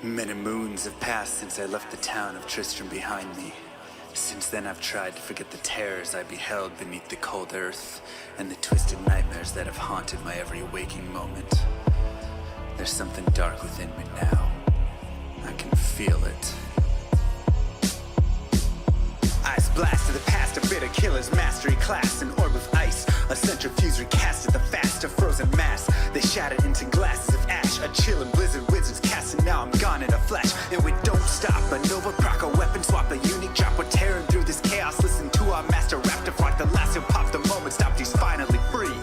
Many moons have passed since I left the town of Tristram behind me. Since then I've tried to forget the terrors I beheld beneath the cold earth and the twisted nightmares that have haunted my every waking moment. There's something dark within me now. I can feel it. Ice blast to the past, a bitter killer's mastery class, an orb of ice, a centrifuge recasted the fast, a frozen mass. They shattered into glasses of ash, a chill and blizzard wizards cast, and now I'm gone in a flash. And we don't stop, a Nova proc, a weapon swap, a unique drop. We're tearing through this chaos, listen to our master rap to rock the last who popped the moment, stopped, he's finally free.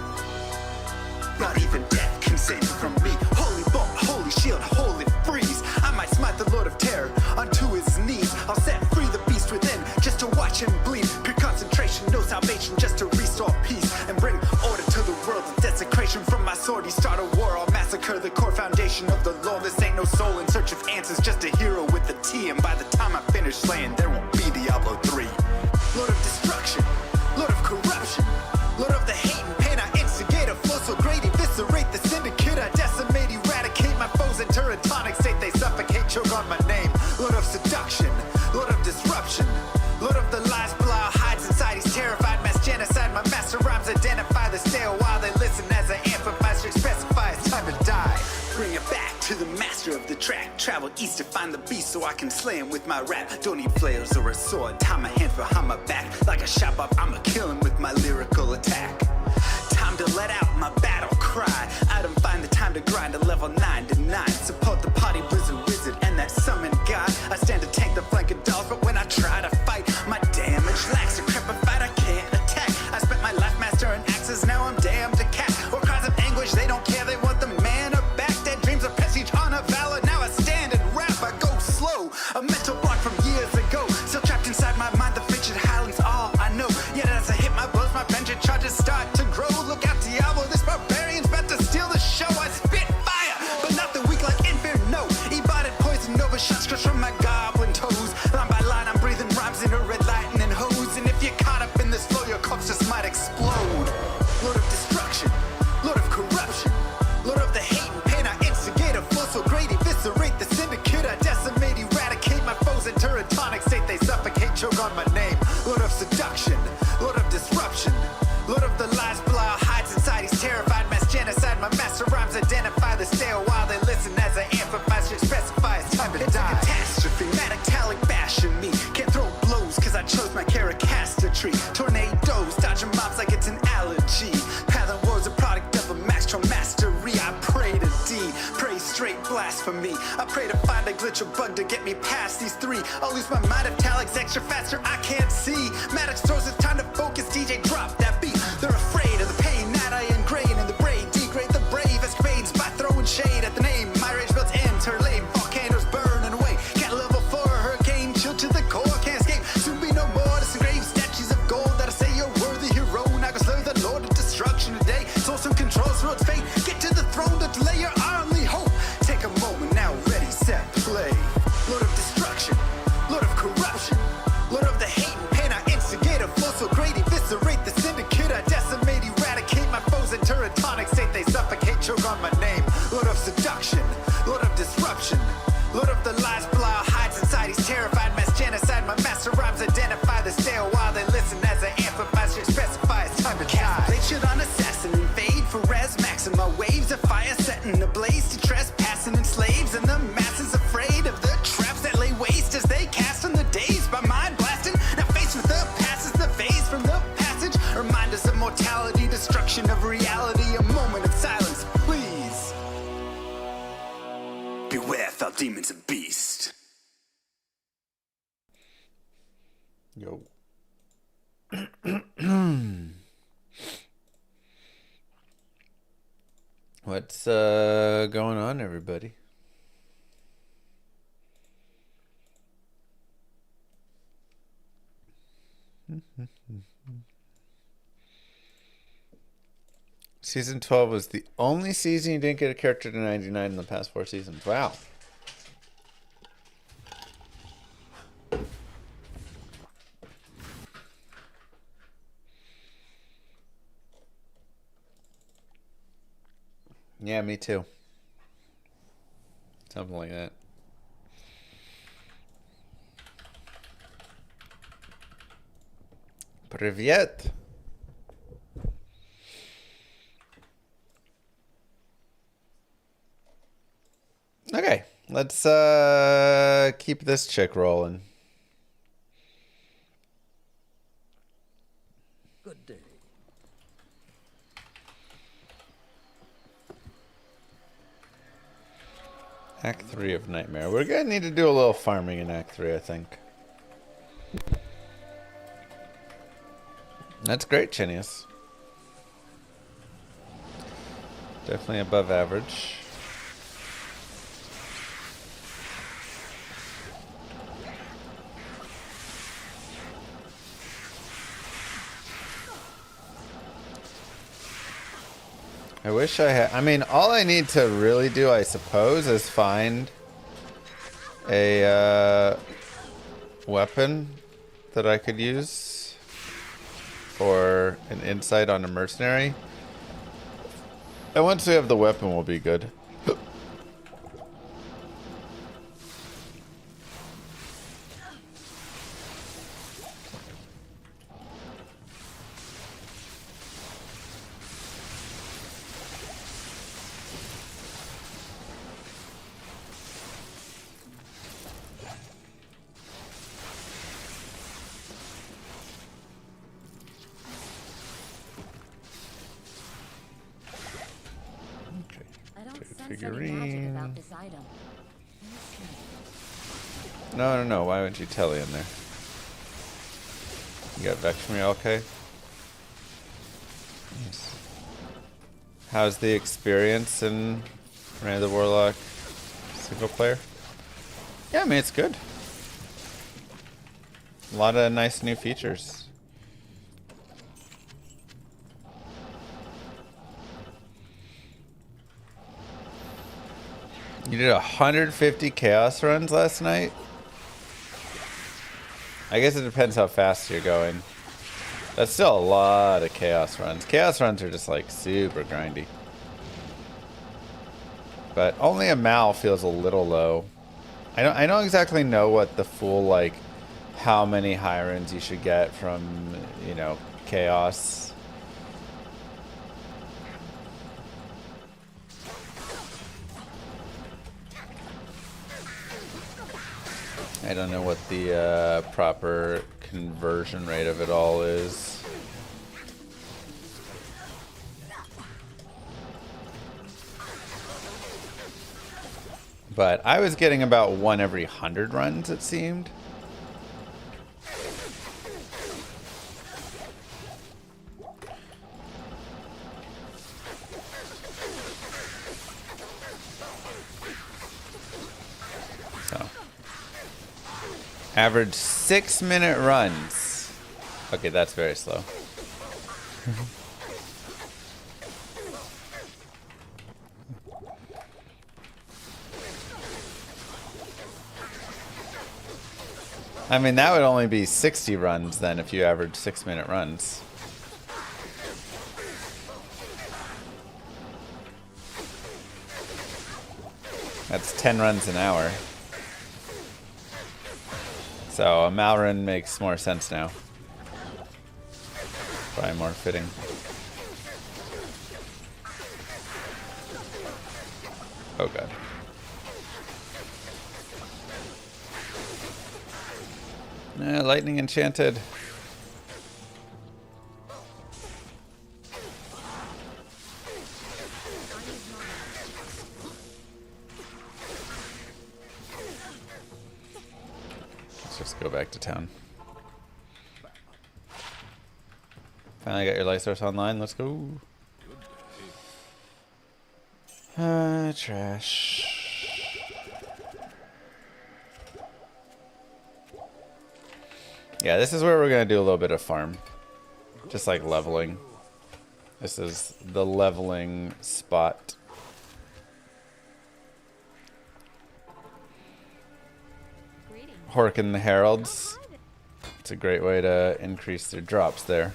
Not even death can save him from me. Holy bolt, holy shield, holy freeze. I might smite the Lord of Terror unto his knees. I'll set free the beast within just to watch him bleed. Pure concentration, no salvation, just to restore peace and bring order to the world. The desecration from my sword, he start a war. I'll massacre the core foundation of the law. This ain't no soul in search of answers, just a hero with a T. And by the time I finish slaying, there won't be Diablo 3. Lord of destruction, Lord of corruption, Lord of the hate and pain. I instigate a flow so great, eviscerate the syndicate. I decimate, eradicate my foes in turretonic state. They suffocate, choke on my name. Lord of seduction, Lord of disruption, Lord of the lies, Belial hides inside. He's terrified, mass genocide. My master rhymes identify the stale while they listen as I amplify, specify it's time to die. Bring it back to the master of the track. Travel east to find the beast so I can slay him with my rap. Don't need flails or a sword, tie my hands behind my back. Like a shop up, I'ma kill him with my lyrical attack. Time to let out my battle cry. I don't find the time to grind a level 9 to 9. Support the party blizzard wizard and that summon god. I stand to tank the flank of dolls, but when I try to fight, my damage lacks. Decrepified, I can't attack. I spent my life mastering axes, now I'm damned to cat. Or cries of anguish, they don't care, they want the mana back. Dead dreams of prestige, honor, valor. Now I stand and rap, I go slow. A mental block from years ago, still trapped inside my mind. The frigid howling's all I know. Yet as I hit my blows, my vengeance charges start to grow. Look out, Diablo, this barbarian's about to steal the show. I spit fire, but not the weak like Inferno. Ebotted poison over shots crush from my goblin toes. Line by line, I'm breathing rhymes in a red lightning hose. And if you're caught up in this flow, your corpse just might explode. Lord of destruction, Lord of corruption, Lord of the hate and pain. I instigate a flow so great, eviscerate the syndicate. I decimate, eradicate my foes in turretonic state. They suffocate, choke on my name. Lord of seduction, Lord of disruption, Lord of the lies, Belial hides inside. He's terrified, mass genocide. My master rhymes identify the stale while they listen as I amplify, specify it's time to die. It's a catastrophe, metalic bashing me. Can't throw blows cause I chose my characteristry. Tornadoes, dodging mobs like it's an allergy. Pattern war's a product of a master mastery. I pray to D, pray straight blasphemy. I pray to find a glitch or bug to get me past these three. I'll lose my mind if Talic's extra faster, I can't see. Maddox throws it's time to focus, DJ drop that beat. They're afraid of the pain that I ingrain in the brain. Degrade the brave escapades by throwing shade at the name. My rage builds enter lane, volcanoes burning away. Cat level 4, hurricane, chill to the core, can't escape. Soon be no more disengraved statues of gold that'll say you're worthy hero. Now go slay the Lord of destruction today. Source and controls world's fate. Get to the throne to delay your only hope. Take a moment now, ready, set, play. Lord of destruction, Lord of corruption, Lord of the hate and pain. I instigate a flow so great, eviscerate the syndicate. I decimate, eradicate my foes in turretonic state. They suffocate, choke on my name. Lord of seduction, Lord of disruption, Lord of the lies, Belial hides inside. He's terrified, mass genocide. My master rhymes identify the stale while they listen as I amplify, specify it's time to die. They should on assassin and fade for res maxima. Waves of fire setting ablaze to trespassing and slaves. And the masses afraid of the traps that lay waste as they cast on the days by mind blasting. Now faced with the past is the phase from the passage. Remind us of mortality, destruction of reality. A moment of silence, please. Beware, foul demons and beast. Yo. What's going on, everybody? Season 12 was the only season you didn't get a character to 99 in the past 4 seasons. Wow. Yeah, me too. Something like that. Привет. Okay, let's keep this chick rolling. Good day. Act 3 of Nightmare. We're gonna need to do a little farming in Act 3, I think. That's great, Chinius. Definitely above average. I wish I had... I mean, all I need to really do, I suppose, is find a weapon that I could use for an insight on a mercenary. And once we have the weapon, we'll be good. Figurine. No. Why wouldn't you tell in there? You got Vex from your okay? Nice. How's the experience in Ray of the Warlock single player? Yeah, I mean, it's good. A lot of nice new features. You did 150 chaos runs last night? I guess it depends how fast you're going. That's still a lot of chaos runs. Chaos runs are just like super grindy. But only a Mal feels a little low. I don't exactly know what the full, like, how many high runs you should get from, you know, chaos. I don't know what the proper conversion rate of it all is. But I was getting about 1 every 100 runs, it seemed. So, average 6-minute runs. Okay, that's very slow. I mean, that would only be 60 runs then if you average 6-minute runs. That's 10 runs an hour. So a Mal run makes more sense now. Probably more fitting. Oh god. Lightning enchanted. Let's just go back to town. Finally got your light source online. Let's go. Trash. Yeah, this is where we're going to do a little bit of farm. Just like leveling. This is the leveling spot. Hork and the Heralds. It's a great way to increase their drops there.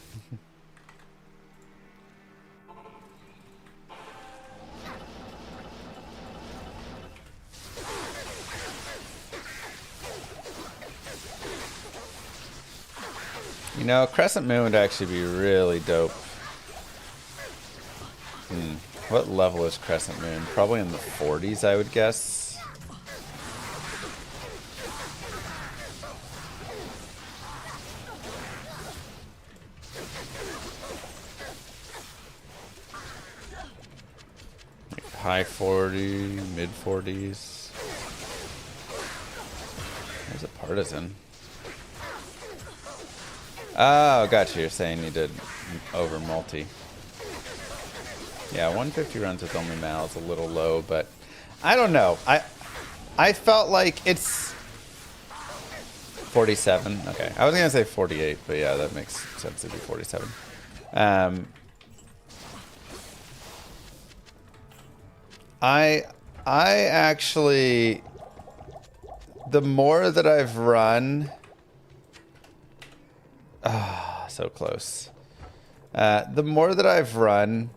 You know, Crescent Moon would actually be really dope. What level is Crescent Moon? Probably in the 40s, I would guess. Like high 40, mid 40s. There's a partisan. Oh, gotcha. You're saying you did over multi. Yeah, 150 runs with only Mal is a little low, but I don't know. I felt like it's 47. Okay, I was gonna say 48, but yeah, that makes sense to be 47. I actually, the more that I've run, so close. The more that I've run,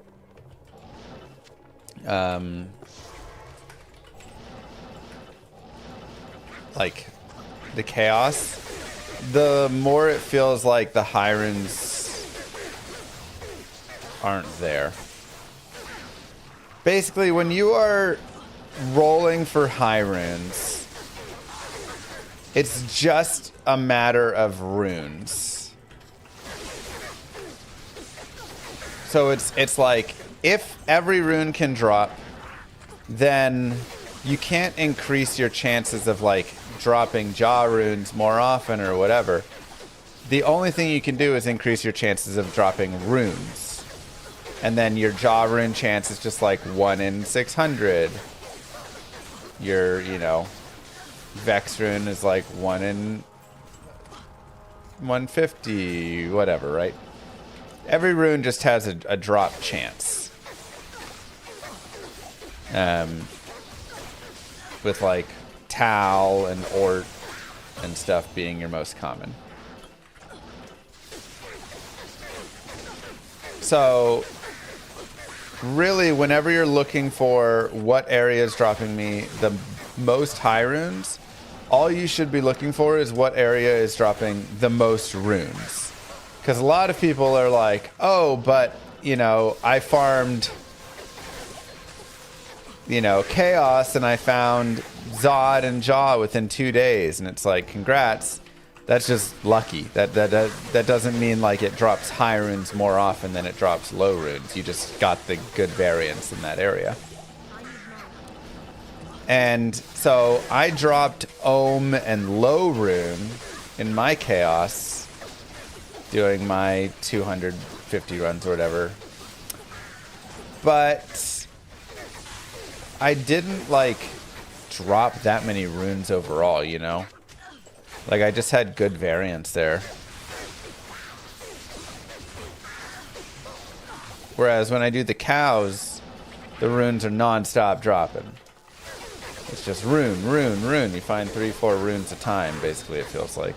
like the chaos, the more it feels like the high runes aren't there. Basically, when you are rolling for high runes, it's just a matter of runes. So it's like, if every rune can drop, then you can't increase your chances of like dropping jaw runes more often or whatever. The only thing you can do is increase your chances of dropping runes. And then your jaw rune chance is just like 1 in 600. Your, you know, Vex rune is like 1 in 150, whatever, right? Every rune just has a drop chance. With like Tal and Ort and stuff being your most common. So really, whenever you're looking for what area is dropping me the most high runes, all you should be looking for is what area is dropping the most runes. Because a lot of people are like, oh, but, you know, I farmed, you know, Chaos and I found Zod and Jaw within 2 days. And it's like, congrats. That's just lucky. That doesn't mean like it drops high runes more often than it drops low runes. You just got the good variance in that area. And so I dropped Ohm and low rune in my Chaos doing my 250 runs or whatever. But I didn't like drop that many runes overall, you know? Like, I just had good variance there. Whereas when I do the cows, the runes are non-stop dropping. It's just rune, rune, rune. You find 3-4 runes a time, basically, it feels like.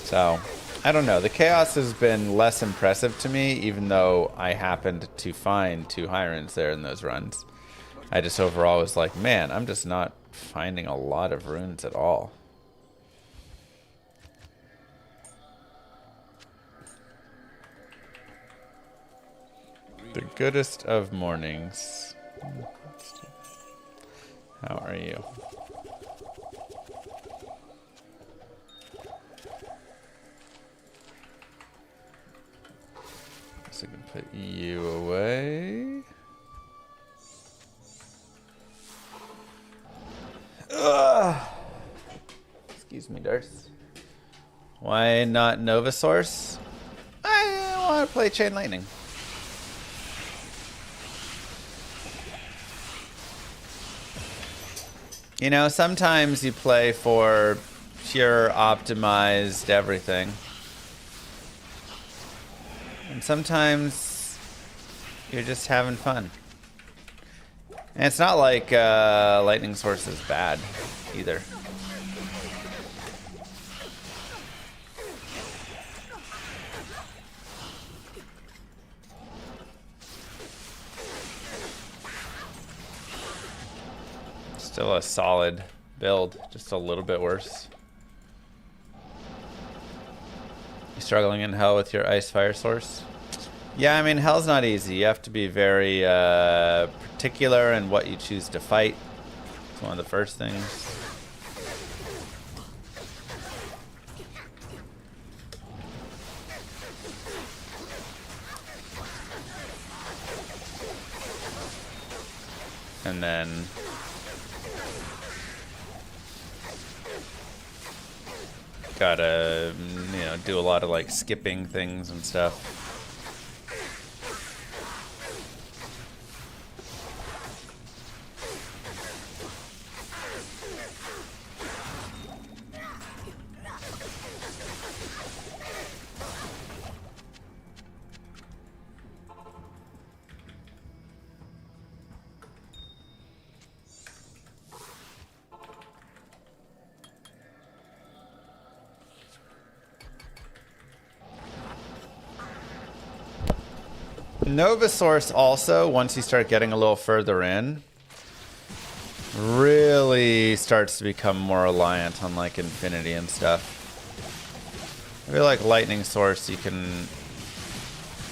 So, I don't know. The chaos has been less impressive to me, even though I happened to find 2 high runes there in those runs. I just overall was like, man, I'm just not finding a lot of runes at all. The goodest of mornings. How are you? So I can put you away. Ugh. Excuse me, Darce. Why not Nova Source? I want to play Chain Lightning. You know, sometimes you play for pure optimized everything. And sometimes you're just having fun. And it's not like Lightning Sorc is bad either. Still a solid build, just a little bit worse. You struggling in hell with your ice fire source? Yeah, I mean, hell's not easy. You have to be very particular in what you choose to fight. It's one of the first things. And then gotta, you know, do a lot of like skipping things and stuff. Nova Source also, once you start getting a little further in, really starts to become more reliant on like Infinity and stuff. I feel like Lightning Source, you can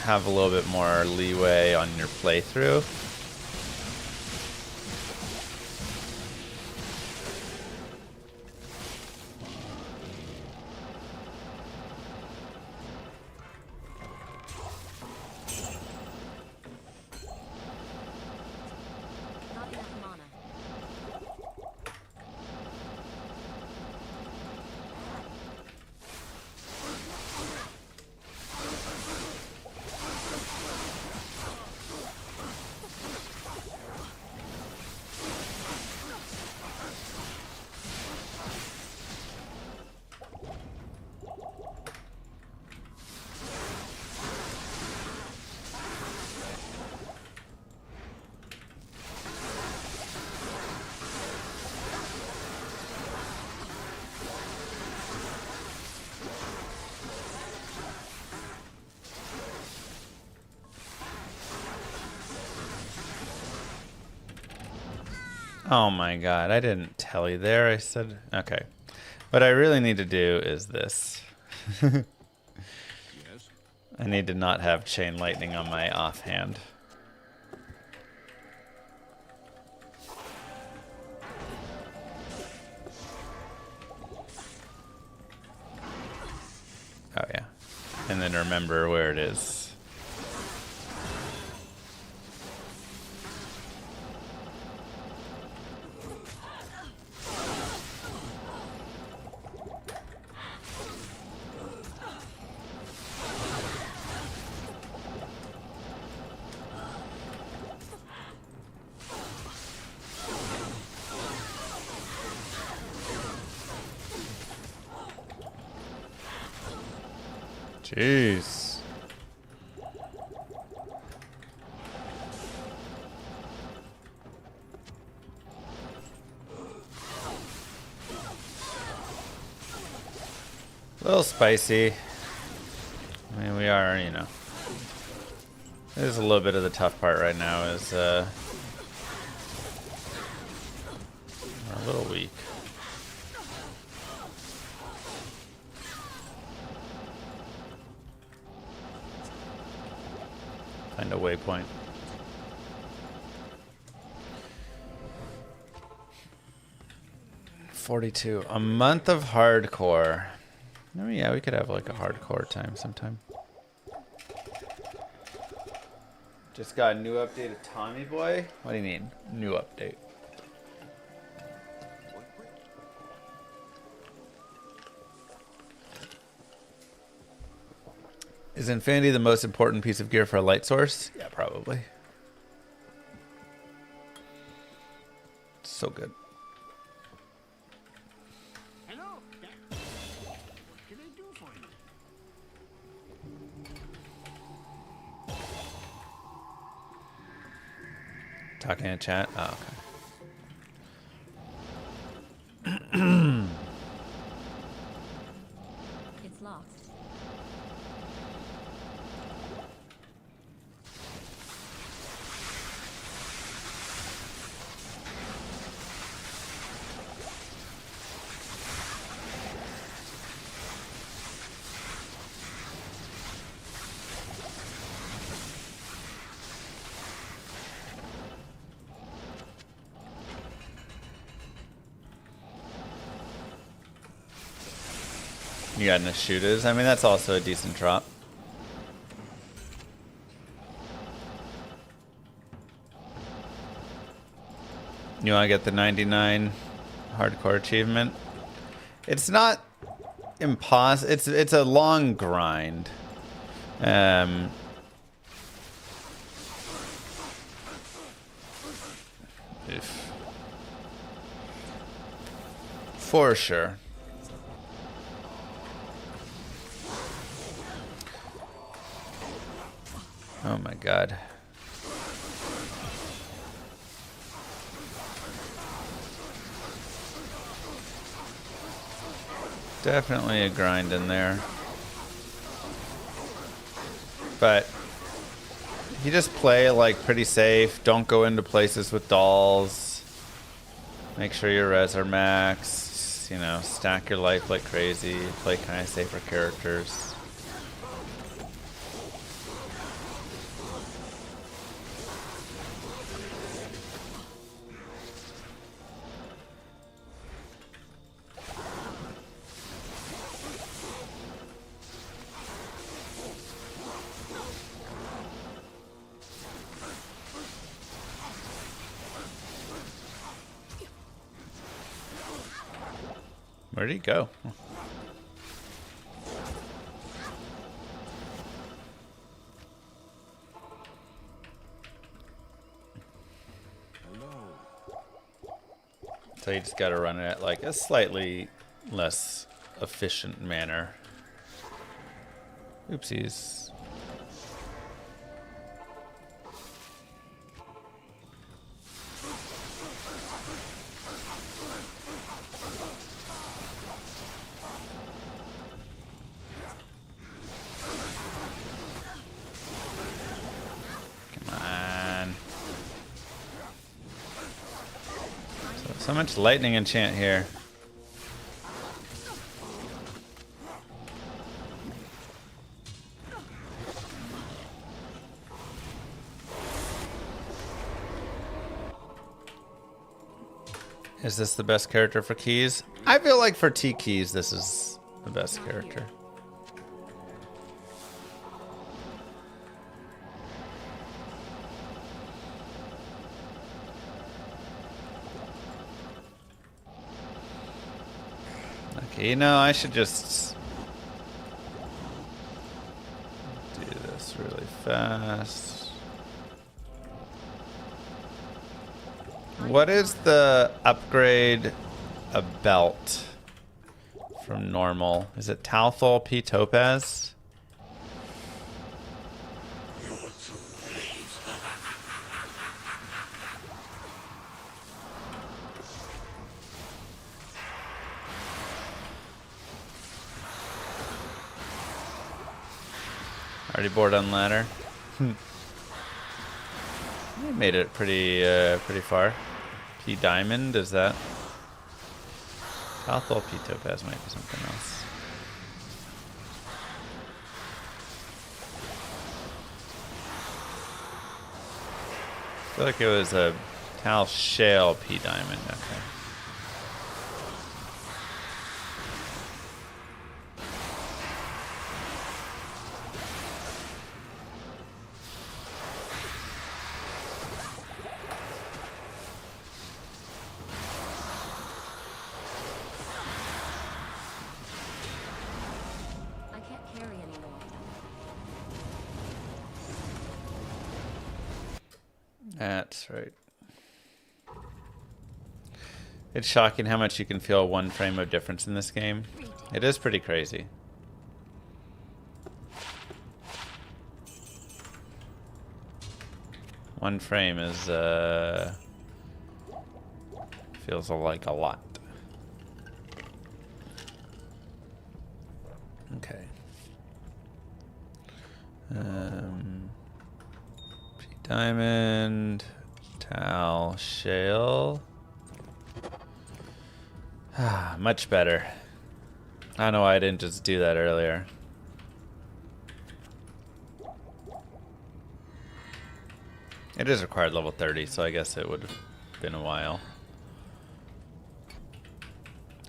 have a little bit more leeway on your playthrough. Oh my god, I didn't tell you there. I said, okay. What I really need to do is this. Yes. I need to not have chain lightning on my offhand. Oh yeah. And then remember where it is. Jeez. A little spicy. I mean, we are, you know. This is a little bit of the tough part right now is, we're a little weak. Find a waypoint. $42. A month of hardcore. Oh yeah, we could have like a hardcore time sometime. Just got a new update of Tommy Boy? What do you mean? New update. Is Infinity the most important piece of gear for a light source? Yeah, probably. So good. Hello. What can I do for you? Talking in chat? Oh, okay. It's locked. You got no shooters. I mean, that's also a decent drop. You want to get the 99 hardcore achievement? It's not impossible. It's a long grind. For sure. Oh my god. Definitely a grind in there. But you just play like pretty safe. Don't go into places with dolls. Make sure your res are max. You know, stack your life like crazy. Play kind of safer characters. Where'd he go? So you just gotta run it at like a slightly less efficient manner. Oopsies. So much lightning enchant here. Is this the best character for keys? I feel like for T keys, this is the best character. Okay, you know, I should just do this really fast. What is the upgrade a belt from normal? Is it Talthol P Topaz? Already bored on ladder. You made it pretty far. P Diamond, is that? Althol P Topaz might be something else. I feel like it was a Tal Shale P Diamond. Okay. That's right. It's shocking how much you can feel one frame of difference in this game. It is pretty crazy. One frame is, feels like a lot. Okay. Diamond, Tal, Shale. Ah, much better. I don't know why I didn't just do that earlier. It is required level 30, so I guess it would have been a while.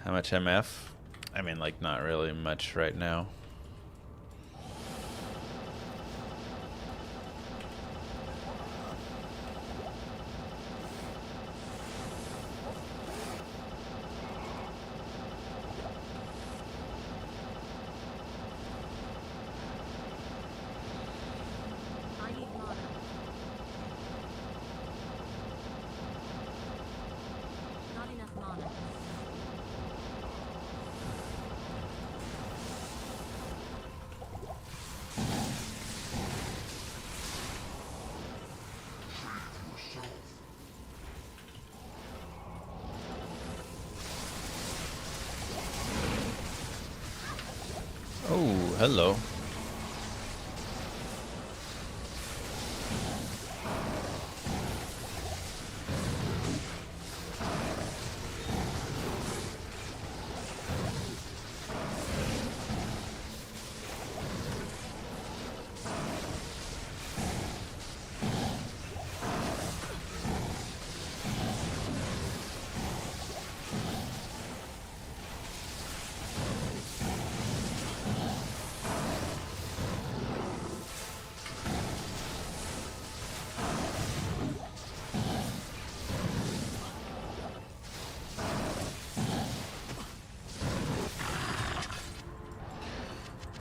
How much MF? I mean, like, not really much right now. I need mana. Not enough mana. Oh, hello.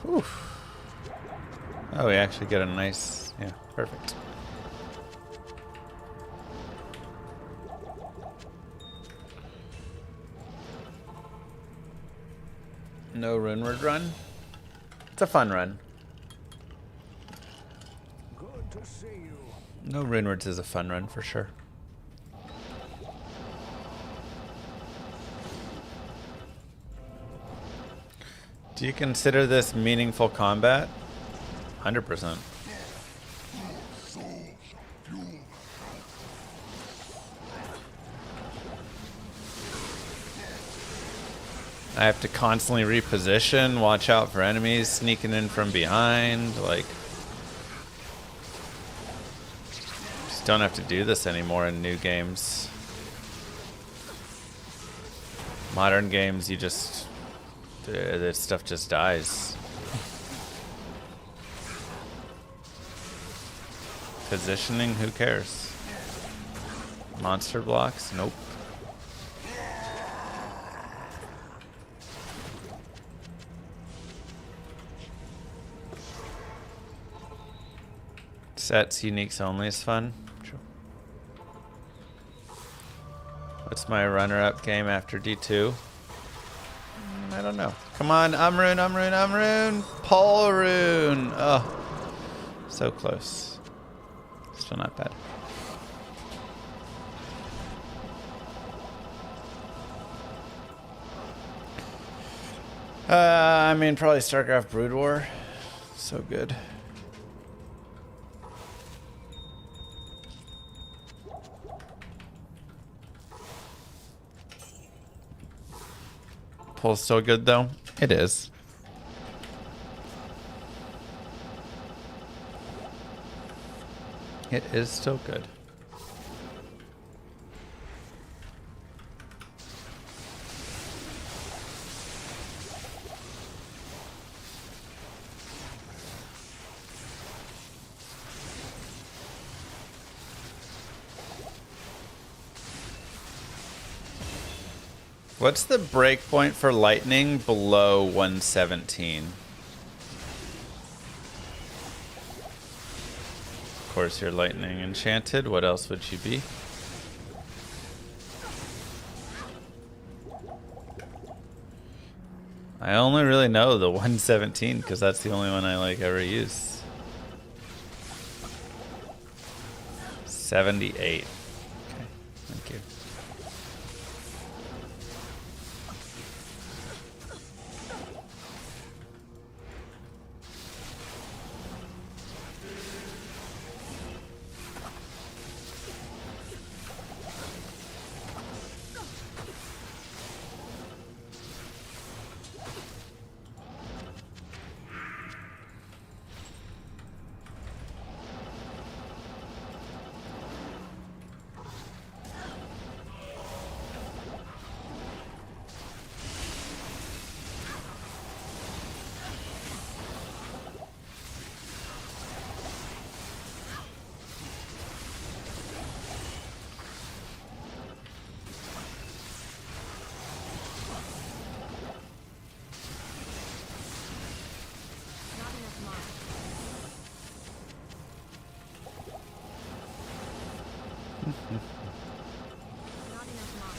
Whew. Oh, we actually get a nice... Yeah, perfect. No runeward run? It's a fun run. Good to see you. No runewards is a fun run for sure. Do you consider this meaningful combat? 100%. I have to constantly reposition, watch out for enemies sneaking in from behind, like... Just don't have to do this anymore in new games. Modern games, you just... This stuff just dies. Positioning, who cares? Monster blocks? Nope. Sets, uniques only is fun. True. What's my runner-up game after D2? I don't know. Come on, Umrune, Umrune, Umrune! Polrune! Oh, so close. Still not bad. I mean, probably StarCraft Brood War. So good. Pull's still good though? It is. It is still good. What's the breakpoint for lightning below 117? Of course, you're lightning enchanted. What else would you be? I only really know the 117 because that's the only one I like ever use. 78. Okay, thank you. Not enough mana.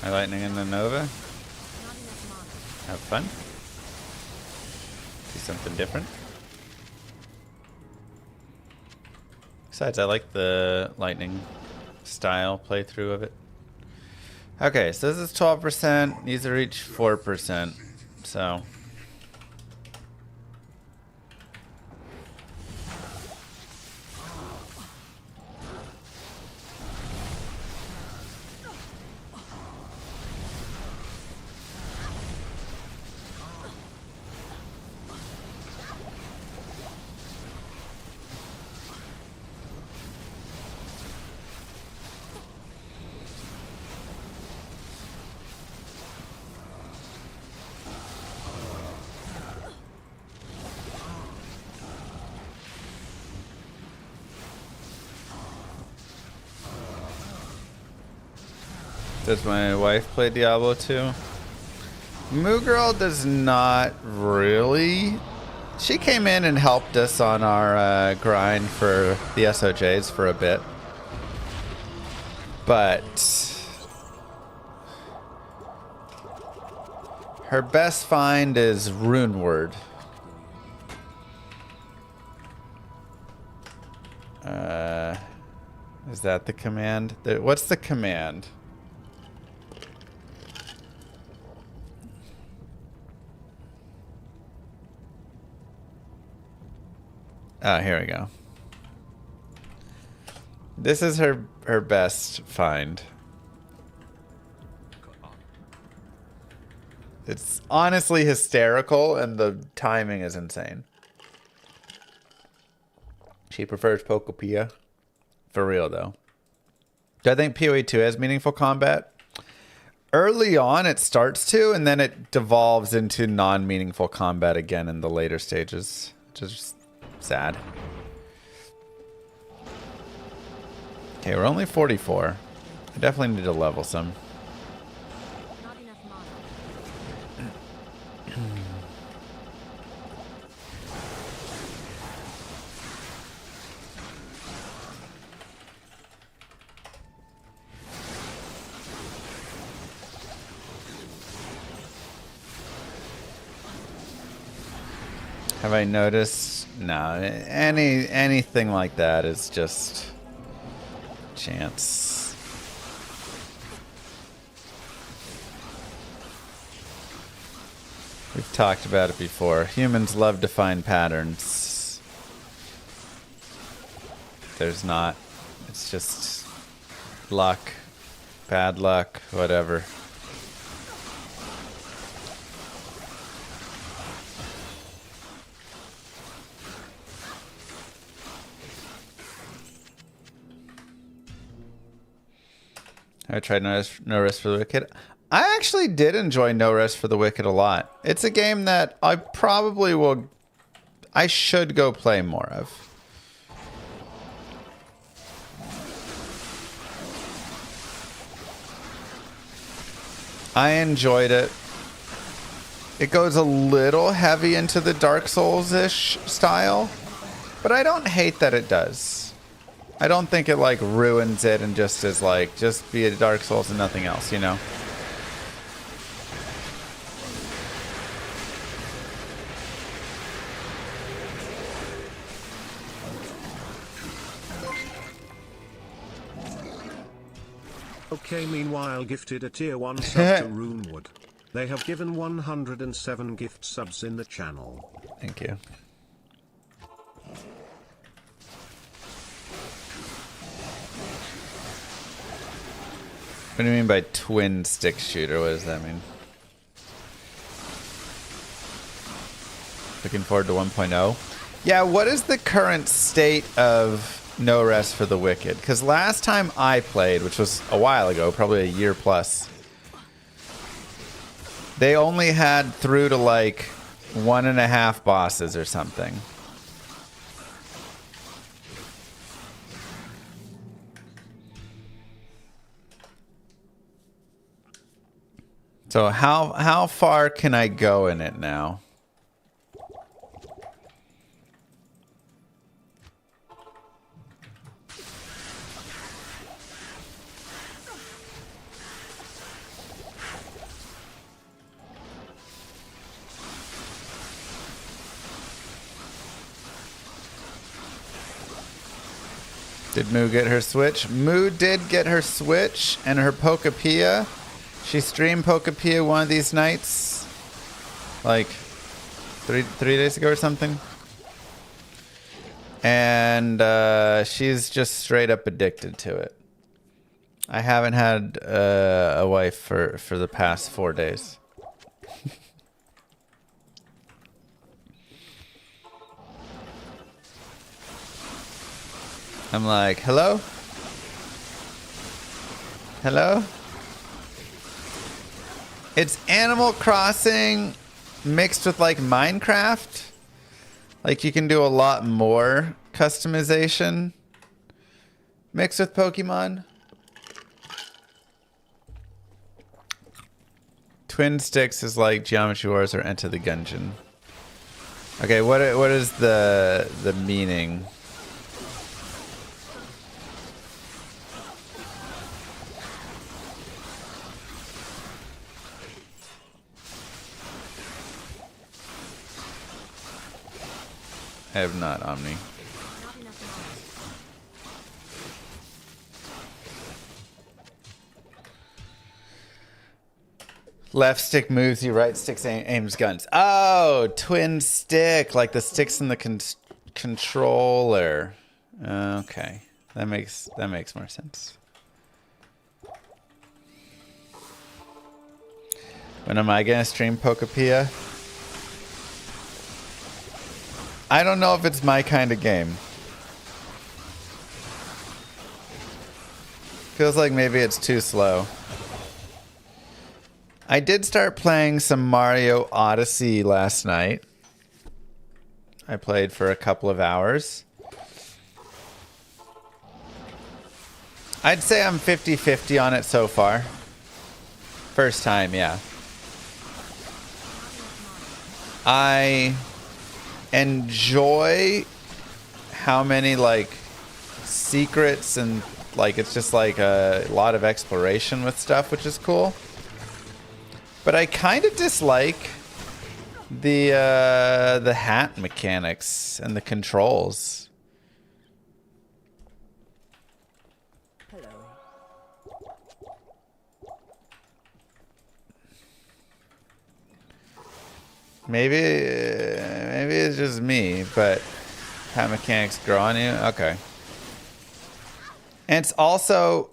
My lightning in the Nova. Not enough mana. Have fun. Do something different. Besides, I like the lightning style playthrough of it. Okay, so this is 12%. Needs to reach 4%. So. Does my wife play Diablo 2? Moo Girl does not really. She came in and helped us on our grind for the SOJs for a bit. But her best find is Runeword. Is that the command? What's the command? Oh, here we go. This is her best find. It's honestly hysterical, and the timing is insane. She prefers Pokopia. For real, though. Do I think PoE 2 has meaningful combat? Early on, it starts to, and then it devolves into non-meaningful combat again in the later stages. Just sad. Okay, we're only 44. I definitely need to level some. Not enough mana. Have I noticed? No, anything like that is just chance. We've talked about it before. Humans love to find patterns. There's not. It's just luck, bad luck, whatever. I tried No Rest for the Wicked. I actually did enjoy No Rest for the Wicked a lot. It's a game that I probably will... I should go play more of. I enjoyed it. It goes a little heavy into the Dark Souls-ish style, but I don't hate that it does. I don't think it like ruins it and just is like, just be a Dark Souls and nothing else, you know? Okay, meanwhile gifted a tier 1 sub to Runewood. They have given 107 gift subs in the channel. Thank you. What do you mean by twin stick shooter? What does that mean? Looking forward to 1.0. Yeah, what is the current state of No Rest for the Wicked? Because last time I played, which was a while ago, probably a year plus, they only had through to like 1.5 bosses or something. So how far can I go in it now? Did Moo get her Switch? Moo did get her Switch and her Pokepia. She streamed Pokepia one of these nights. Like three days ago or something. And she's just straight up addicted to it. I haven't had a wife for the past 4 days. I'm like, hello? Hello? It's Animal Crossing mixed with like Minecraft. Like you can do a lot more customization mixed with Pokemon. Twin Sticks is like Geometry Wars or Enter the Gungeon. Okay, what is the meaning? I have not, Omni. Not enough mana. Left stick moves you, right stick aims guns. Oh, twin stick, like the sticks in the controller. Okay, that makes more sense. When am I gonna stream Pokepia? I don't know if it's my kind of game. Feels like maybe it's too slow. I did start playing some Mario Odyssey last night. I played for a couple of hours. I'd say I'm 50-50 on it so far. First time, yeah. I enjoy how many like secrets and like it's just like a lot of exploration with stuff, which is cool. But I kind of dislike the hat mechanics and the controls. Maybe it's just me, but hat mechanics grow on you? Okay. And it's also...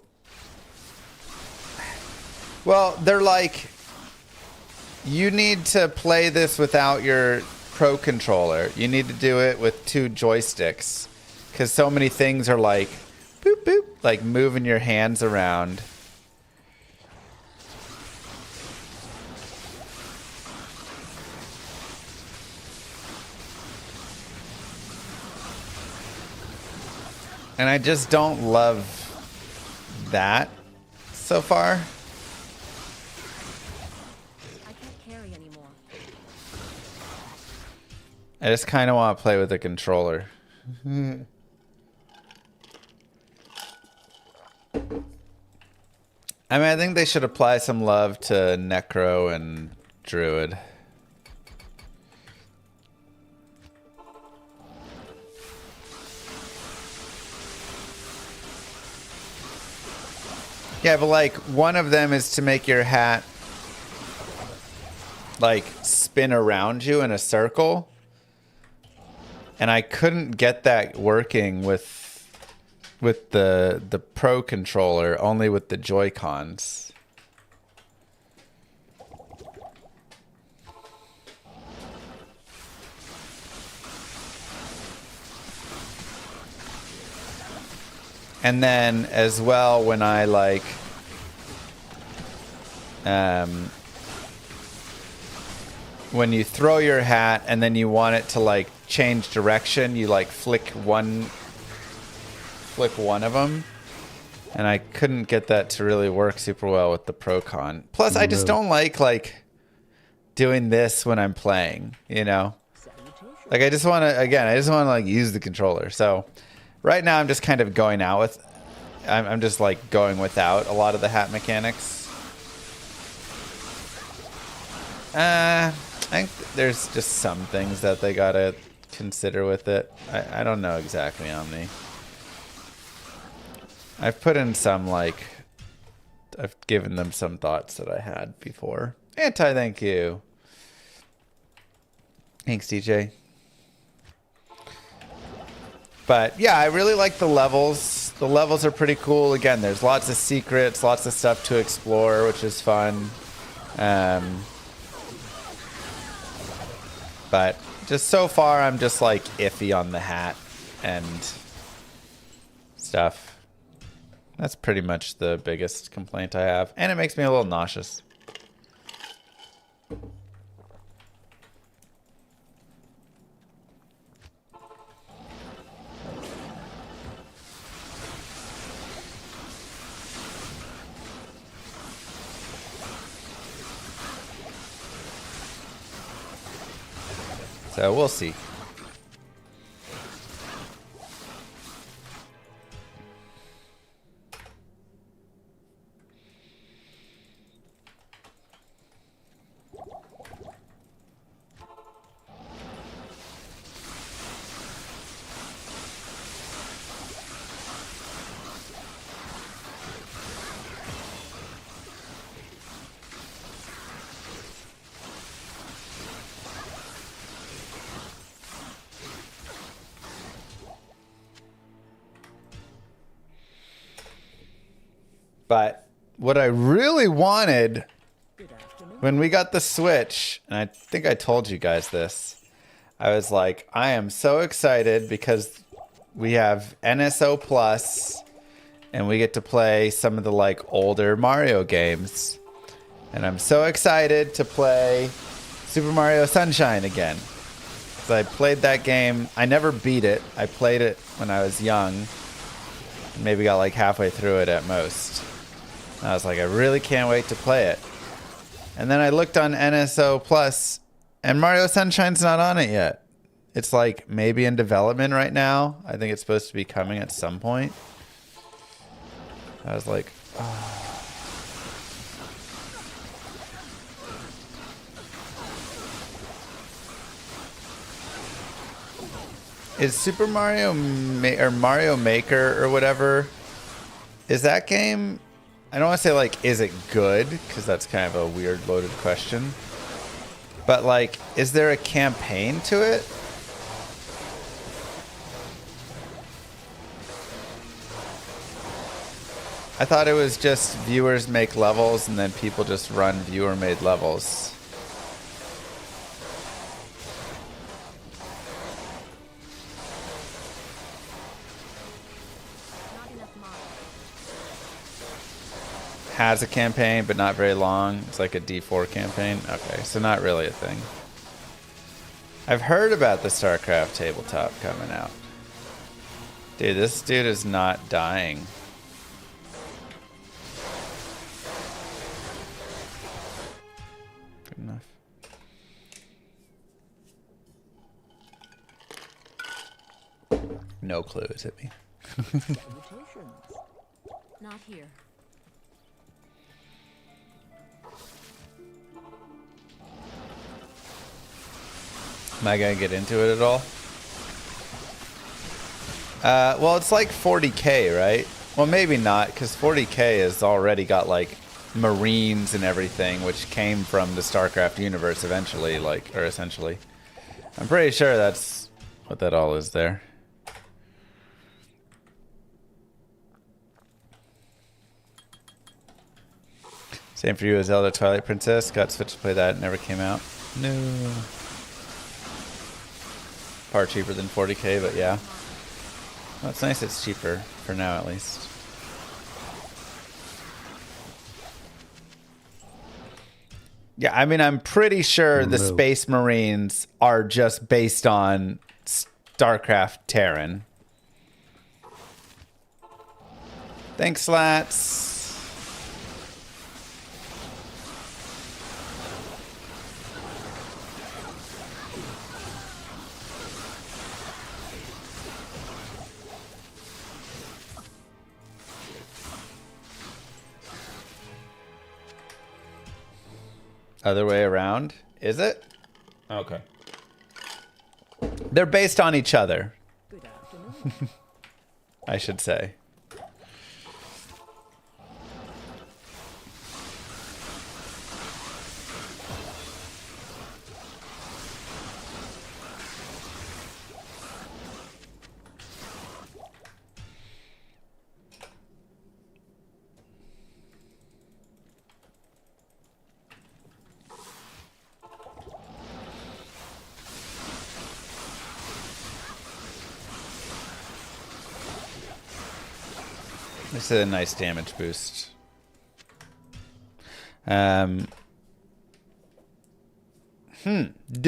Well, they're like... You need to play this without your Pro Controller. You need to do it with 2 joysticks. Because so many things are like... Boop, boop. Like moving your hands around. And I just don't love that so far. I can't carry anymore. I just kind of want to play with the controller. I mean, I think they should apply some love to Necro and Druid. Yeah, but like one of them is to make your hat like spin around you in a circle. And I couldn't get that working with the Pro Controller, only with the Joy-Cons. And then as well, when I like when you throw your hat and then you want it to like change direction, you like flick one of them. And I couldn't get that to really work super well with the Procon. Plus, I just don't like doing this when I'm playing, you know? Like, I just want to, like, use the controller. So, right now, I'm just kind of going out with, I'm just, like, going without a lot of the hat mechanics. I think there's just some things that they gotta consider with it. I don't know exactly, Omni. I've put in some, like, I've given them some thoughts that I had before. Anti, thank you. Thanks, DJ. But, yeah, I really like the levels. The levels are pretty cool. Again, there's lots of secrets, lots of stuff to explore, which is fun. But just so far, I'm just, like, iffy on the hat and stuff. That's pretty much the biggest complaint I have. And it makes me a little nauseous. So we'll see. But what I really wanted when we got the Switch, and I think I told you guys this, I was like, I am so excited because we have NSO Plus and we get to play some of the like older Mario games. And I'm so excited to play Super Mario Sunshine again. So I played that game. I never beat it. I played it when I was young. Maybe got like halfway through it at most. I was like, I really can't wait to play it. And then I looked on NSO Plus, and Mario Sunshine's not on it yet. It's like maybe in development right now. I think it's supposed to be coming at some point. I was like, oh. Is Super Mario or Mario Maker or whatever, is that game... I don't want to say, like, is it good? Because that's kind of a weird, loaded question. But, like, is there a campaign to it? I thought it was just viewers make levels and then people just run viewer-made levels. Has a campaign, but not very long. It's like a D4 campaign. Okay, so not really a thing. I've heard about the StarCraft tabletop coming out. Dude, this dude is not dying. Good enough. No clue, is it me? Not here. Am I gonna get into it at all? Well, it's like 40k, right? Well, maybe not, because 40k has already got like Marines and everything, which came from the StarCraft universe eventually, like, or essentially. I'm pretty sure that's what that all is there. Same for you as Zelda Twilight Princess. Got Switch to play that, never came out. No. Far cheaper than 40k, but yeah. Well, it's nice it's cheaper, for now at least. Yeah, I mean, I'm pretty sure the Space Marines are just based on StarCraft Terran. Thanks, Slats. Other way around? Is it? Okay. They're based on each other, Good afternoon. I should say. This is a nice damage boost. Do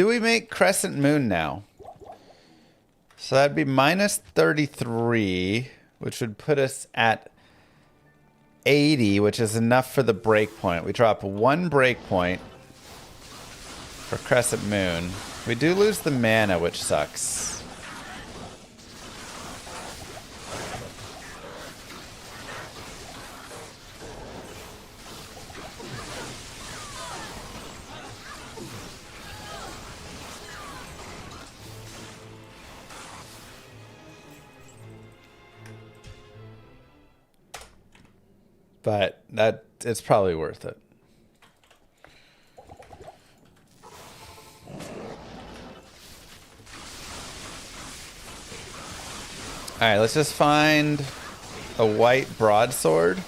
we make Crescent Moon now? So that'd be minus 33, which would put us at 80, which is enough for the breakpoint. We drop one breakpoint for Crescent Moon. We do lose the mana, which sucks. But it's probably worth it. All right, let's just find a white broadsword.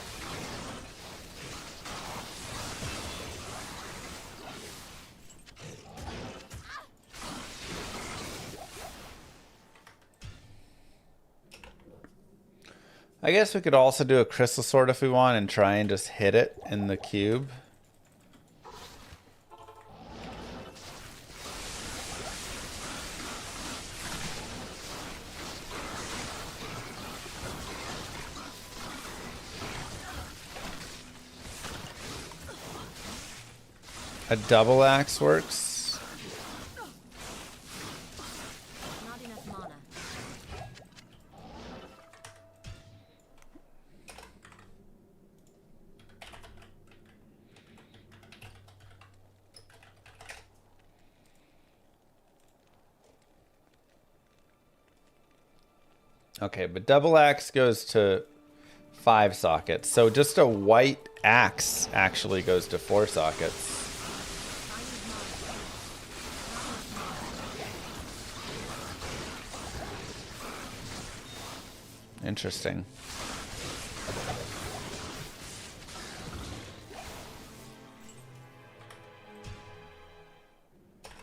I guess we could also do a crystal sword if we want and try and just hit it in the cube. A double axe works. Not enough mana. Okay, but double axe goes to 5 sockets. So just a white axe actually goes to 4 sockets. Interesting.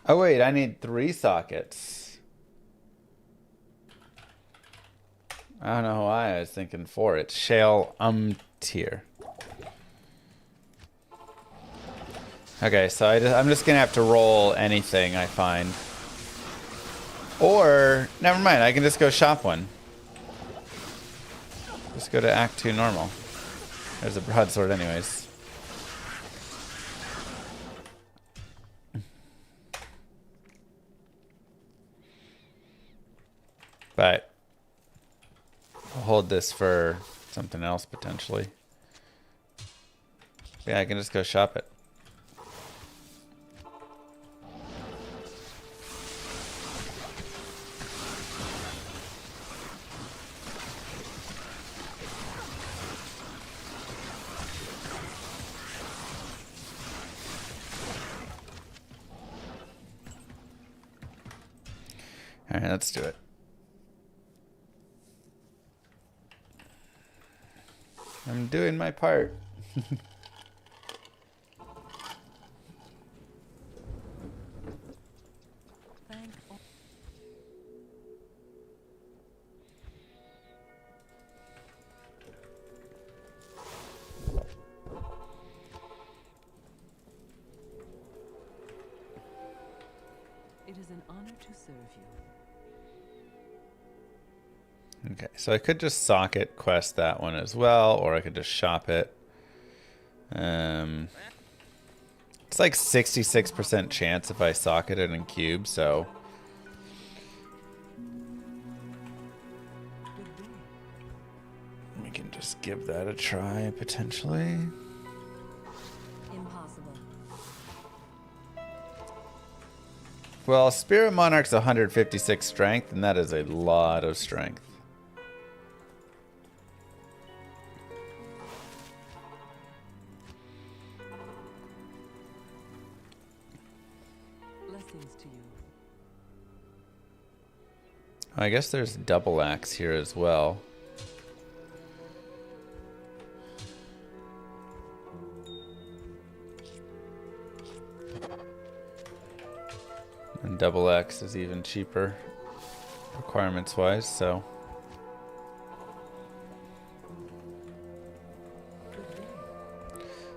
Oh wait, I need 3 sockets. I don't know why I was thinking 4. It's shale tier. Okay, so I'm just gonna have to roll anything I find. Or never mind, I can just go shop one. Just go to Act 2 normal. There's a broadsword anyways. But I'll hold this for something else potentially. Yeah, I can just go shop it. All right, let's do it. I'm doing my part. It is an honor to serve you. Okay, so I could just socket quest that one as well, or I could just shop it. It's like 66% chance if I socket it in cube, so we can just give that a try potentially. Impossible. Well, Spirit Monarch's 156 strength, and that is a lot of strength. Blessings to you. I guess there's double axe here as well. And double X is even cheaper requirements wise, so.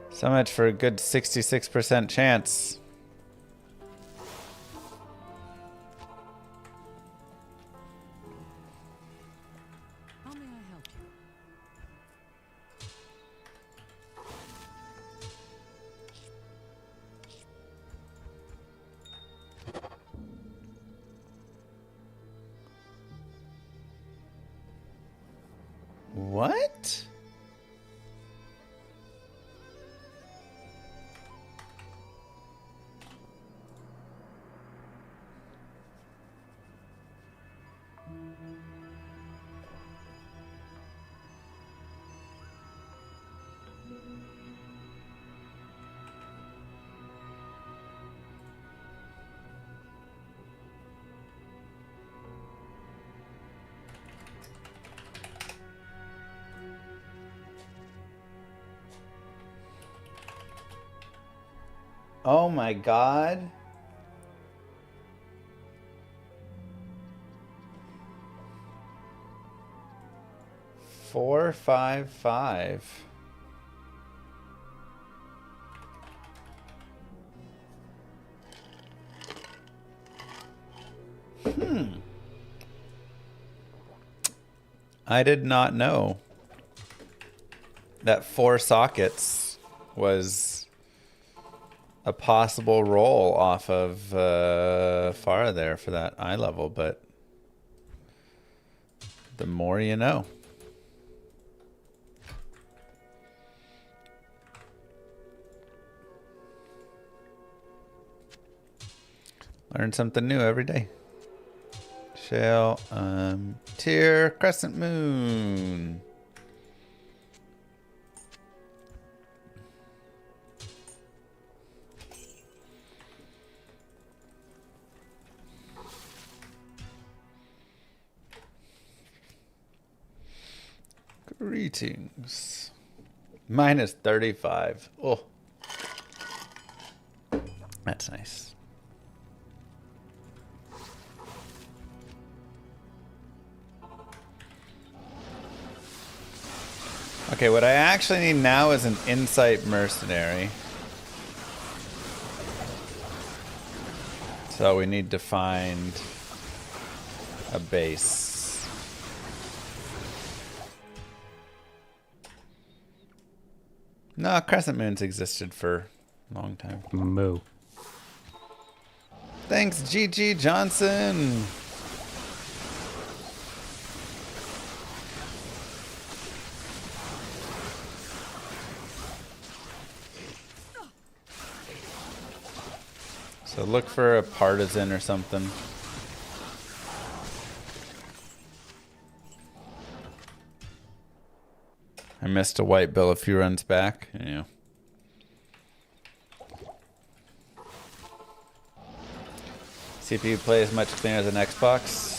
So much for a good 66% chance. How may I help you? What? Oh my god. Four, 5, 5. I did not know that 4 sockets was a possible roll off of Farah there for that eye level, but the more you know. Learn something new every day. Shell, tier, crescent moon. Greetings. Minus 35. Oh. That's nice. Okay, what I actually need now is an insight mercenary. So we need to find a base. No, crescent moons existed for a long time. Moo. Thanks, GG Johnson. So look for a partisan or something. I missed a white bill a few runs back. Yeah. CPU plays much cleaner than Xbox.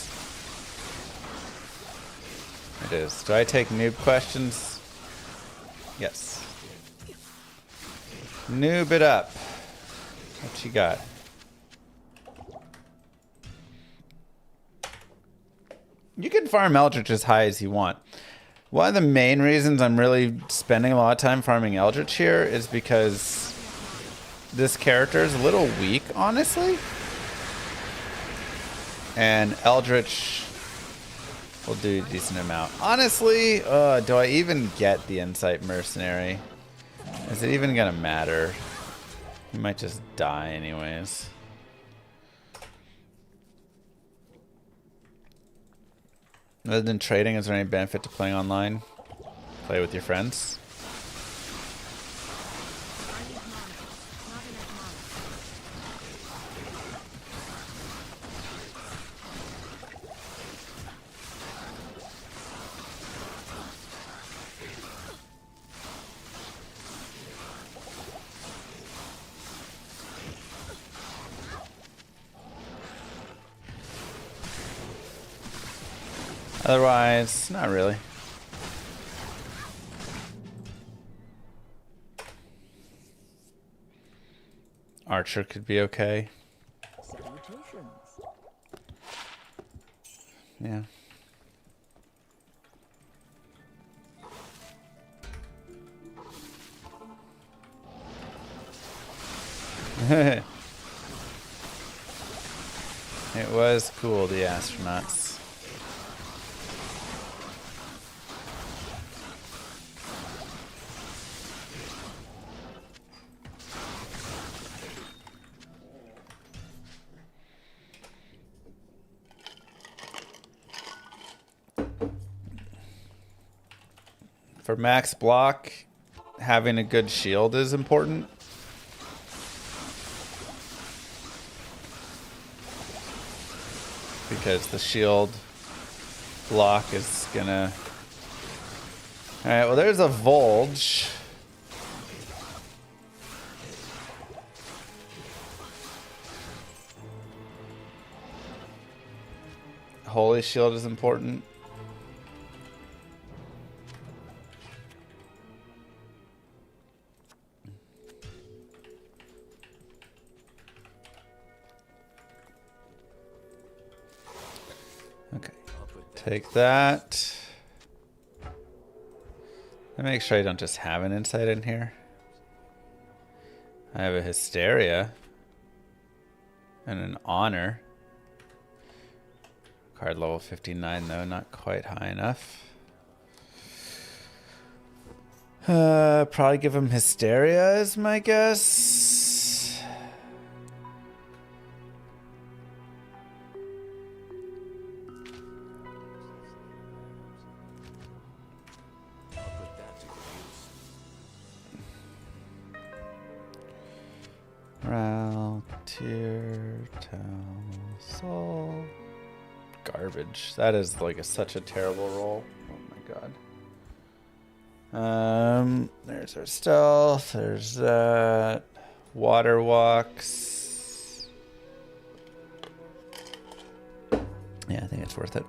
It is. Do I take noob questions? Yes. Noob it up. What you got? You can farm Eldritch as high as you want. One of the main reasons I'm really spending a lot of time farming Eldritch here is because this character is a little weak, honestly. And Eldritch We'll do a decent amount. Honestly, do I even get the Insight Mercenary? Is it even gonna matter? He might just die anyways. Other than trading, is there any benefit to playing online? Play with your friends? Otherwise, not really. Archer could be okay. Yeah. It was cool, the astronauts. For max block, having a good shield is important. Because the shield block is gonna... Alright, well there's a Volge. Holy shield is important. Okay, take that. Let me make sure I don't just have an insight in here. I have a Hysteria and an Honor. Card level 59 though, not quite high enough. Probably give him Hysteria is my guess. Ral, Tier, Town, Soul. Garbage. That is like such a terrible roll. Oh my god. There's our stealth. There's that. Water walks. Yeah, I think it's worth it.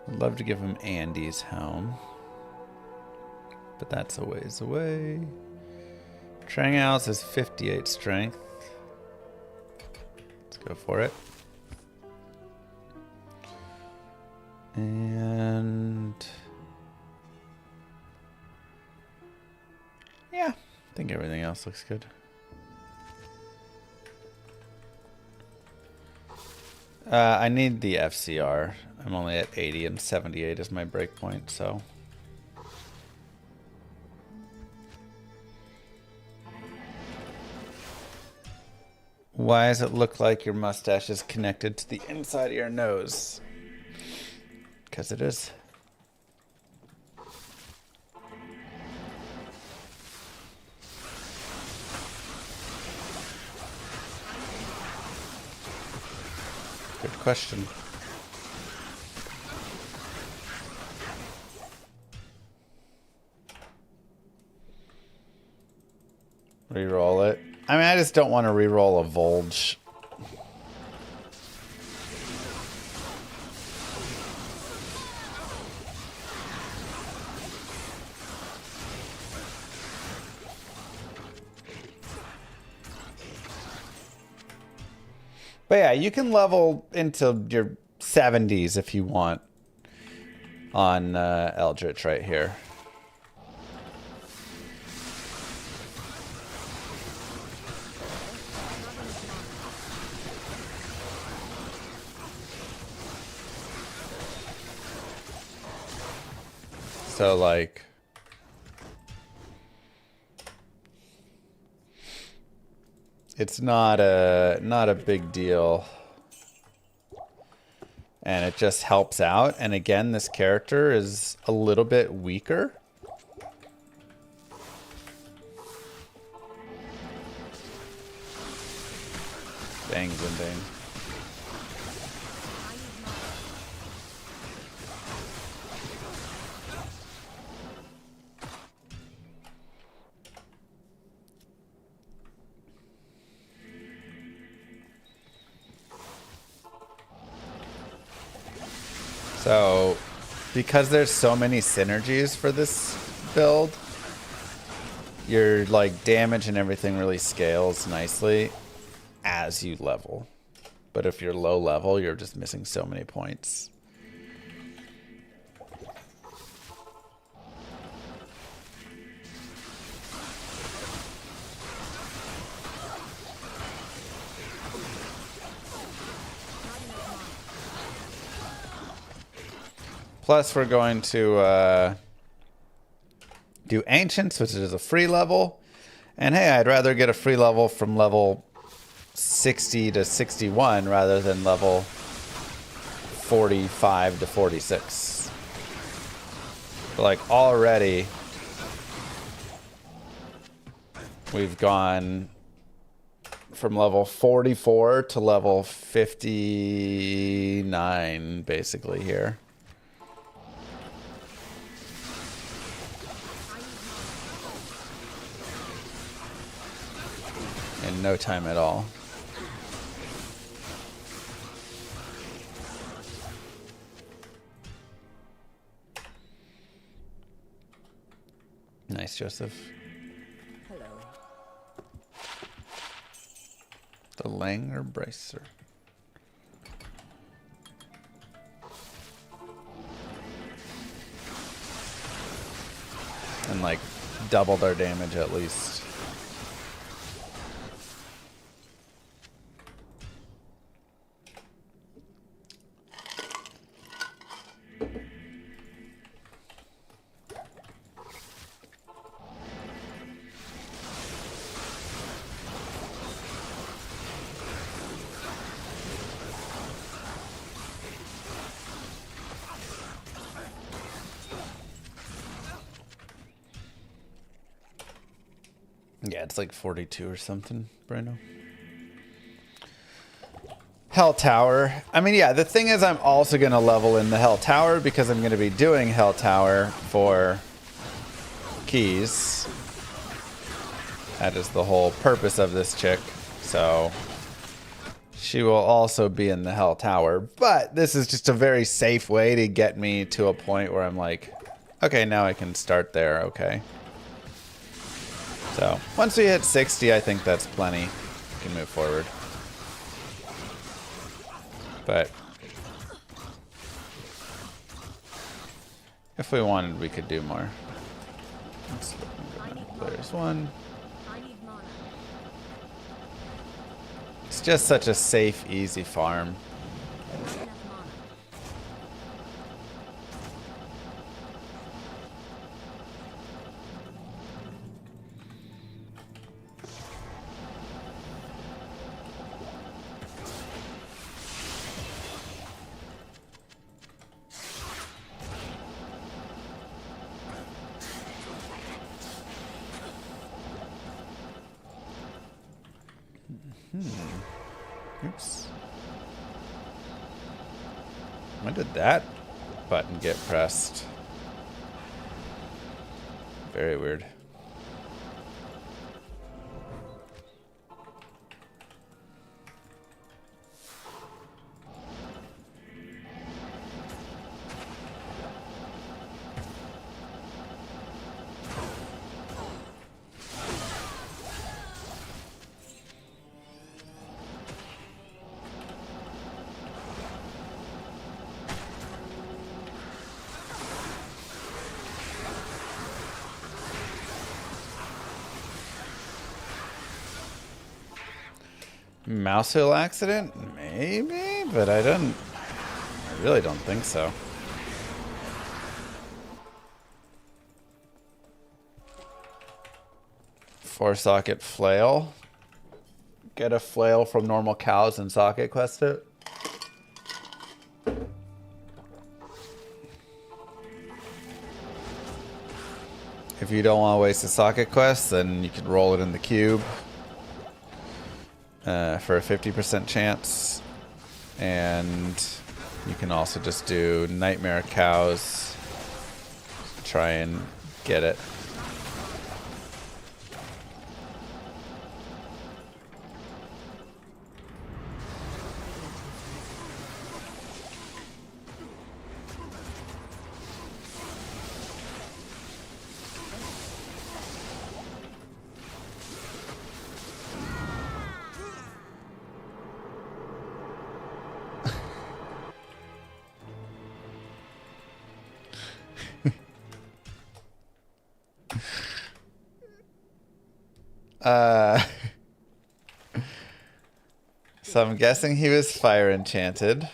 I'd love to give him Andy's home, but that's a ways away. Trang House is 58 strength. Let's go for it. And yeah, I think everything else looks good. I need the FCR. I'm only at 80 and 78 is my breakpoint, so. Why does it look like your mustache is connected to the inside of your nose? Because it is. Good question. Reroll it. I mean, I just don't want to reroll a Volge. But yeah, you can level into your 70s if you want on Eldritch right here. So like it's not a big deal. And it just helps out. And again, this character is a little bit weaker. Bang, and bang. So, because there's so many synergies for this build, your like damage and everything really scales nicely as you level. But if you're low level, you're just missing so many points. Plus, we're going to do Ancients, which is a free level. And hey, I'd rather get a free level from level 60 to 61 rather than level 45 to 46. But like already, we've gone from level 44 to level 59, basically, here. In no time at all. Nice, Joseph. Hello. The Langer Bracer. And like doubled our damage at least. Yeah, it's like 42 or something, Bruno. Hell Tower. I mean, yeah, the thing is I'm also going to level in the Hell Tower because I'm going to be doing Hell Tower for keys. That is the whole purpose of this chick. So she will also be in the Hell Tower. But this is just a very safe way to get me to a point where I'm like, okay, now I can start there, okay. So, once we hit 60, I think that's plenty. We can move forward. But if we wanted, we could do more. Let's look. There's one. It's just such a safe, easy farm. Oops. When did that button get pressed? Very weird. Mouse wheel accident? Maybe, but I really don't think so. 4-socket flail. Get a flail from normal cows and socket quest it. If you don't want to waste a socket quest, then you can roll it in the cube for a 50% chance. And you can also just do nightmare cows. Try and get it. So I'm guessing he was fire enchanted.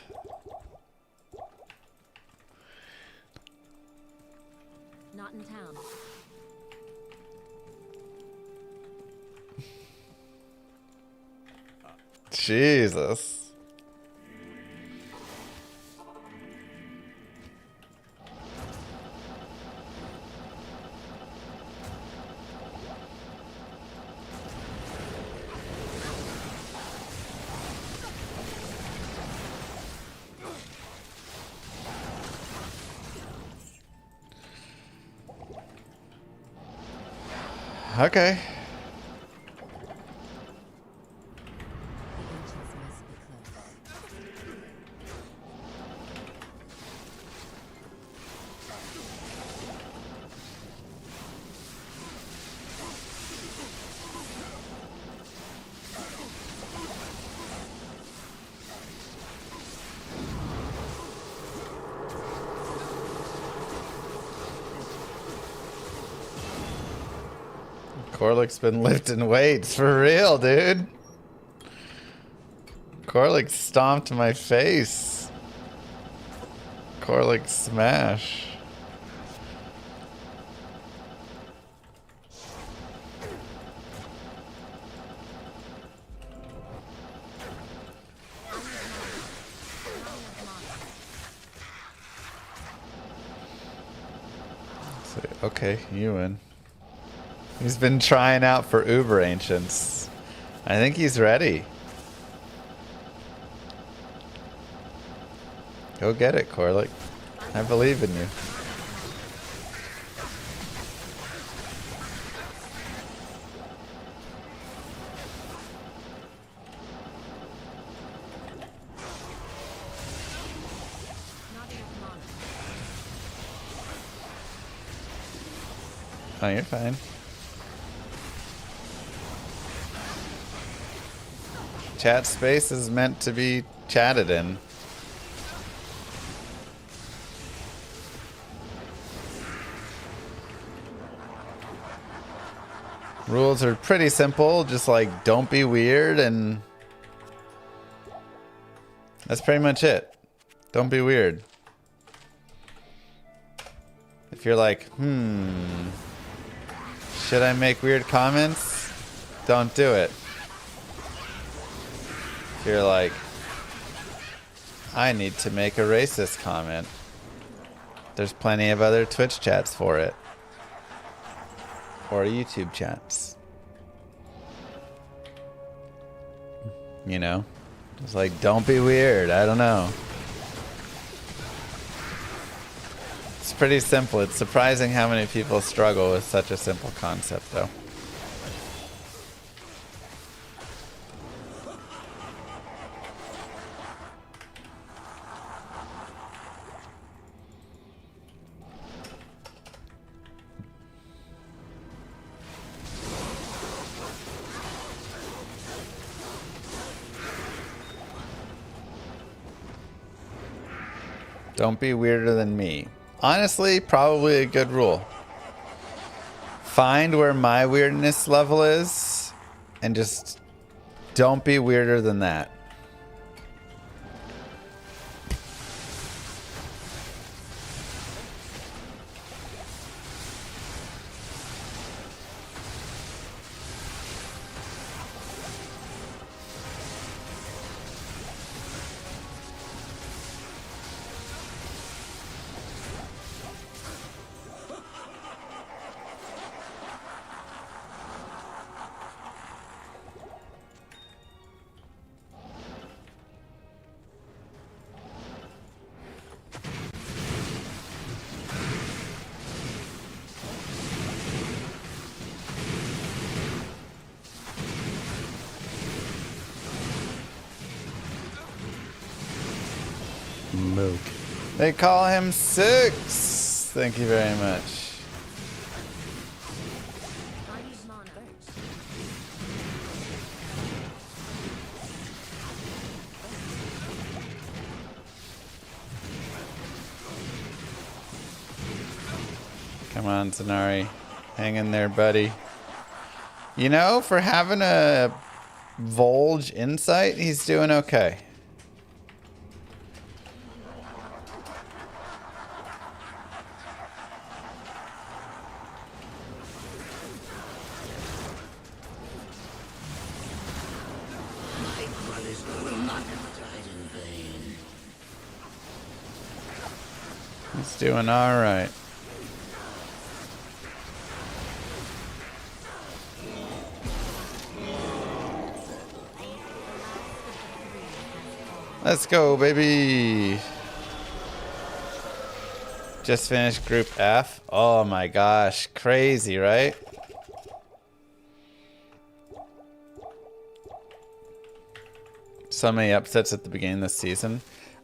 Not in town. Jesus. Okay. Corlic's been lifting weights for real, dude. Corlic stomped my face. Corlic smash. Okay, you win. He's been trying out for Uber Ancients. I think he's ready. Go get it, Corlic. I believe in you. Oh, you're fine. Chat space is meant to be chatted in. Rules are pretty simple, just like don't be weird, and that's pretty much it. Don't be weird. If you're like, should I make weird comments? Don't do it. If you're like, I need to make a racist comment, there's plenty of other Twitch chats for it. Or YouTube chats. You know? Just like, don't be weird. I don't know. It's pretty simple. It's surprising how many people struggle with such a simple concept, though. Don't be weirder than me. Honestly, probably a good rule. Find where my weirdness level is and just don't be weirder than that. Mook. They call him Six. Thank you very much. I use Mon first. Come on, Zanari. Hang in there, buddy. You know, for having a Volge insight, he's doing okay. He's doing all right. Let's go, baby. Just finished Group F. Oh my gosh, crazy, right? So many upsets at the beginning of the season.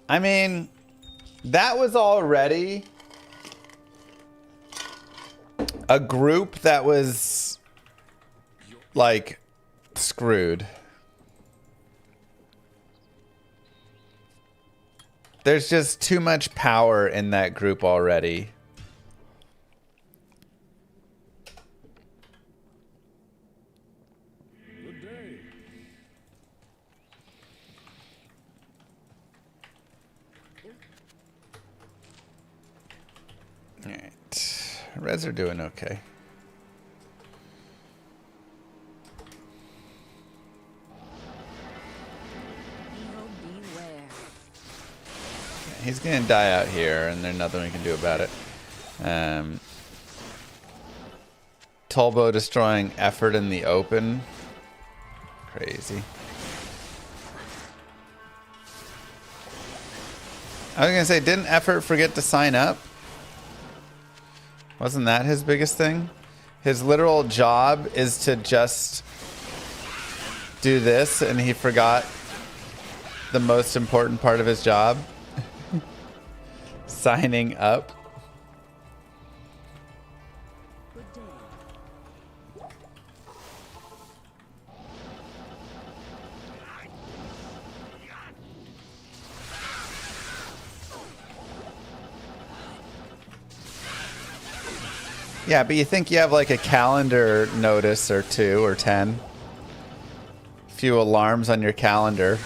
I mean, that was already a group that was like screwed. There's just too much power in that group already. Alright. Reds are doing okay. He's gonna die out here, and there's nothing we can do about it. Tolbo destroying effort in the open. Crazy. I was gonna say, didn't effort forget to sign up? Wasn't that his biggest thing? His literal job is to just do this, and he forgot the most important part of his job. Signing up. Good day. Yeah, but you think you have like a calendar notice or 2 or 10. A few alarms on your calendar.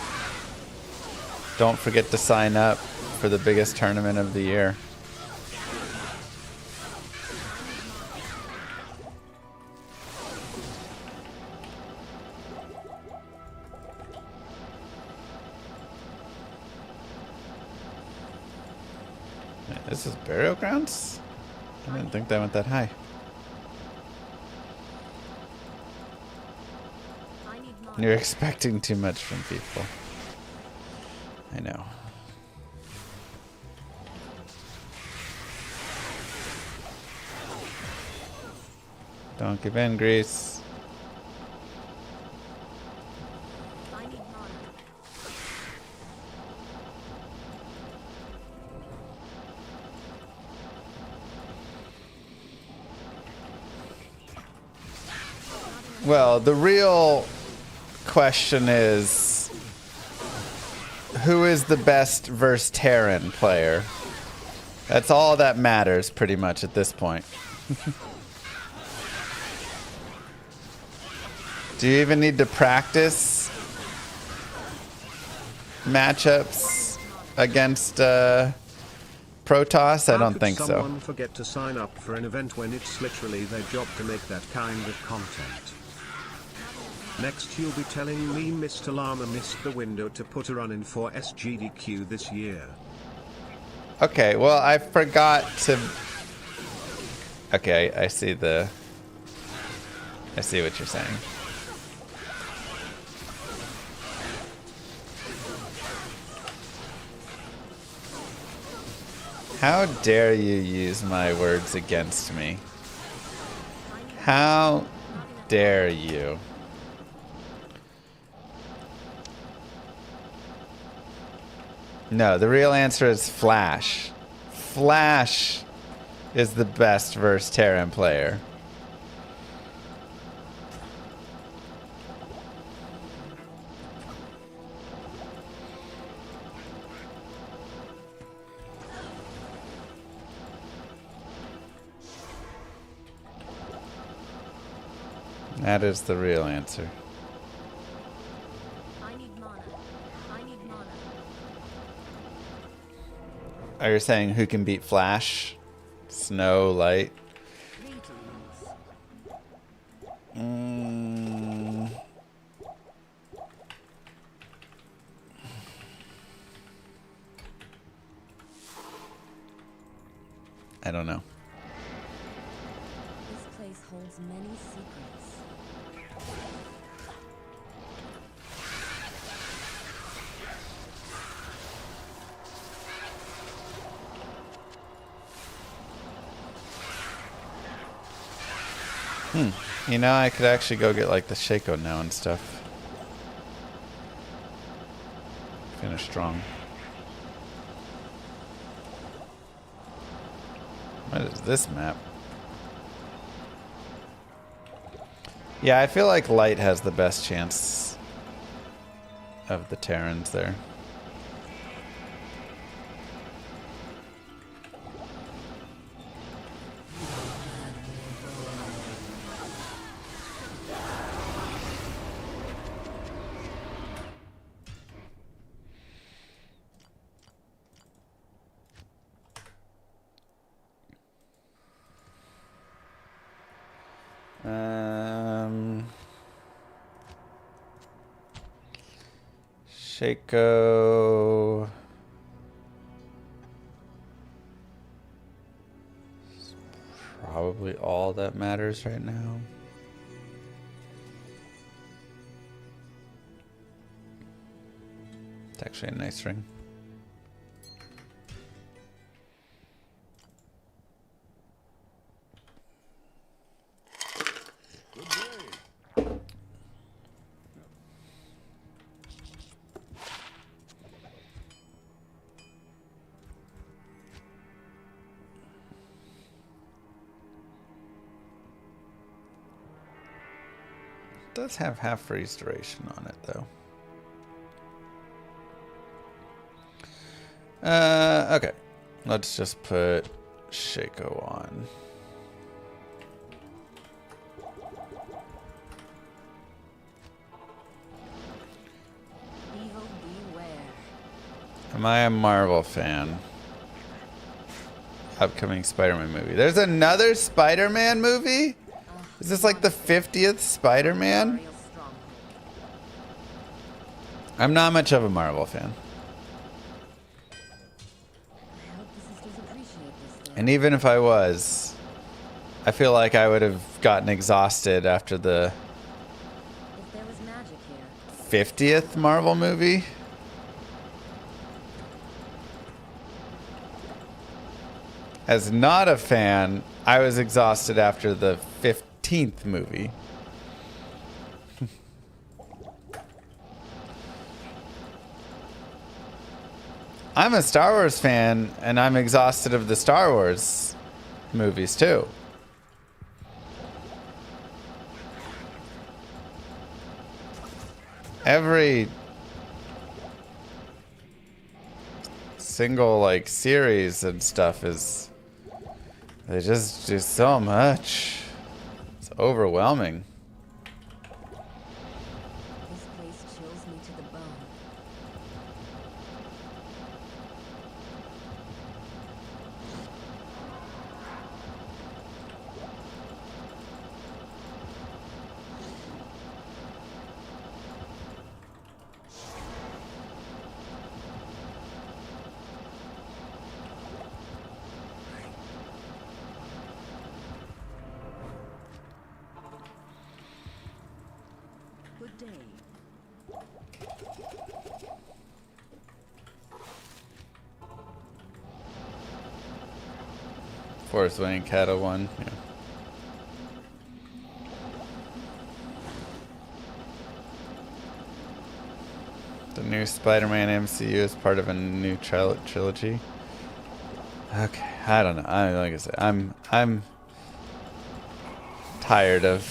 Don't forget to sign up for the biggest tournament of the year. This is burial grounds? I didn't think that went that high. I need Mon. You're expecting too much from people. I know. Don't give in, Grease. I need Mon. Well, the real question is, who is the best versus Terran player? That's all that matters pretty much at this point. Do you even need to practice matchups against Protoss? I don't think How could so. someone forget to sign up for an event when it's literally their job to make that kind of content? Next you'll be telling me Mr. Llama missed the window to put a run in for SGDQ this year. Okay, well, I forgot to... Okay, I see what you're saying. How dare you use my words against me? How dare you? No, the real answer is Flash. Flash is the best versus Terran player. That is the real answer. I need mana. I need mana. Are you saying who can beat Flash? Snow, Light? Greetings. I don't know. This place holds many secrets. You know, I could actually go get like the Shaco now and stuff. Finish strong. What is this map? Yeah, I feel like Light has the best chance of the Terrans there. Shaco. Probably all that matters right now. It's actually a nice ring. Does have half freeze duration on it though. Okay. Let's just put Shaco on. Evil beware. Am I a Marvel fan? Upcoming Spider-Man movie. There's another Spider-Man movie? Is this like the 50th Spider-Man? Real strong. I'm not much of a Marvel fan. I hope the sisters appreciate this though. And even if I was, I feel like I would have gotten exhausted after the If there was magic here, 50th Marvel movie. As not a fan, I was exhausted after the 15th movie. I'm a Star Wars fan, and I'm exhausted of the Star Wars movies too. Every single like series and stuff is, they just do so much. It's overwhelming. this place chills me to the bone. Good day. Forest Wing, Cattle one. Yeah. The New Spider-Man MCU is part of a new trilogy. Okay, I don't know. Like I said, I'm tired of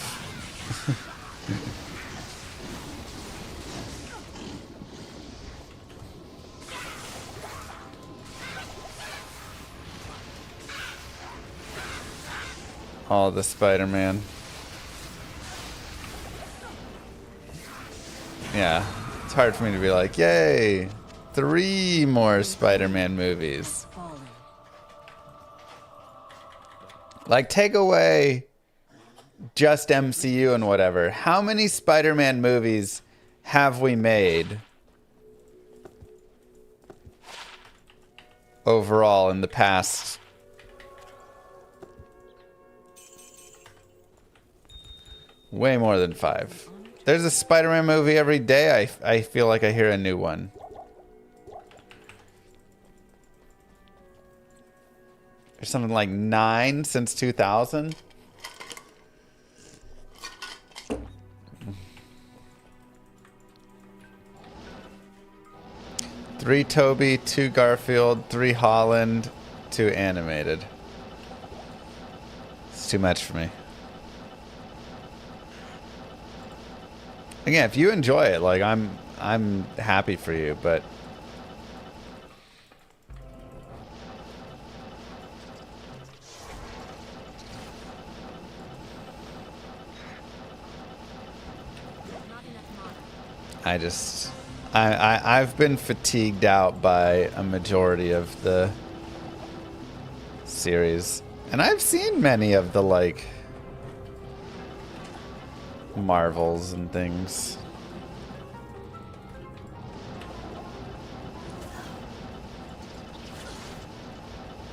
all the Spider-Man. Yeah, it's hard for me to be like, yay, 3 more Spider-Man movies. Fallen. Like, take away just MCU and whatever. How many Spider-Man movies have we made overall in the past? Way more than 5. There's a Spider-Man movie every day. I feel like I hear a new one. There's something like 9 since 2000. Three Toby, 2 Garfield, 3 Holland, 2 animated. It's too much for me. Again, if you enjoy it, like I'm happy for you, but I've been fatigued out by a majority of the series, and I've seen many of the like Marvels and things.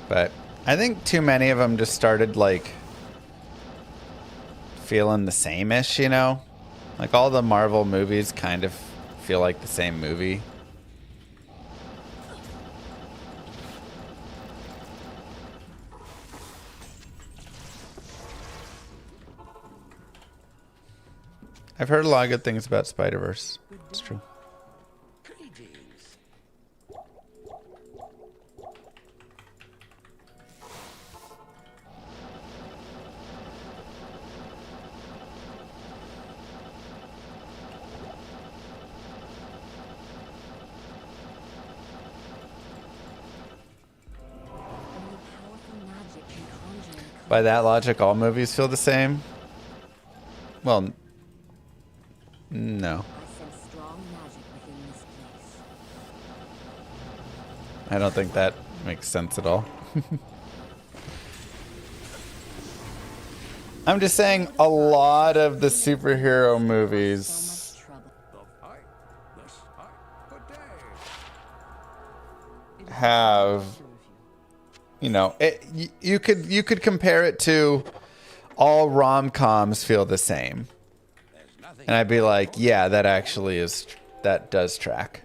But I think too many of them just started like feeling the same-ish, you know? Like all the Marvel movies kind of feel like the same movie. I've heard a lot of good things about Spider-Verse. It's true. By that logic, all movies feel the same? Well, no. I don't think that makes sense at all. I'm just saying a lot of the superhero movies have, you know, you could compare it to all rom-coms feel the same. And I'd be like, yeah, that actually is, that does track.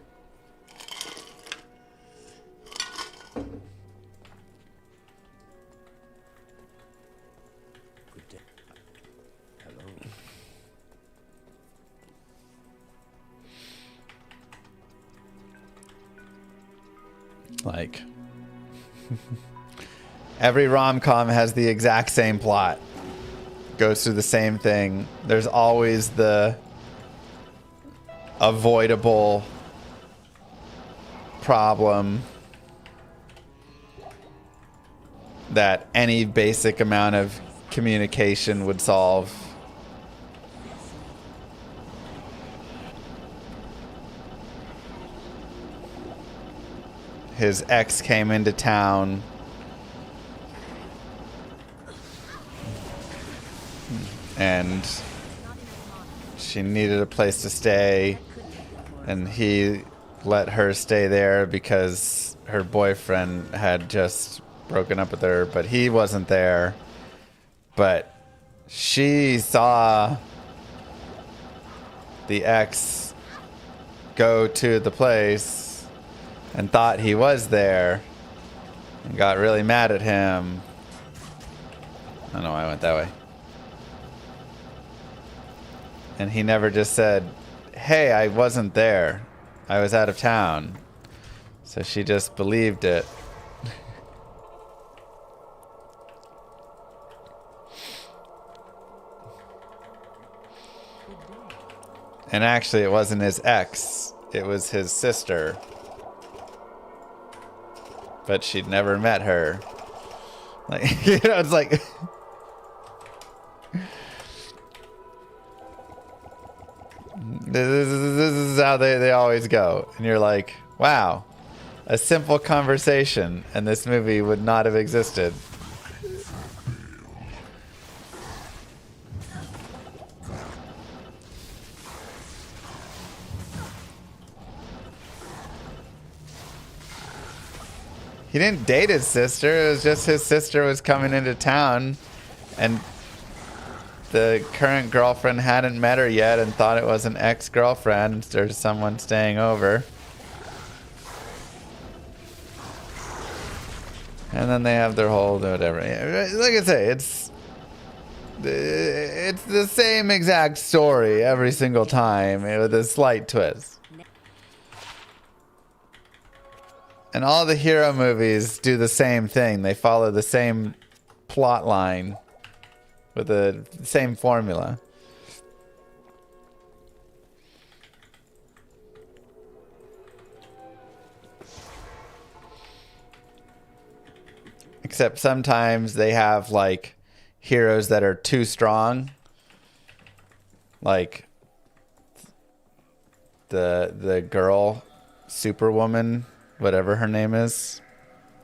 Like, every rom-com has the exact same plot. Goes through the same thing. There's always the avoidable problem that any basic amount of communication would solve. His ex came into town. And she needed a place to stay. And he let her stay there because her boyfriend had just broken up with her, but he wasn't there. But she saw the ex go to the place and thought he was there and got really mad at him. I don't know why I went that way. And he never just said, hey, I wasn't there. I was out of town. So she just believed it. And actually, it wasn't his ex. It was his sister. But she'd never met her. Like, you know, it's like... this is how they always go. And you're like, wow. A simple conversation, and this movie would not have existed. He didn't date his sister. It was just his sister was coming into town, and the current girlfriend hadn't met her yet and thought it was an ex-girlfriend or someone staying over. And then they have their whole whatever. Like I say, it's the same exact story every single time with a slight twist. And all the hero movies do the same thing. They follow the same plot line with the same formula. Except sometimes they have like heroes that are too strong. Like the girl, Superwoman, whatever her name is.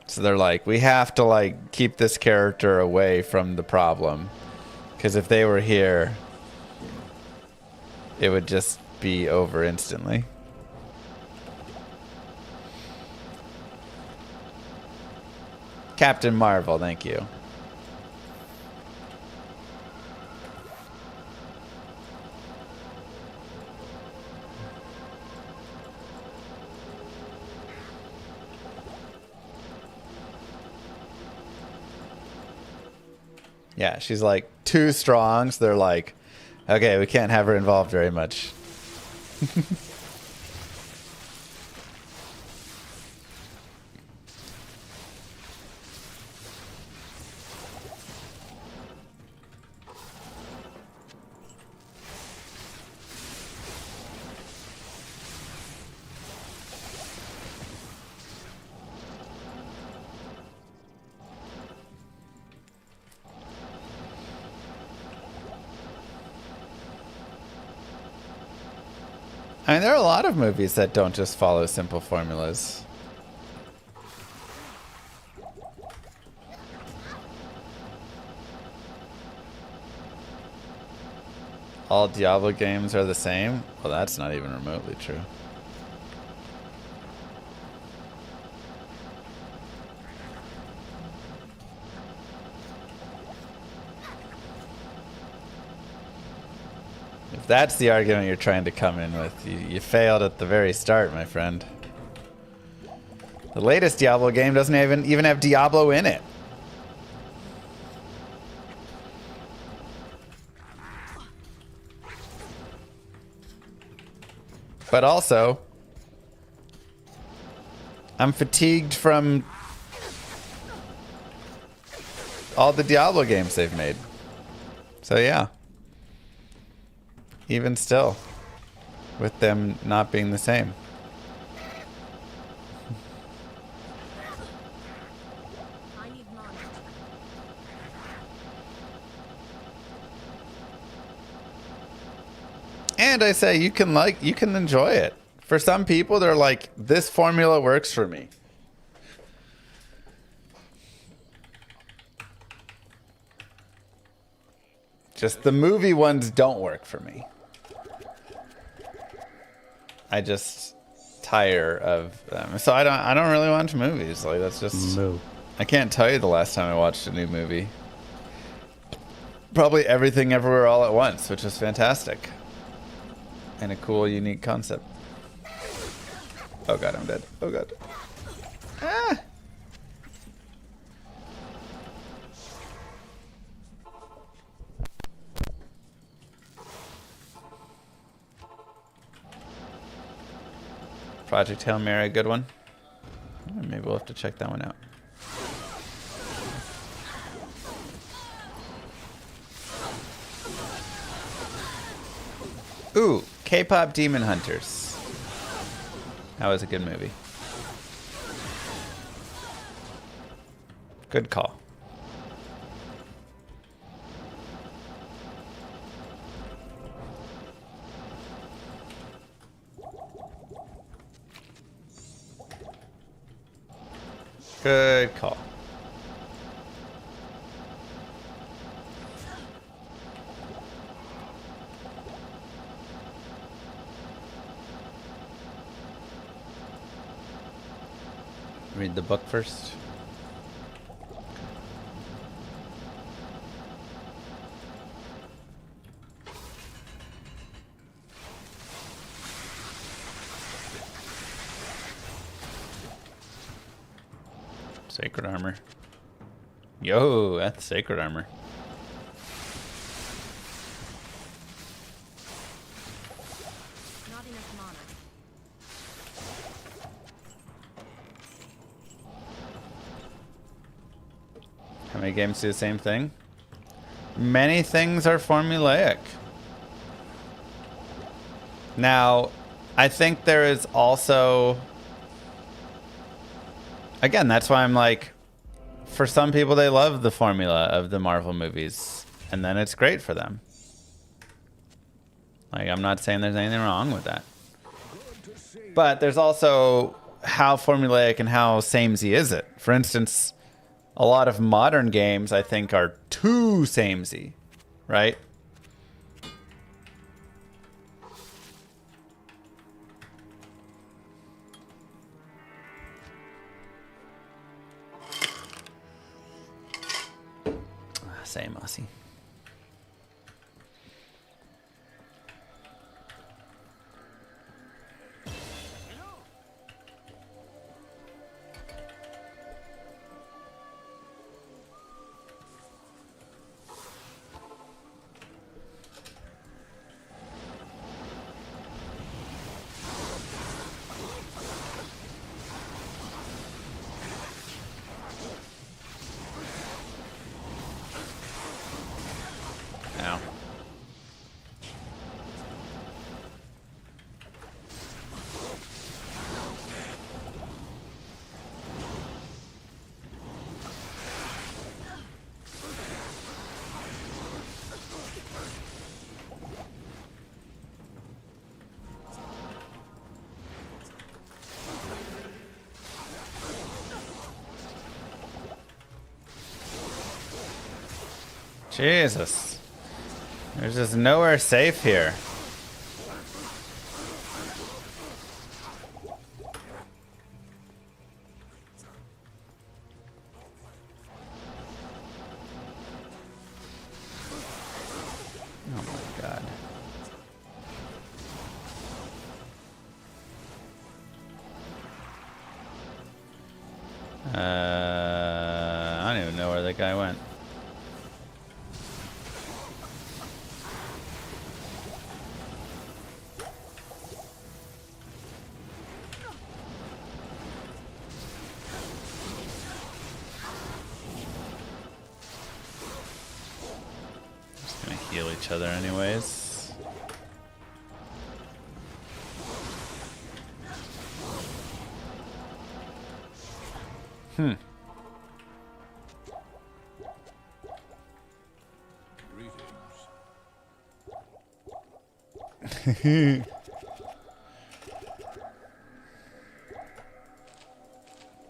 So they're like, we have to like keep this character away from the problem. Because if they were here, it would just be over instantly. Captain Marvel, thank you. Yeah, she's like too strong, so they're like, okay, we can't have her involved very much. I mean, there are a lot of movies that don't just follow simple formulas. All Diablo games are the same? Well, that's not even remotely true. If that's the argument you're trying to come in with, you failed at the very start, my friend. The latest Diablo game doesn't even have Diablo in it. But also, I'm fatigued from all the Diablo games they've made. So yeah. Even still, with them not being the same. And I say you can enjoy it. For some people, they're like, this formula works for me. Just the movie ones don't work for me. I just tire of them. So I don't really watch movies. Like that's just I can't tell you the last time I watched a new movie. Probably Everything Everywhere All at Once, which was fantastic. And a cool, unique concept. Oh god, I'm dead. Oh god. Ah! Project Hail Mary, a good one. Maybe we'll have to check that one out. Ooh, K-pop Demon Hunters. That was a good movie. Good call. Good call. Read the book first. Sacred armor. Yo, that's sacred armor. Not enough mana. How many games do the same thing? Many things are formulaic. Now, I think there is also... Again, that's why I'm like, for some people, they love the formula of the Marvel movies, and then it's great for them. Like, I'm not saying there's anything wrong with that. But there's also how formulaic and how samey is it? For instance, a lot of modern games, I think, are too samey, right? Same, Aussie. Ow. Jesus. There's just nowhere safe here. Oh my God. I don't even know where that guy went. Heal each other anyways.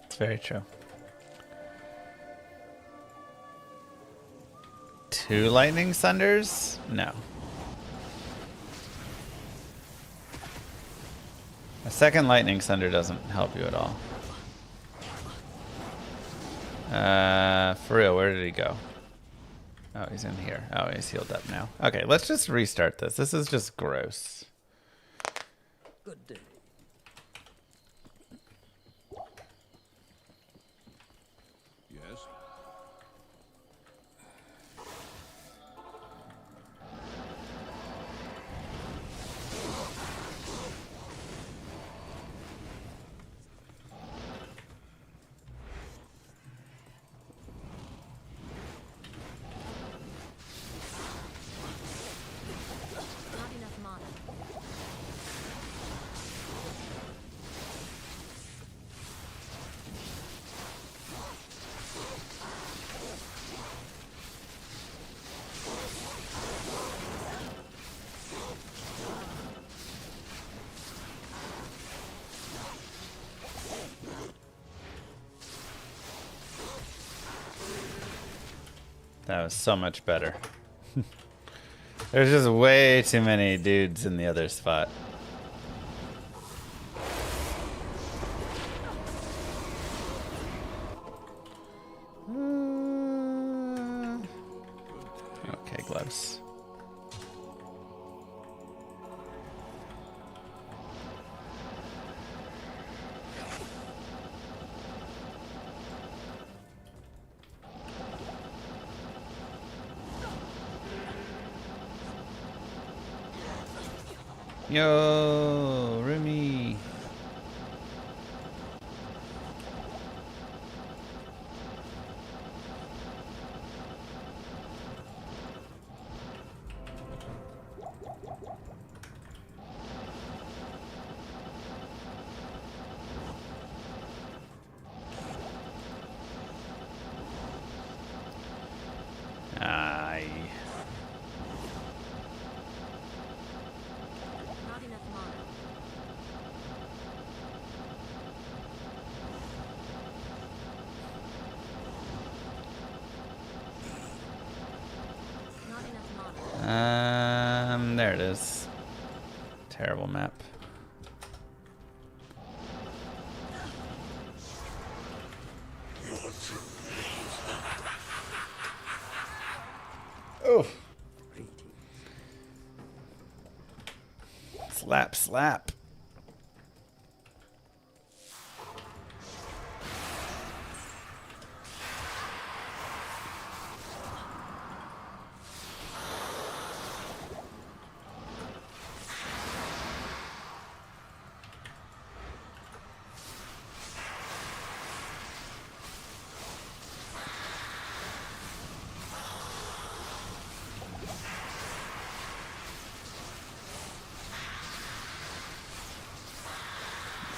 It's very true. 2 lightning thunders? No. A second lightning thunder doesn't help you at all. For real, where did he go? Oh, he's in here. Oh, he's healed up now. Okay, let's just restart this. This is just gross. Good day. Yes? That was so much better. There's just way too many dudes in the other spot. Okay, gloves. Yo, Rumi. Aye. Not enough mana. Not enough mana. There it is. Terrible map. Oh. Slap, slap.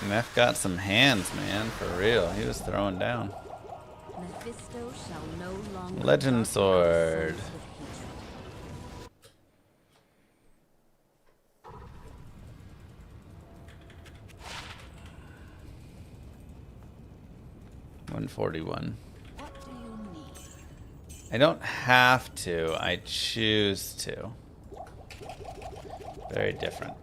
Neff got some hands, man, for real. He was throwing down. Mephisto shall no longer Legend darken our Sword. souls with hatred. 141. What do you need? I don't have to. I choose to. Very different.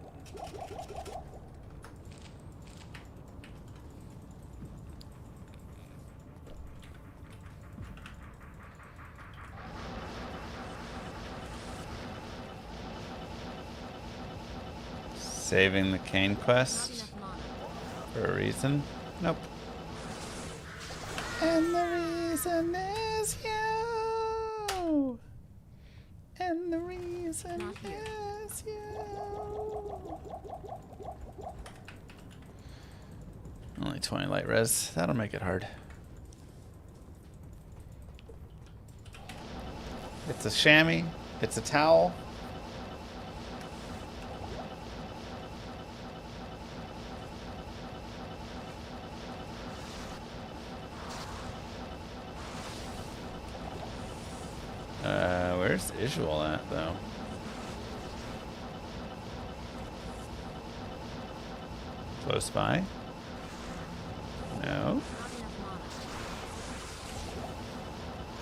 Saving the Kane Not quest enough mana. for a reason? Nope. And the reason is you. And the reason Not here. is you. Only 20 light res. That'll make it hard. It's a chamois. It's a towel. Where's Isual at, though? Close by? No. Not enough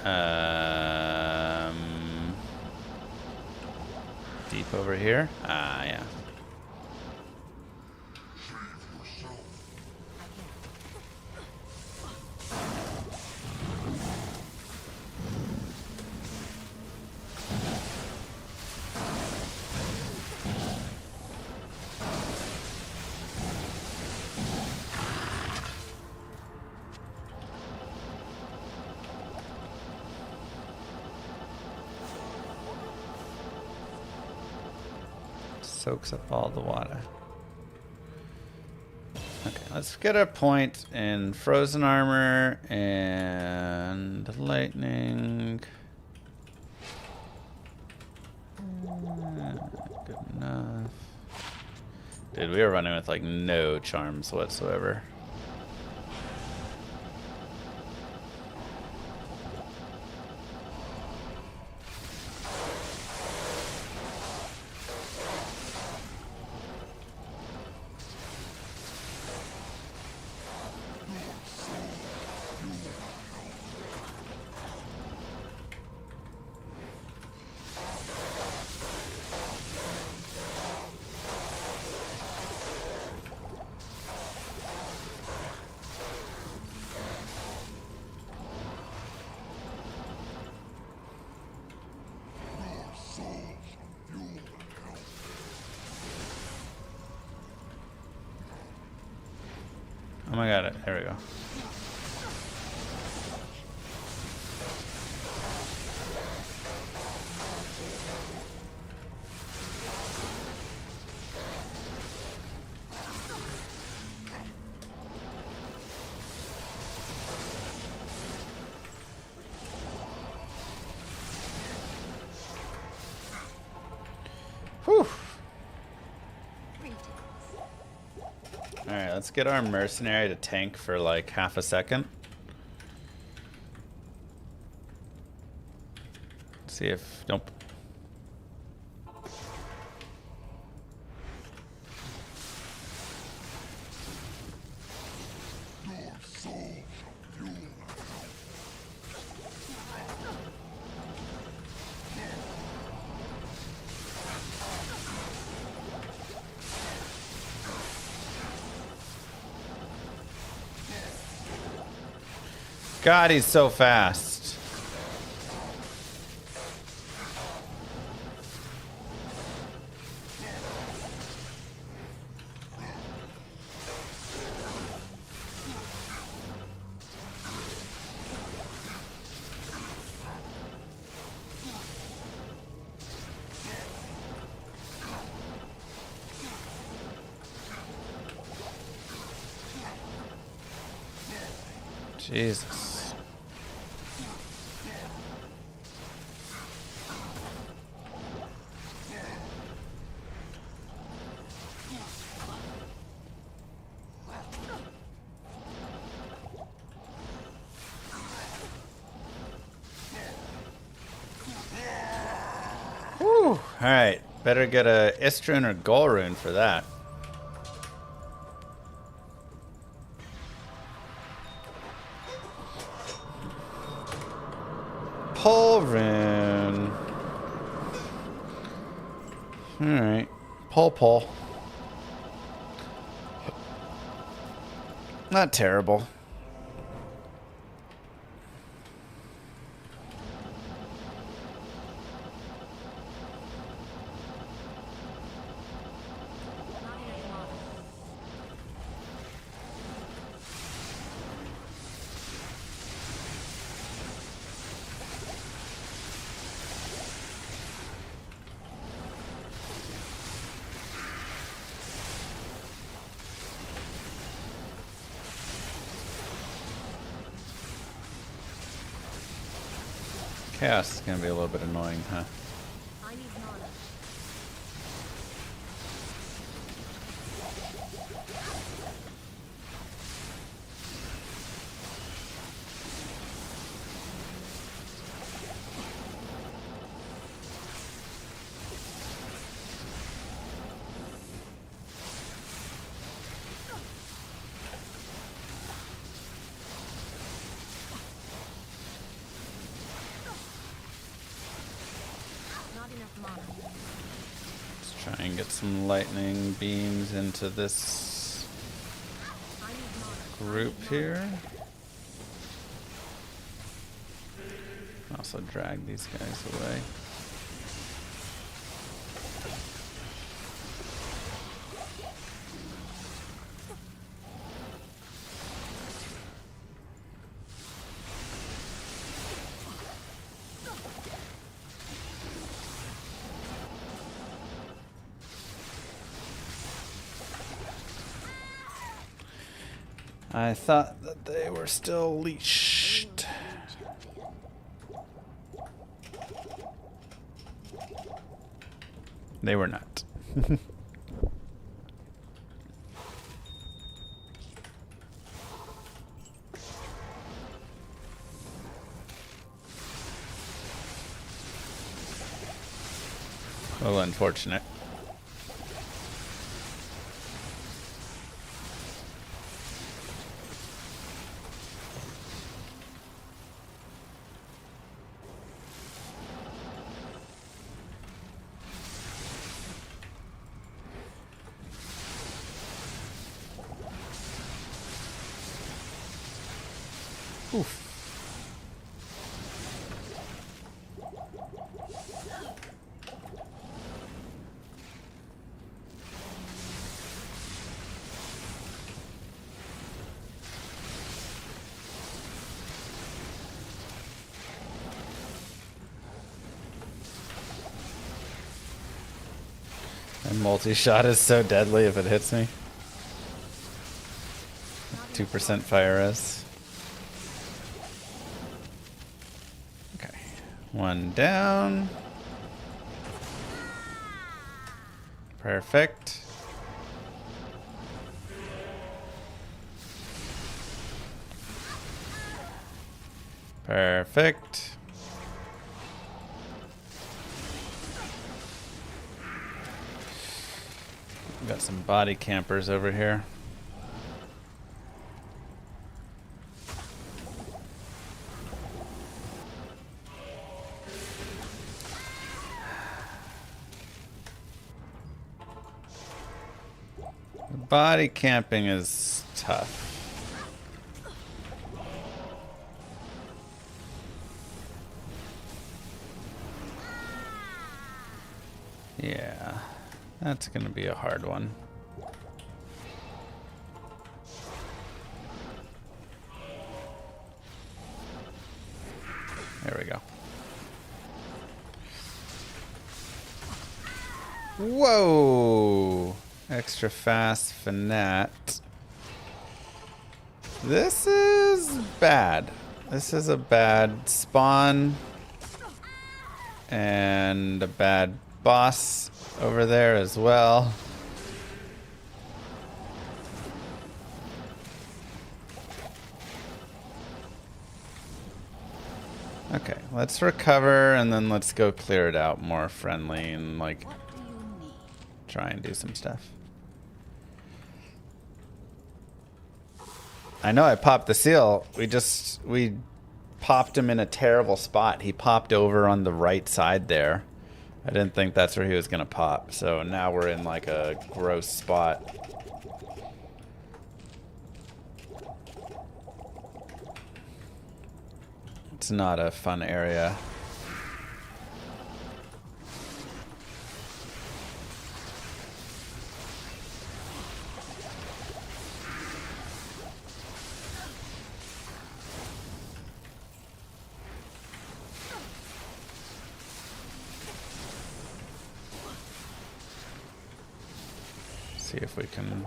mana. Deep over here? Ah, yeah. Soaks up all the water. Okay, let's get a point in frozen armor and lightning. Good enough. Dude, we were running with like no charms whatsoever. Oh my god, there we go. Whew. Alright, let's get our mercenary to tank for like half a second. See if... Nope. God, he's so fast. Jesus. Whew. Alright, better get a Istrun or Golrun for that. Pull rune. Alright. Pull. Not terrible. Chaos is gonna be a little bit annoying, huh? I need mana. Not enough mana. Let's try and get some lightning beams into this I need mana. group here. Also drag these guys away. I thought that they were still leashed. They were not. Well, unfortunate. Oof. And multi-shot is so deadly if it hits me. 2% fire res. Okay. One down. Perfect. Perfect. Got some body campers over here. Body camping is tough. Yeah, that's gonna be a hard one. There we go. Whoa! Extra fast Fanat. This is bad. This is a bad spawn. And a bad boss over there as well. Okay, let's recover and then let's go clear it out more friendly and like try and do some stuff. I know I popped the seal. We popped him in a terrible spot. He popped over on the right side there. I didn't think that's where he was gonna pop. So now we're in like a gross spot. It's not a fun area. See if we can.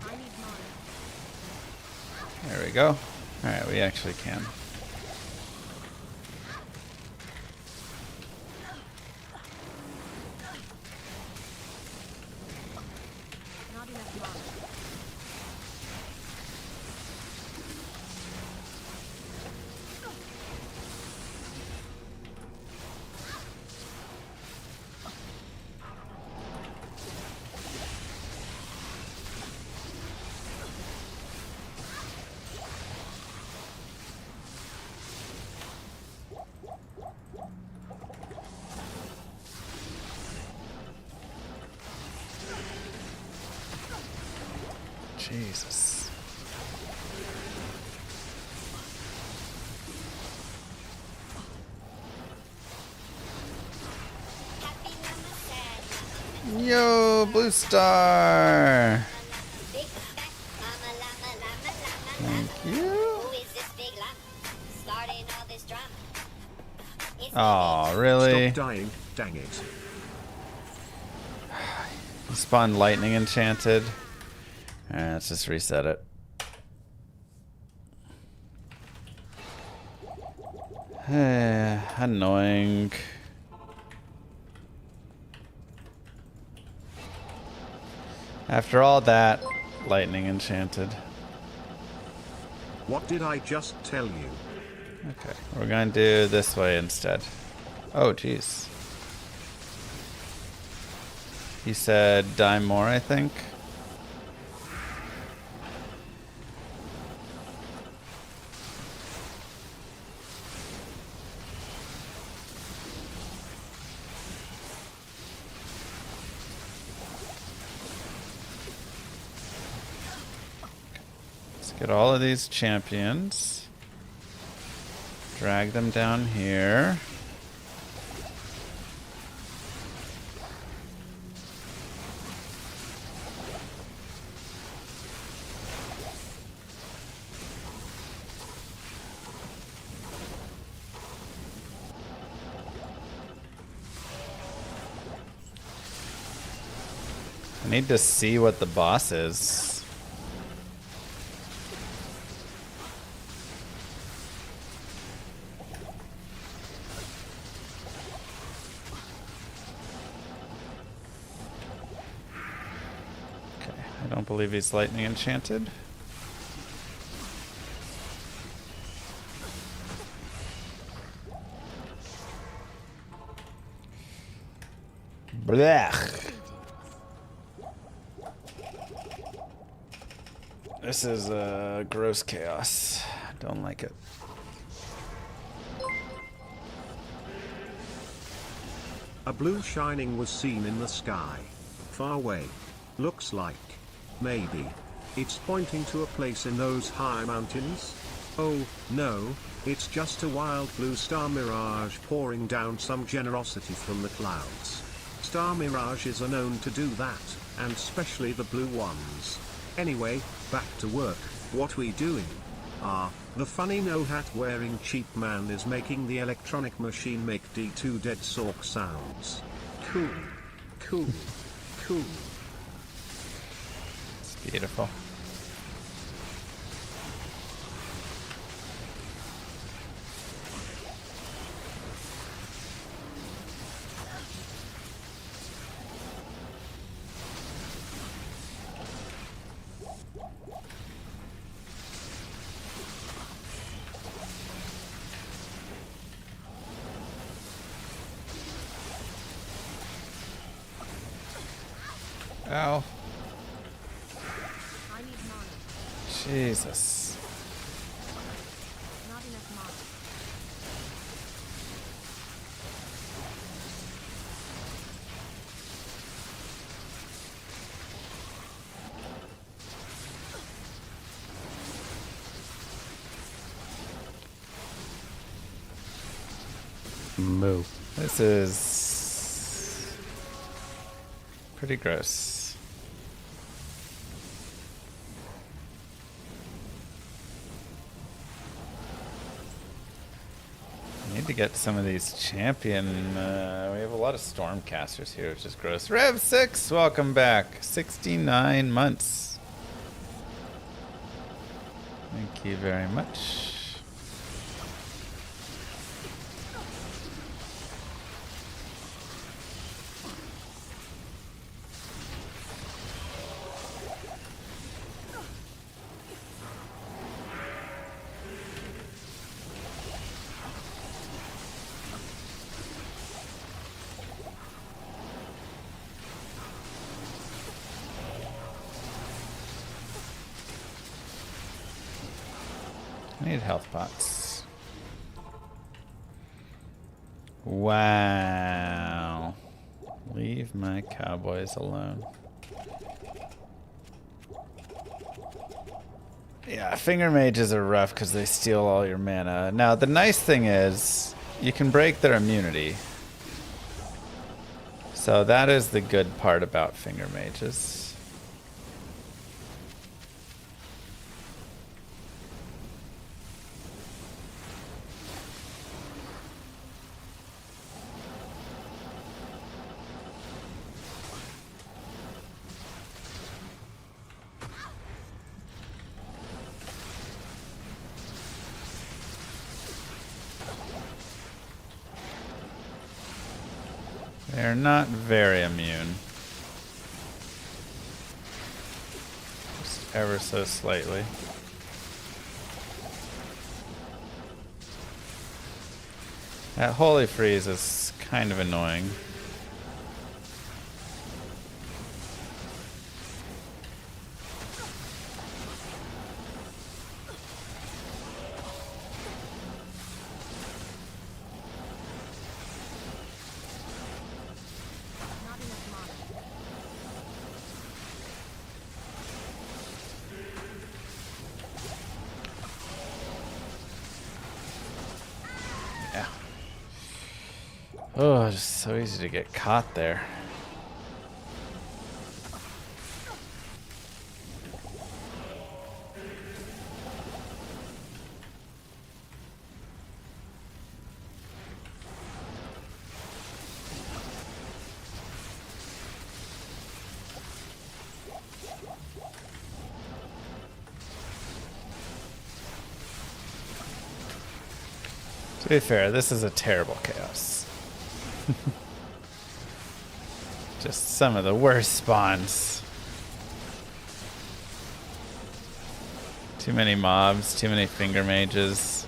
There we go. Alright, we actually can. Jesus. Yo, blue star. Thank you. Oh, really? Stop dying, dang it. You spawned lightning enchanted. Alright, let's just reset it. Annoying. After all that, lightning enchanted. What did I just tell you? Okay, we're gonna do this way instead. Oh, jeez. He said die more, I think. Get all of these champions. Drag them down here. Need to see what the boss is. Okay, I don't believe he's lightning enchanted. Blech. This is gross chaos. Don't like it. A blue shining was seen in the sky. Far away. Looks like. Maybe. It's pointing to a place in those high mountains? Oh, no, it's just a wild blue star mirage pouring down some generosity from the clouds. Star mirages are known to do that, and especially the blue ones. Anyway, back to work. What we doing? The funny no-hat wearing cheap man is making the electronic machine make D2 dead Sorc sounds. Cool. Cool. Cool. It's beautiful. Ow. I need mana. Jesus. Not enough mana. Moo. This is pretty gross. I need to get some of these champion. We have a lot of stormcasters here, which is gross. Rev 6, welcome back. 69 months. Thank you very much. I need health pots. Wow. Leave my cowboys alone. Yeah, finger mages are rough because they steal all your mana. Now, the nice thing is you can break their immunity. So that is the good part about finger mages. They're not very immune. Just ever so slightly. That Holy Freeze is kind of annoying. Not enough mana. Yeah. Oh, it's so easy to get caught there. be fair, this is a terrible chaos. Just some of the worst spawns. Too many mobs, too many finger mages.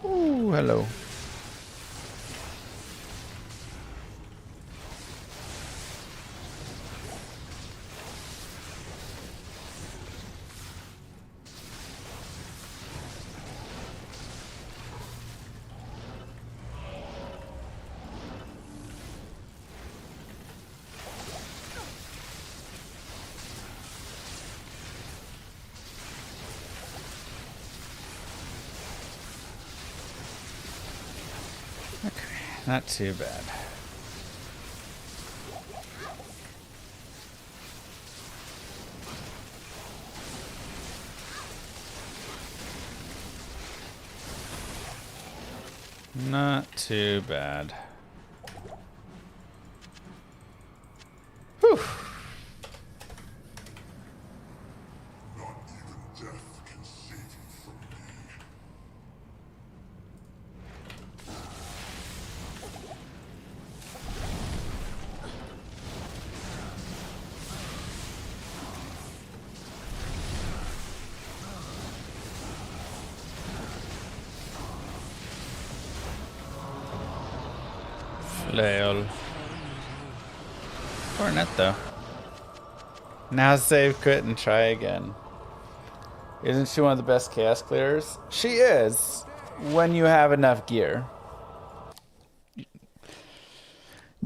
Ooh, hello. Not too bad. Not too bad. Whew. Flail. Cornet though. Now save, quit, and try again. Isn't she one of the best chaos clearers? She is, when you have enough gear.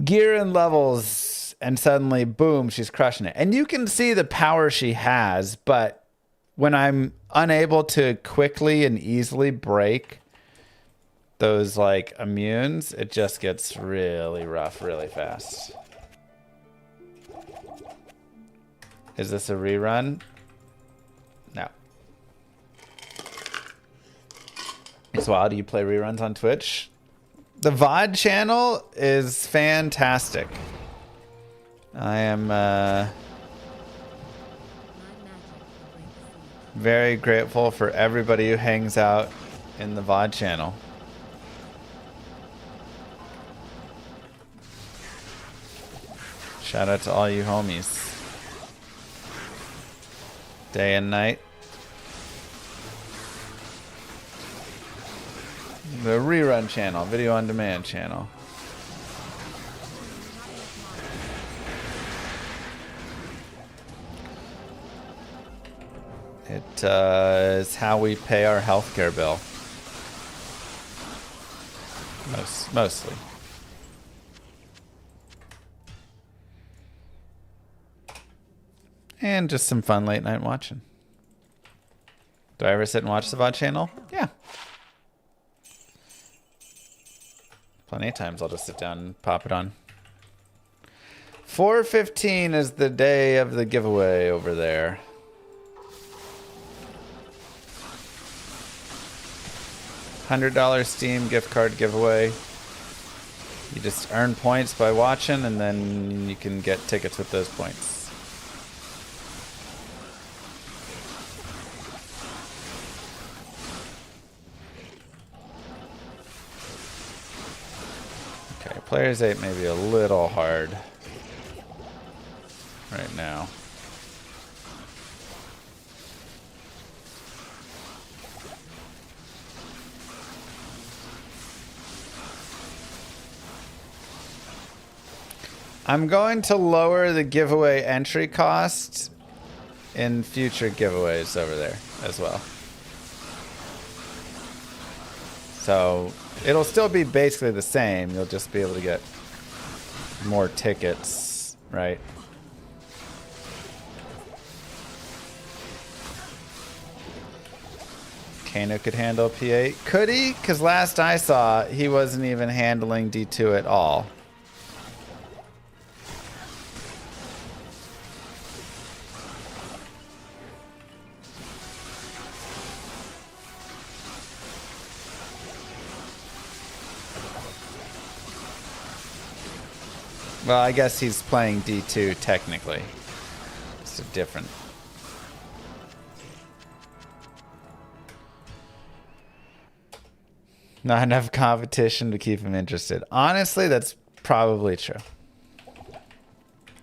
Gear and levels, and suddenly, boom, she's crushing it. And you can see the power she has, but when I'm unable to quickly and easily break those like immunes, it just gets really rough really fast. Is this a rerun? No. It's wild. Do you play reruns on Twitch? The VOD channel is fantastic. I am very grateful for everybody who hangs out in the VOD channel. Shout out to all you homies. Day and night. The rerun channel, video on demand channel. It is how we pay our healthcare bill. Mostly. And just some fun late night watching. Do I ever sit and watch the VOD channel? Yeah. Plenty of times I'll just sit down and pop it on. 4:15 is the day of the giveaway over there. $100 Steam gift card giveaway. You just earn points by watching, and then you can get tickets with those points. Okay, Players 8 may be a little hard right now. I'm going to lower the giveaway entry cost in future giveaways over there as well. So it'll still be basically the same. You'll just be able to get more tickets, right? Kano could handle P8. Could he? Because last I saw, he wasn't even handling D2 at all. Well, I guess he's playing D2 technically. It's a different. Not enough competition to keep him interested. Honestly, that's probably true.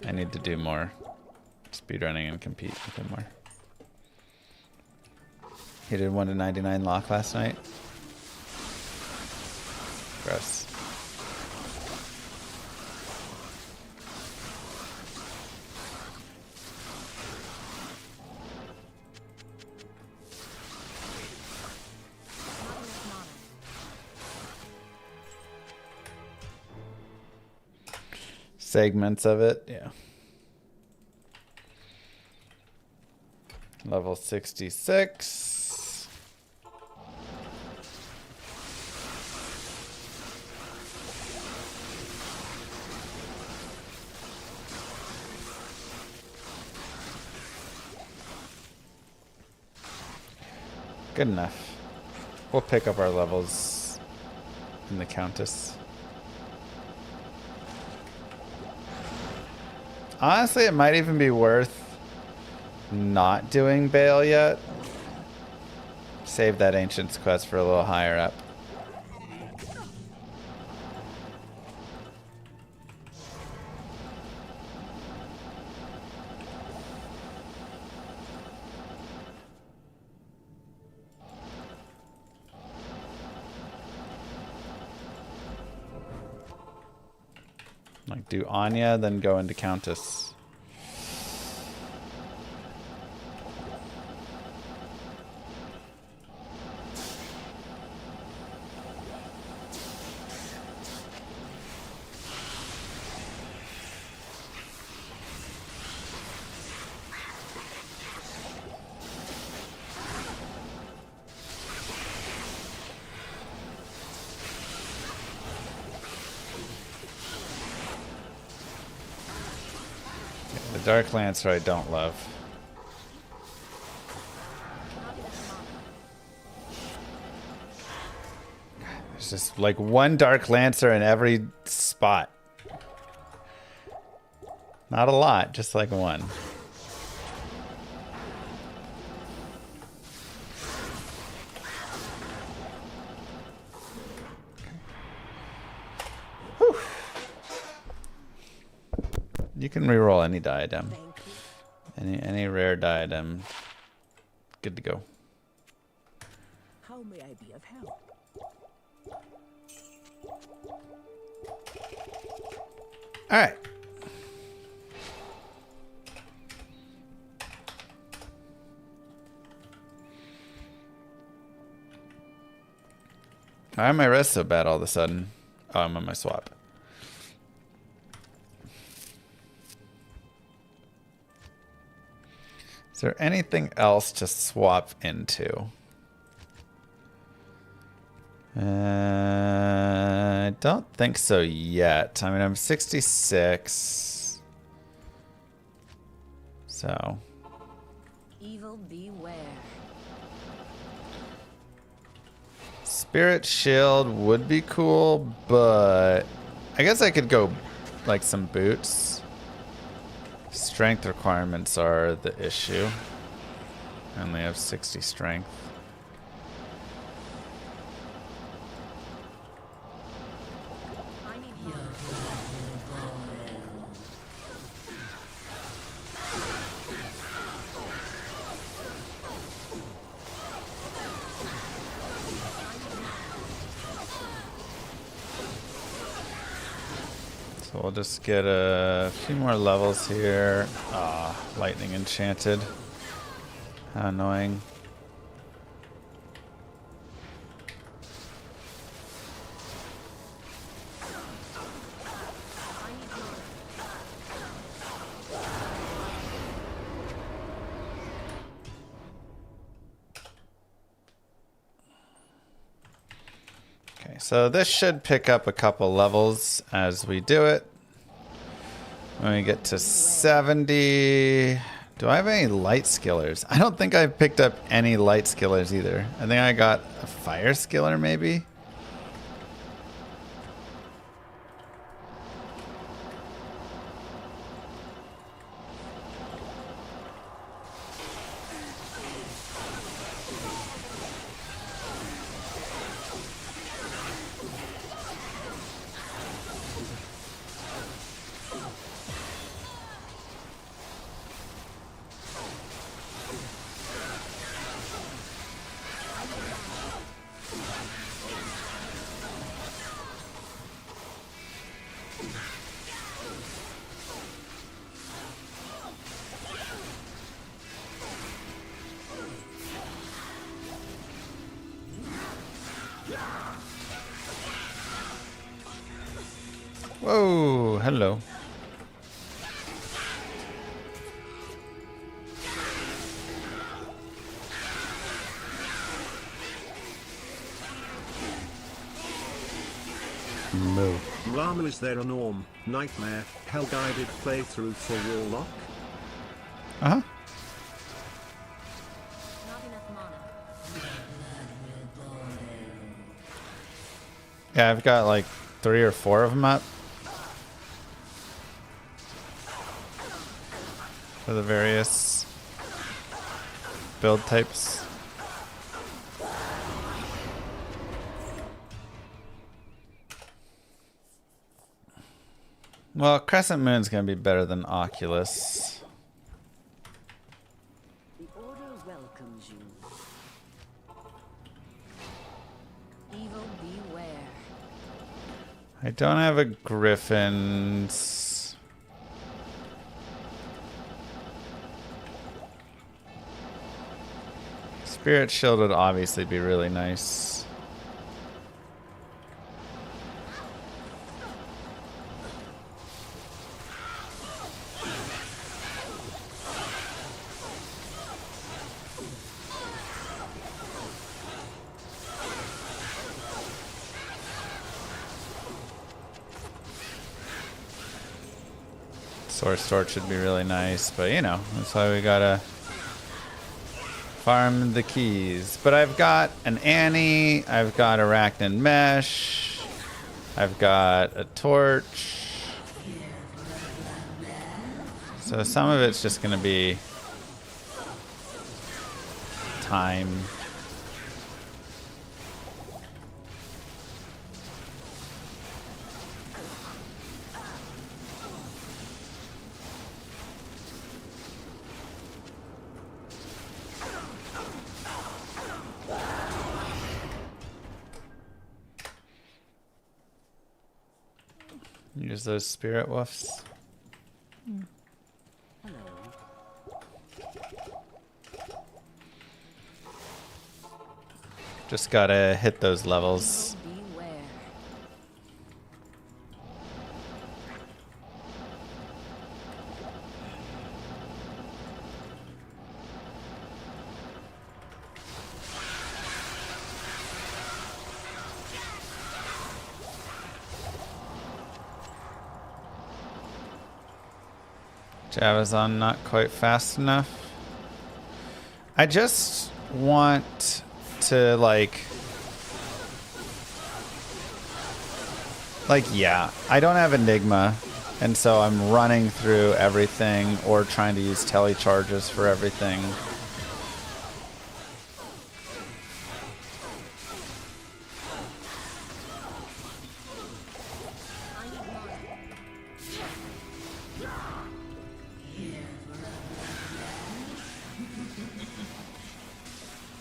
I need to do more speedrunning and compete with him more. He did 1 to 99 lock last night. Gross. Segments of it, yeah. Level 66. Good enough. We'll pick up our levels in the Countess. Honestly, it might even be worth not doing Bale yet. Save that Ancient's quest for a little higher up. Like do Anya, then go into Countess. The Dark Lancer I don't love. There's just like one Dark Lancer in every spot. Not a lot, just like one. Whew. You can reroll any diadem. Any rare diadem. Good to go. How may I be of help? All right. Why are my wrists so bad all of a sudden? Oh, I'm on my swap. Is there anything else to swap into? I don't think so yet. I mean, I'm 66. So. Evil beware. Spirit Shield would be cool, but I guess I could go like some boots. Strength requirements are the issue. I only have 60 strength. I need help. So we'll just get a few more levels here. Ah, lightning enchanted. How annoying. Okay, so this should pick up a couple levels as we do it. When we get to 70... Do I have any light skillers? I don't think I've picked up any light skillers either. I think I got a fire skiller maybe. Oh, hello. Move. Llama, is there a norm, nightmare, hell-guided playthrough for Warlock? Uh-huh. Not enough mana. Yeah, I've got like 3 or 4 of them up. For the various build types. Well, Crescent Moon's gonna be better than Oculus. The Order welcomes you. Evil beware. I don't have a Griffin's. Spirit Shield would obviously be really nice. Source Torch would be really nice, but you know, that's why we gotta farm the keys. But I've got an Annie, I've got Arachnid Mesh, I've got a torch. So some of it's just gonna be time. Use those spirit woofs. Just gotta hit those levels. Beware. Javazon not quite fast enough. I just want to like yeah, I don't have Enigma, and so I'm running through everything or trying to use telecharges for everything.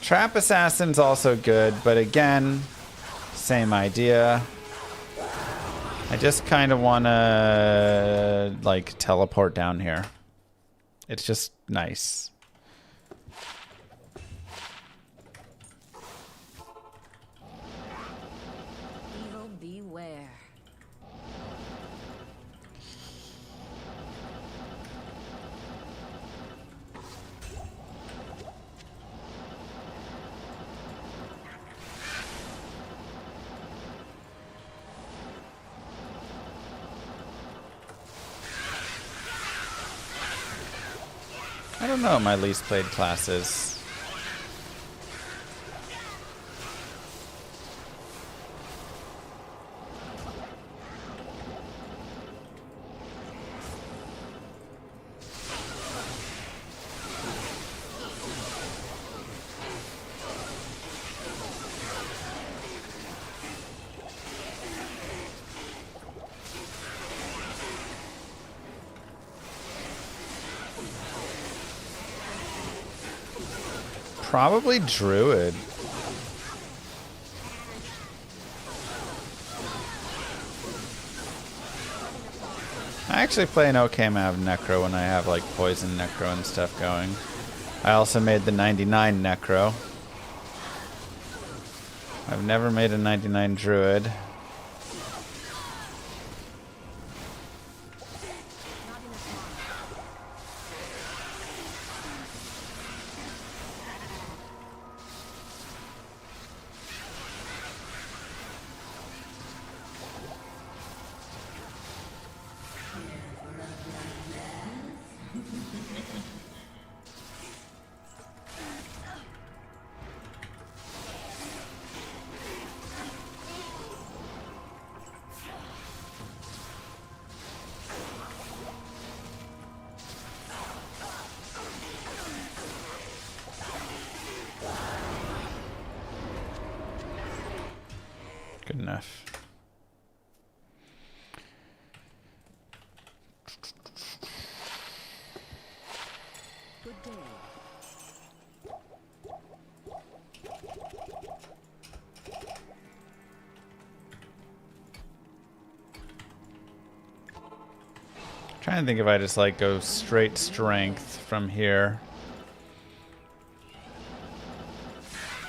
Trap Assassin's also good, but again, same idea. I just kind of want to like teleport down here. It's just nice. Evil beware. I don't know what my least played class is. Probably Druid. I actually play an okay amount of Necro when I have like Poison Necro and stuff going. I also made the 99 Necro. I've never made a 99 Druid. enough. Good day. Trying to think if I just like go straight strength from here.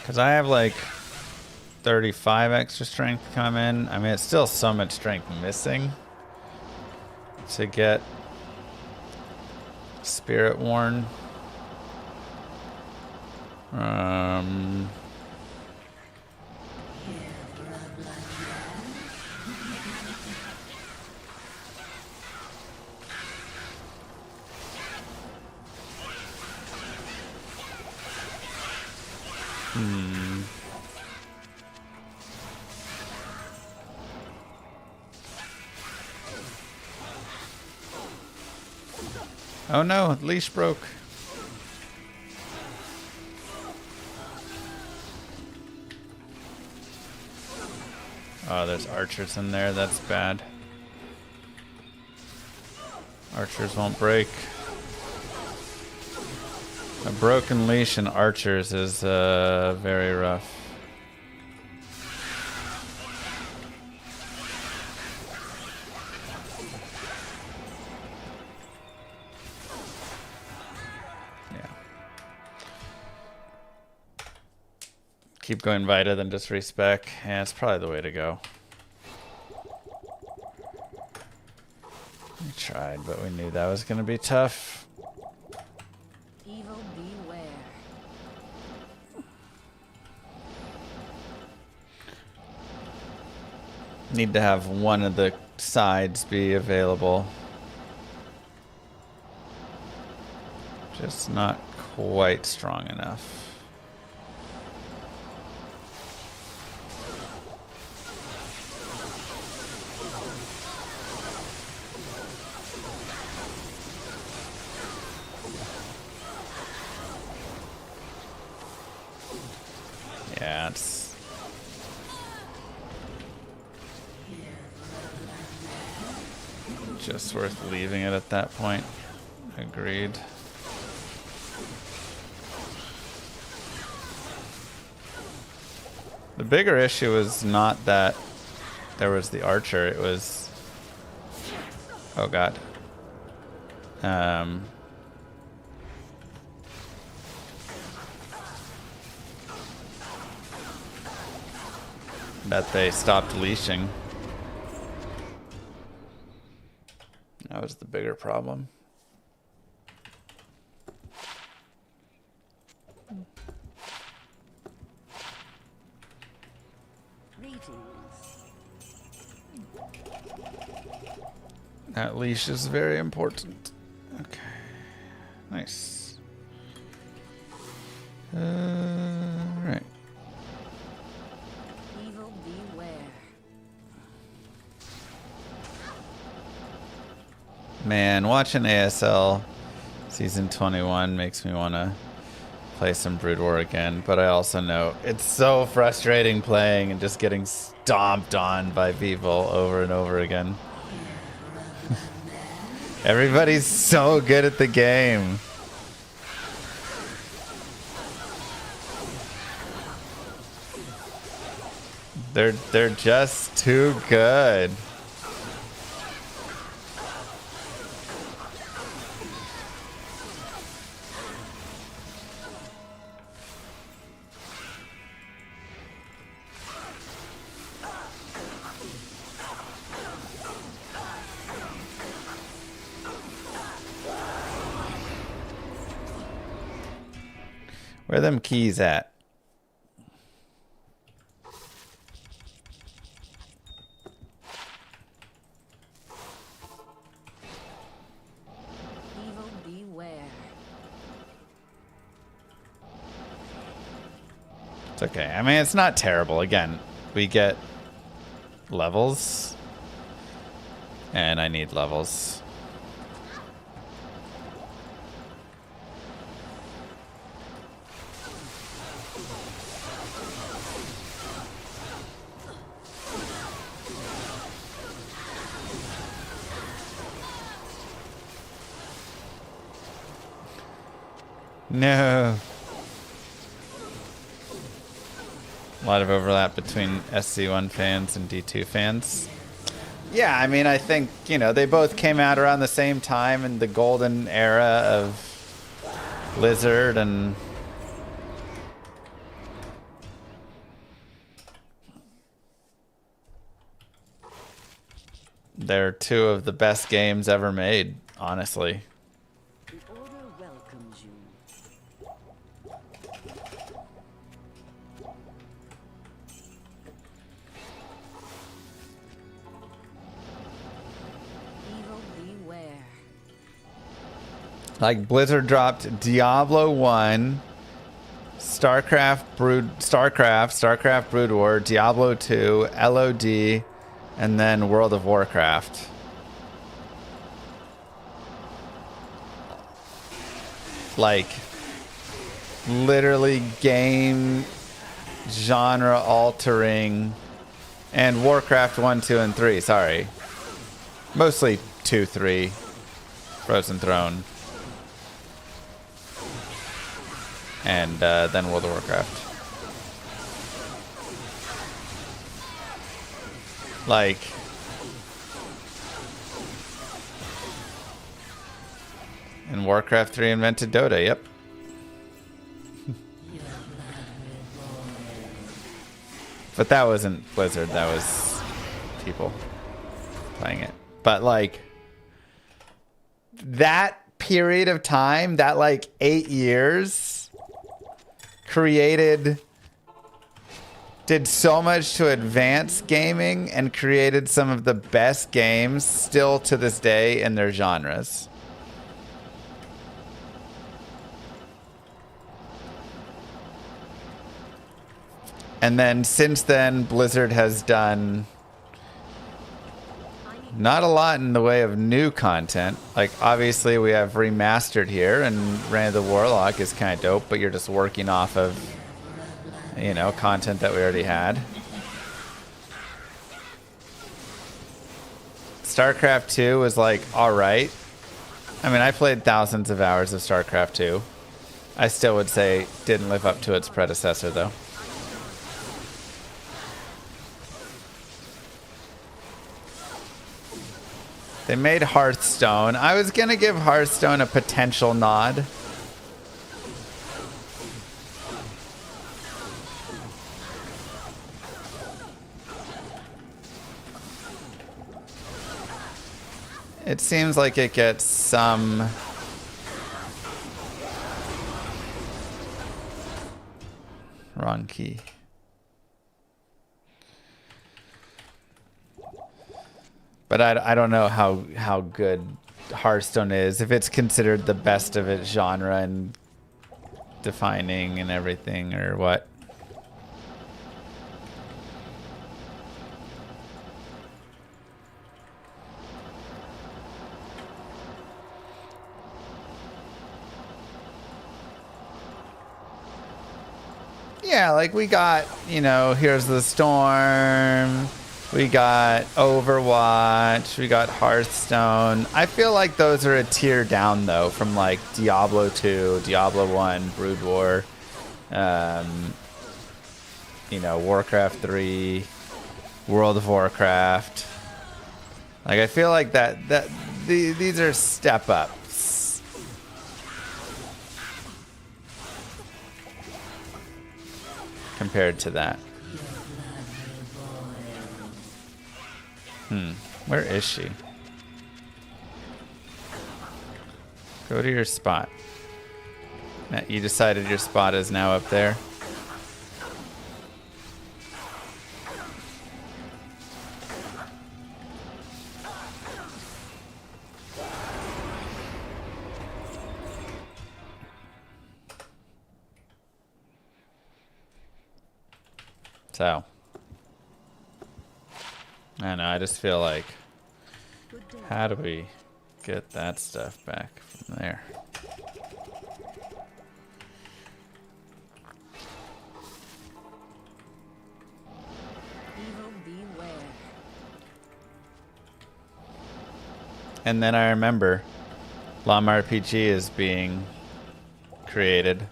Because I have like 35 extra strength to come in. I mean, it's still so much strength missing to get Spirit Worn. Oh no, leash broke. Oh, there's archers in there. That's bad. Archers won't break. A broken leash and archers is very rough. Keep going Vita, then just respec. Yeah, it's probably the way to go. We tried, but we knew that was going to be tough. Evil beware. Need to have one of the sides be available. Just not quite strong enough. Yeah, it's just worth leaving it at that point. Agreed. The bigger issue was not that there was the archer, it was... Oh god. That they stopped leashing. That was the bigger problem. Greetings. That leash is very important. Okay. Nice. Right. Evil beware. Man, watching ASL Season 21 makes me want to play some Brood War again, but I also know it's so frustrating playing and just getting stomped on by people over and over again. Everybody's so good at the game. They're just too good. Where are them keys at? Evil beware. It's okay. I mean, it's not terrible. Again, we get levels, and I need levels. No. A lot of overlap between SC1 fans and D2 fans. Yeah, I mean, I think, you know, they both came out around the same time in the golden era of Blizzard, and they're two of the best games ever made, honestly. The Order welcomes you. Evil beware. Like, Blizzard dropped Diablo 1, StarCraft Brood War, Diablo 2, LOD, and then World of Warcraft. Like, literally game genre altering, and Warcraft 1, 2, and 3, sorry. Mostly 2, 3, Frozen Throne. And then World of Warcraft. Like, and Warcraft 3 invented Dota, yep. But that wasn't Blizzard, that was people playing it. But like, that period of time, that like 8 years, did so much to advance gaming and created some of the best games still to this day in their genres. And then since then, Blizzard has done not a lot in the way of new content. Like, obviously we have Remastered here, and Reign of the Warlock is kind of dope, but you're just working off of, you know, content that we already had. StarCraft 2 was like, alright. I mean, I played thousands of hours of StarCraft 2. I still would say didn't live up to its predecessor, though. They made Hearthstone. I was gonna give Hearthstone a potential nod. It seems like it gets some wrong key. But I don't know how good Hearthstone is, if it's considered the best of its genre and defining and everything, or what. Yeah, like we got, you know, Here's the Storm. We got Overwatch, we got Hearthstone. I feel like those are a tier down, though, from like Diablo 2, Diablo 1, Brood War, you know, Warcraft 3, World of Warcraft. Like, I feel like these are step ups. Compared to that. Where is she? Go to your spot. You decided your spot is now up there. So, I don't know, I just feel like, how do we get that stuff back from there? Evil beware. And then I remember Llama RPG is being created.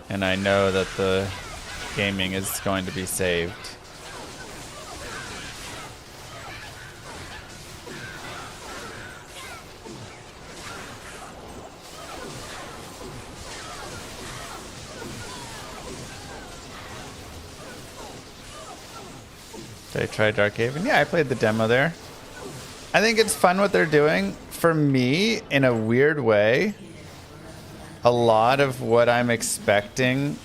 And I know that the gaming is going to be saved. Did I try Darkhaven? Yeah, I played the demo there. I think it's fun what they're doing. For me, in a weird way, a lot of what I'm expecting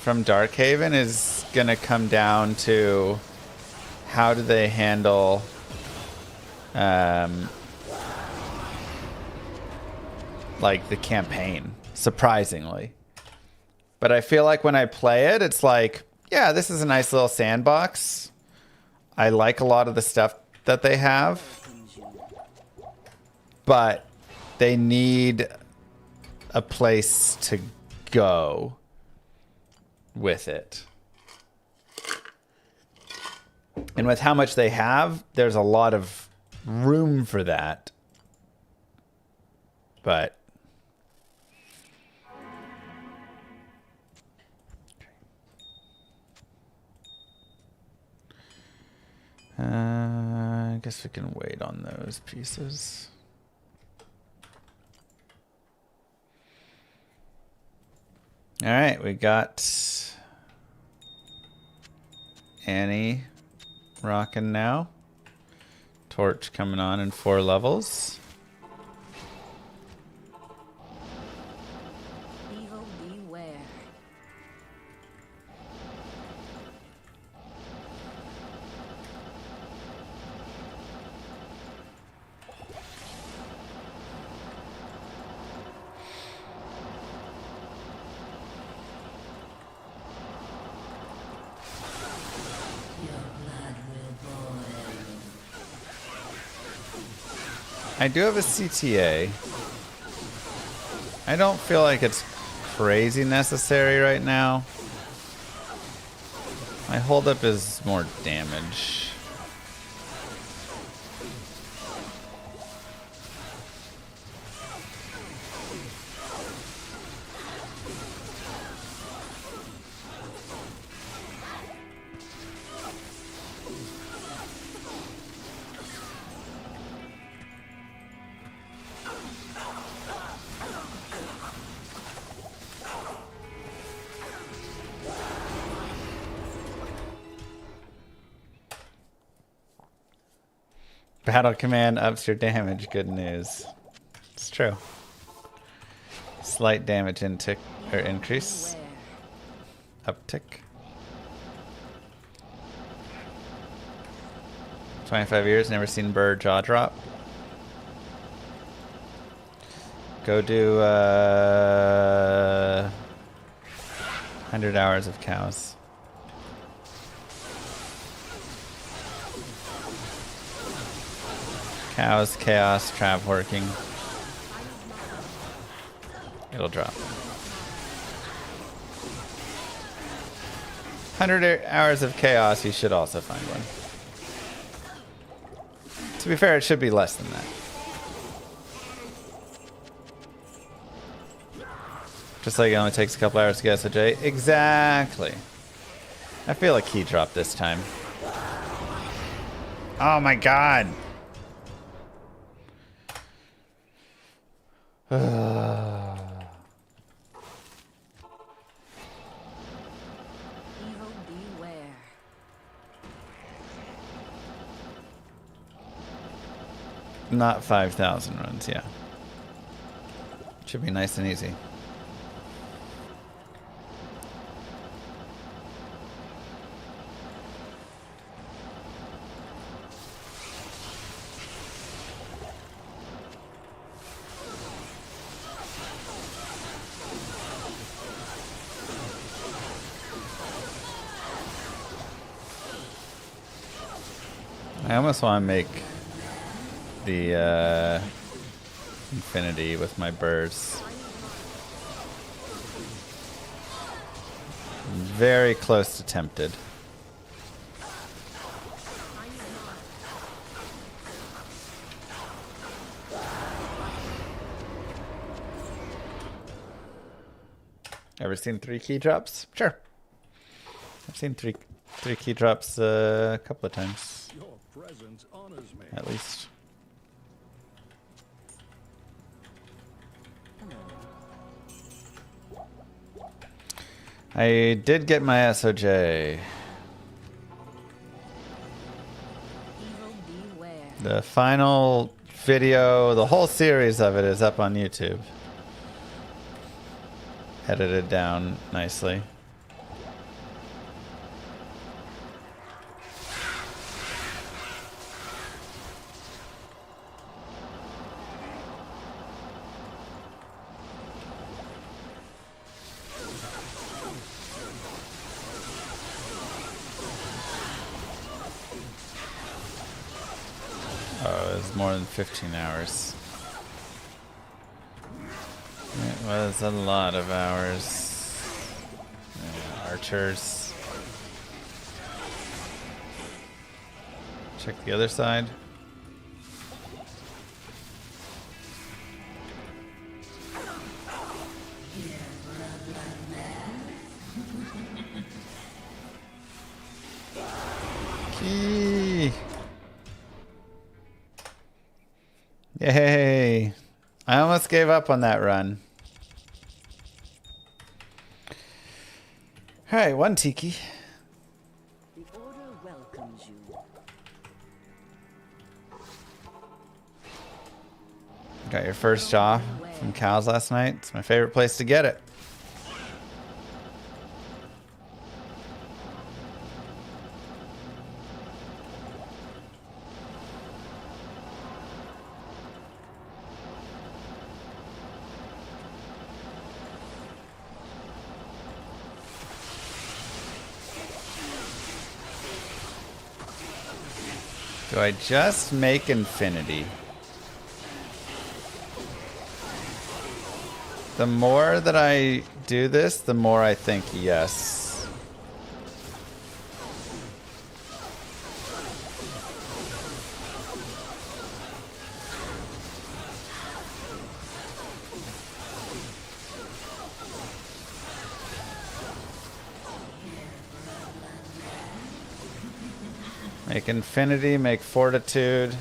from Darkhaven is going to come down to how do they handle like the campaign, surprisingly. But I feel like when I play it, it's like, yeah, this is a nice little sandbox. I like a lot of the stuff that they have, but they need a place to go with it. And with how much they have, there's a lot of room for that. But I guess we can wait on those pieces. All right, we got Annie rocking now. Torch coming on in 4 levels. Evil beware. I do have a CTA. I don't feel like it's crazy necessary right now. My holdup is more damage. Battle command ups your damage. Good news. It's true. Slight damage intick or increase. Uptick. 25 years, never seen bird jaw drop. Go do 100 hours of cows. Cows, chaos, trap working. It'll drop. 100 hours of chaos, you should also find one. To be fair, it should be less than that. Just like it only takes a couple hours to get SOJ. Exactly. I feel like he dropped this time. Oh my god. Evil beware. Not 5,000 runs, yeah. Should be nice and easy. I almost want to make the infinity with my birds. Very close to tempted. Ever seen 3 key drops? Sure. I've seen three key drops a couple of times. Your presence honors me. At least. I did get my SOJ. Evil beware. The final video, the whole series of it is up on YouTube. Edited down nicely. Oh, it was more than 15 hours. It was a lot of hours. Yeah, archers. Check the other side. Key. Yay. I almost gave up on that run. Alright, 1 tiki. The order welcomes you. Got your first jaw from cows last night. It's my favorite place to get it. Do I just make infinity? The more that I do this, the more I think yes. Make infinity, make fortitude.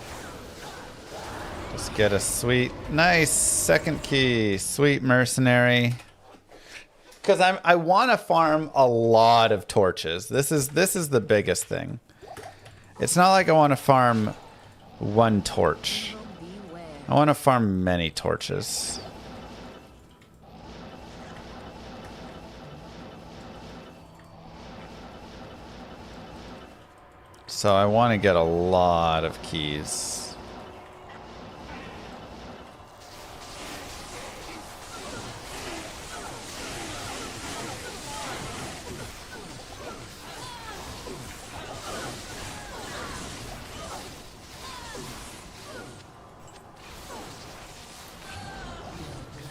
Just get a sweet, nice second key, sweet mercenary. Because I want to farm a lot of torches. This is the biggest thing. It's not like I want to farm 1 torch. Beware. I want to farm many torches. So I want to get a lot of keys.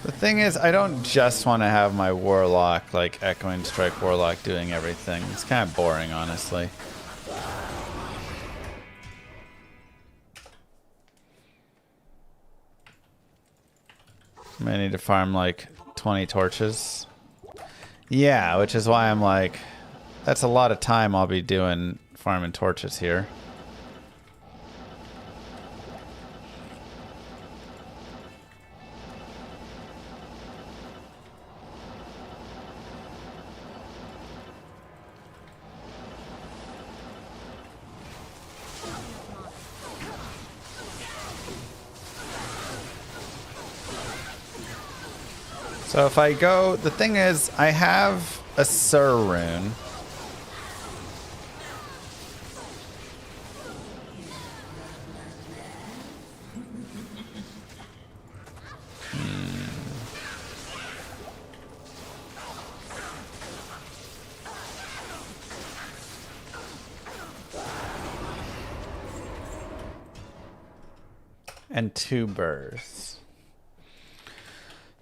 The thing is, I don't just want to have my warlock, like Echoing Strike Warlock, doing everything. It's kind of boring, honestly. I need to farm like 20 torches. Yeah, which is why I'm like, that's a lot of time I'll be doing farming torches here. So if I go, the thing is, I have a Sur rune. And 2 births.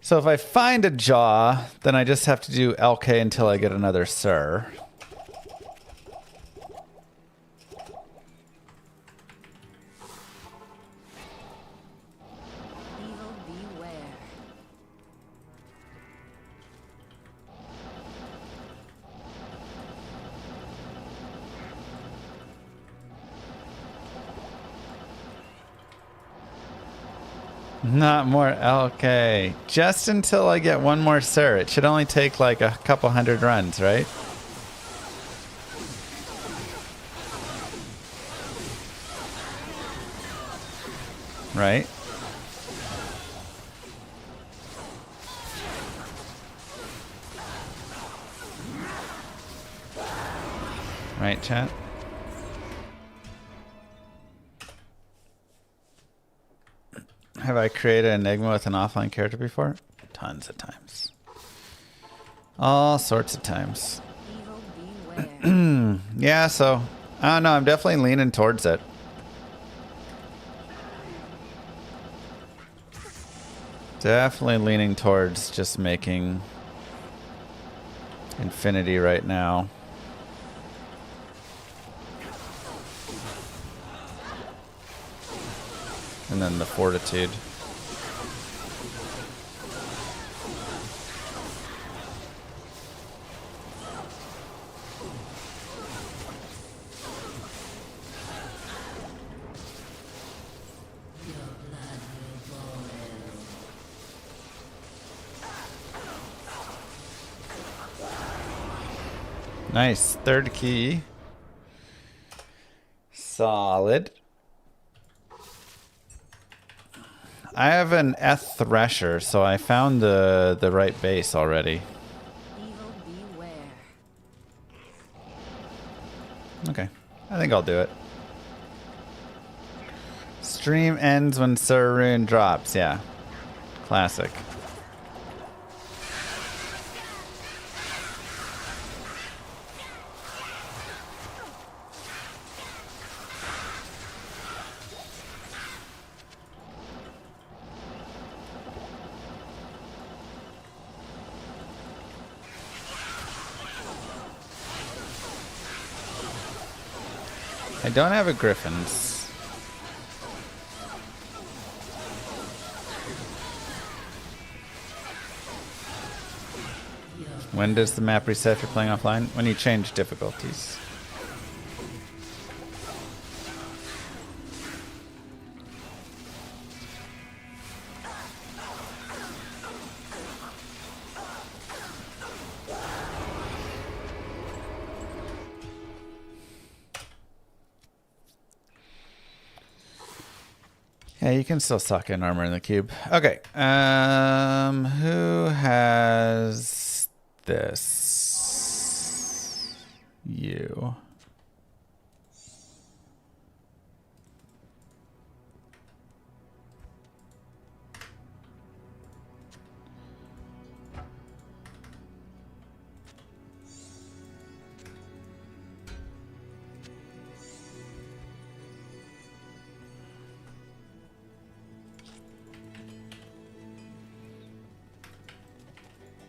So if I find a jaw, then I just have to do LK until I get another Sur. Evil beware. Not more. Okay. Just until I get one more Sir. It should only take like a couple hundred runs, right? Right? Right, chat? Have I created an Enigma with an offline character before? Tons of times. All sorts of times. Evil beware. Yeah, so, I don't know. I'm definitely leaning towards it. Definitely leaning towards just making Infinity right now. And then the Fortitude. Nice. Third key. Solid. I have an Eth Thresher, so I found the right base already. Evil beware. Okay. I think I'll do it. Stream ends when Sir Rune drops. Yeah. Classic. I don't have a Griffin's. When does the map reset if you're playing offline? When you change difficulties. Yeah, you can still suck in armor in the cube. Okay. Who has this? You.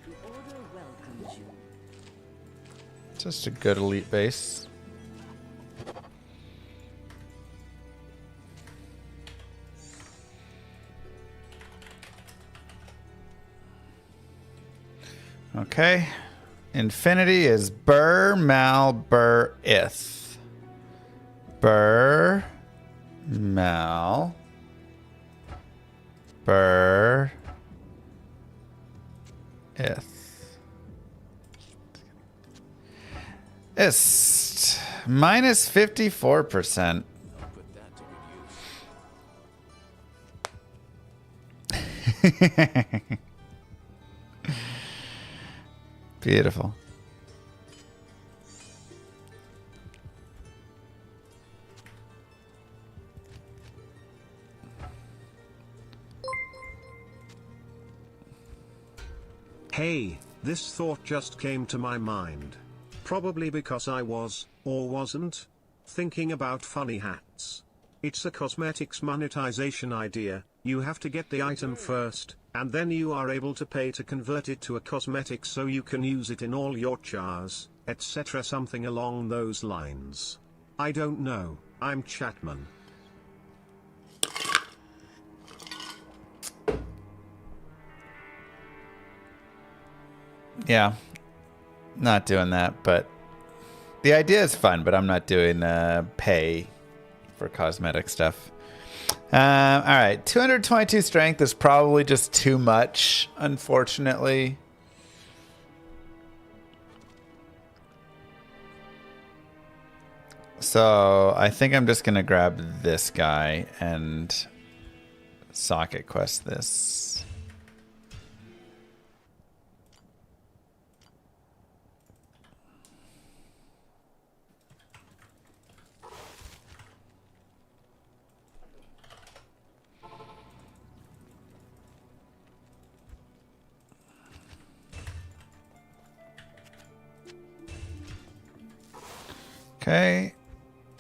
The order welcomes you. Just a good elite base. Okay. Infinity is Burr, Mal, Burr, Ith. Burr, Mal, Burr, Ith. Ist. Minus 54%. Beautiful. Hey, this thought just came to my mind. Probably because I was, or wasn't, thinking about funny hats. It's a cosmetics monetization idea. You have to get the item first, and then you are able to pay to convert it to a cosmetic so you can use it in all your chars, etc. Something along those lines. I don't know, I'm Chatman. Yeah. Not doing that, but the idea is fun, but I'm not doing pay for cosmetic stuff. All right, 222 strength is probably just too much, unfortunately. So I think I'm just gonna grab this guy and socket quest this. Okay.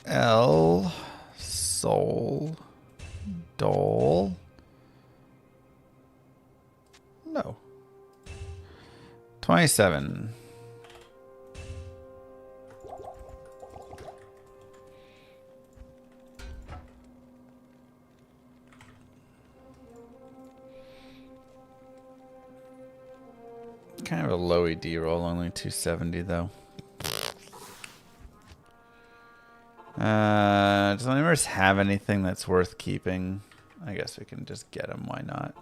L Soul Dole. No. 27. Kind of a low ED roll, only 270 though. Does anyone else have anything that's worth keeping? I guess we can just get them. Why not?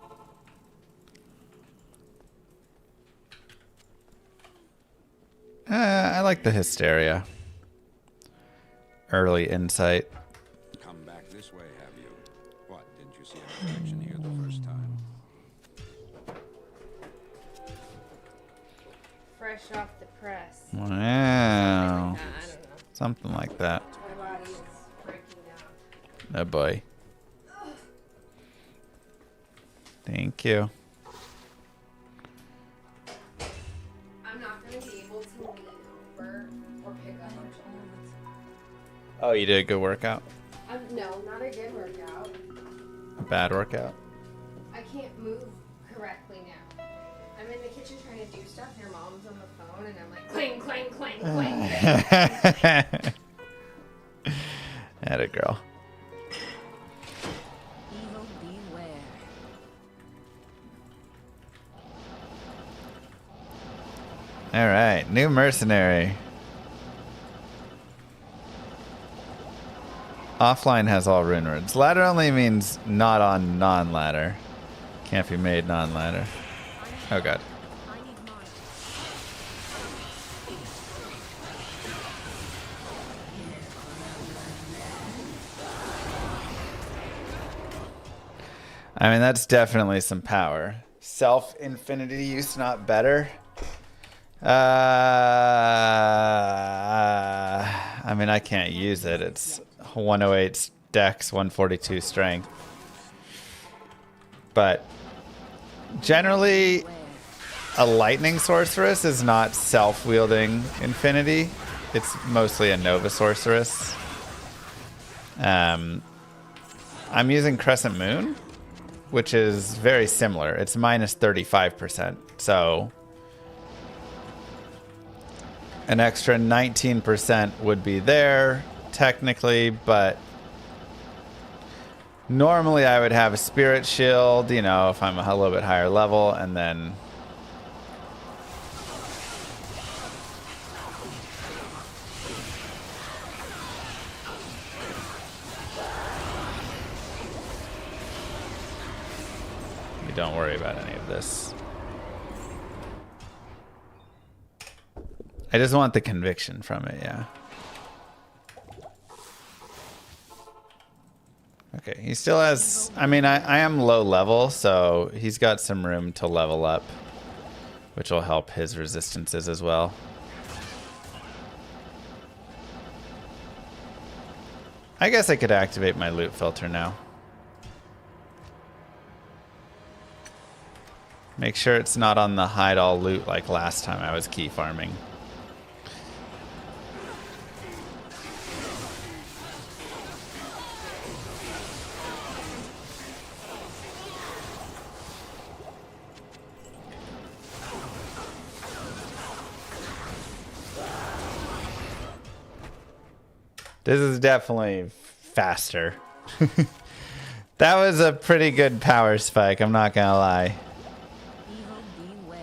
I like the hysteria. Early insight. Come back this way, have you? What, didn't you see a reflection here the first time? Fresh off the press. Wow. I don't know. Something like that. My body is breaking down. Oh boy. Thank you. I'm not going to be able to lean over or pick up our children. Oh, you did a good workout? No, not a good workout. A bad workout? I can't move correctly now. I'm in the kitchen trying to do stuff, and your mom's on the phone, and I'm like, clang, clang, clang, clang. Atta girl. Evil beware. All right, new mercenary. Offline has all rune words. Ladder only means not on non-ladder. Can't be made non-ladder. Oh god. I need mana. I mean, that's definitely some power. Self-infinity use, not better. I mean, I can't use it. It's 108 dex, 142 strength. But generally, a lightning sorceress is not self-wielding infinity. It's mostly a nova sorceress. I'm using Crescent Moon, which is very similar. It's minus 35%. So an extra 19% would be there, technically, but normally I would have a spirit shield, you know, if I'm a little bit higher level, and then you don't worry about any of this. I just want the conviction from it, yeah. Okay, he still has... I mean, I am low level, so he's got some room to level up, which will help his resistances as well. I guess I could activate my loot filter now. Make sure it's not on the hide all loot like last time I was key farming. This is definitely faster. That was a pretty good power spike, I'm not gonna lie. Evil beware.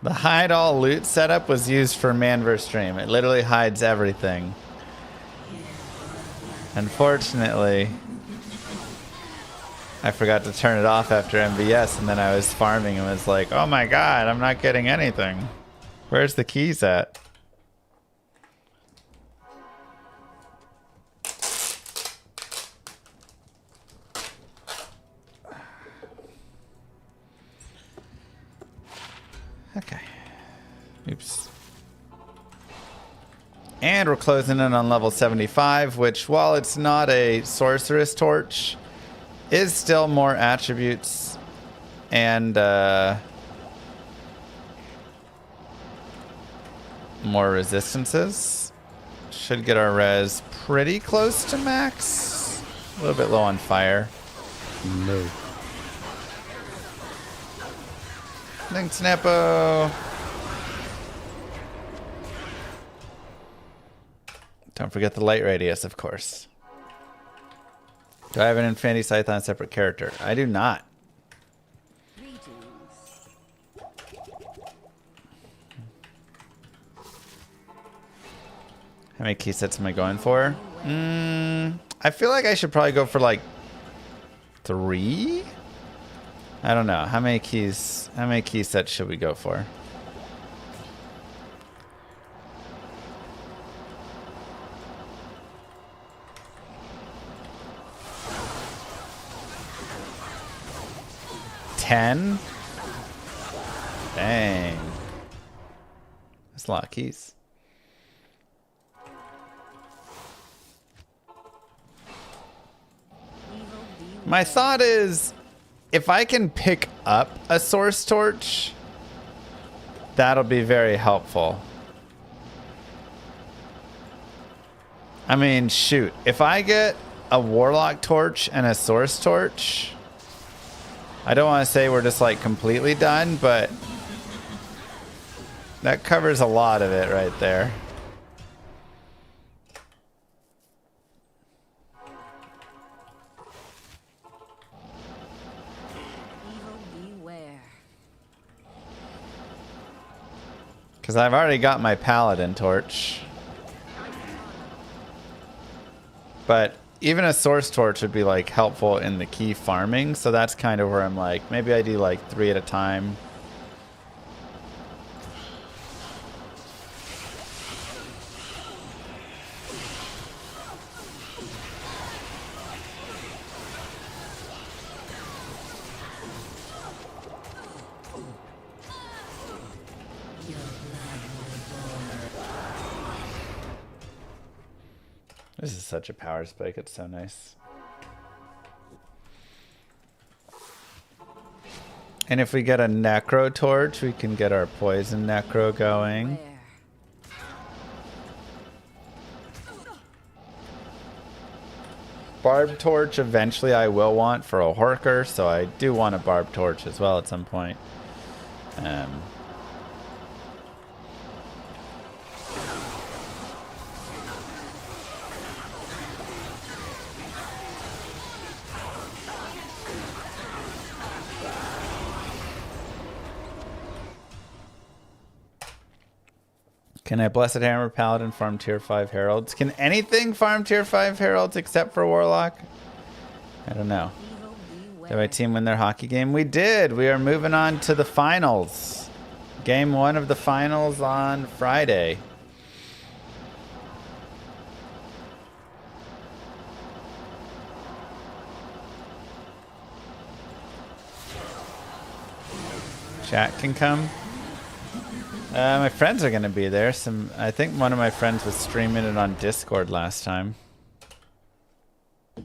The hide all loot setup was used for Manverse stream. It literally hides everything. Unfortunately, I forgot to turn it off after MVS, and then I was farming and was like, oh my god, I'm not getting anything. Where's the keys at? Okay. Oops. And we're closing in on level 75, which, while it's not a sorceress torch, is still more attributes and more resistances. Should get our res pretty close to max. A little bit low on fire. Move. Thanks, Nepo. Don't forget the light radius, of course. Do I have an Infinity Scythe on a separate character? I do not. How many key sets am I going for? I feel like I should probably go for like 3? I don't know. How many key sets should we go for? $10? Dang. That's a lot of keys. My thought is, if I can pick up a source torch, that'll be very helpful. I mean, shoot. If I get a warlock torch and a source torch, I don't want to say we're just like completely done, but that covers a lot of it right there. Because I've already got my paladin torch. But even a source torch would be like helpful in the key farming. So that's kind of where I'm like, maybe I do like 3 at a time. This is such a power spike. It's so nice. And if we get a necro torch, we can get our poison necro going. Barb torch eventually I will want for a Horker, so I do want a barb torch as well at some point. Can I Blessed Hammer Paladin farm tier 5 Heralds? Can anything farm tier 5 Heralds except for Warlock? I don't know. Did my team win their hockey game? We did. We are moving on to the finals. Game 1 of the finals on Friday. Chat can come. My friends are going to be there. I think one of my friends was streaming it on Discord last time. The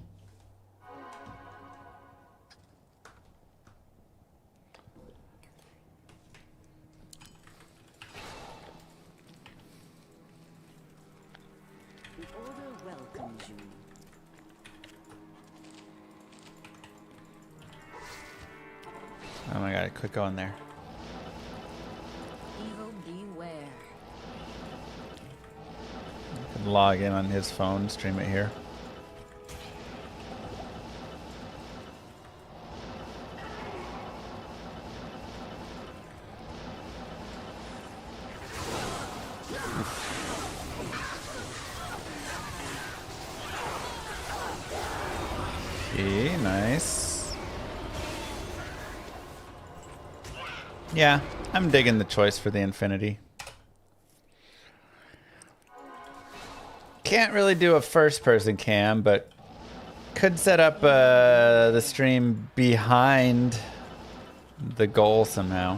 order welcomes you. Oh my god, quit going there. Log in on his phone, stream it here. E, nice. Yeah, I'm digging the choice for the infinity. Can't really do a first-person cam, but could set up the stream behind the goal somehow.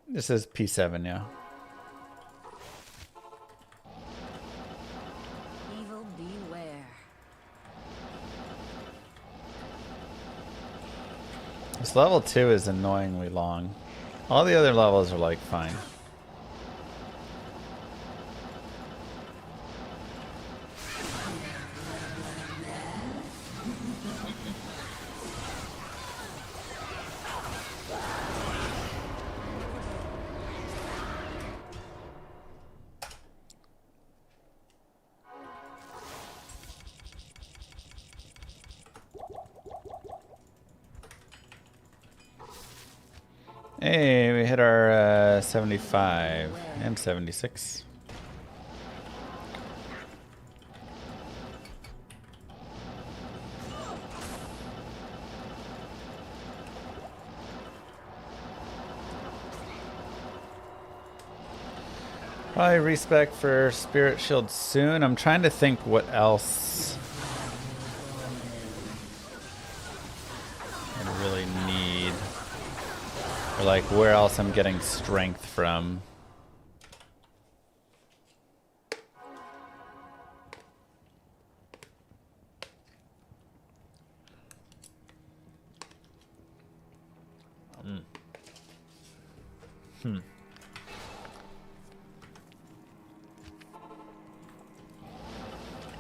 This is P7, yeah. Evil beware. This level 2 is annoyingly long. All the other levels are like fine. Hey, we hit our 75 and 76. Probably respec for Spirit Shield soon. I'm trying to think what else I really need. Or like where else I'm getting strength from.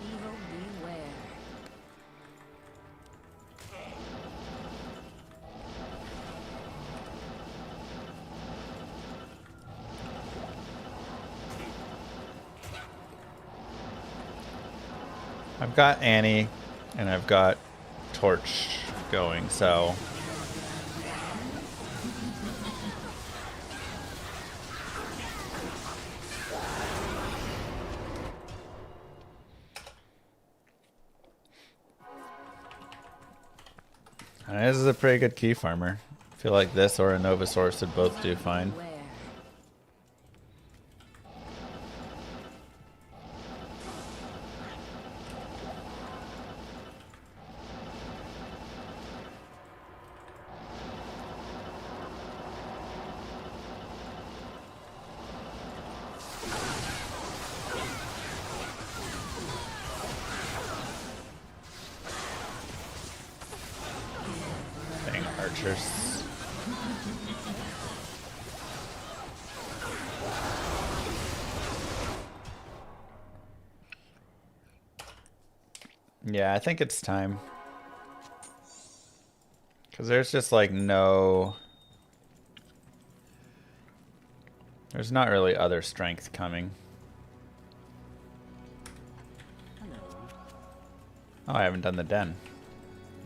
Evil beware. I've got Annie and I've got Torch going, so this is a pretty good key farmer. I feel like this or a Nova Source would both do fine. Beware. Dang archers. Yeah, I think it's time. Because there's just like no... There's not really other strength coming. Oh, I haven't done the den.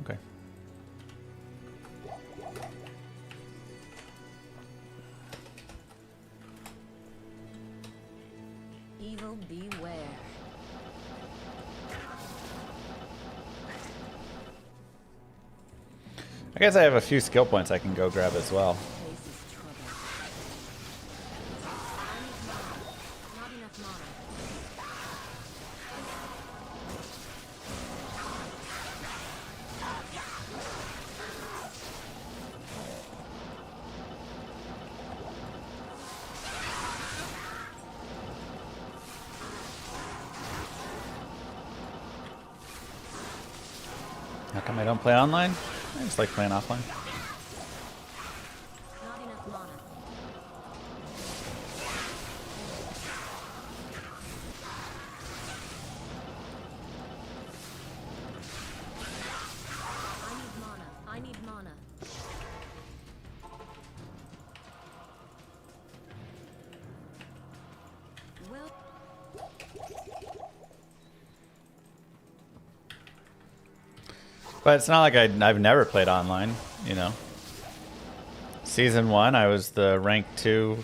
Okay. Evil beware. I guess I have a few skill points I can go grab as well. Place is trouble. Not enough mana. How come I don't play online? I just like playing offline. Not enough mana. I need mana. Well, But it's not like I've never played online, you know. Season 1, I was the rank 2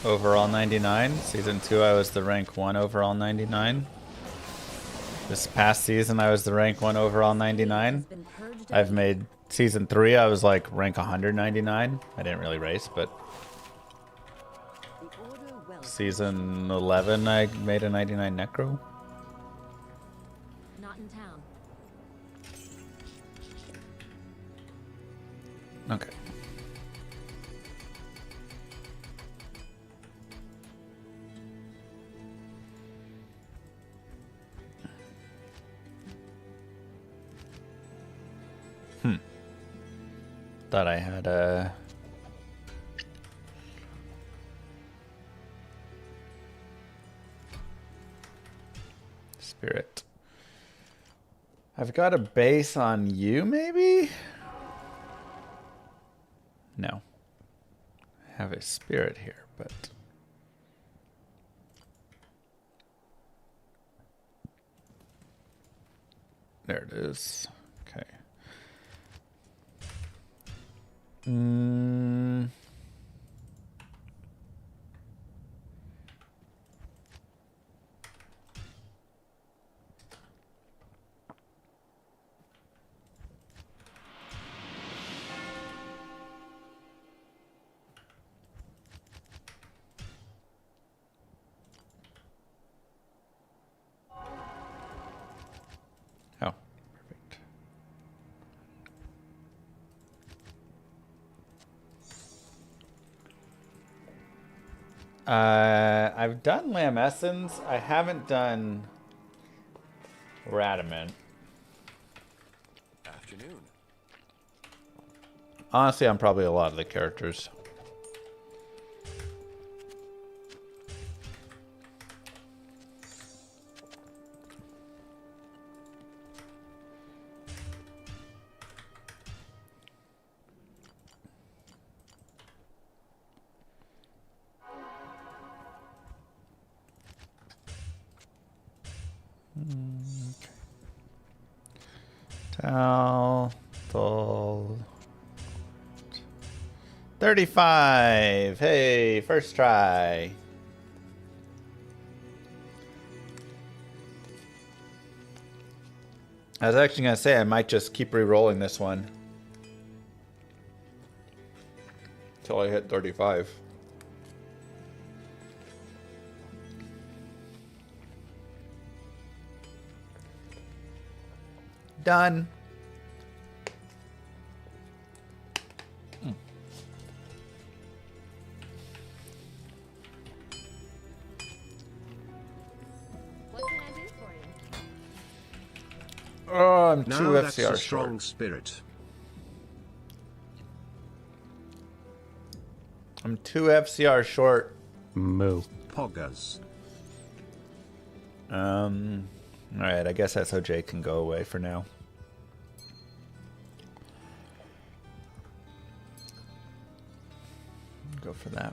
overall 99. Season 2, I was the rank 1 overall 99. This past season, I was the rank 1 overall 99. I've made season 3, I was like rank 199. I didn't really race, but the order well. season 11, I made a 99 necro. Not in town. Okay. Thought I had a... Spirit. I've got a base on you, maybe? No. I have a spirit here, but... There it is. Okay. Oh, perfect. I've done Lamessons. I haven't done Radamant. Afternoon. Honestly, I'm probably a lot of the characters. Tal, 35. Hey, first try. I was actually going to say I might just keep re-rolling this one until I hit 35. Done. What can I do for you? Oh, I'm Now 2 that's FCR a strong short. spirit. I'm 2 FCR short. Moo. Poggers. Alright, I guess SOJ can go away for now. Go for that.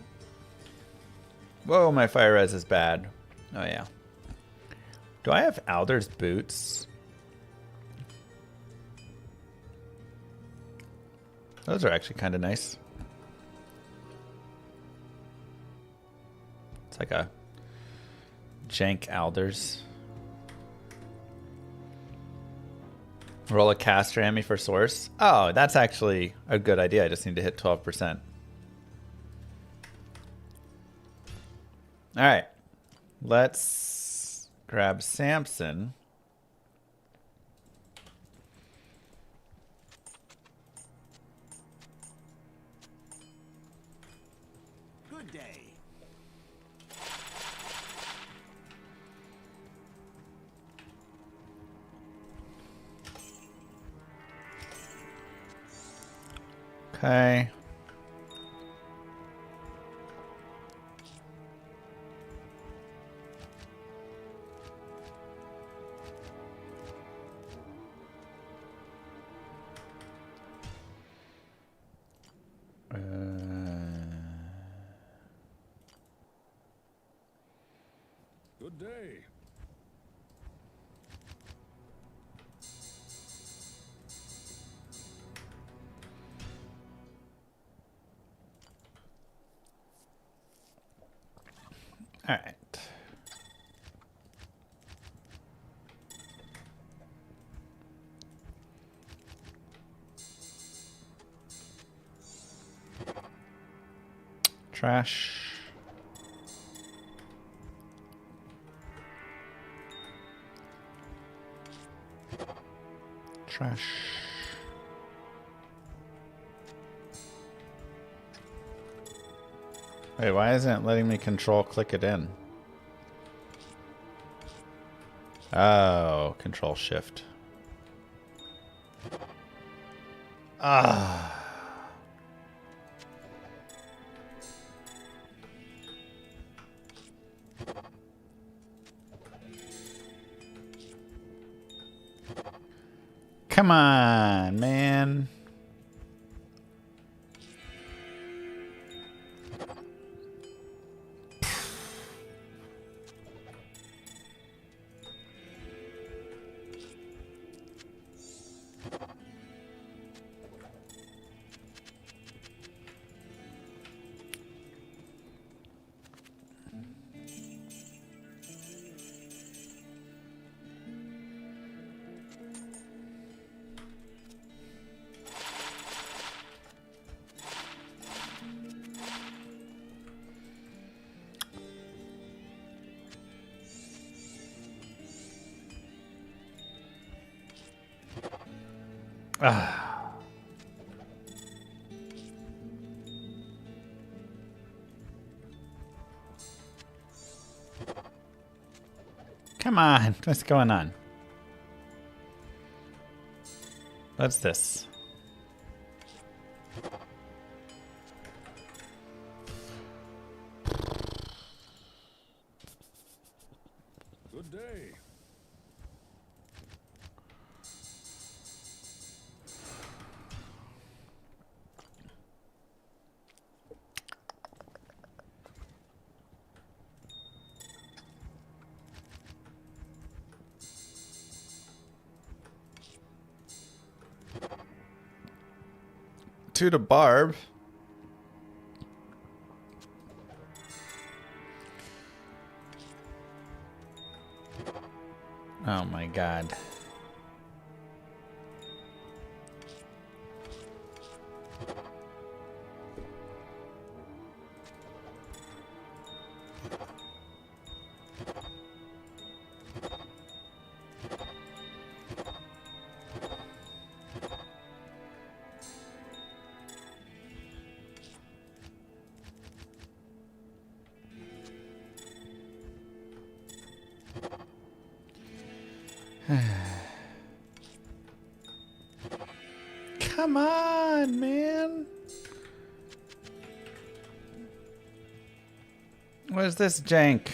Whoa, my fire res is bad. Oh, yeah. Do I have Alder's boots? Those are actually kind of nice. It's like a jank Alders. Roll a caster Hammy for source. Oh, that's actually a good idea. I just need to hit 12%. All right. Let's grab Samson. Good day. Okay. Good day. All right. Trash. Trash. Wait, why isn't it letting me control click it in? Oh, control shift. Ah. Come on, man. Ah. Come on, what's going on? What's this? Good day. To the barb. Oh my god. Come on, man. Where's this jank?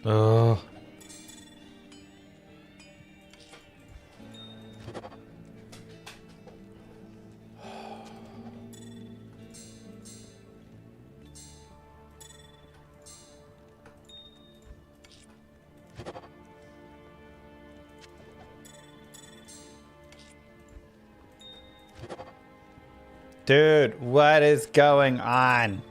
Oh. Dude, what is going on?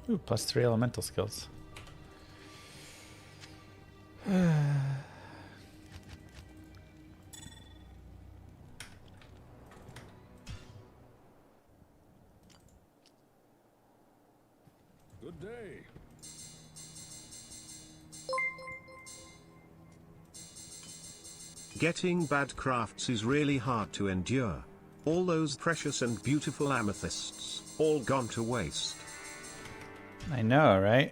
Ooh, +3 elemental skills. Good day. Getting bad crafts is really hard to endure. All those precious and beautiful amethysts, all gone to waste. I know, right?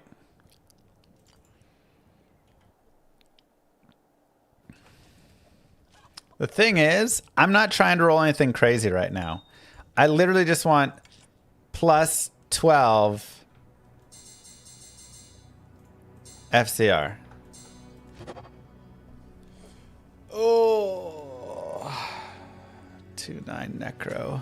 The thing is, I'm not trying to roll anything crazy right now. I literally just want plus 12 FCR. Oh, 2-9 necro.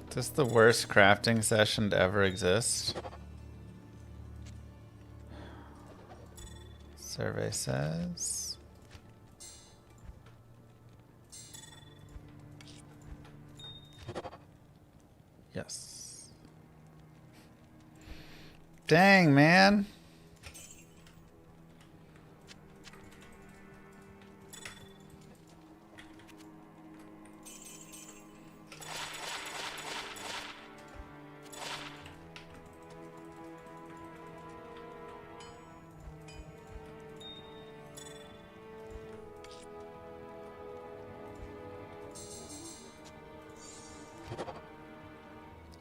Is this the worst crafting session to ever exist? Survey says. Yes. Dang, man.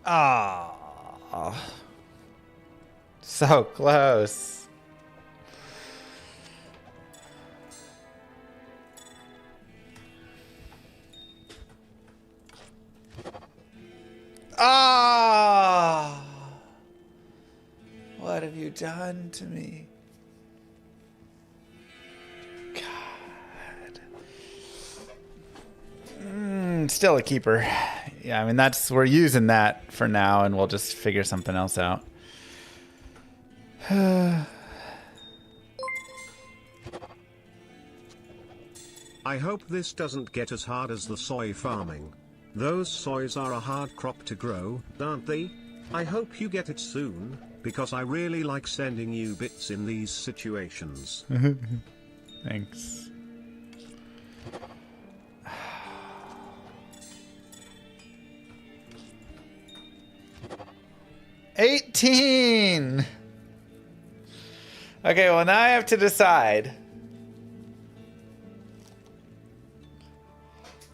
Ah, so close. Ah, what have you done to me? God. Still a keeper. Yeah, I mean, we're using that for now, and we'll just figure something else out. I hope this doesn't get as hard as the soy farming. Those soys are a hard crop to grow, aren't they? I hope you get it soon, because I really like sending you bits in these situations. Thanks. 18. Okay, well now I have to decide.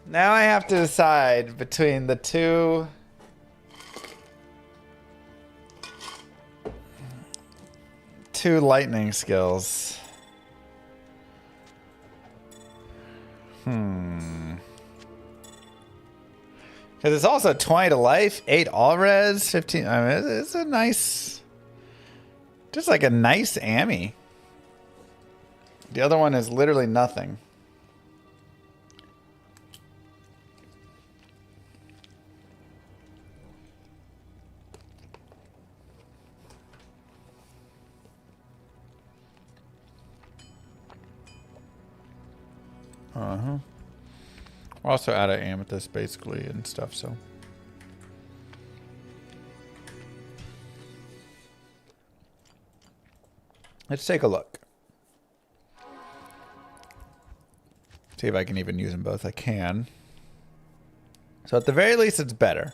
Now I have to decide between the two lightning skills. Because it's also 20 to life, 8 all res, 15. I mean, it's a nice, just like a nice Ammy. The other one is literally nothing. We're also out of amethyst basically and stuff, so. Let's take a look. See if I can even use them both. I can. So at the very least, it's better.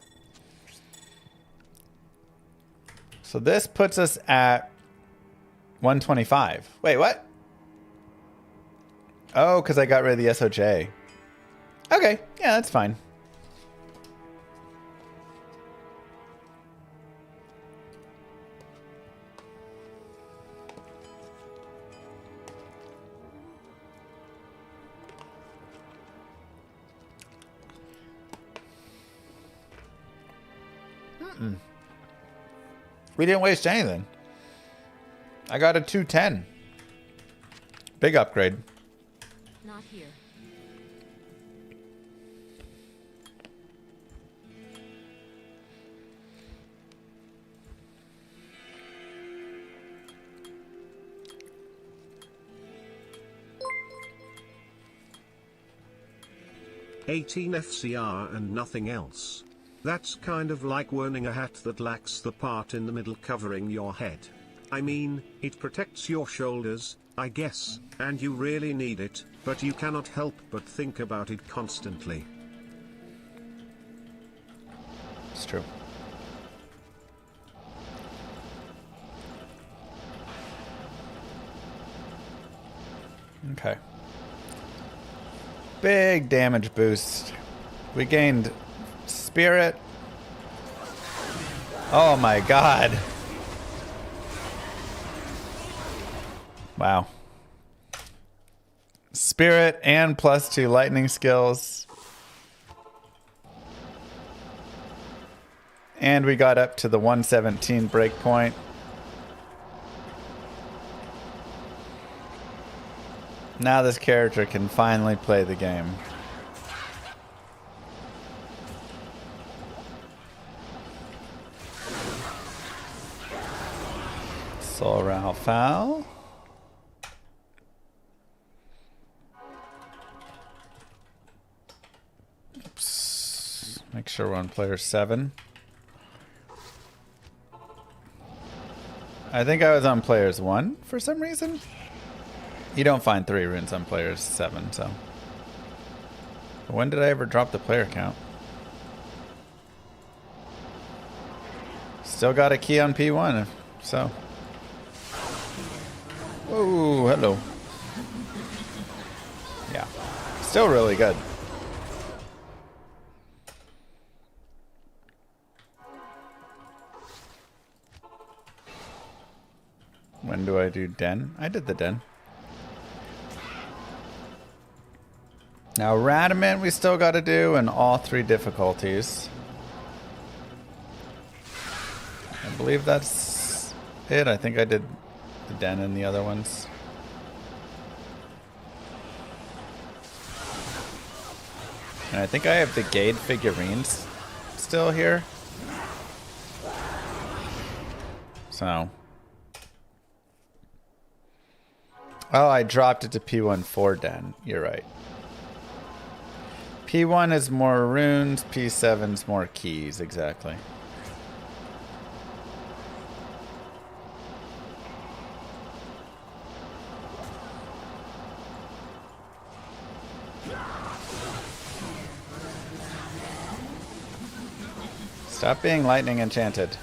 So this puts us at 125. Wait, what? Oh, because I got rid of the SOJ. Okay, yeah, that's fine. We didn't waste anything. I got a 210. Big upgrade. Not here. $18 FCR and nothing else. That's kind of like wearing a hat that lacks the part in the middle covering your head. I mean, it protects your shoulders, I guess, and you really need it, but you cannot help but think about it constantly. It's true. Okay. Big damage boost. We gained spirit. Oh my god. Wow. Spirit and +2 lightning skills. And we got up to the 117 breakpoint. Now this character can finally play the game. Soul Ralphal. Oops. Make sure we're on player 7. I think I was on players 1 for some reason. You don't find 3 runes on players 7, so. When did I ever drop the player count? Still got a key on P1, so. Whoa, hello. Yeah. Still really good. When do I do den? I did the den. Now Radamant we still got to do in all 3 difficulties. I believe that's it. I think I did the den in the other ones. And I think I have the Gade figurines still here. So. Oh, I dropped it to P1 for den. You're right. P1 is more runes, P7's more keys, exactly. Stop being lightning enchanted.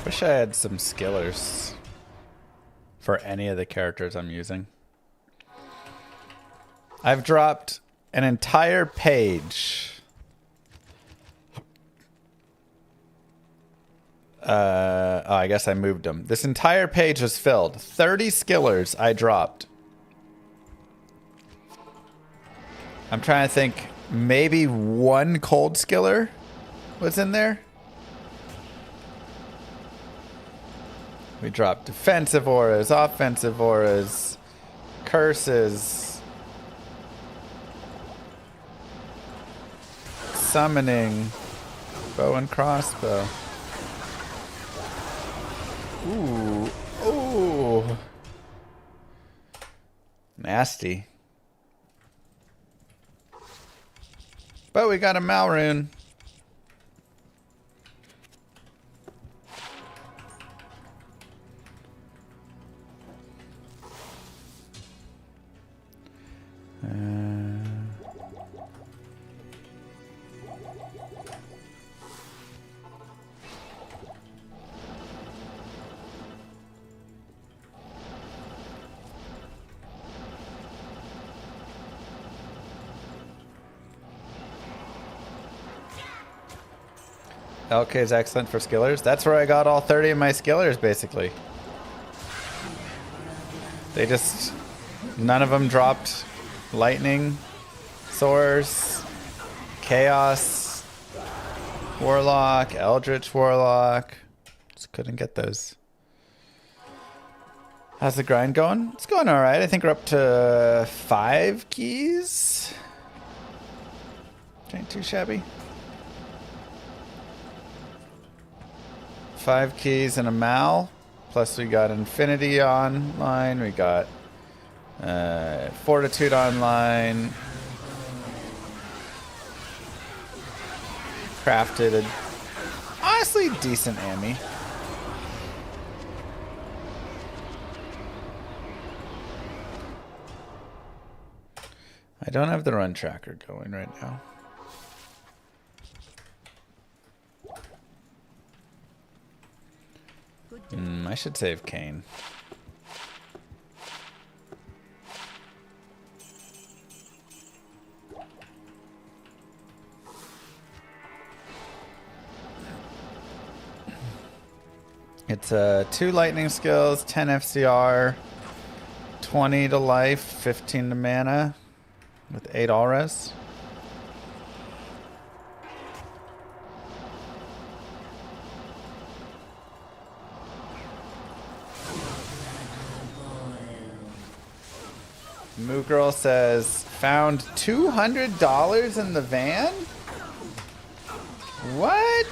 Wish I had some skillers for any of the characters I'm using. I've dropped an entire page. Oh, I guess I moved them. This entire page was filled. 30 skillers I dropped. I'm trying to think. Maybe 1 cold skiller was in there. We dropped defensive auras, offensive auras, curses, summoning, bow and crossbow. Ooh. Ooh. Nasty. But we got a Malrune. LK is excellent for skillers. That's where I got all 30 of my skillers, basically. They just... None of them dropped Lightning Source, Chaos Warlock, Eldritch Warlock. Just couldn't get those. How's the grind going? It's going alright. I think we're up to 5 keys. Ain't too shabby. 5 keys and a Mal. Plus we got Infinity online. We got Fortitude online. Crafted a honestly decent Ami. I don't have the run tracker going right now. I should save Kane. It's 2 lightning skills, 10 FCR, 20 to life, 15 to mana, with 8 all res. Moo Girl says, found $200 in the van? What?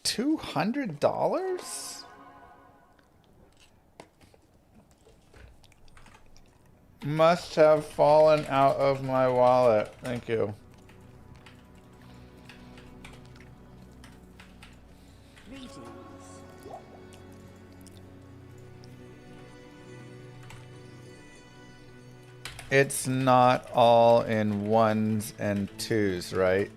$200? Must have fallen out of my wallet. Thank you. It's not all in 1s and 2s, right?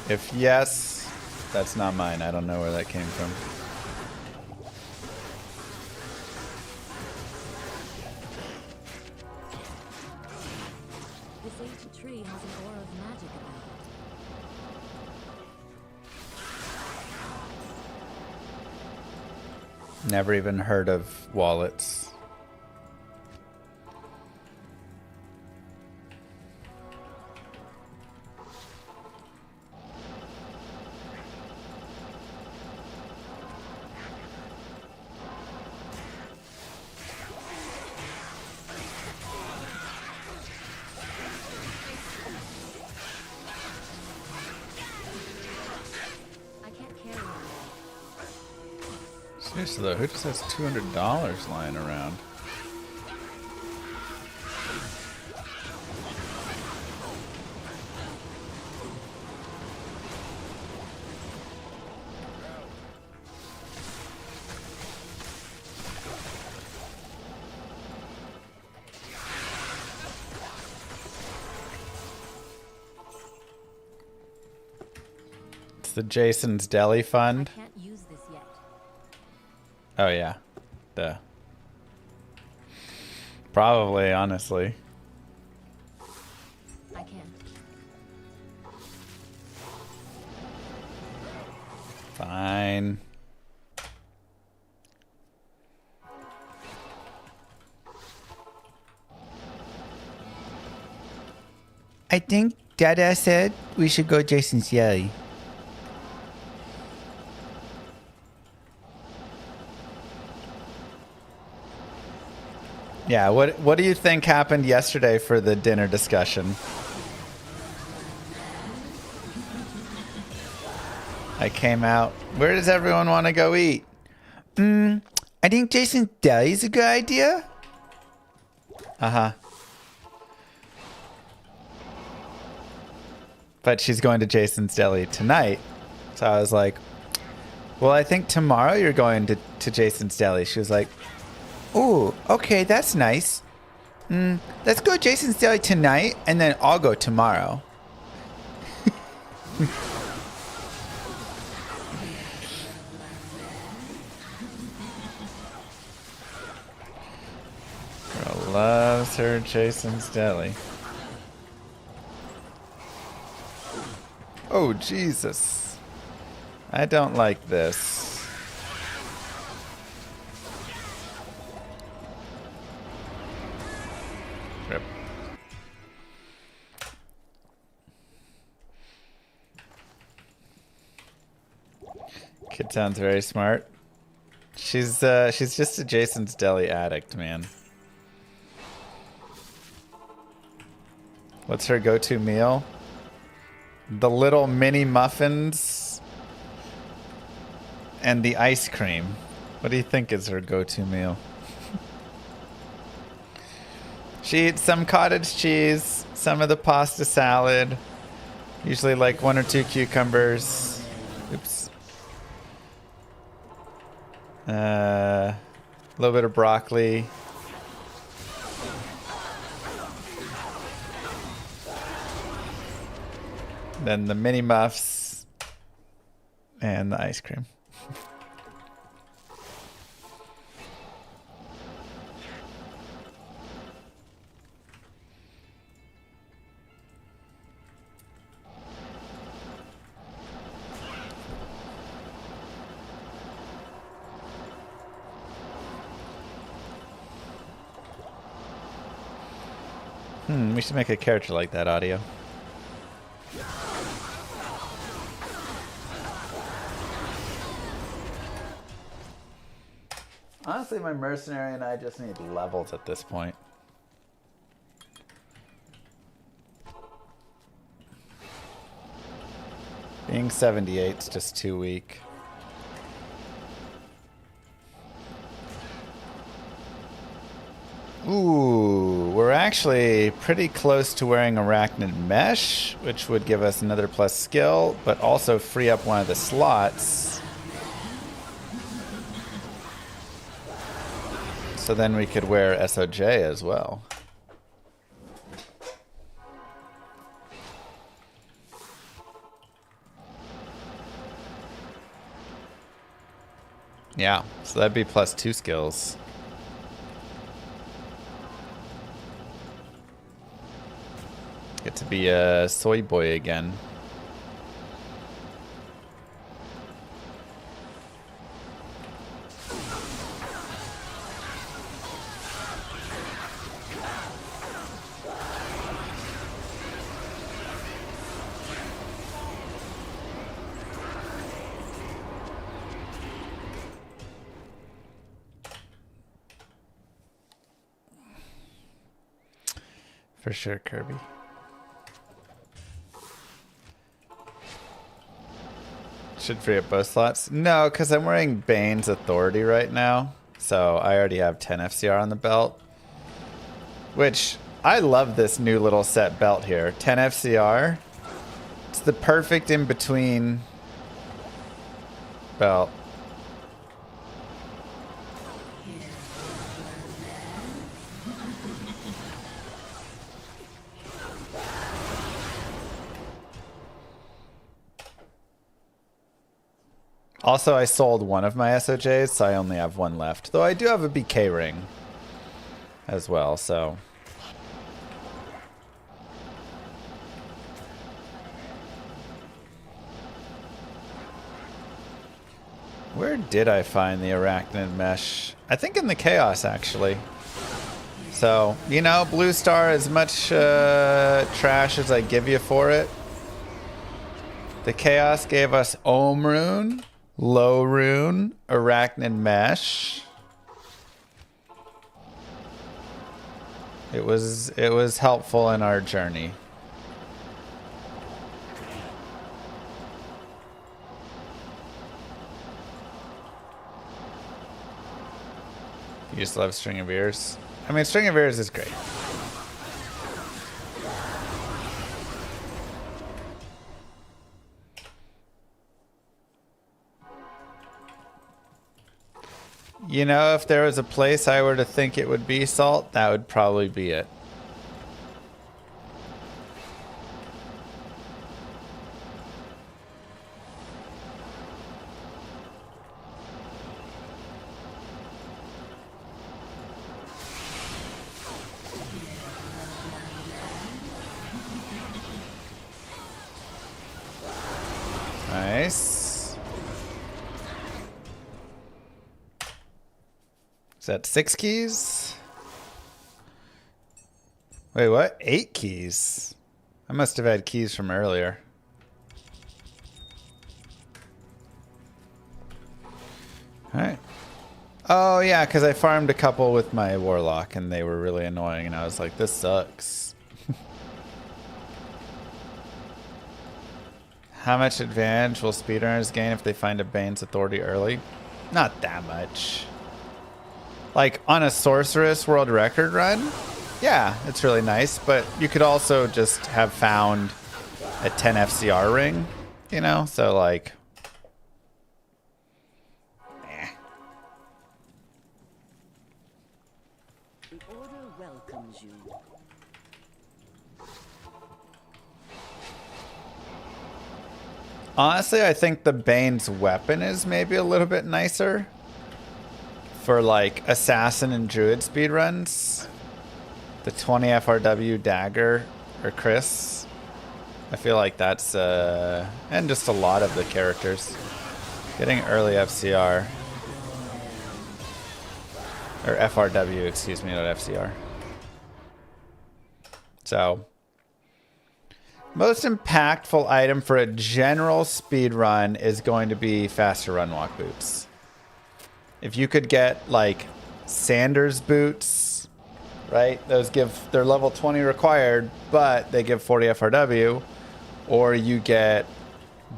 If yes, that's not mine. I don't know where that came from. This ancient tree has an aura of magic about it. Never even heard of wallets. Seriously though, who just has $200 lying around? It's the Jason's Deli Fund. Can't use this yet. Oh yeah, duh. Probably, honestly. I can't. Fine. I think Dada said we should go Jason's Yelly. Yeah, what do you think happened yesterday for the dinner discussion? I came out. Where does everyone want to go eat? I think Jason's Deli is a good idea. Uh-huh. But she's going to Jason's Deli tonight. So I was like, well, I think tomorrow you're going to Jason's Deli. She was like, ooh, okay, that's nice. Let's go to Jason's Deli tonight, and then I'll go tomorrow. Girl loves her Jason's Deli. Oh, Jesus. I don't like this. Rip. Kid sounds very smart. She's just a Jason's Deli addict, man. What's her go-to meal? The little mini muffins and the ice cream. What do you think is her go-to meal? She eats some cottage cheese, some of the pasta salad, usually like 1 or 2 cucumbers. Oops. A little bit of broccoli. Then the mini muffs and the ice cream. We should make a character like that, Audio. Honestly, my mercenary and I just need levels at this point. Being 78 is just too weak. Ooh, we're actually pretty close to wearing Arachnid Mesh, which would give us another plus skill, but also free up one of the slots. So then we could wear SOJ as well. Yeah, so that'd be plus 2 skills. Get to be a soy boy again. For sure, Kirby. Should free up both slots. No, because I'm wearing Bane's Authority right now. So I already have 10 FCR on the belt. Which, I love this new little set belt here. 10 FCR. It's the perfect in-between belt. Also, I sold one of my SOJs, so I only have one left. Though I do have a BK ring as well, so... Where did I find the Arachnid Mesh? I think in the Chaos, actually. So, you know, blue star, as much trash as I give you for it. The chaos gave us Ohm Rune, Low Rune, Arachnid Mesh. It was helpful in our journey. You just love String of Ears. I mean, String of Ears is great. You know, if there was a place I were to think it would be, Salt, that would probably be it. Nice. Is that 6 keys? Wait, what? 8 keys? I must have had keys from earlier. Alright. Oh, yeah, because I farmed a couple with my Warlock, and they were really annoying, and I was like, this sucks. How much advantage will speedrunners gain if they find a Bane's Authority early? Not that much. Like, on a Sorceress World Record run, yeah, it's really nice, but you could also just have found a 10 FCR ring, you know? So, like... eh. The Order welcomes you. Honestly, I think the Bane's weapon is maybe a little bit nicer for like Assassin and Druid speedruns. The 20 FRW dagger or Chris. I feel like that's and just a lot of the characters. Getting early FCR. Or FRW, excuse me, not FCR. So most impactful item for a general speed run is going to be faster run walk boots. If you could get like Sanders boots, right? They're level 20 required, but they give 40 FRW. Or you get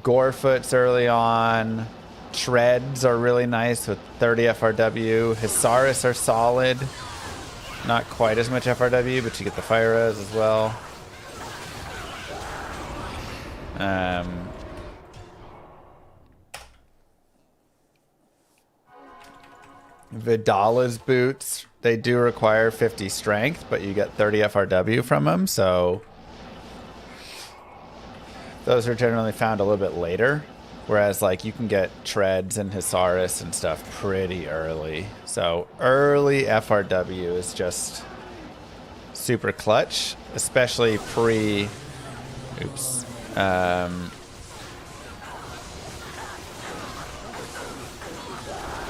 Gorefoots early on. Treads are really nice with 30 FRW. Hisaris are solid. Not quite as much FRW, but you get the fire res as well. Vidala's boots, they do require 50 strength, but you get 30 FRW from them, so those are generally found a little bit later. Whereas, like, you can get Treads and Hisaris and stuff pretty early. So early FRW is just super clutch, especially pre... Oops.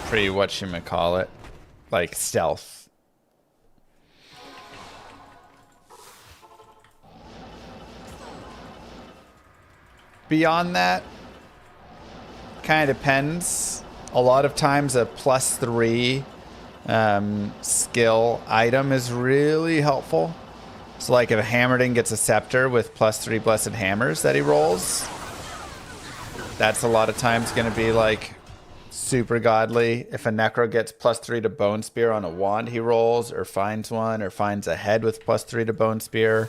Pre whatchamacallit, like stealth. Beyond that, kind of depends. A lot of times a +3 skill item is really helpful. So like if Hammerding gets a scepter with +3 blessed hammers that he rolls, that's a lot of times going to be like super godly. If a Necro gets +3 to Bone Spear on a wand he rolls, or finds one, or finds a head with +3 to Bone Spear,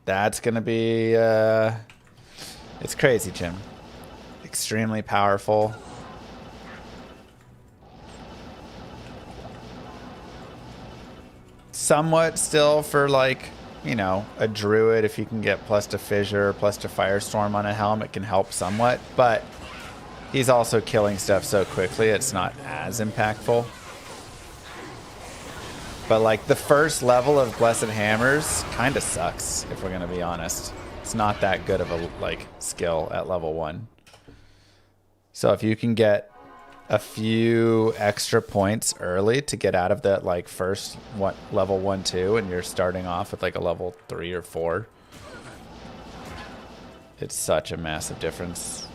that's going to be... it's crazy, Jim. Extremely powerful. Somewhat still for like, you know, a druid, if you can get +to Fissure, +to Firestorm on a helm, it can help somewhat, but he's also killing stuff so quickly it's not as impactful. But like the first level of Blessed Hammers kind of sucks, if we're gonna be honest. It's not that good of a like skill at level 1. So if you can get a few extra points early to get out of that like first level 1, 2, and you're starting off with like a level 3 or 4. It's such a massive difference.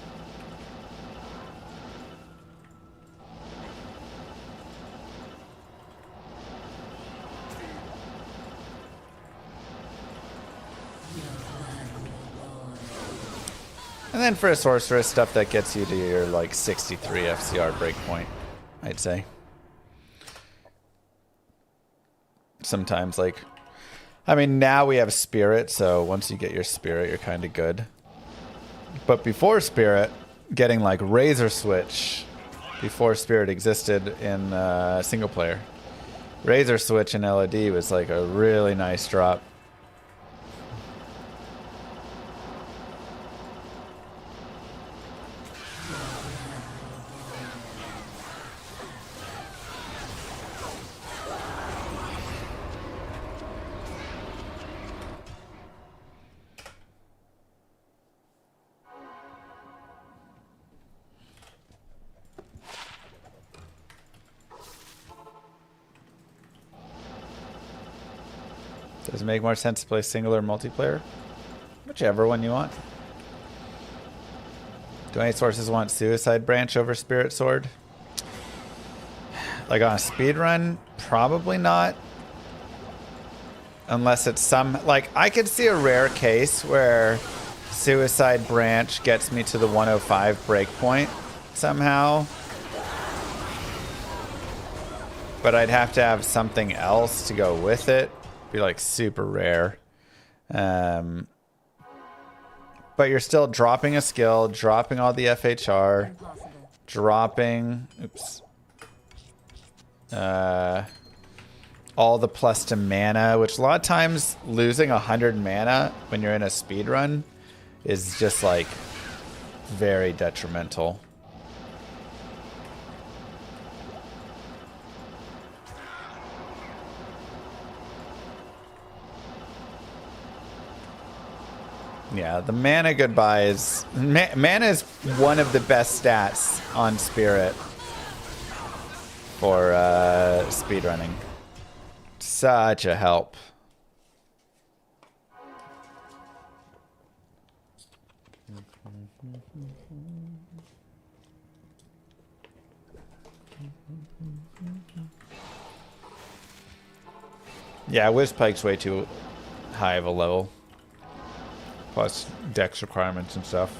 And then for a sorceress, stuff that gets you to your like 63 FCR breakpoint, I'd say. Sometimes like, I mean, now we have spirit, so once you get your spirit, you're kind of good. But before spirit, getting like razor switch, before spirit existed in single player, razor switch in LOD was like a really nice drop. Does it make more sense to play single or multiplayer? Whichever one you want. Do any sources want Suicide Branch over Spirit Sword? Like on a speed run? Probably not. Unless it's some... Like, I could see a rare case where Suicide Branch gets me to the 105 breakpoint somehow. But I'd have to have something else to go with it. Be like super rare. But you're still dropping a skill, dropping all the FHR, dropping all the plus to mana, which a lot of times losing 100 mana when you're in a speed run is just like very detrimental. Yeah, the mana goodbyes. Mana is one of the best stats on Spirit for speedrunning. Such a help. Yeah, Whizpike's way too high of a level. Plus dex requirements and stuff.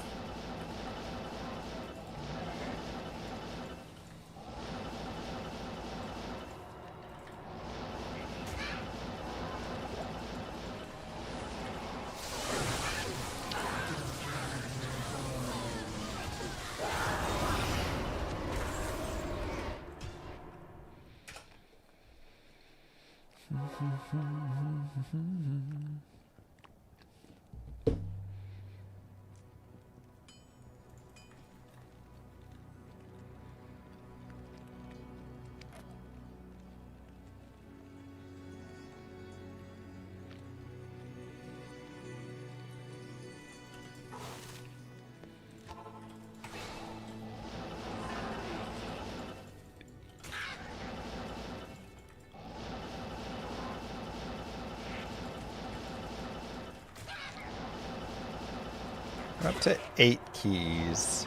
We're up to 8 keys.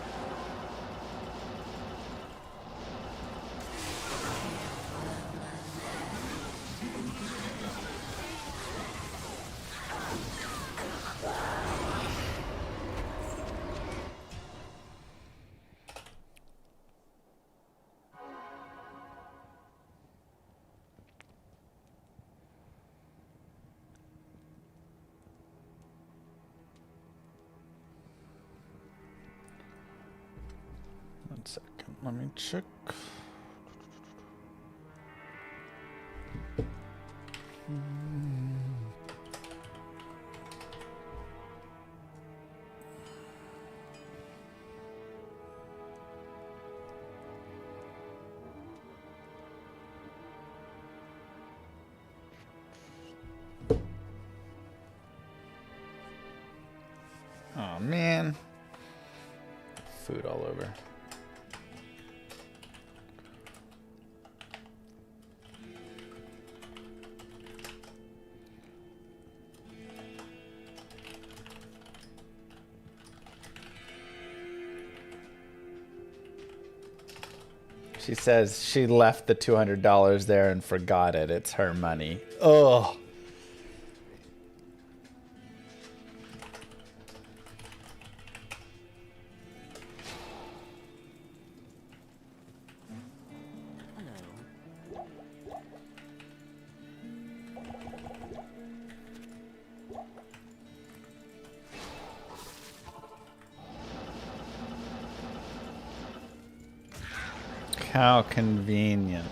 One second, let me check. Oh man. Food all over. She says she left the $200 there and forgot it. It's her money. Ugh. How convenient.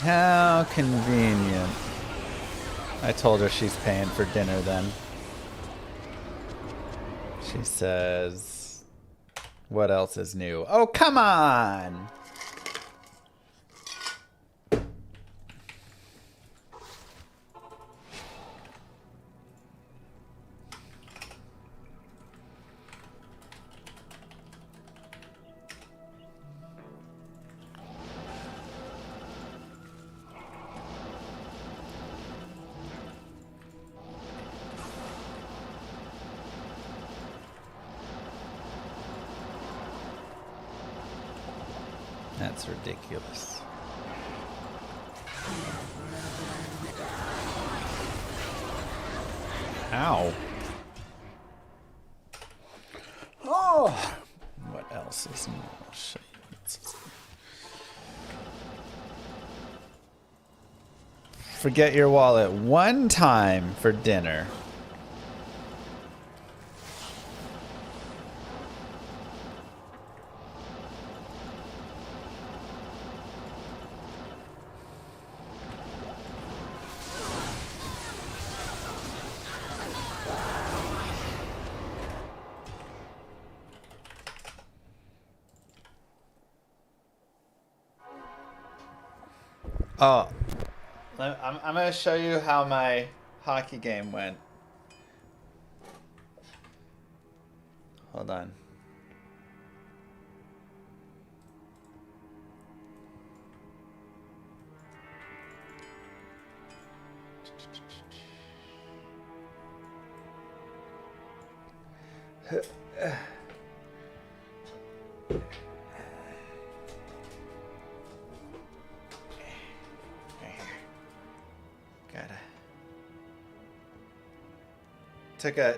How convenient. I told her she's paying for dinner then. She says, what else is new? Oh, come on! That's ridiculous. Ow. Oh! What else is new? I'll show you what's new. Forget your wallet one time for dinner. Oh, I'm going to show you how my hockey game went. Hold on.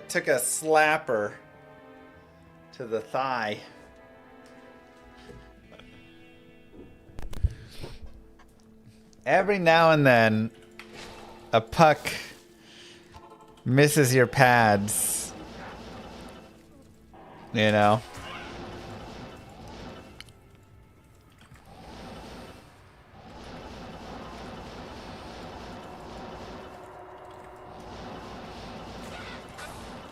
Took a slapper to the thigh. Every now and then, a puck misses your pads. You know?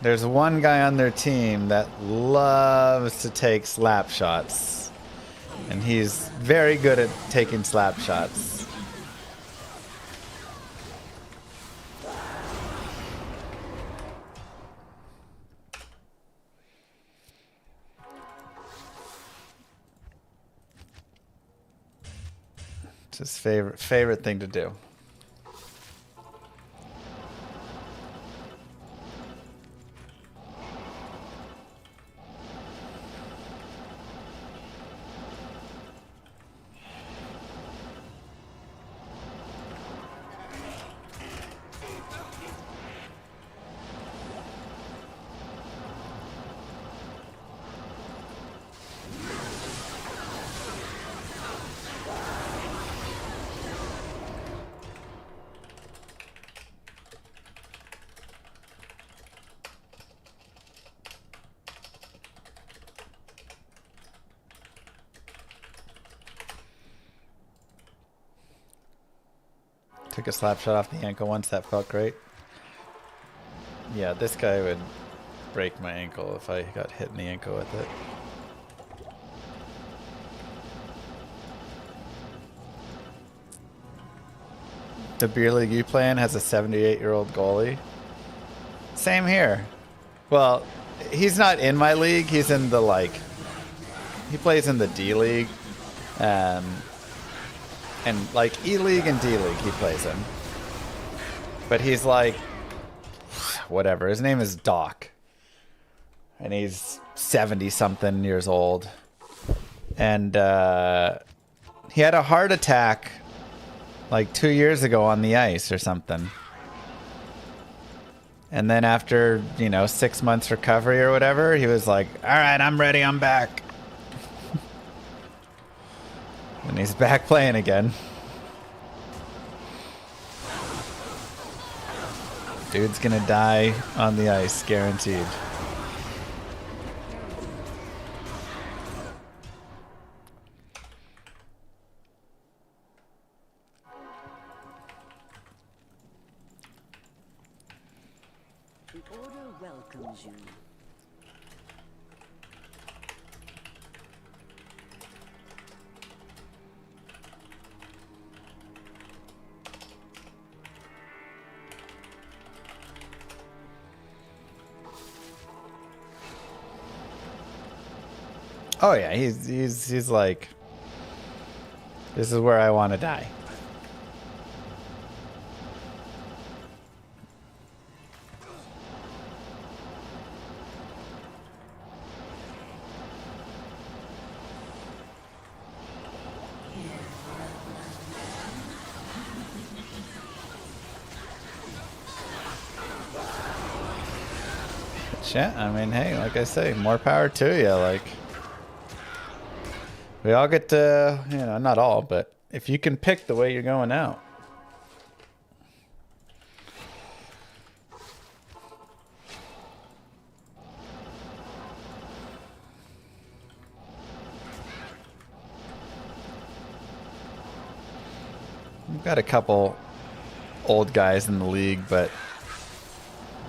There's one guy on their team that loves to take slap shots. And he's very good at taking slap shots. It's his favorite thing to do. Took a slap shot off the ankle once. That felt great. Yeah, this guy would break my ankle if I got hit in the ankle with it. The beer league you play in has a 78-year-old goalie. Same here. Well, he's not in my league. He's in the like. He plays in the D League, and like E League and D League he plays in. But he's like, whatever. His name is Doc, and he's 70-something years old, and he had a heart attack like 2 years ago on the ice or something. And then after, 6 months recovery or whatever, he was like, all right, I'm ready, I'm back. And he's back playing again. Dude's gonna die on the ice, guaranteed. The Order welcomes you. Oh yeah, he's like, this is where I want to die. Yeah, I mean, hey, like I say, more power to you. Like, we all get to, not all, but if you can pick the way you're going out. We've got a couple old guys in the league, but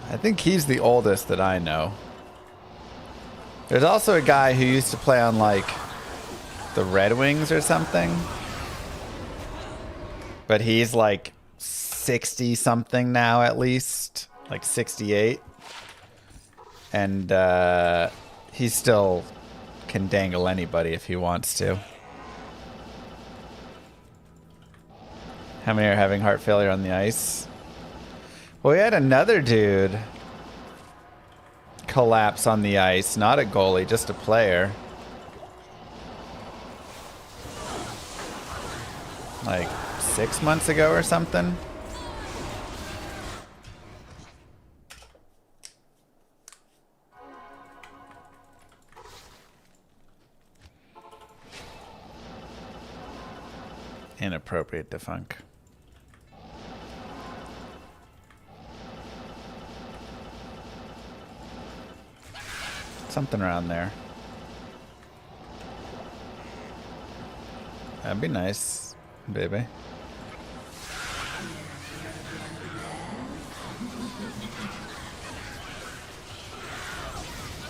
I think he's the oldest that I know. There's also a guy who used to play on like the Red Wings or something, but he's like 60 something now, at least like 68, and he still can dangle anybody if he wants to. How many are having heart failure on the ice? Well, we had another dude collapse on the ice, not a goalie, just a player. Like 6 months ago or something. Inappropriate defunk. Something around there. That'd be nice, baby.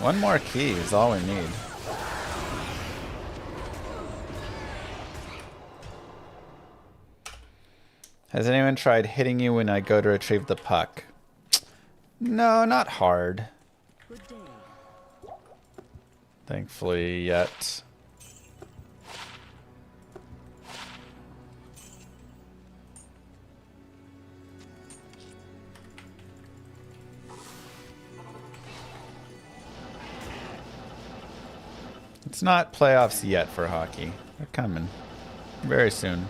One more key is all we need. Has anyone tried hitting you when I go to retrieve the puck? No, not hard. Good day. Thankfully, yet. It's not playoffs yet for hockey. They're coming very soon.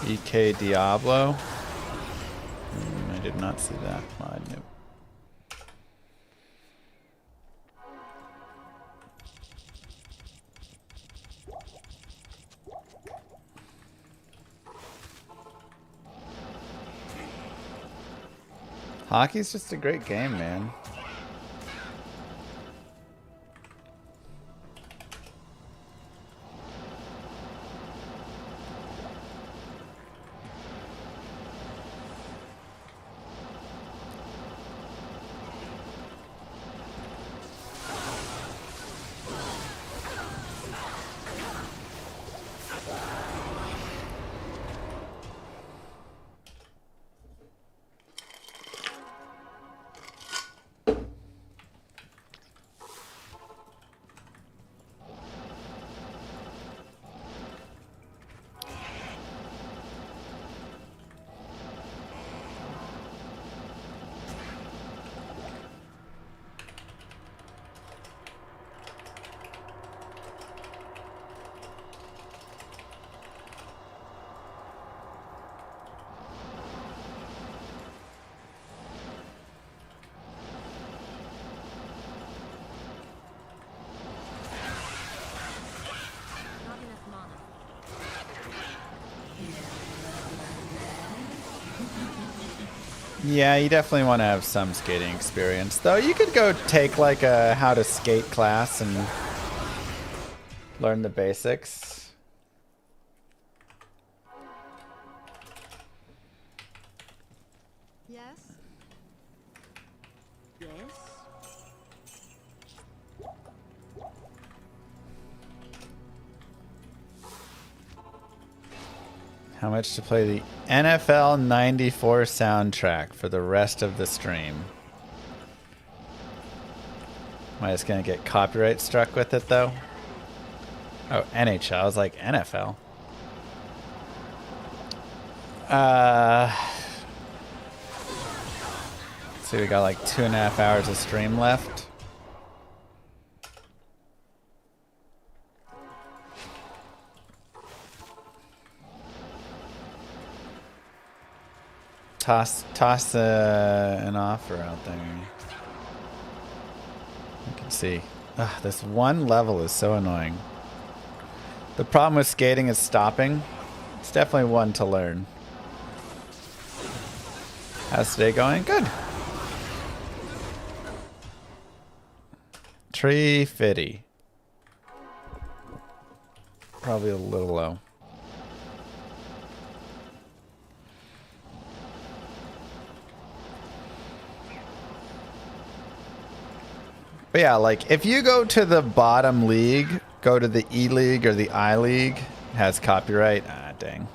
EK Diablo. I did not see that mod. Nope. Hockey's just a great game, man. Yeah, you definitely want to have some skating experience. Though you could go take like a how to skate class and learn the basics. Yes? Yes? How much to play the NFL 94 soundtrack for the rest of the stream? Am I just gonna get copyright struck with it though? Oh, NHL. I was like, NFL. Let's see, we got like 2.5 hours of stream left. Toss an offer out there. You can see. Ugh, this one level is so annoying. The problem with skating is stopping. It's definitely one to learn. How's today going? Good. Tree fitty. Probably a little low. But yeah, like if you go to the bottom league, go to the E League or the I League, it has copyright. Ah, dang.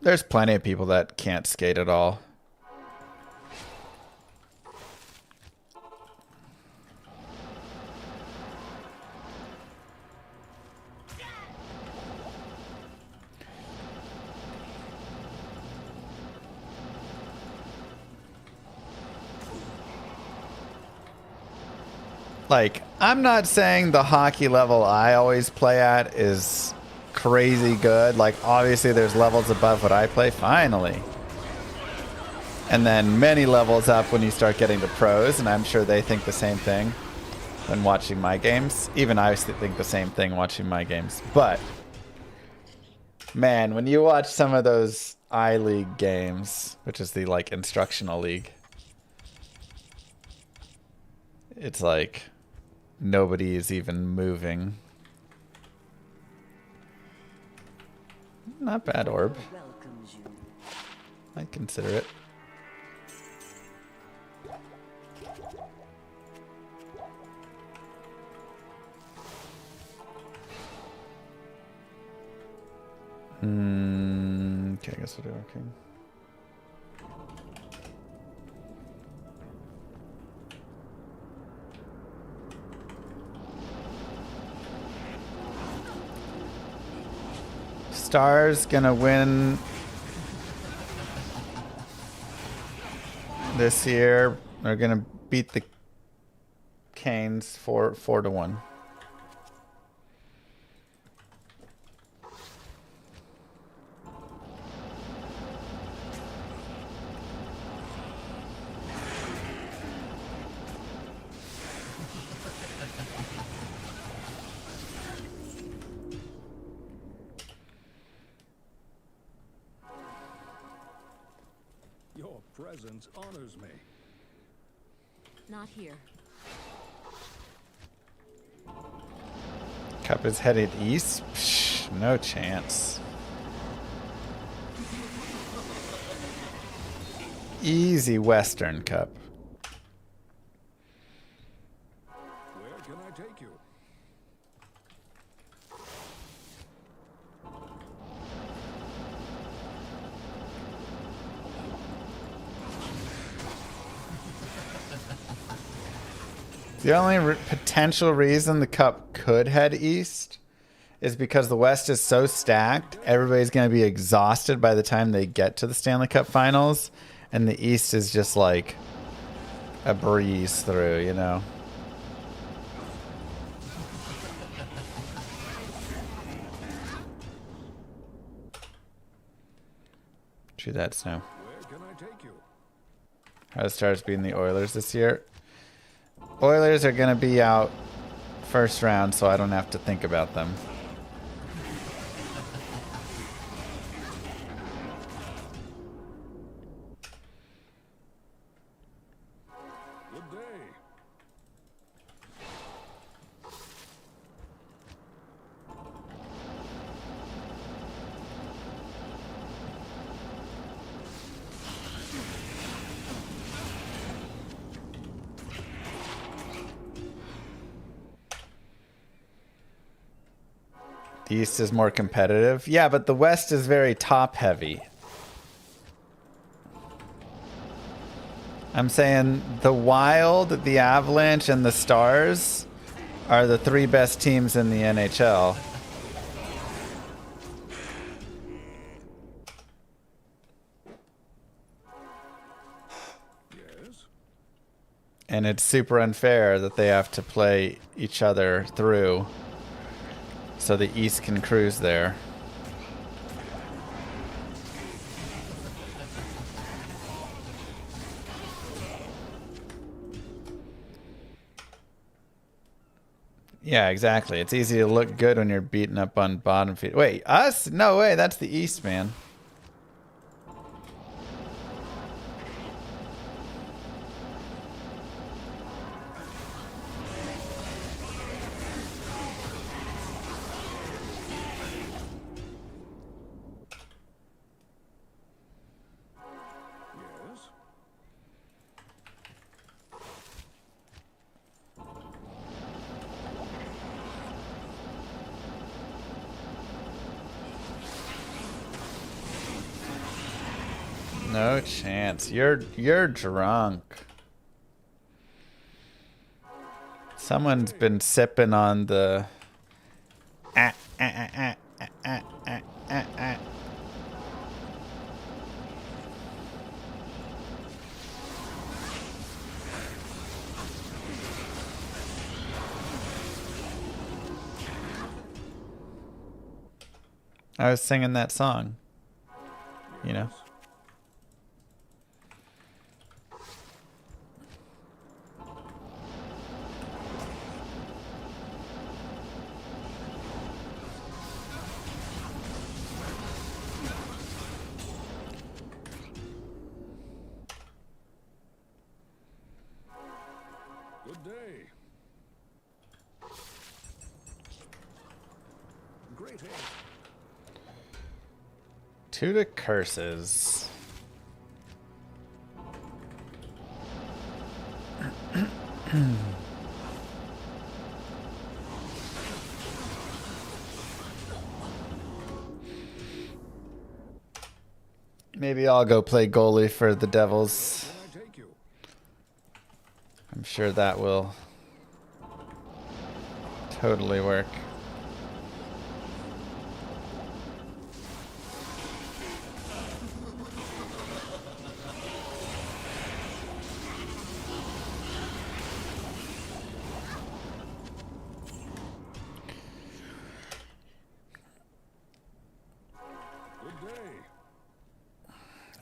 There's plenty of people that can't skate at all. Like, I'm not saying the hockey level I always play at is crazy good. Like, obviously there's levels above what I play, finally. And then many levels up when you start getting to pros, and I'm sure they think the same thing when watching my games. Even I think the same thing watching my games. But, man, when you watch some of those I-League games, which is the, like, instructional league, it's like nobody is even moving. Not bad orb. Welcomes you. I'd consider it. Okay, I guess we'll do okay. Stars gonna win this year. They're gonna beat the Canes 4-1. Your presence honors me. Not here. Cup is headed east? Psh, no chance. Easy Western Cup. Where can I take you? The only potential reason the Cup could head east is because the West is so stacked, everybody's going to be exhausted by the time they get to the Stanley Cup Finals, and the East is just like a breeze through, you know? True that, Snow. Where can I take you? How the Stars beating the Oilers this year? Oilers are going to be out first round so I don't have to think about them. Good day. The East is more competitive. Yeah, but the West is very top heavy. I'm saying the Wild, the Avalanche, and the Stars are the 3 best teams in the NHL. Yes. And it's super unfair that they have to play each other through so the East can cruise there. Yeah, exactly. It's easy to look good when you're beating up on bottom feed. Wait, us? No way. That's the East, man. Yes. No chance. You're drunk. Someone's been sipping on the I was singing that song. You know. Good day. Great hit. 2 to curses. Maybe I'll go play goalie for the Devils. Can I take you? I'm sure that will totally work. Good day.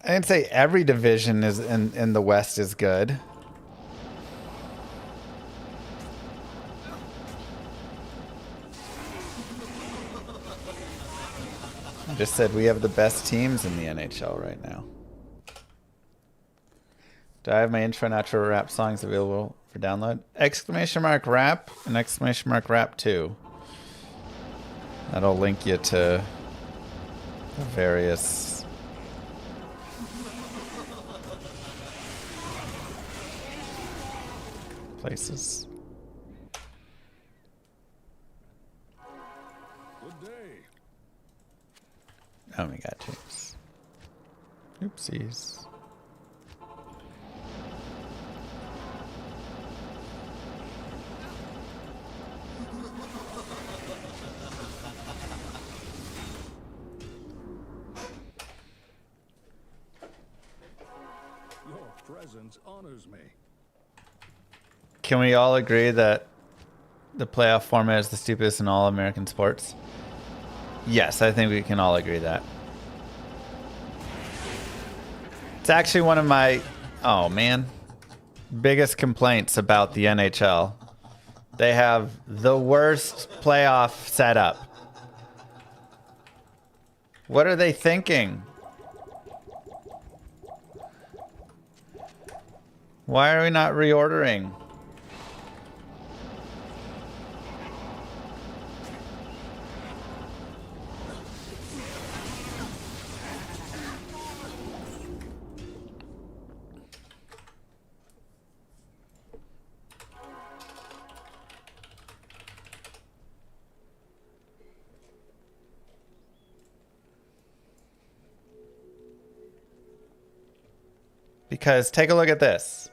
I didn't say every division is in the West is good. I just said we have the best teams in the NHL right now. Do I have my intro and outro rap songs available for download? Exclamation mark rap and exclamation mark rap 2. That'll link you to the various places. Good day. Oh my god, James. Oopsies. Your presence honors me. Can we all agree that the playoff format is the stupidest in all American sports? Yes, I think we can all agree that. It's actually one of my, oh man, biggest complaints about the NHL They have the worst playoff setup. What are they thinking? Why are we not reordering? Because take a look at this.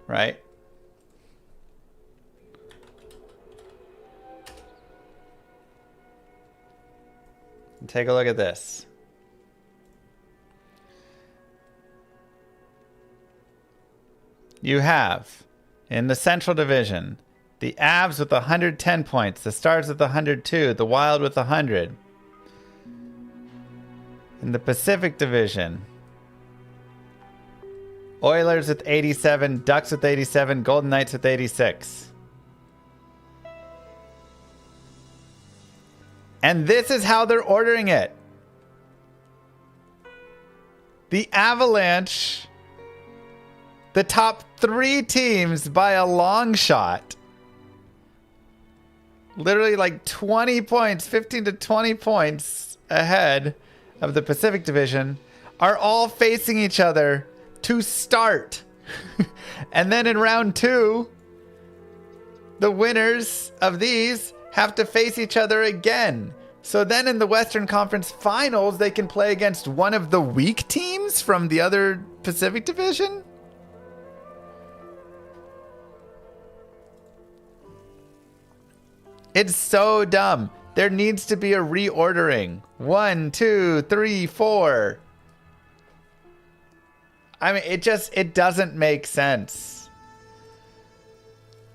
Right? And take a look at this. You have, in the Central Division, the Avs with 110 points, the Stars with 102, the Wild with 100. In the Pacific Division, Oilers with 87, Ducks with 87, Golden Knights with 86. And this is how they're ordering it. The Avalanche, the top 3 teams by a long shot, literally like 20 points, 15 to 20 points ahead of the Pacific Division, are all facing each other to start. And then in round 2, the winners of these have to face each other again. So then in the Western Conference Finals, they can play against one of the weak teams from the other Pacific Division? It's so dumb. There needs to be a reordering. 1, 2, 3, 4. I mean, it doesn't make sense.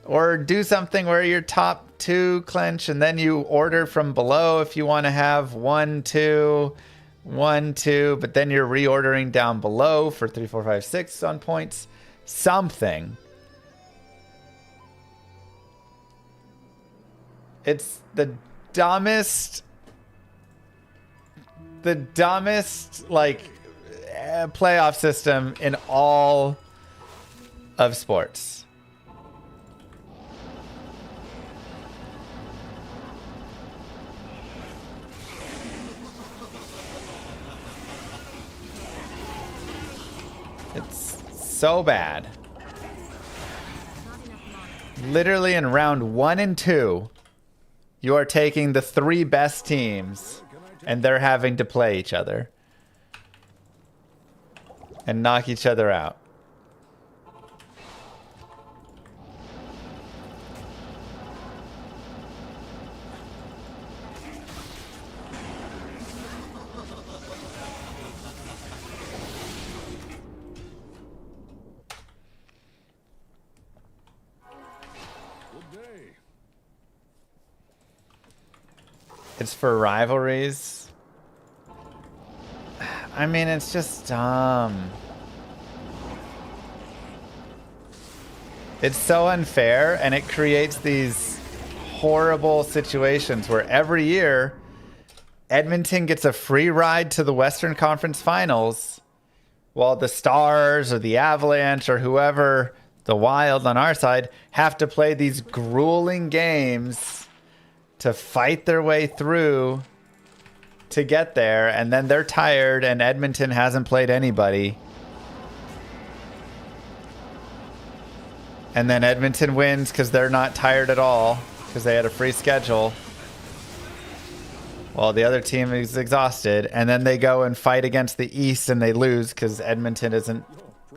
Or do something where your top 2 clinch and then you order from below if you want to have 1, 2, 1, 2, but then you're reordering down below for 3, 4, 5, 6 on points. Something. It's the dumbest like playoff system in all of sports. It's so bad. Literally in round 1 and 2, you are taking the 3 best teams and they're having to play each other and knock each other out. It's for rivalries. I mean, it's just dumb. It's so unfair, and it creates these horrible situations where every year Edmonton gets a free ride to the Western Conference Finals, while the Stars or the Avalanche or whoever, the Wild on our side, have to play these grueling games to fight their way through to get there, and then they're tired and Edmonton hasn't played anybody. And then Edmonton wins because they're not tired at all because they had a free schedule. While the other team is exhausted, and then they go and fight against the East and they lose because Edmonton isn't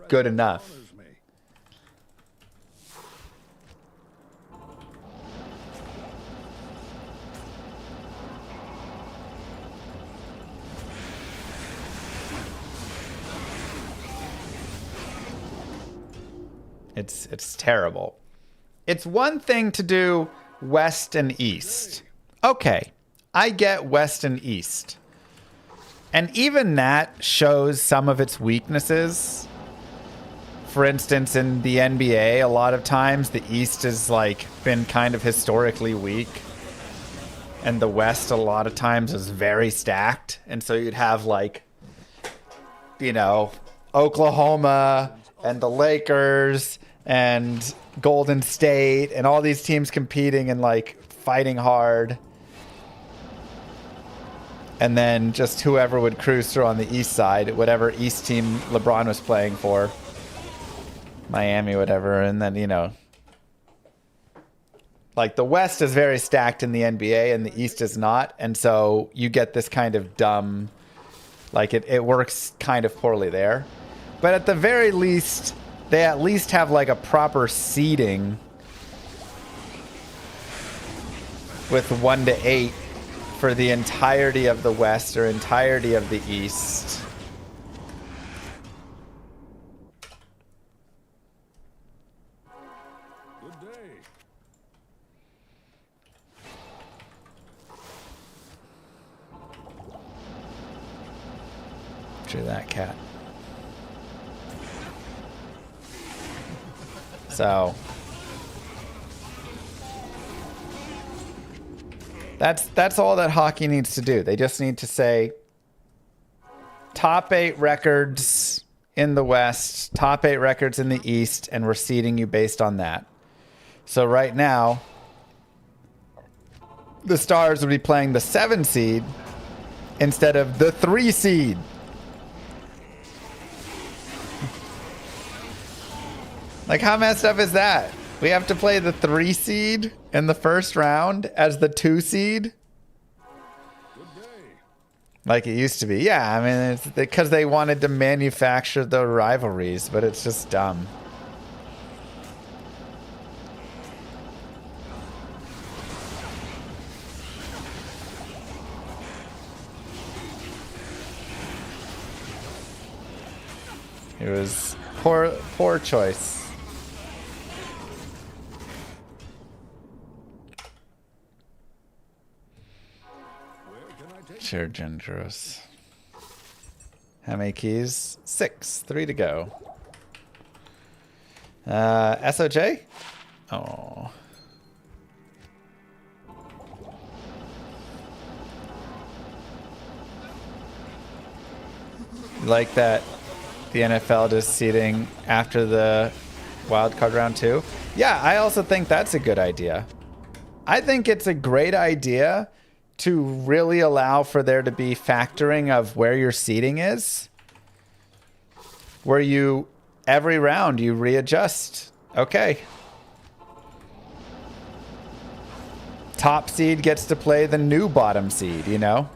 good enough. It's terrible. It's one thing to do West and East. Okay, I get West and East. And even that shows some of its weaknesses. for instance, in the NBA, a lot of times the East has like been kind of historically weak, and the West a lot of times is very stacked. And so you'd have like, you know, Oklahoma and the Lakers and Golden State and all these teams competing and like fighting hard. And then just whoever would cruise through on the East side, whatever East team LeBron was playing for, Miami, whatever. And then, you know, like the West is very stacked in the NBA and the East is not. And so you get this kind of dumb, like it works kind of poorly there. But at the very least, they at least have like a proper seeding with 1 to 8 for the entirety of the West or entirety of the East. Good day. True that, cat. So that's all that hockey needs to do. They just need to say top 8 records in the West, top 8 records in the East, and we're seeding you based on that. So right now, the Stars would be playing the 7 seed instead of the 3 seed. Like, how messed up is that? We have to play the 3 seed in the first round as the 2 seed? Like it used to be. Yeah, I mean, it's because they wanted to manufacture the rivalries, but it's just dumb. It was poor choice. Sure, Gendros. How many keys? 6. 3 to go. SOJ? Oh. Like that the NFL just seeding after the wildcard round 2? Yeah, I also think that's a good idea. I think it's a great idea to really allow for there to be factoring of where your seating is, where you every round you readjust. Okay, top seed gets to play the new bottom seed, you know.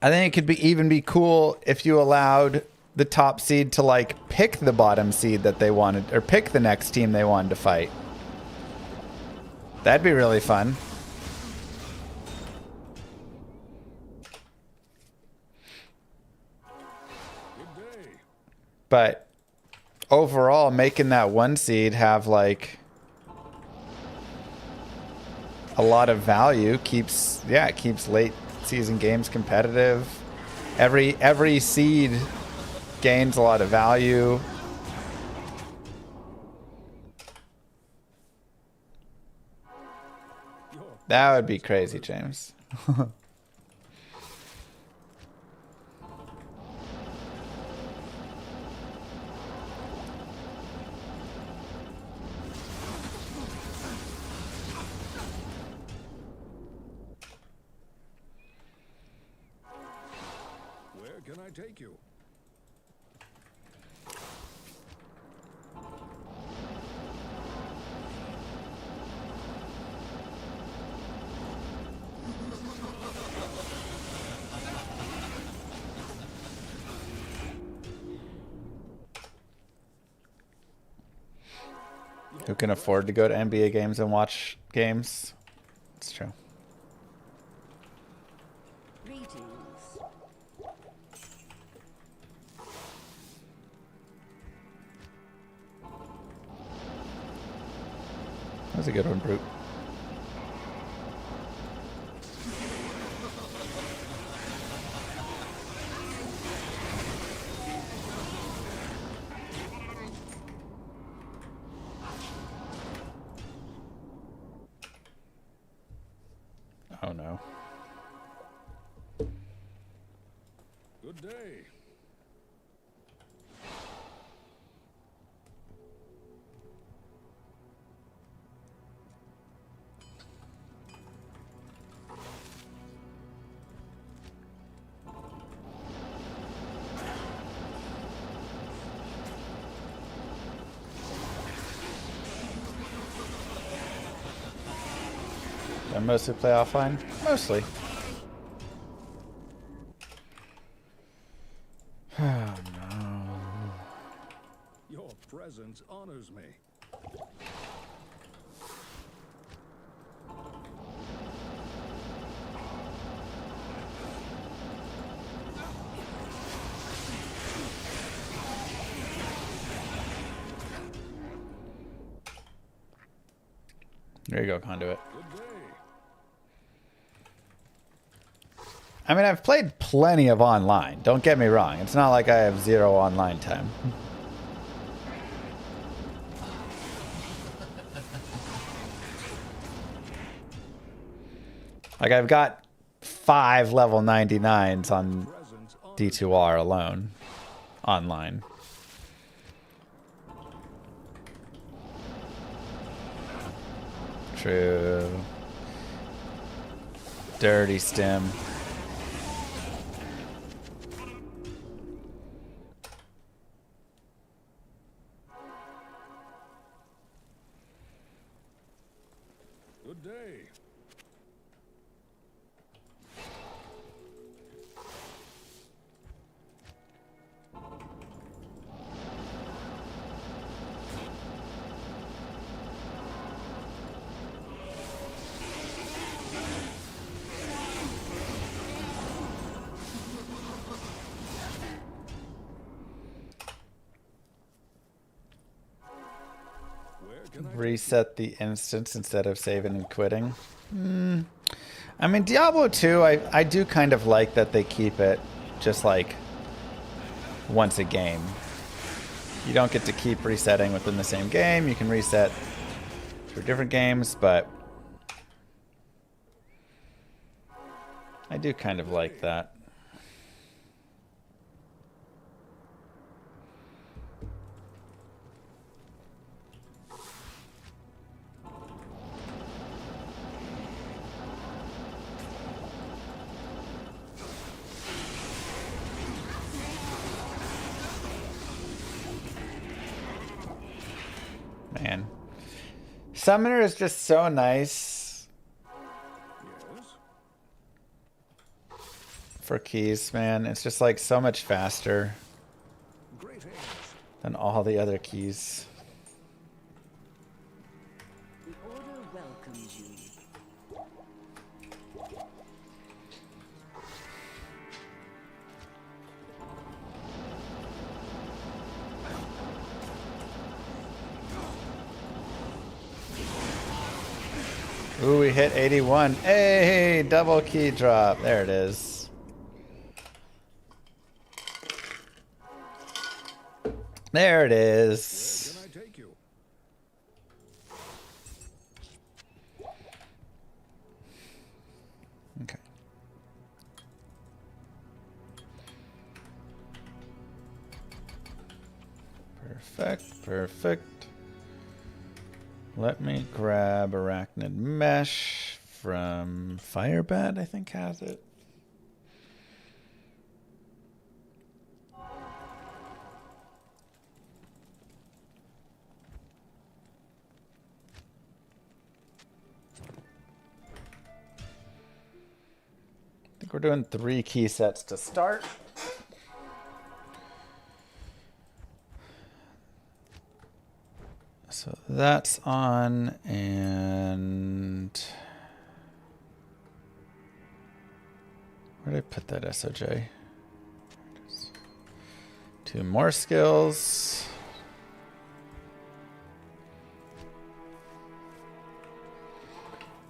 I think it could be even be cool if you allowed the top seed to like pick the bottom seed that they wanted, or pick the next team they wanted to fight. That'd be really fun. But overall, making that 1 seed have like a lot of value keeps late season games competitive. Every seed gains a lot of value. That would be crazy, James. Can I take you? Who can afford to go to NBA games and watch games? It's true. That was a good one, Brute. Oh no. Good day. I mostly play offline? Mostly. Oh no. Your presence honors me. There you go, Conduit. Good day. I mean, I've played plenty of online. Don't get me wrong. It's not like I have 0 online time. Like, I've got 5 level 99s on D2R alone. Online. True. Dirty stem. Good day. Reset the instance instead of saving and quitting. I mean, Diablo 2, I do kind of like that they keep it just like once a game. You don't get to keep resetting within the same game. You can reset for different games, but I do kind of like that. Man. Summoner is just so nice Yes. for keys, man. It's just like so much faster Greetings. than all the other keys. The Order welcomes you. Ooh, we hit 81. Hey, double key drop. There it is. There it is. Where can I take you? Okay. Perfect, perfect. Let me grab Arachnid Mesh from Firebat, I think has it. I think we're doing 3 key sets to start. So that's on, and where did I put that SOJ? There it is. 2 more skills.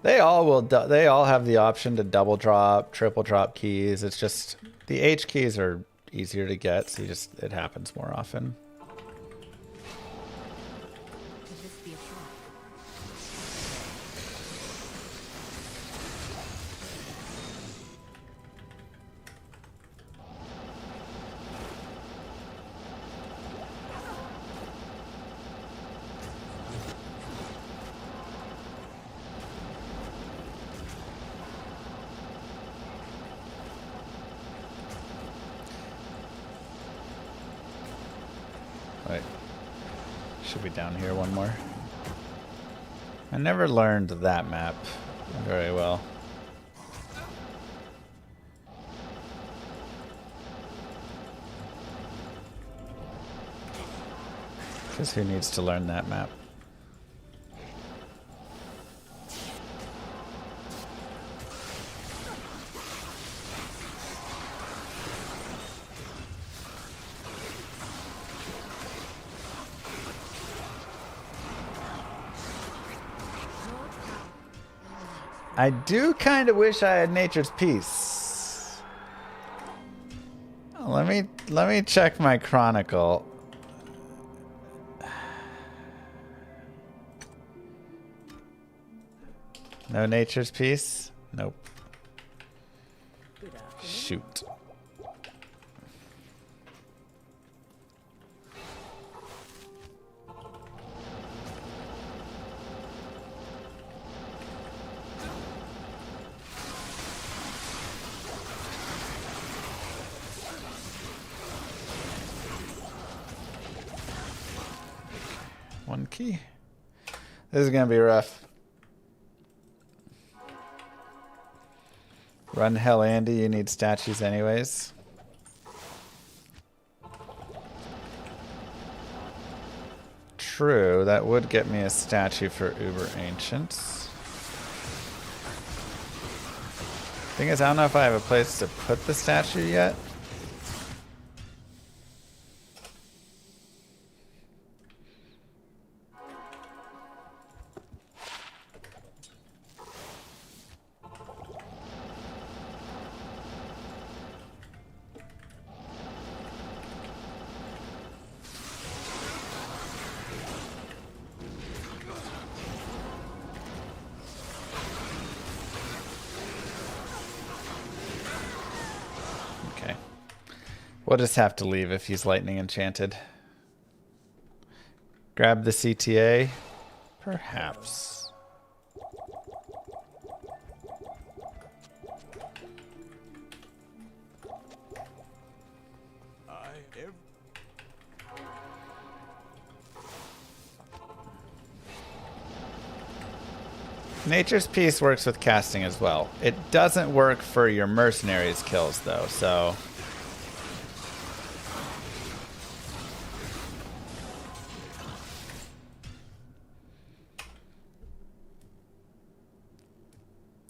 They all will. They all have the option to double drop, triple drop keys. It's just the H keys are easier to get, so it happens more often. Could this be a trap? Should be down here one more. I never learned that map very well. Because who needs to learn that map? I do kind of wish I had Nature's Peace. Let me check my Chronicle. No Nature's Peace? Nope. Shoot. One key. This is gonna be rough. Run hell, Andy. You need statues anyways. True, that would get me a statue for Uber Ancients. Thing is, I don't know if I have a place to put the statue yet. We'll just have to leave if he's lightning enchanted. Grab the CTA? Perhaps. Nature's Peace works with casting as well. It doesn't work for your mercenaries kills though, so...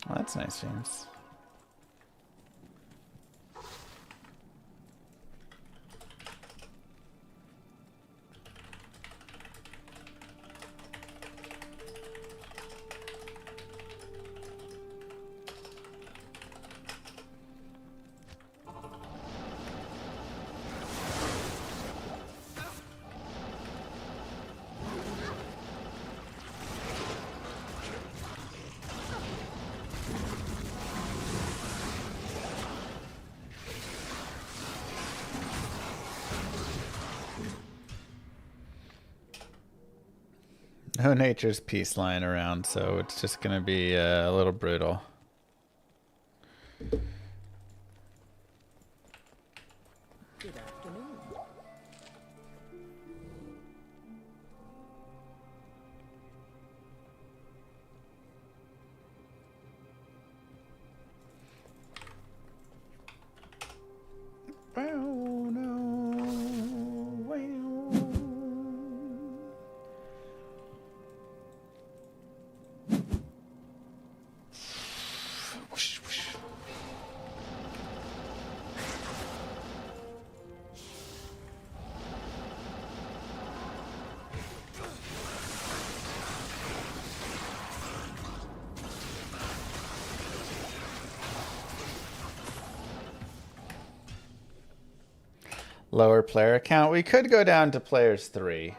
Well, that's nice, James. No Nature's Peace lying around, so it's just going to be a little brutal. Good afternoon. Lower player count. We could go down to players 3.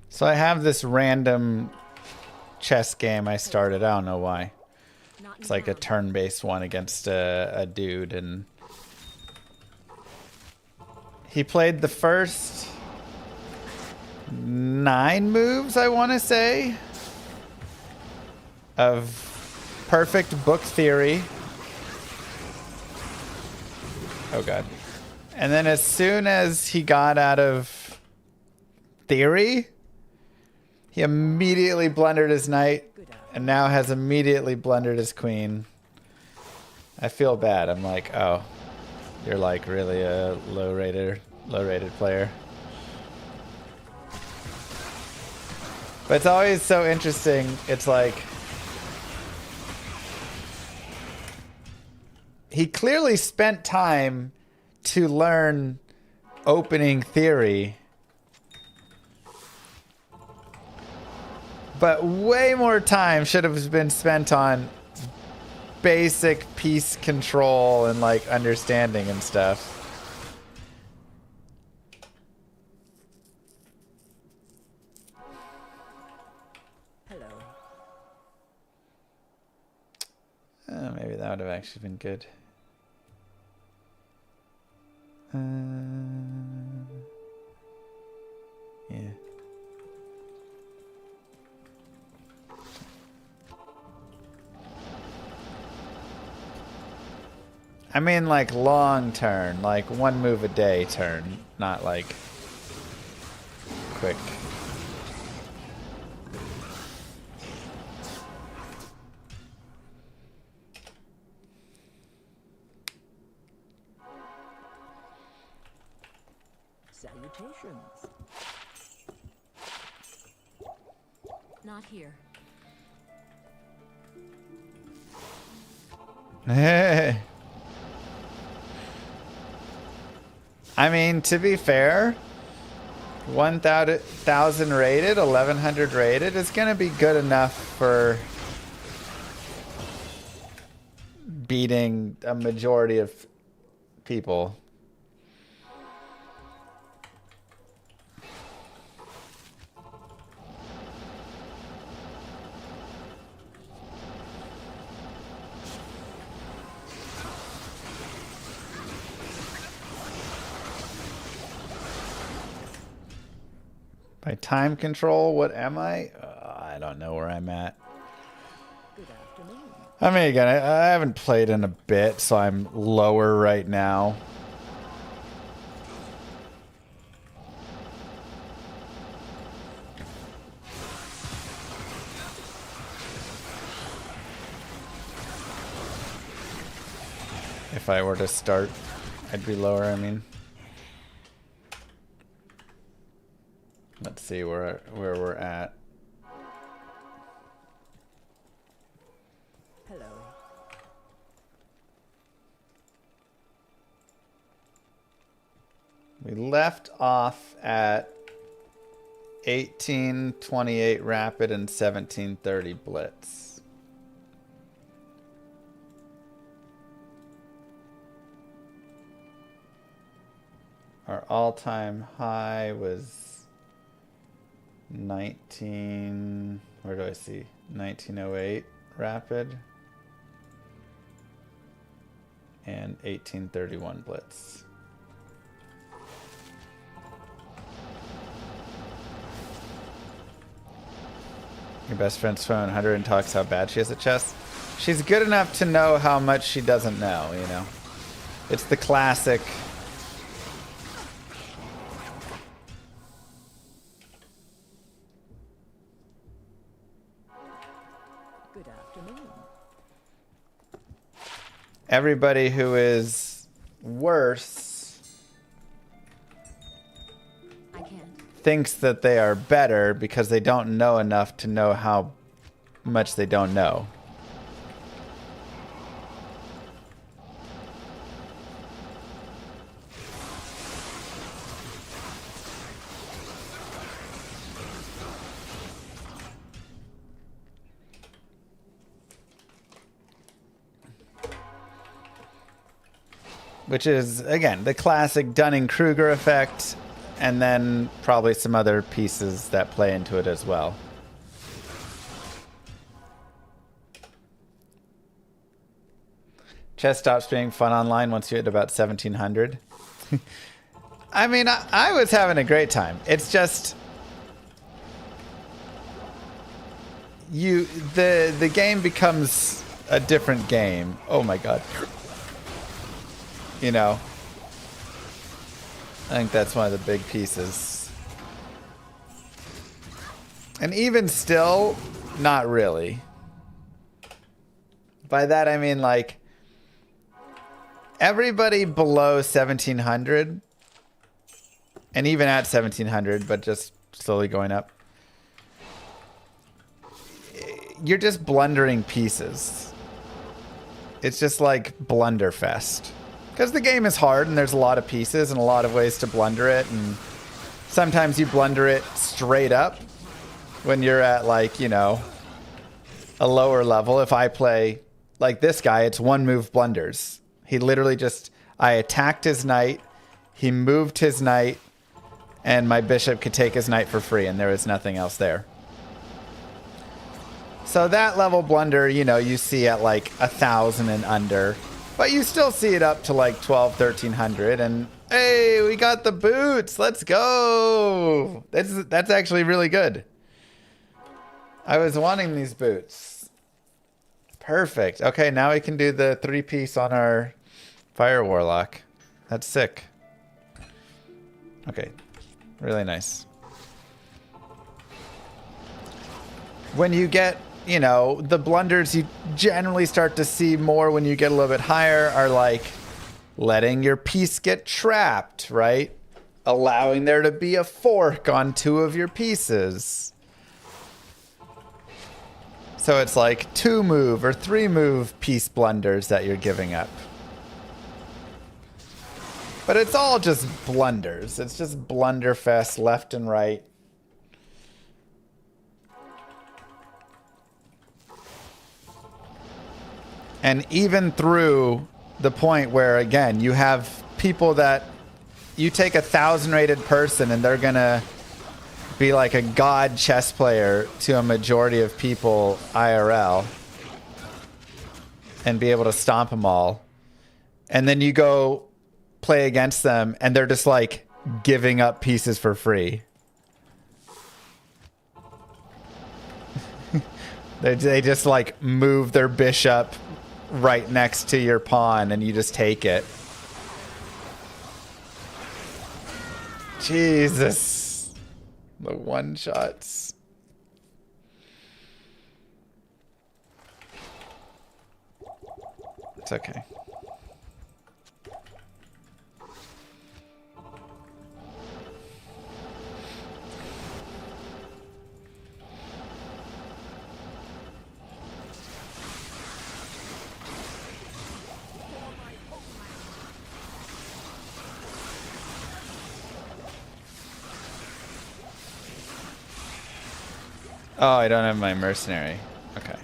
So I have this random chess game I started. I don't know why. It's like a turn-based one against a dude, and he played the first 9 moves, I want to say, of perfect book theory. Oh god. And then as soon as he got out of theory, he immediately blundered his knight and now has immediately blundered his queen. I feel bad. I'm like, oh, you're like really a low-rated player. But it's always so interesting. It's like he clearly spent time to learn opening theory, but way more time should have been spent on basic piece control and like understanding and stuff. Maybe that would have actually been good. Yeah. I mean, like long turn, like 1 move a day turn, not like quick. Salutations. Not here. Hey. I mean, to be fair, 1,000 rated, 1,100 rated is going to be good enough for beating a majority of people. By time control, what am I? I don't know where I'm at. Good afternoon. I mean, again, I haven't played in a bit, so I'm lower right now. If I were to start, I'd be lower, I mean. Let's see where we're at. Hello. We left off at 1828 rapid and 1730 blitz. Our all-time high was where do I see? 1908 rapid and 1831 blitz. Your best friend's phone, Hunter, and talks how bad she is at chess. She's good enough to know how much she doesn't know, you know. It's the classic. Good afternoon. Everybody who is worse I can't. thinks that they are better because they don't know enough to know how much they don't know. Which is, again, the classic Dunning-Kruger effect, and then probably some other pieces that play into it as well. Chess stops being fun online once you hit about 1700. I mean, I was having a great time. It's just the game becomes a different game. Oh my god. You know, I think that's one of the big pieces. And even still, not really. By that I mean like everybody below 1700 and even at 1700, but just slowly going up. You're just blundering pieces. It's just like blunderfest. Because the game is hard and there's a lot of pieces and a lot of ways to blunder it. And sometimes you blunder it straight up when you're at like, you know, a lower level. If I play like this guy, it's one move blunders. He literally just, I attacked his knight, he moved his knight, and my bishop could take his knight for free and there was nothing else there. So that level blunder, you know, you see at like 1,000 and under. But you still see it up to like 12, 1,300. And hey, we got the boots. Let's go. That's actually really good. I was wanting these boots. Perfect. Okay, now we can do the 3-piece on our Fire Warlock. That's sick. Okay, really nice. When you get, you know, the blunders you generally start to see more when you get a little bit higher are like letting your piece get trapped, right? Allowing there to be a fork on 2 of your pieces. So it's like 2-move or 3-move piece blunders that you're giving up. But it's all just blunders. It's just blunderfest left and right. And even through the point where, again, you have people that you take 1,000 rated person and they're going to be like a god chess player to a majority of people IRL and be able to stomp them all. And then you go play against them and they're just like giving up pieces for free. They just like move their bishop right next to your pawn and you just take it. Jesus. The one-shots. It's okay. Oh, I don't have my mercenary. Okay.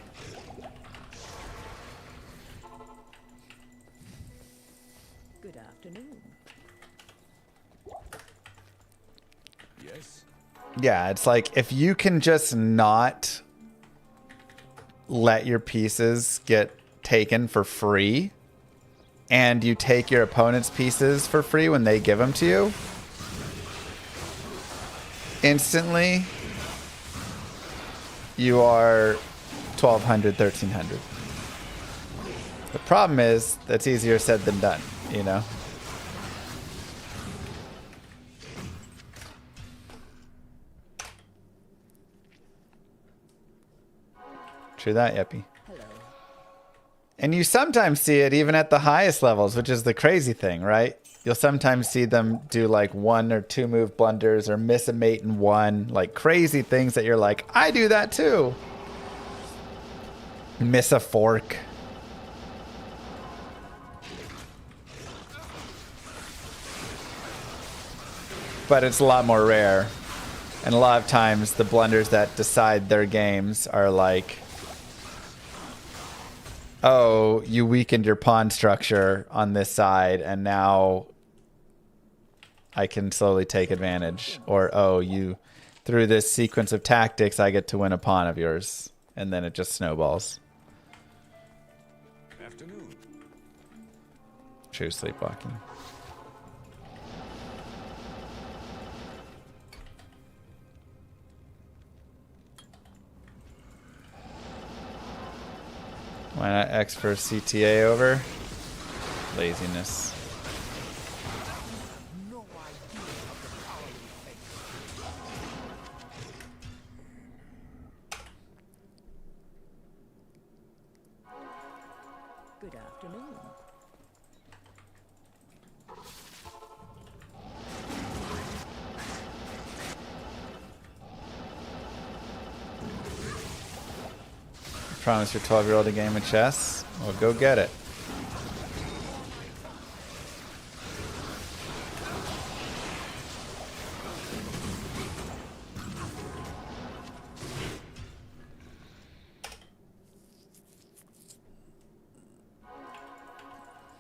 Good afternoon. Yes? Yeah, it's like if you can just not let your pieces get taken for free and you take your opponent's pieces for free when they give them to you, instantly you are 1,200, 1,300. The problem is that's easier said than done, you know? True that, Yeppy. Hello. And you sometimes see it even at the highest levels, which is the crazy thing, right? You'll sometimes see them do like 1 or 2 move blunders or miss a mate in 1, like crazy things that you're like, I do that too. Miss a fork. But it's a lot more rare. And a lot of times the blunders that decide their games are like, oh, you weakened your pawn structure on this side and now I can slowly take advantage. Or, oh, you, through this sequence of tactics, I get to win a pawn of yours. And then it just snowballs. Afternoon. True sleepwalking. Why not X for CTA over? Laziness. Good afternoon. Promise your 12-year-old a game of chess? Well, go get it.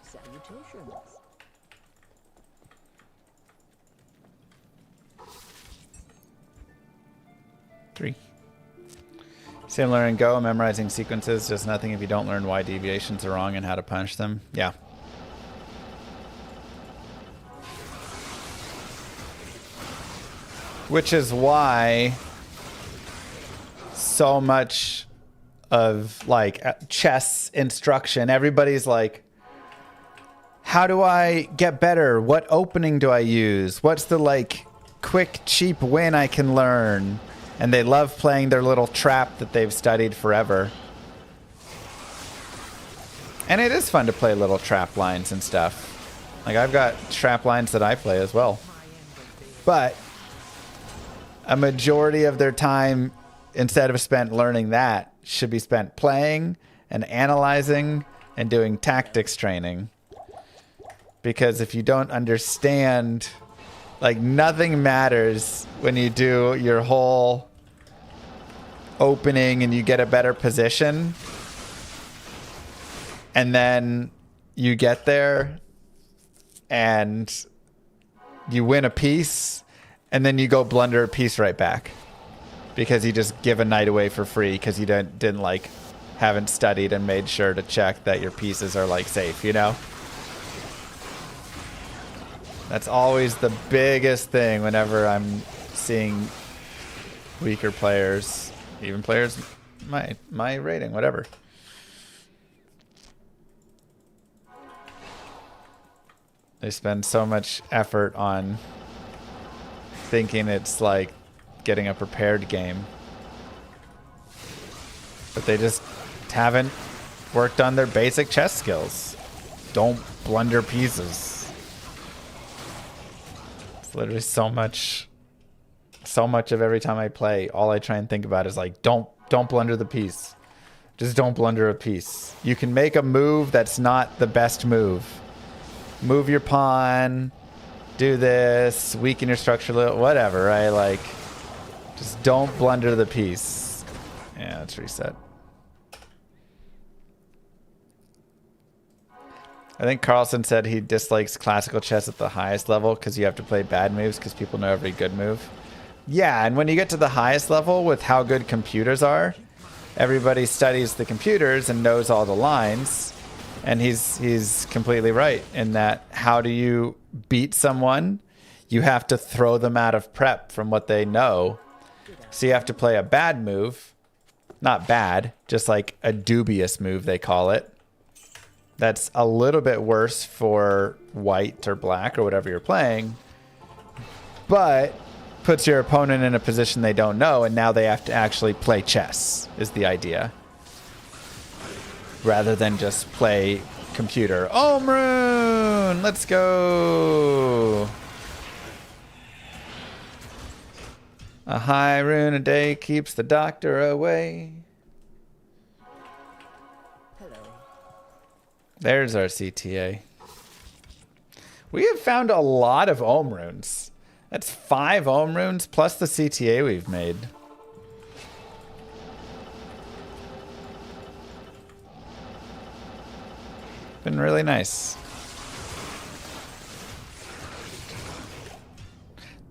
Salutations. Three. Same learn and go. Memorizing sequences does nothing if you don't learn why deviations are wrong and how to punish them. Yeah. Which is why so much of like chess instruction, everybody's like, how do I get better? What opening do I use? What's the like quick, cheap win I can learn? And they love playing their little trap that they've studied forever. And it is fun to play little trap lines and stuff. Like I've got trap lines that I play as well. But a majority of their time, instead of spent learning that, should be spent playing and analyzing and doing tactics training. Because if you don't understand, like nothing matters when you do your whole opening and you get a better position and then you get there and you win a piece and then you go blunder a piece right back because you just give a night away for free because you didn't like haven't studied and made sure to check that your pieces are like safe, you know? That's always the biggest thing whenever I'm seeing weaker players, even players my rating, whatever. They spend so much effort on thinking it's like getting a prepared game. But they just haven't worked on their basic chess skills. Don't blunder pieces. Literally so much of every time I play, all I try and think about is like, don't blunder the piece. Just don't blunder a piece. You can make a move that's not the best move. Move your pawn, do this, weaken your structure, whatever, right? Like, just don't blunder the piece. Yeah, let's reset. I think Carlson said he dislikes classical chess at the highest level because you have to play bad moves because people know every good move. Yeah, and when you get to the highest level with how good computers are, everybody studies the computers and knows all the lines. And he's completely right in that how do you beat someone? You have to throw them out of prep from what they know. So you have to play a bad move. Not bad, just like a dubious move, they call it. That's a little bit worse for white or black or whatever you're playing, but puts your opponent in a position they don't know, and now they have to actually play chess, is the idea. Rather than just play computer. Oh, Maroon! Let's go! A high rune a day keeps the doctor away. There's our CTA. We have found a lot of ohm runes. That's 5 ohm runes plus the CTA we've made. Been really nice.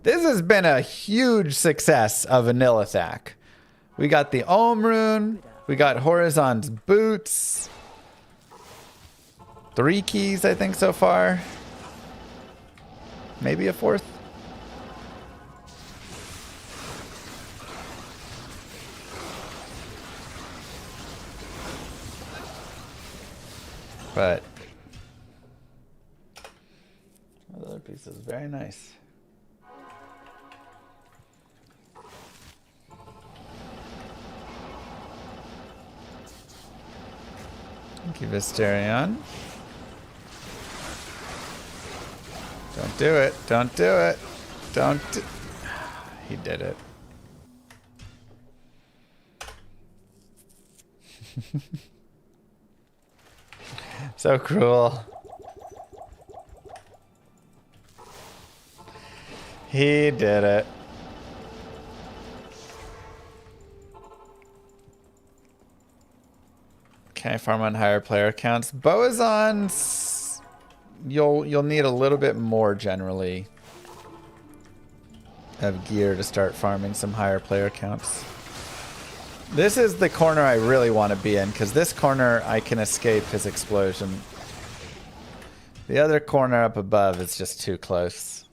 This has been a huge success of Anilithak. We got the ohm rune. We got Horizon's boots. 3 keys, I think, so far. Maybe a 4th. But the other piece is very nice. Thank you, Visterion. Don't do it. Don't do it. Don't do... He did it. So cruel. He did it. Okay, farm on higher player counts. Boazons, you'll need a little bit more generally of gear to start farming some higher player counts. This is the corner I really want to be in, because this corner I can escape his explosion. The other corner up above is just too close.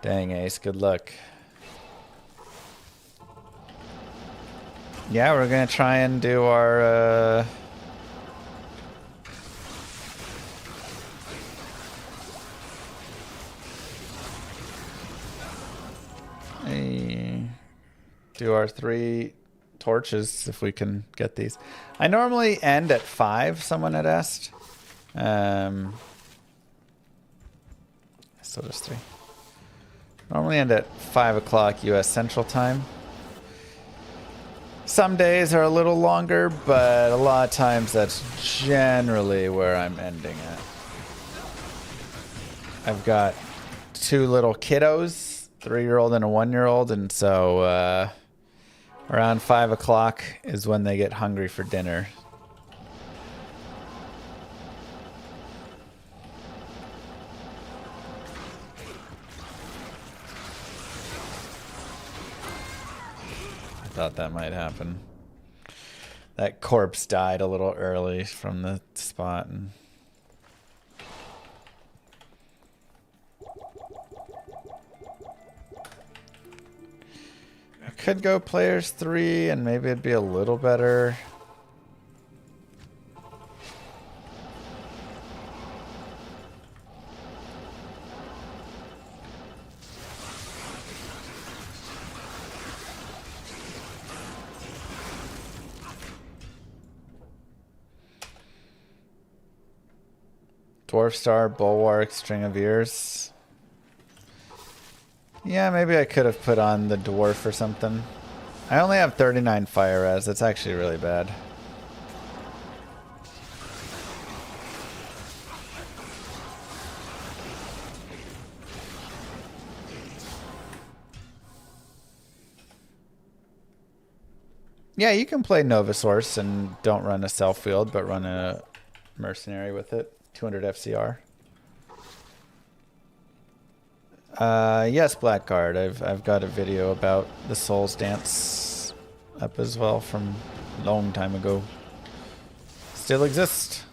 Dang, Ace, good luck. Yeah, we're gonna try and do our do our 3 torches if we can get these. I normally end at 5, someone had asked. So just 3. Normally end at 5 o'clock US Central Time. Some days are a little longer, but a lot of times that's generally where I'm ending at. I've got 2 little kiddos, 3-year-old and a 1-year-old, and so around 5 o'clock is when they get hungry for dinner. Thought that might happen. That corpse died a little early from the spot. And I could go players 3 and maybe it'd be a little better. Dwarf Star, Bulwark, String of Ears. Yeah, maybe I could have put on the Dwarf or something. I only have 39 fire res. That's actually really bad. Yeah, you can play Nova Source and don't run a self field, but run a mercenary with it. 200 FCR. Yes, Blackguard. I've got a video about the Souls Dance up as well from a long time ago. Still exists.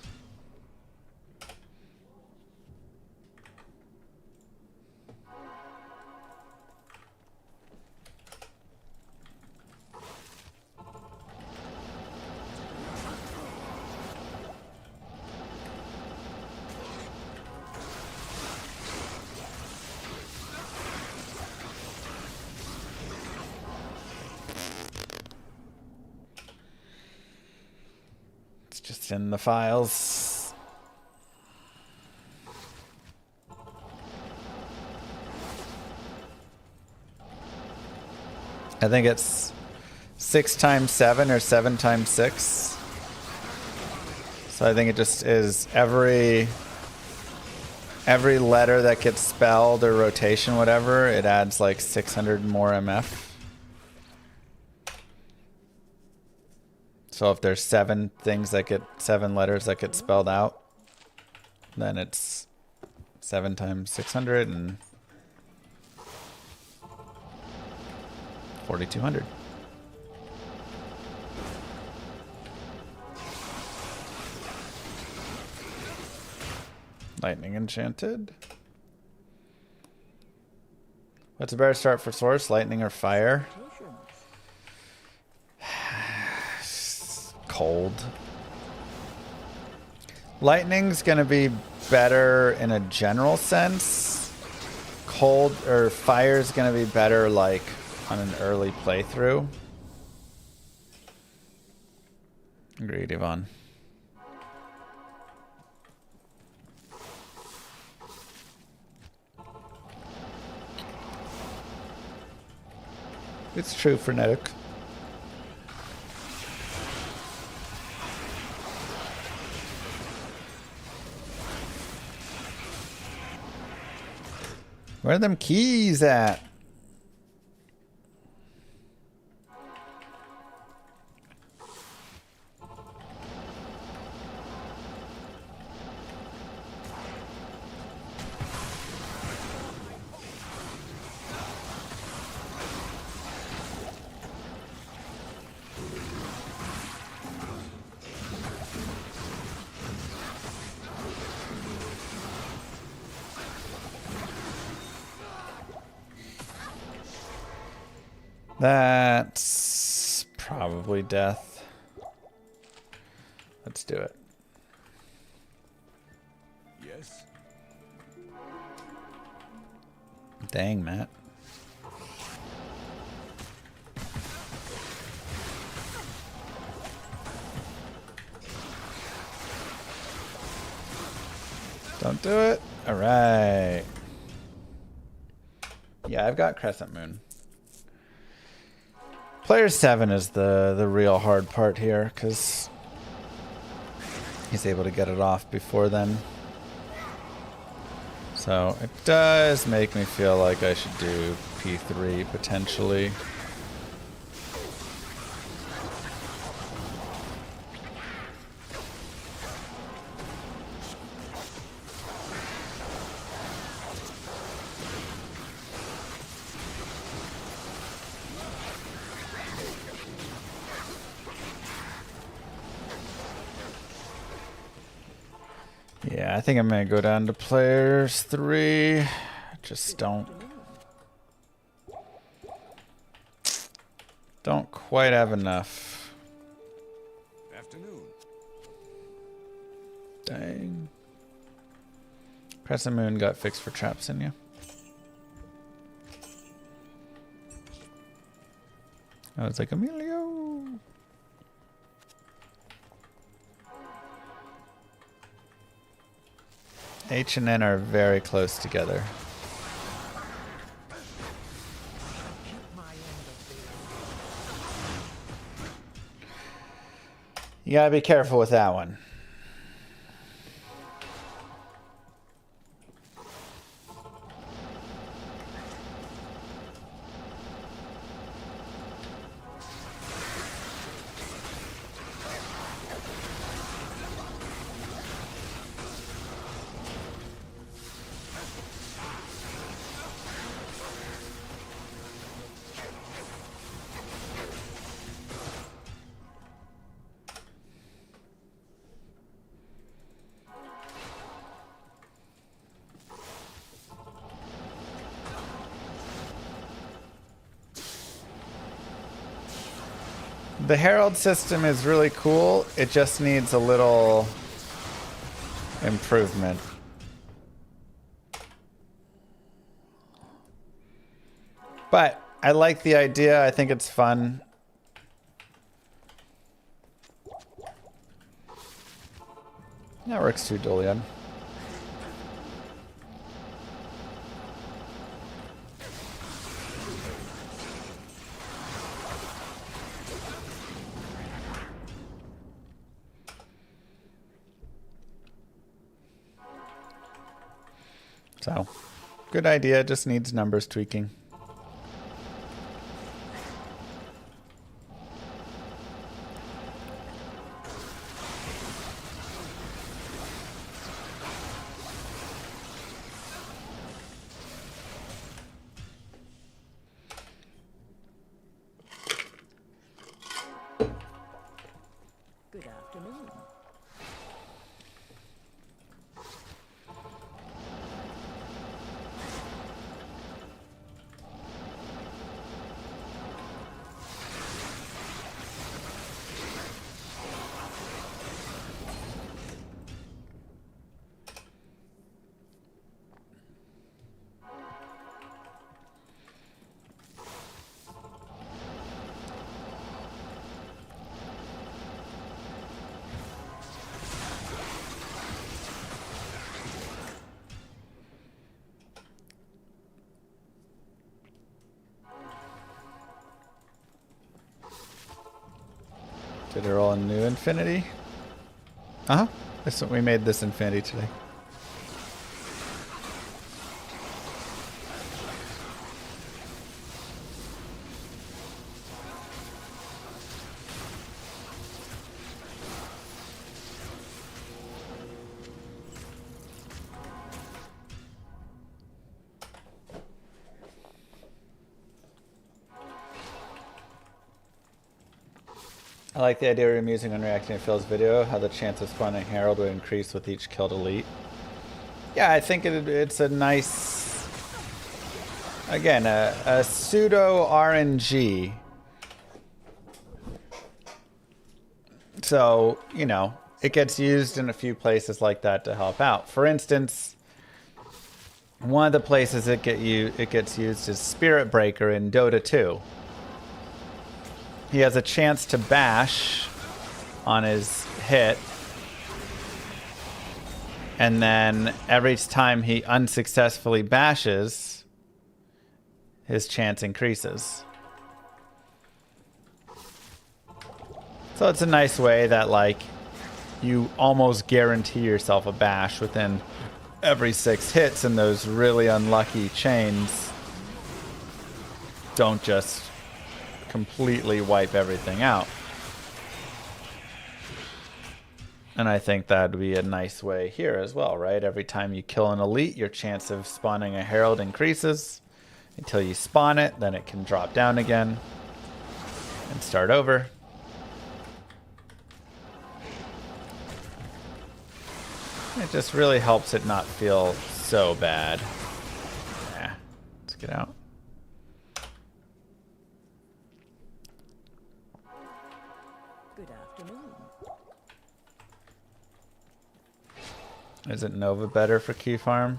Just in the files. I think it's 6 times 7 or 7 times 6. So I think it just is every letter that gets spelled or rotation, whatever, it adds like 600 more MF. So if there's 7 things that get 7 letters that get spelled out, then it's 7 times 600 and 4,200. Lightning Enchanted. What's a better start for Source, lightning or fire? Cold. Lightning's gonna be better in a general sense. Cold or fire's gonna be better like on an early playthrough. Agreed, Yvonne. It's true, Frenetic. Where are them keys at? That's probably death. Let's do it. Yes. Dang, Matt. Don't do it. All right. Yeah, I've got Crescent Moon. Player 7 is the real hard part here, because he's able to get it off before then. So it does make me feel like I should do P3 potentially. Yeah, I think I'm going to go down to players 3. Just don't quite have enough. Afternoon. Dang. Crescent Moon got fixed for traps in you. I was like, Emilio. H and N are very close together. You gotta be careful with that one. The Herald system is really cool. It just needs a little improvement. But I like the idea. I think it's fun. That works too, Dolian. So, good idea, just needs numbers tweaking. Good afternoon. Did it roll a new infinity? Uh-huh. We made this infinity today. I like the idea of amusing when reacting to Phil's video, how the chance of spawning Herald would increase with each killed elite. Yeah, I think it's a nice, again, a pseudo RNG. So, you know, it gets used in a few places like that to help out. For instance, one of the places it gets used is Spirit Breaker in Dota 2. He has a chance to bash on his hit, and then every time he unsuccessfully bashes, his chance increases. So it's a nice way that, like, you almost guarantee yourself a bash within every 6 hits, and those really unlucky chains don't just completely wipe everything out. And I think that would be a nice way here as well, right? Every time you kill an elite, your chance of spawning a herald increases until you spawn it, then it can drop down again and start over. It just really helps it not feel so bad. Yeah, let's get out. Good afternoon. Isn't Nova better for key farm?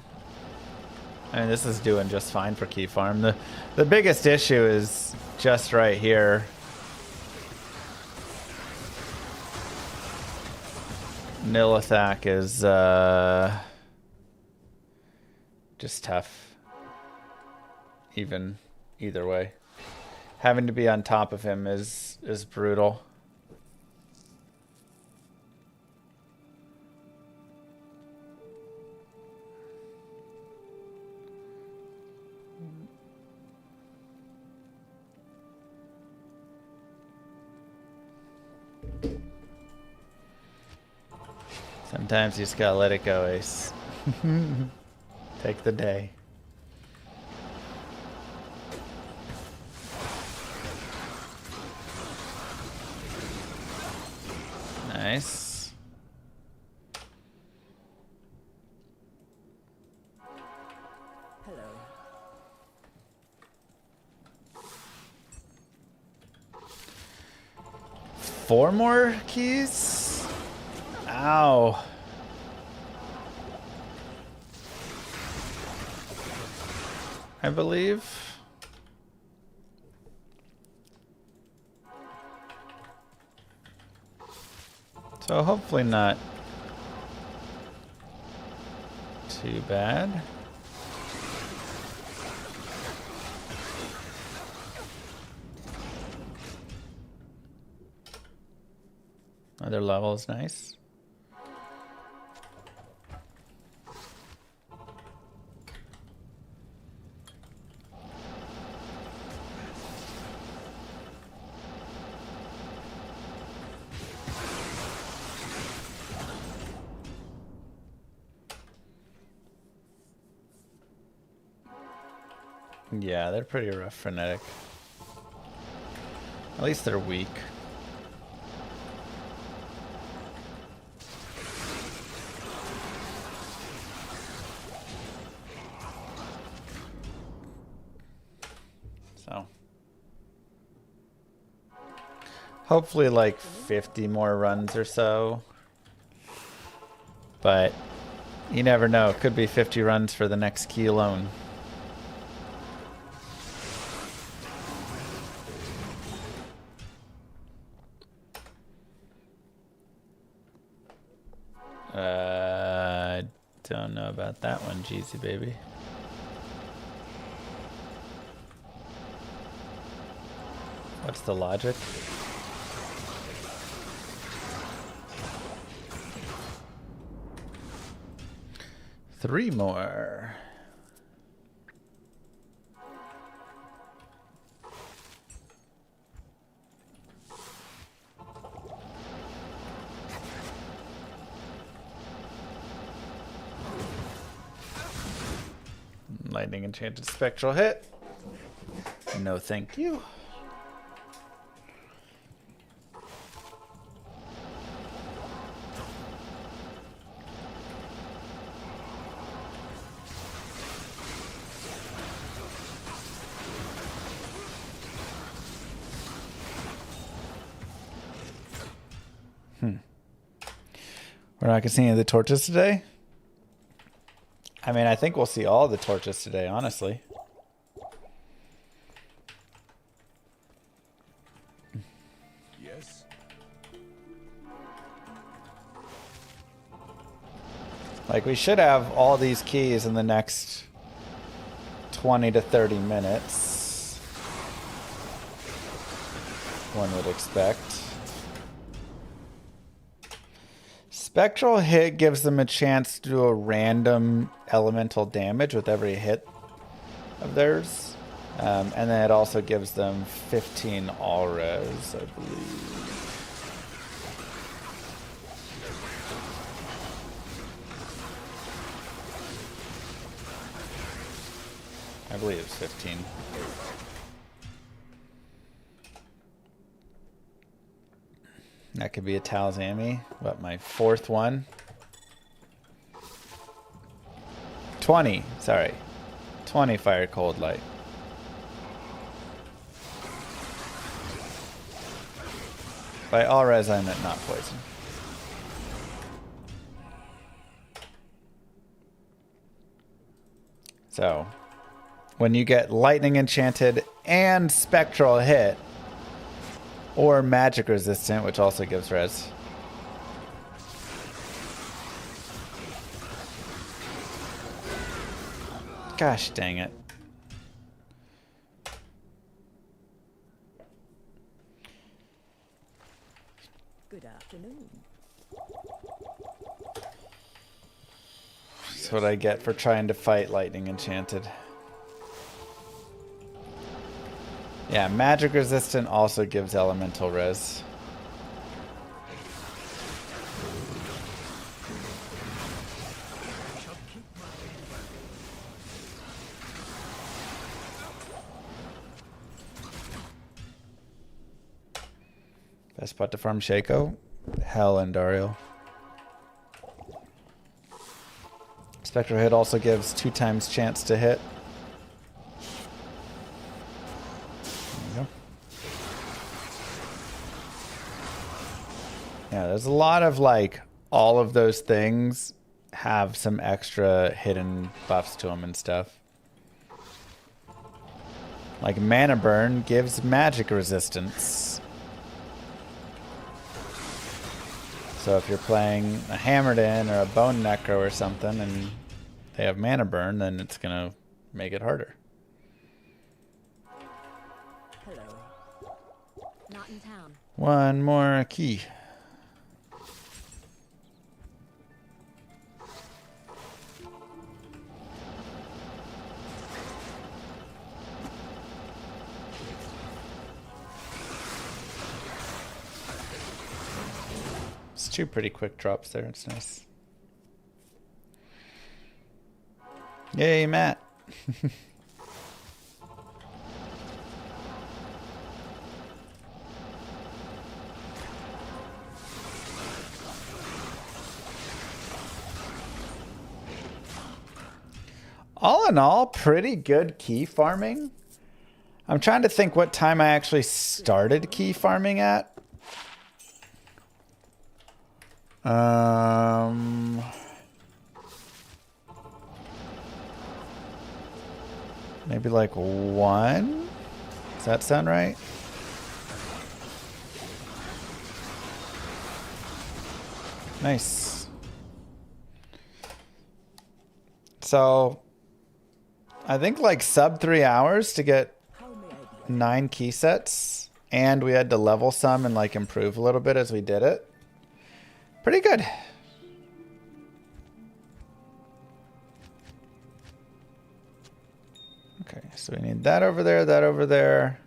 I mean, this is doing just fine for key farm. The biggest issue is just right here. Nilithak is just tough. Either way. Having to be on top of him is brutal. Sometimes you just gotta let it go, Ace. Take the day. Nice. Hello. 4 more keys? Ow. I believe. So hopefully not too bad. Other level is nice. Yeah, they're pretty rough, frenetic. At least they're weak. So hopefully like 50 more runs or so. But you never know. It could be 50 runs for the next key alone. Don't know about that one, Jeezy baby. What's the logic? 3 more. Lightning enchanted spectral hit. No, thank you. We're not gonna see any of the torches today. I mean, I think we'll see all the torches today, honestly. Yes. Like, we should have all these keys in the next 20 to 30 minutes. One would expect. Spectral hit gives them a chance to do a random elemental damage with every hit of theirs. And then it also gives them 15 all res, I believe. I believe it's 15. That could be a Talzami. What, my 4th one? 20, sorry. 20 fire cold light. By all res, I meant not poison. So, when you get lightning enchanted and spectral hit, or magic resistant, which also gives res. Gosh dang it. Good afternoon. That's what I get for trying to fight lightning enchanted. Yeah, magic resistant also gives elemental res. Best spot to farm Shaco? Hell and Dario. Spectral hit also gives 2 times chance to hit. Yeah, there's a lot of like all of those things have some extra hidden buffs to them and stuff. Like mana burn gives magic resistance. So if you're playing a Hammered In or a Bone Necro or something and they have mana burn, then it's gonna make it harder. Hello. Not in town. One more key. It's 2 pretty quick drops there. It's nice. Yay, Matt. All in all, pretty good key farming. I'm trying to think what time I actually started key farming at. Maybe like 1? Does that sound right? Nice. So, I think like sub 3 hours to get How may I be? 9 key sets, and we had to level some and like improve a little bit as we did it. Pretty good. Okay, so we need that over there, that over there.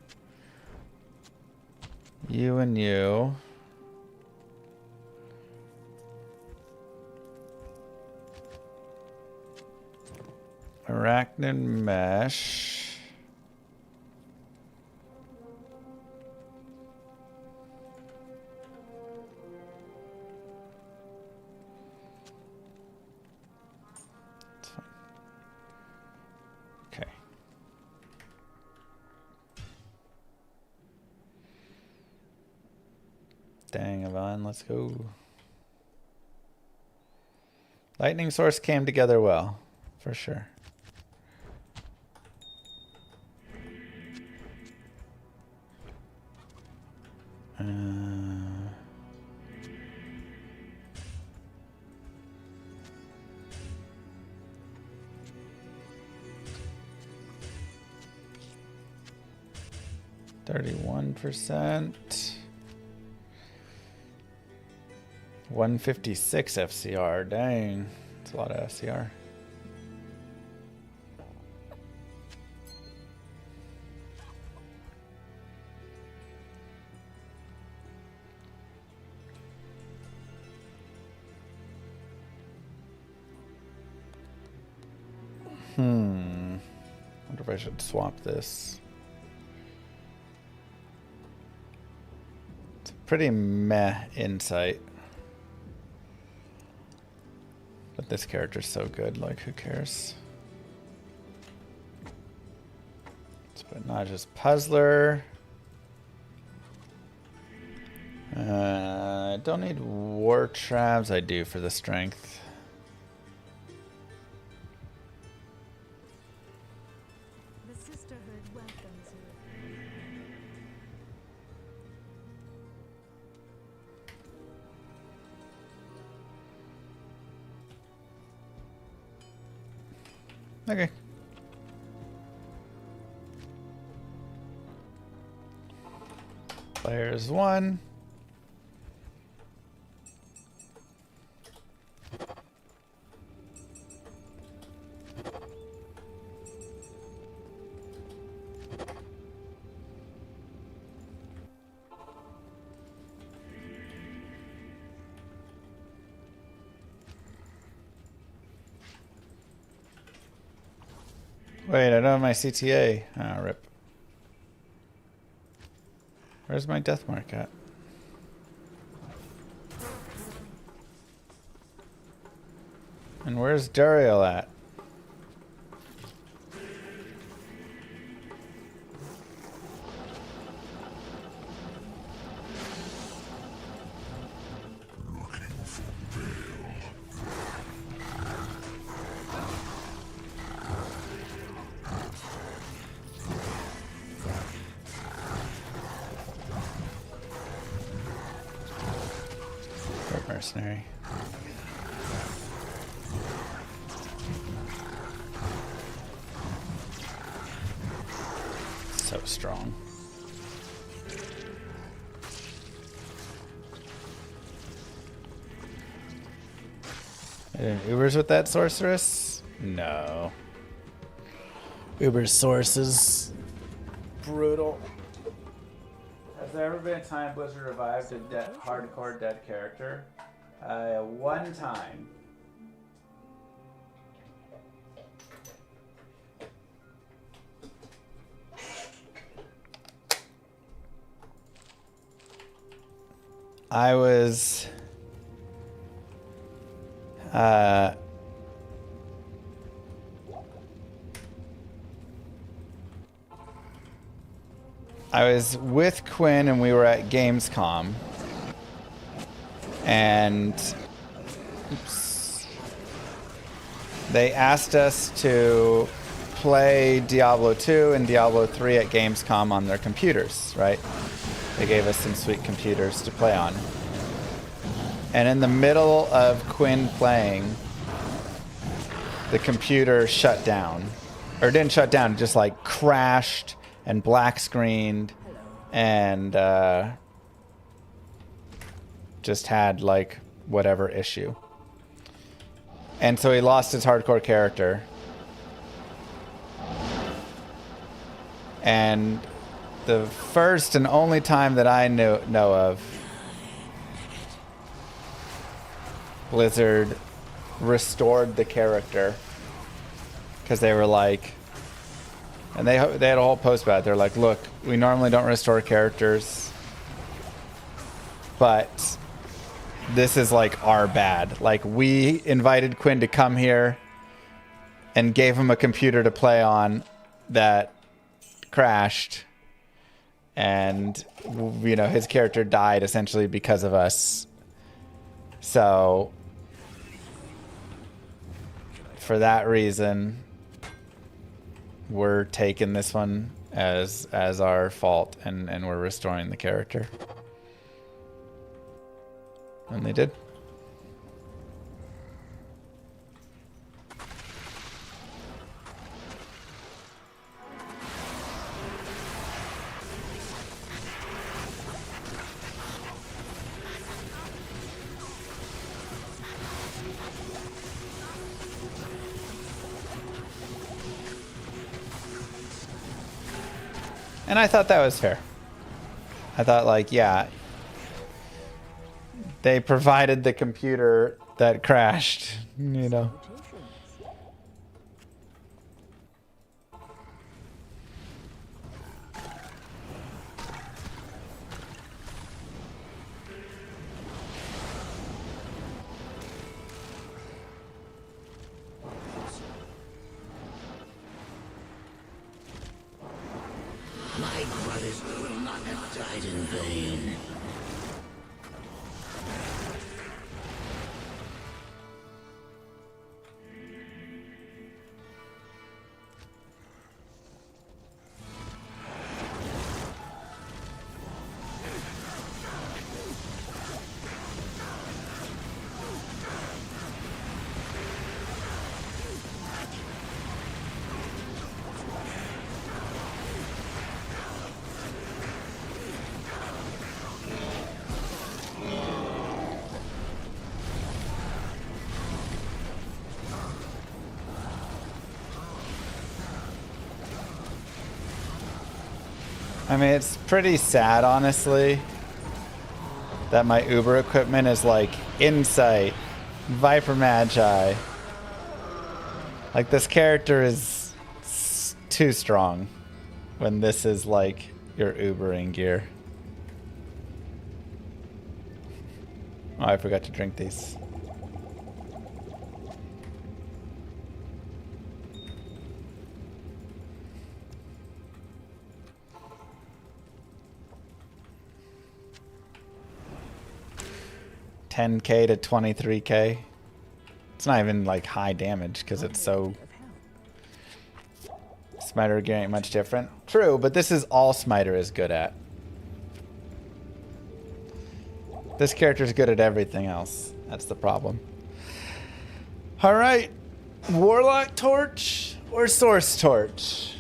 You and you. Arachnid mesh. It's fine. Okay. Dang, Yvonne, let's go. Lightning Sorc came together well, for sure. %. 156 FCR. Dang. That's a lot of FCR. Wonder if I should swap this. It's a pretty meh insight. But this character's so good, like, who cares? Let's put Naja's Puzzler. I don't need War Traps. I do for the strength. The Sisterhood welcomes you. Okay. Players 1. Wait, I don't have my CTA. Ah, rip. Where's my death mark at? And where's Duriel at? Mercenary. So strong. Ubers with that sorceress? No. Uber's sources. Brutal. Has there ever been a time Blizzard revived a hardcore dead character? One time. I was with Quinn and we were at Gamescom, and they asked us to play Diablo 2 and Diablo 3 at Gamescom on their computers, right? They gave us some sweet computers to play on. And in the middle of Quinn playing, the computer shut down. Or didn't shut down, just like crashed and black screened and just had like whatever issue. And so he lost his hardcore character. And the first and only time that I know of, Blizzard restored the character because they were like, and they had a whole post about it. They're like, look, we normally don't restore characters, but this is like our bad. Like, we invited Quinn to come here and gave him a computer to play on that crashed, and you know, his character died essentially because of us. So for that reason, we're taking this one as our fault, and we're restoring the character. And they did. And I thought that was fair. I thought, like, yeah, they provided the computer that crashed, you know. My brothers will not have died in vain. I mean, it's pretty sad, honestly, that my Uber equipment is like Insight, Viper Magi. Like, this character is too strong when this is like your Ubering gear. Oh, I forgot to drink these. $10K to $23K. It's not even like high damage because it's so... Smiter gear ain't much different. True, but this is all Smiter is good at. This character's good at everything else. That's the problem. Alright. Warlock Torch or Source Torch?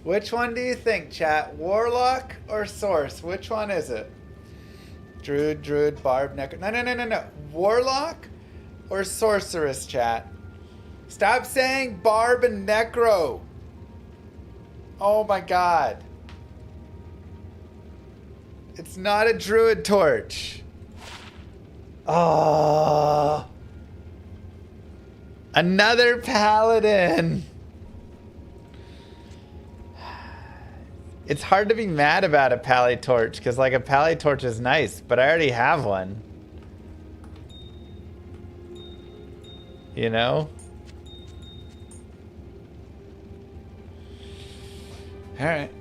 Which one do you think, chat? Warlock or Source? Which one is it? Druid, Barb, Necro... No. Warlock or Sorceress, chat? Stop saying Barb and Necro. Oh my god. It's not a Druid Torch. Oh. Another Paladin. It's hard to be mad about a Pally Torch, because like a Pally Torch is nice, but I already have one. You know? Alright.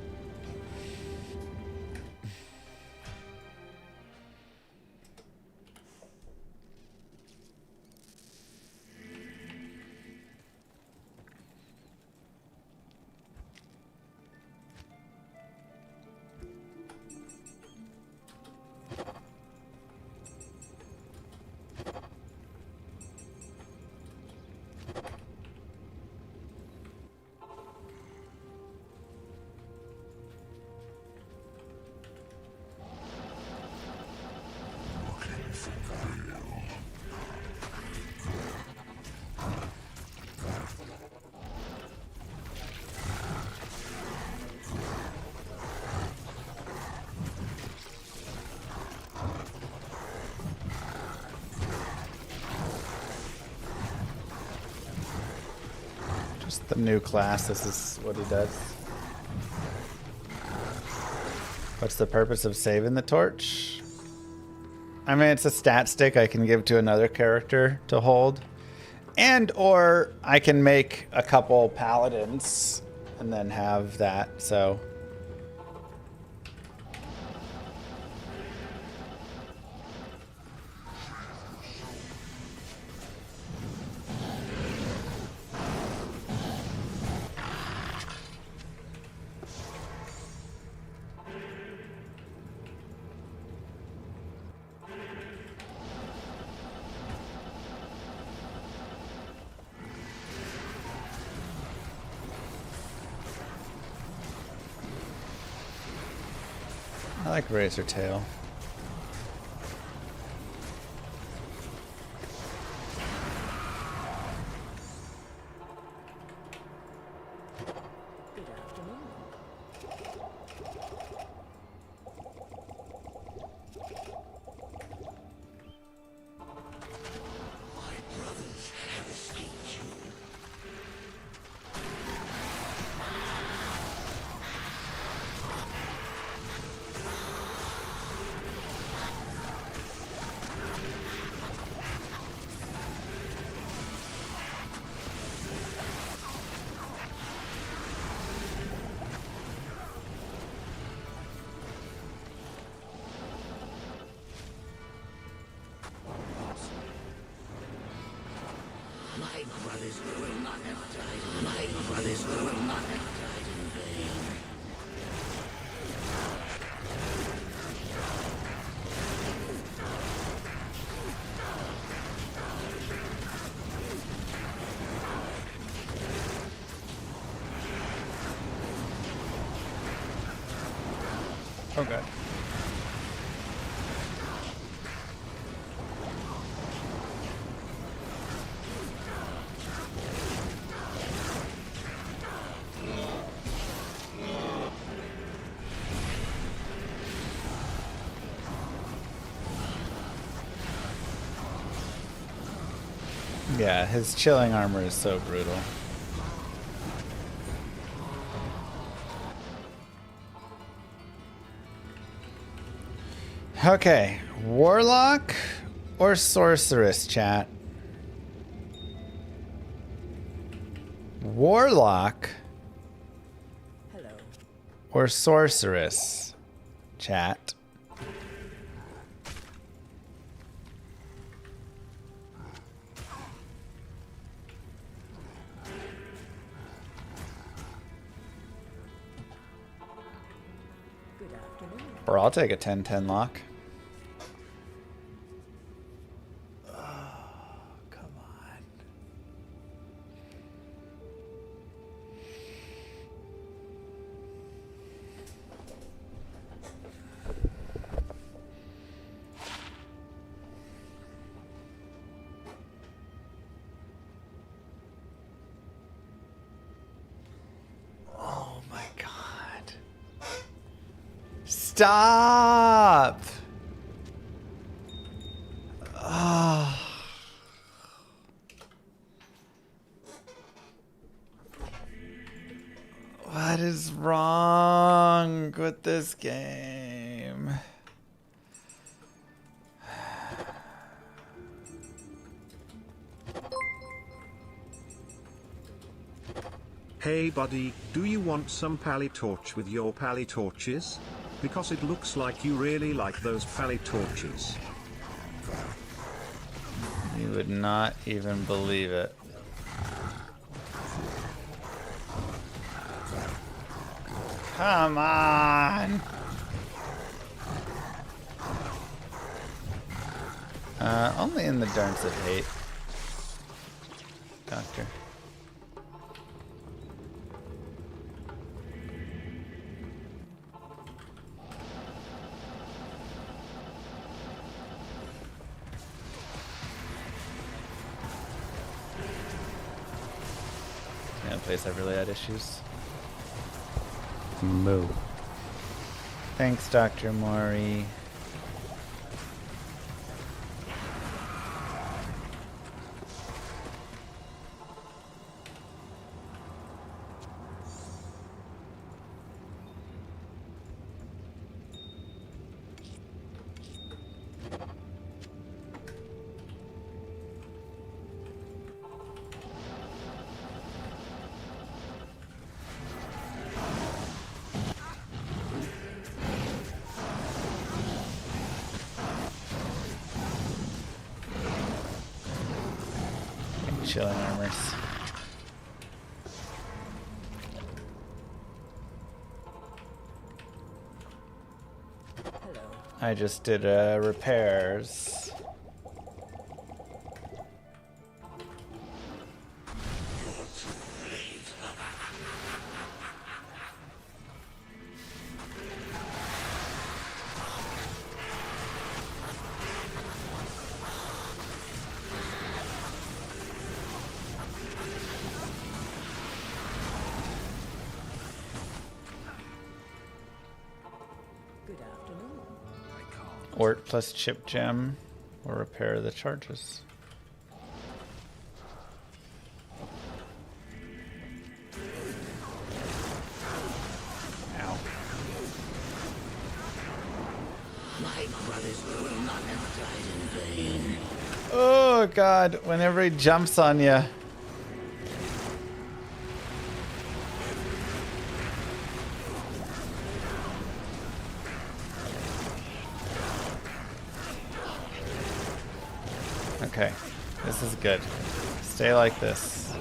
Just the new class. This is what he does. What's the purpose of saving the torch? I mean, it's a stat stick I can give to another character to hold. And or I can make a couple paladins and then have that, so. I like Razor Tail. My brothers will not have died. My brothers will not have died in vain. Okay. Yeah, his chilling armor is so brutal. Okay, Warlock or Sorceress, chat? Warlock or Sorceress, chat? Or I'll take a 10-10 lock. Oh, come on. Oh my God. Stop! Oh. What is wrong with this game? Hey buddy, do you want some pally torch with your pally torches? Because it looks like you really like those pally torches. You would not even believe it. Come on! Only in the Darns of Hate. Doctor. Yeah, place I've really had issues. Moo. Thanks, Dr. Mori. chilling armors. I just did repairs. Ort plus chip gem will repair the charges. Ow. My brothers will not have died in vain. Oh god, whenever he jumps on you. Okay, this is good. Stay like this.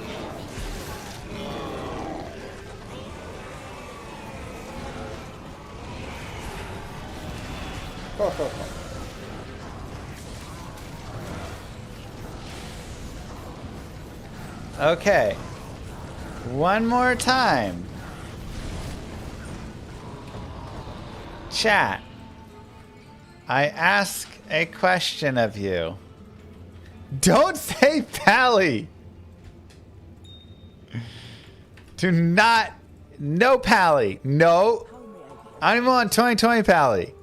Okay. One more time. Chat. I ask a question of you. Don't say Pally. Do not. No Pally. No. I don't even want 2020 Pally.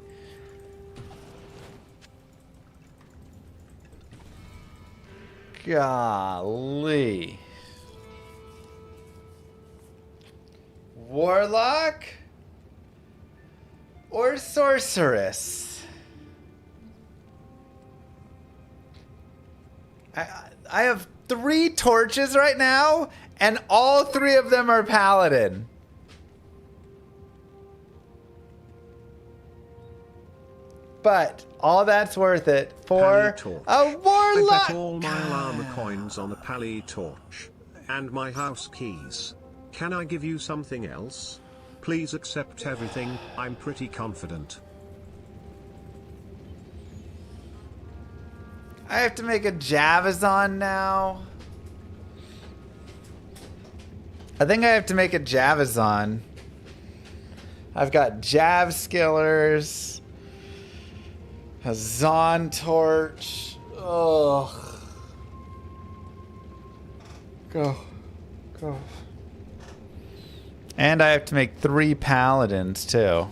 Golly. Warlock or sorceress? I have 3 torches right now, and all 3 of them are paladin. But all that's worth it for a warlock. I bet all my llama coins on the Pally torch. And my house keys. Can I give you something else? Please accept everything, I'm pretty confident. I have to make a Javazon now. I think I have to make a Javazon. I've got Jav Skillers. A Zon Torch. Ugh. Go. Go. And I have to make 3 Paladins, too.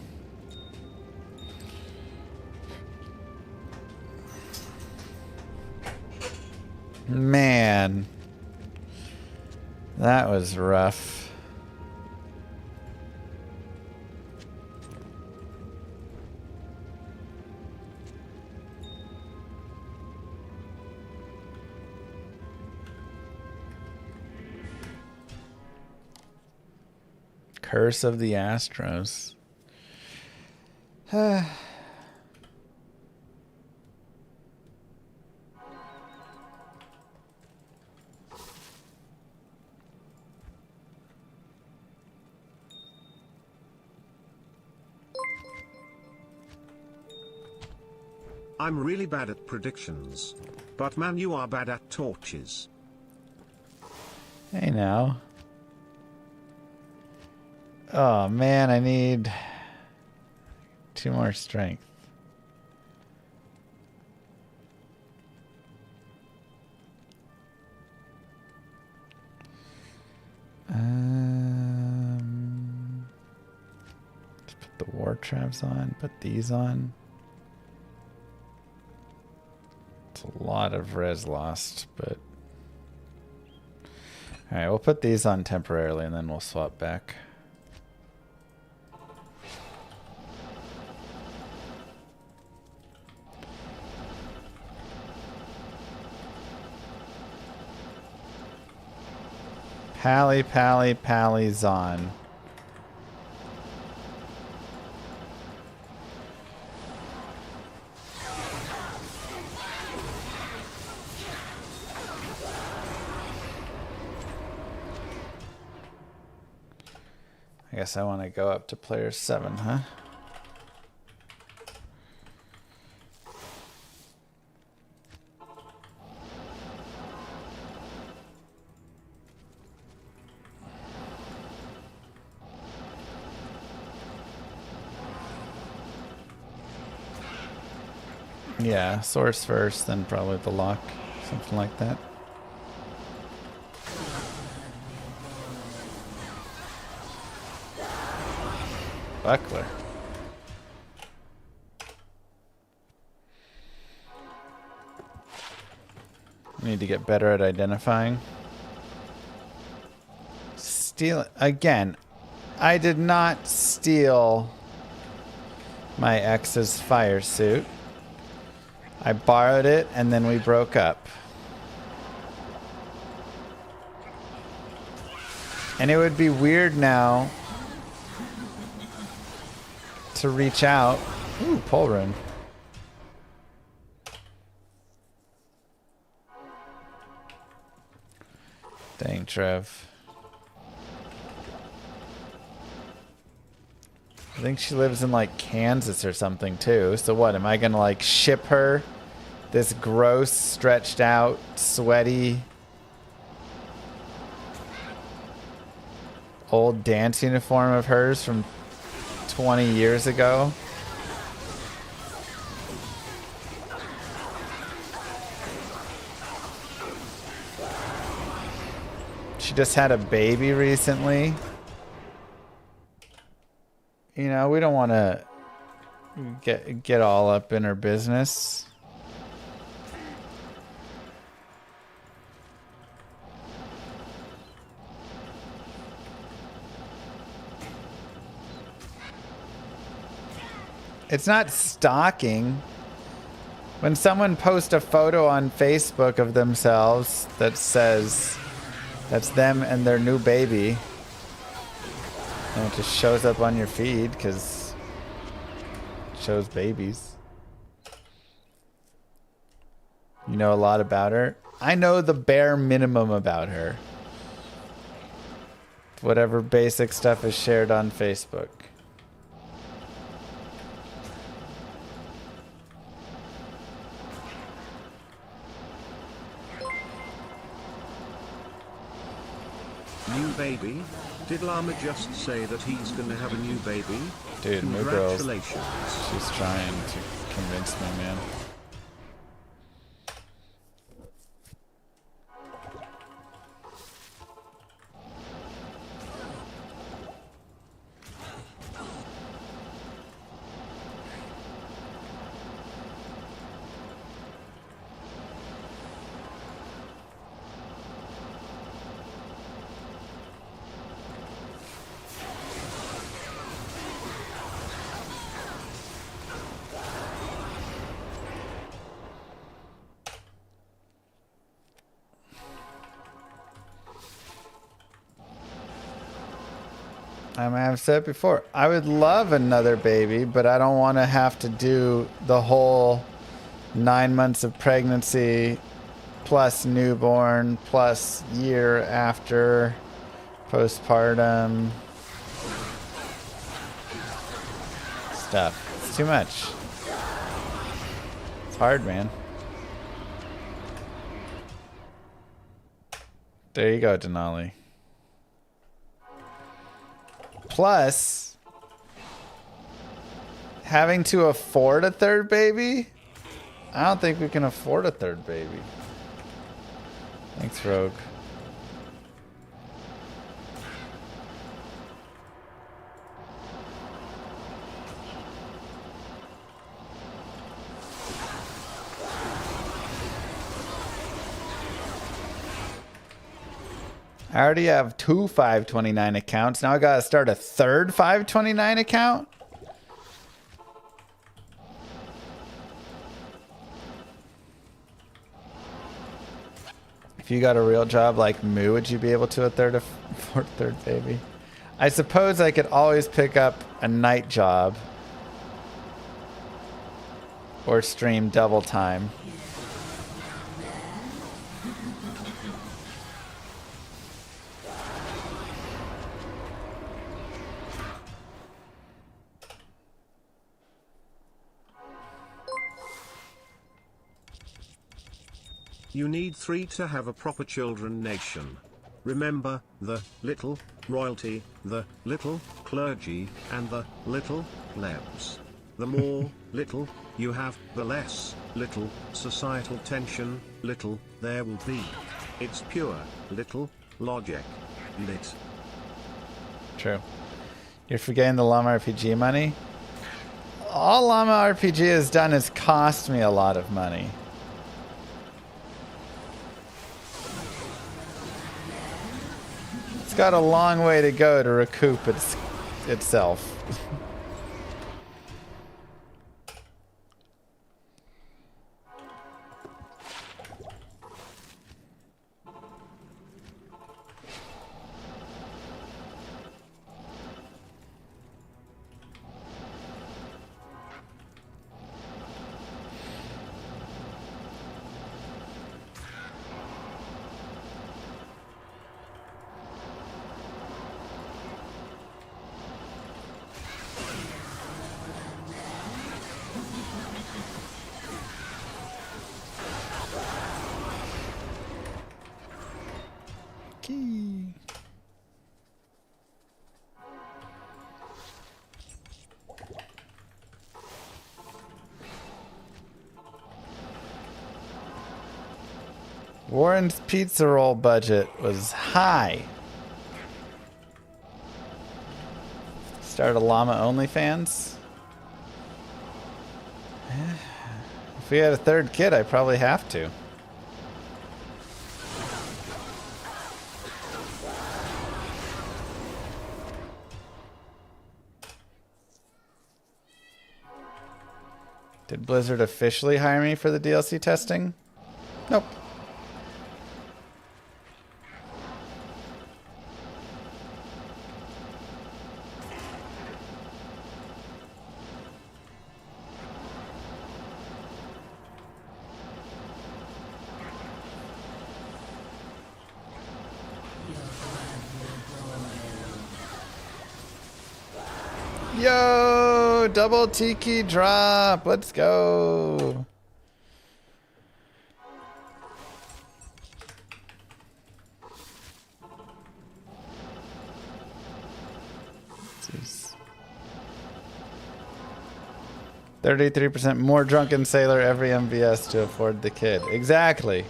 Man. That was rough. Curse of the Astros. I'm really bad at predictions. But man, you are bad at torches. Hey now. Oh man, I need 2 more strength. Let's put the war traps on, put these on. It's a lot of res lost, but alright, we'll put these on temporarily and then we'll swap back. Pally Zon. I guess I want to go up to player 7, huh? Yeah, source first, then probably the lock. Something like that. Buckler. I need to get better at identifying. Steal again. I did not steal my ex's fire suit. I borrowed it and then we broke up. And it would be weird now to reach out. Ooh, pole rune. Dang, Trev. I think she lives in like Kansas or something too. So what, am I gonna like ship her this gross, stretched out, sweaty old dance uniform of hers from 20 years ago? She just had a baby recently. You know, we don't want to get all up in her business. It's not stalking. When someone posts a photo on Facebook of themselves that says that's them and their new baby, and it just shows up on your feed because it shows babies. You know a lot about her? I know the bare minimum about her. Whatever basic stuff is shared on Facebook. New baby? Did Llama just say that he's gonna have a new baby? Dude, new girls. Congratulations. She's trying to convince me, man. I've said before, I would love another baby, but I don't want to have to do the whole 9 months of pregnancy plus newborn plus year after postpartum stuff. It's too much. It's hard, man. There you go, Denali. Plus, having to afford a third baby? I don't think we can afford a third baby. Thanks, Rogue. I already have 2 529 accounts. Now I gotta start a third 529 account? If you got a real job like Moo, would you be able to afford a third baby? I suppose I could always pick up a night job or stream double time. You need 3 to have a proper children nation. Remember, the little royalty, the little clergy, and the little plebs. The more little you have, the less little societal tension, little there will be. It's pure little logic. Lit. True. You're forgetting the Llama RPG money? All Llama RPG has done is cost me a lot of money. It's got a long way to go to recoup itself. Key. Warren's pizza roll budget was high. Start a Llama OnlyFans? If we had a third kid, I'd probably have to. Did Blizzard officially hire me for the DLC testing? Nope. Yo, double tiki drop. Let's go. Jeez. 33% more drunken sailor every MVS to afford the kid. Exactly.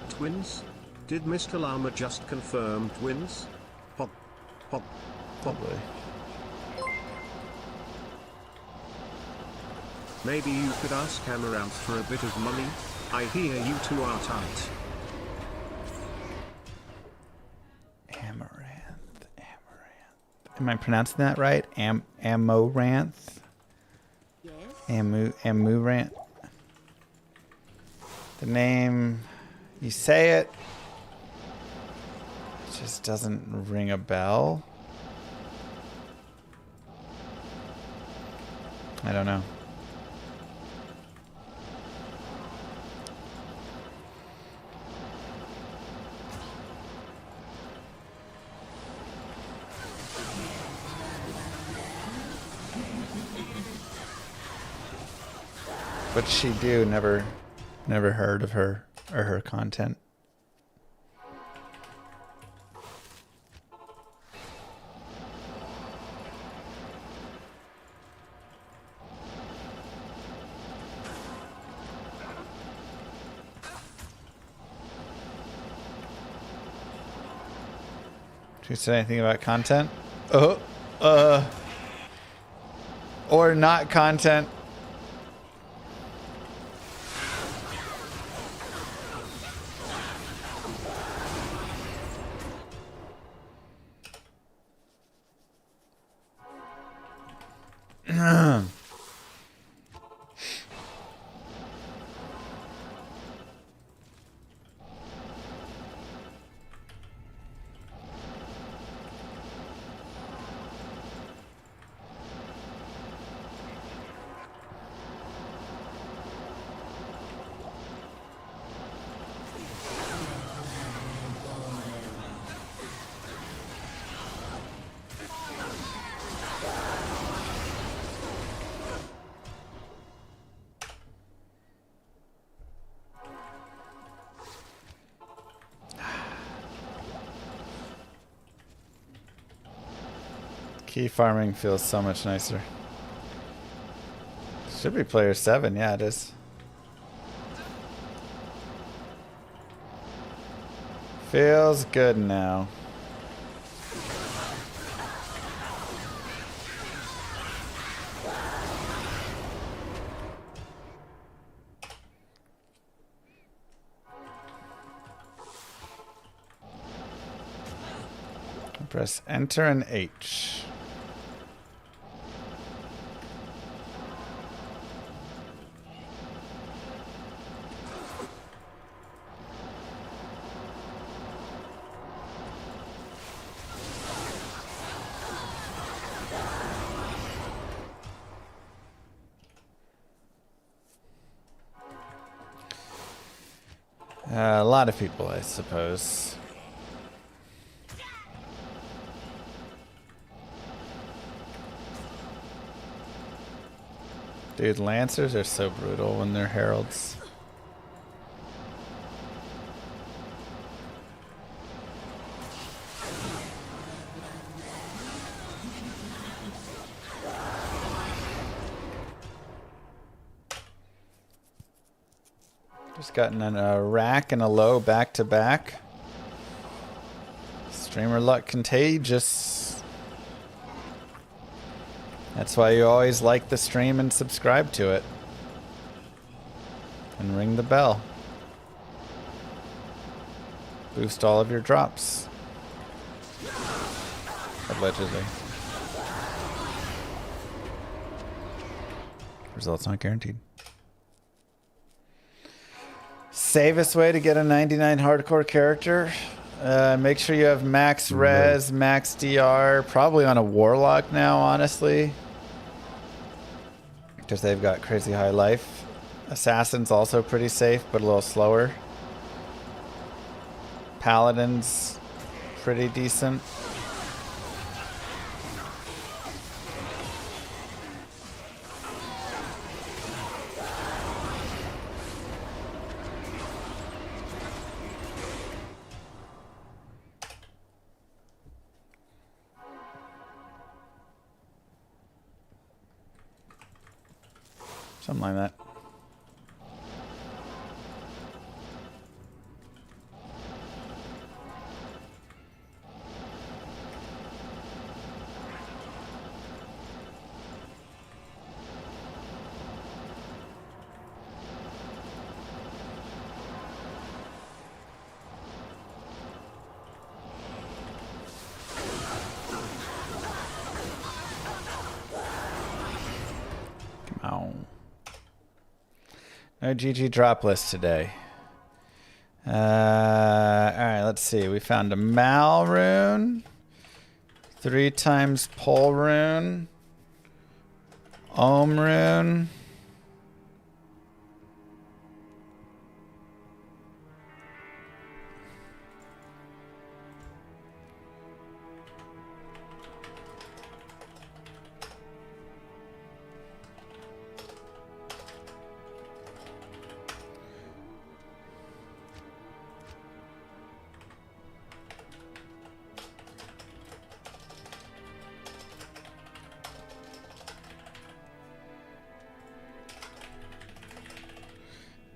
Twins? Did Mr. Llama just confirm twins? Pop, pop, pop. Probably. Maybe you could ask Amaranth for a bit of money? I hear you two are tight. Amaranth. Am I pronouncing that right? Amaranth? Yes? Amaranth. The name, you say it, just doesn't ring a bell. I don't know. What'd she do? Never heard of her or her content. Did you say anything about content? Or not content? Key farming feels so much nicer. Should be player 7. Yeah, it is. Feels good now. Press enter and H. A lot of people, I suppose. Dude, Lancers are so brutal when they're heralds. Just gotten a rack and a low back to back. Streamer luck contagious. That's why you always like the stream and subscribe to it. And ring the bell. Boost all of your drops. Allegedly. Results not guaranteed. Safest way to get a 99 hardcore character. Make sure you have max res, max DR. Probably on a warlock now, honestly. Because they've got crazy high life. Assassin's also pretty safe, but a little slower. Paladin's pretty decent. Something like that. Come on. No GG drop list today. Alright, let's see. We found a Mal rune. 3 times Pole rune. Ohm rune.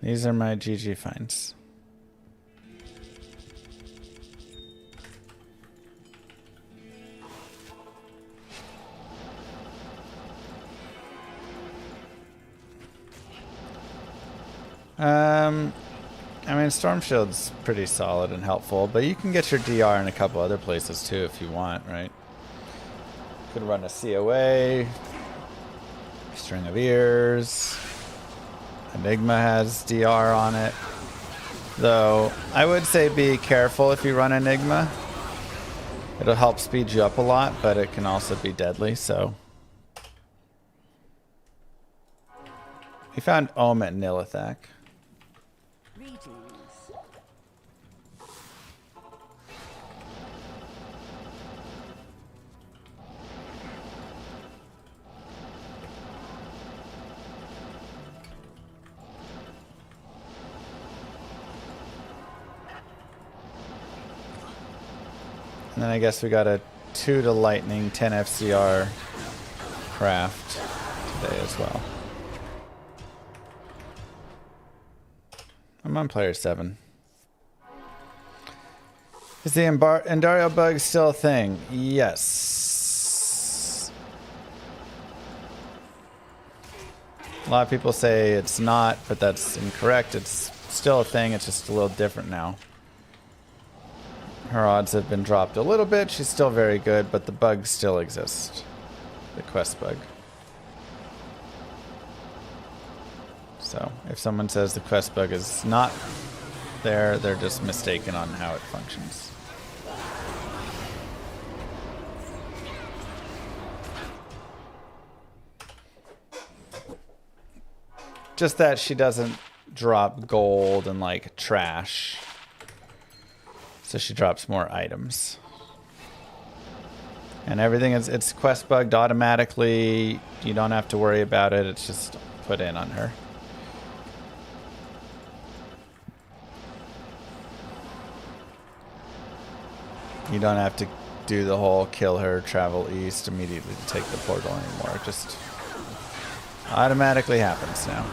These are my GG finds. I mean, Storm Shield's pretty solid and helpful, but you can get your DR in a couple other places too if you want, right? You could run a COA, String of Ears. Enigma has DR on it. Though, I would say be careful if you run Enigma. It'll help speed you up a lot, but it can also be deadly, so. We found Ohm at Nilithak. And then I guess we gotta 2 to Lightning, 10 FCR craft today as well. I'm on player 7. Is the Endario bug still a thing? Yes. A lot of people say it's not, but that's incorrect. It's still a thing. It's just a little different now. Her odds have been dropped a little bit. She's still very good, but the bugs still exist. The quest bug. So if someone says the quest bug is not there, they're just mistaken on how it functions. Just that she doesn't drop gold and like trash. So she drops more items. And everything is, it's quest bugged automatically. You don't have to worry about it. It's just put in on her. You don't have to do the whole kill her, travel east immediately to take the portal anymore. It just automatically happens now.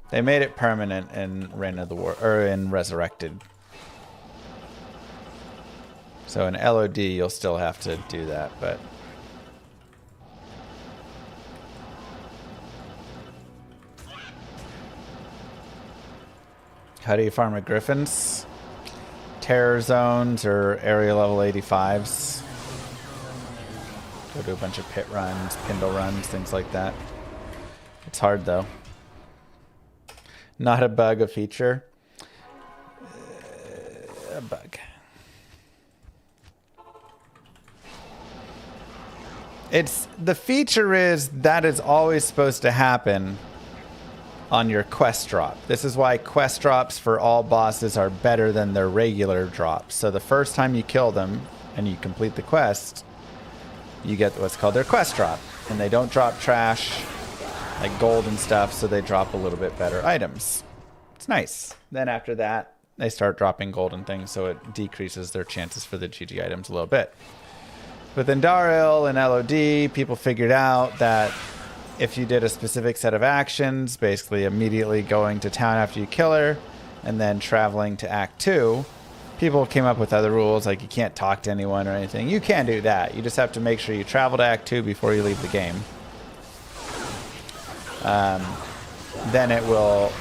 They made it permanent in Reign of the War, or in Resurrected. So in LOD you'll still have to do that, but how do you farm a Griffins? Terror zones or area level 85s. Go do a bunch of pit runs, Pindle runs, things like that. It's hard though. Not a bug, a feature. A bug. It's the feature is that is always supposed to happen on your quest drop. This is why quest drops for all bosses are better than their regular drops. So the first time you kill them and you complete the quest, you get what's called their quest drop. And they don't drop trash like gold and stuff, so they drop a little bit better items. It's nice. Then after that, they start dropping gold and things, so it decreases their chances for the GG items a little bit. With Endaril and LOD, people figured out that if you did a specific set of actions, basically immediately going to town after you kill her, and then traveling to Act 2, people came up with other rules, like you can't talk to anyone or anything. You can do that. You just have to make sure you travel to Act 2 before you leave the game. Then it will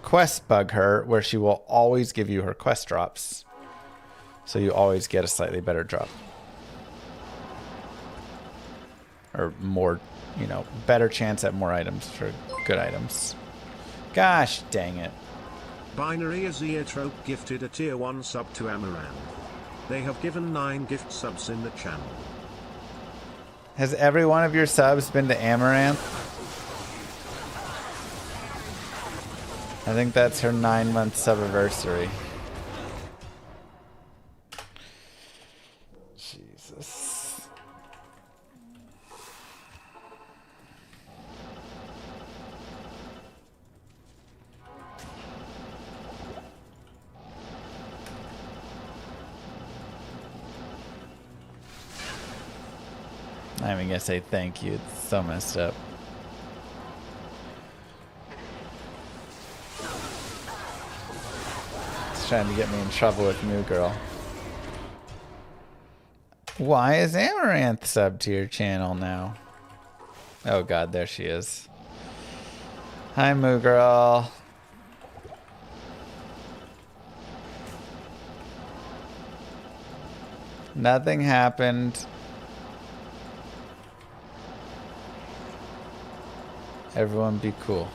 quest bug her, where she will always give you her quest drops. So you always get a slightly better drop. Or more, you know, better chance at more items for good items. Gosh dang it. Binary Azeotrope gifted a tier 1 sub to Amaranth. They have given 9 gift subs in the channel. Has every one of your subs been to Amaranth? I think that's her 9-month subiversary. Jesus. I'm not even gonna say thank you. It's so messed up. Trying to get me in trouble with Moo Girl. Why is Amaranth sub to your channel now? Oh god, there she is. Hi Moo Girl. Nothing happened. Everyone be cool.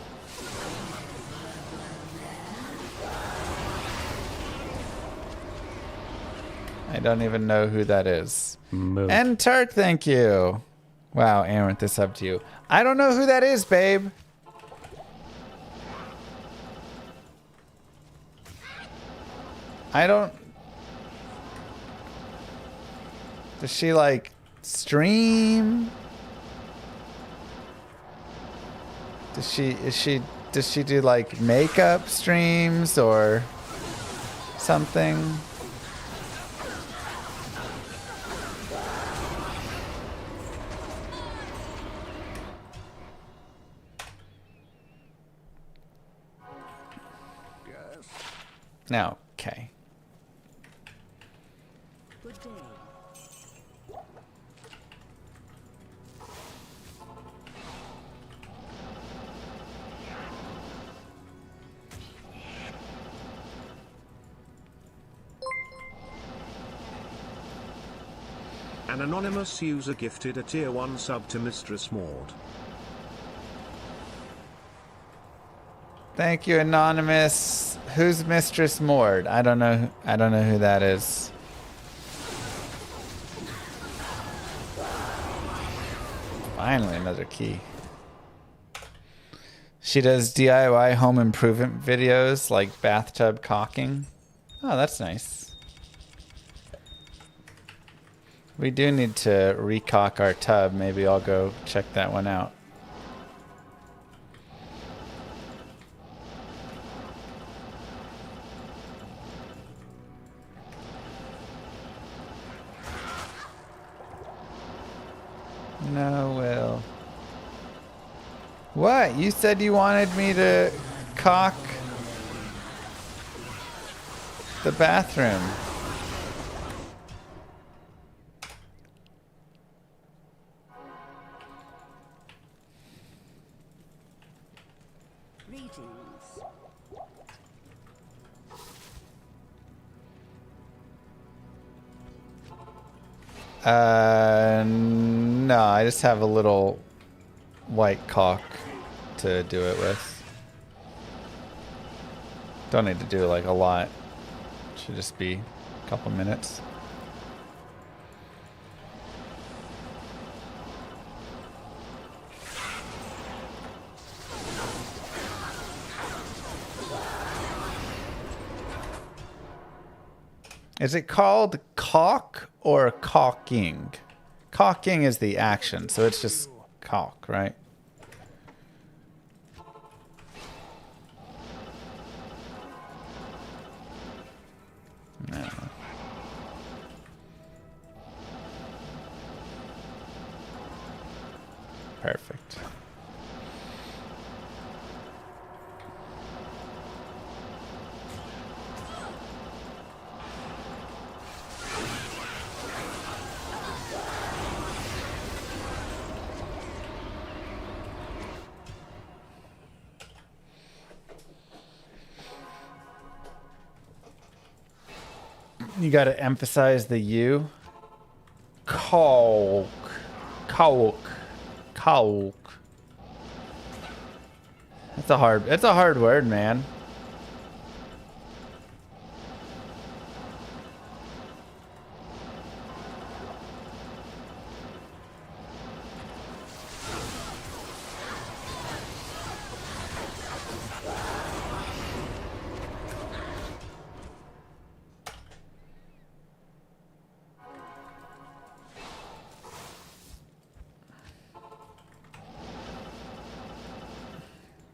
I don't even know who that is. Move. And Turk, thank you. Wow, Amaranth, this up to you. I don't know who that is, babe. I don't... Does she, like, stream? Does she do, like, makeup streams, or... something. Yes. Now, okay. Good day. An anonymous user gifted a tier 1 sub to Mistress Maud. Thank you, Anonymous. Who's Mistress Mord? I don't know. I don't know who that is. Finally, another key. She does DIY home improvement videos like bathtub caulking. Oh, that's nice. We do need to recaulk our tub. Maybe I'll go check that one out. No, Will. What? You said you wanted me to caulk the bathroom. Greetings. No, I just have a little white caulk to do it with. Don't need to do like a lot. Should just be a couple minutes. Is it called caulk or caulking? Caulking is the action, so it's just caulk, right? No. Perfect. You got to emphasize the U. Caulk. Caulk. Caulk. It's a hard word, man.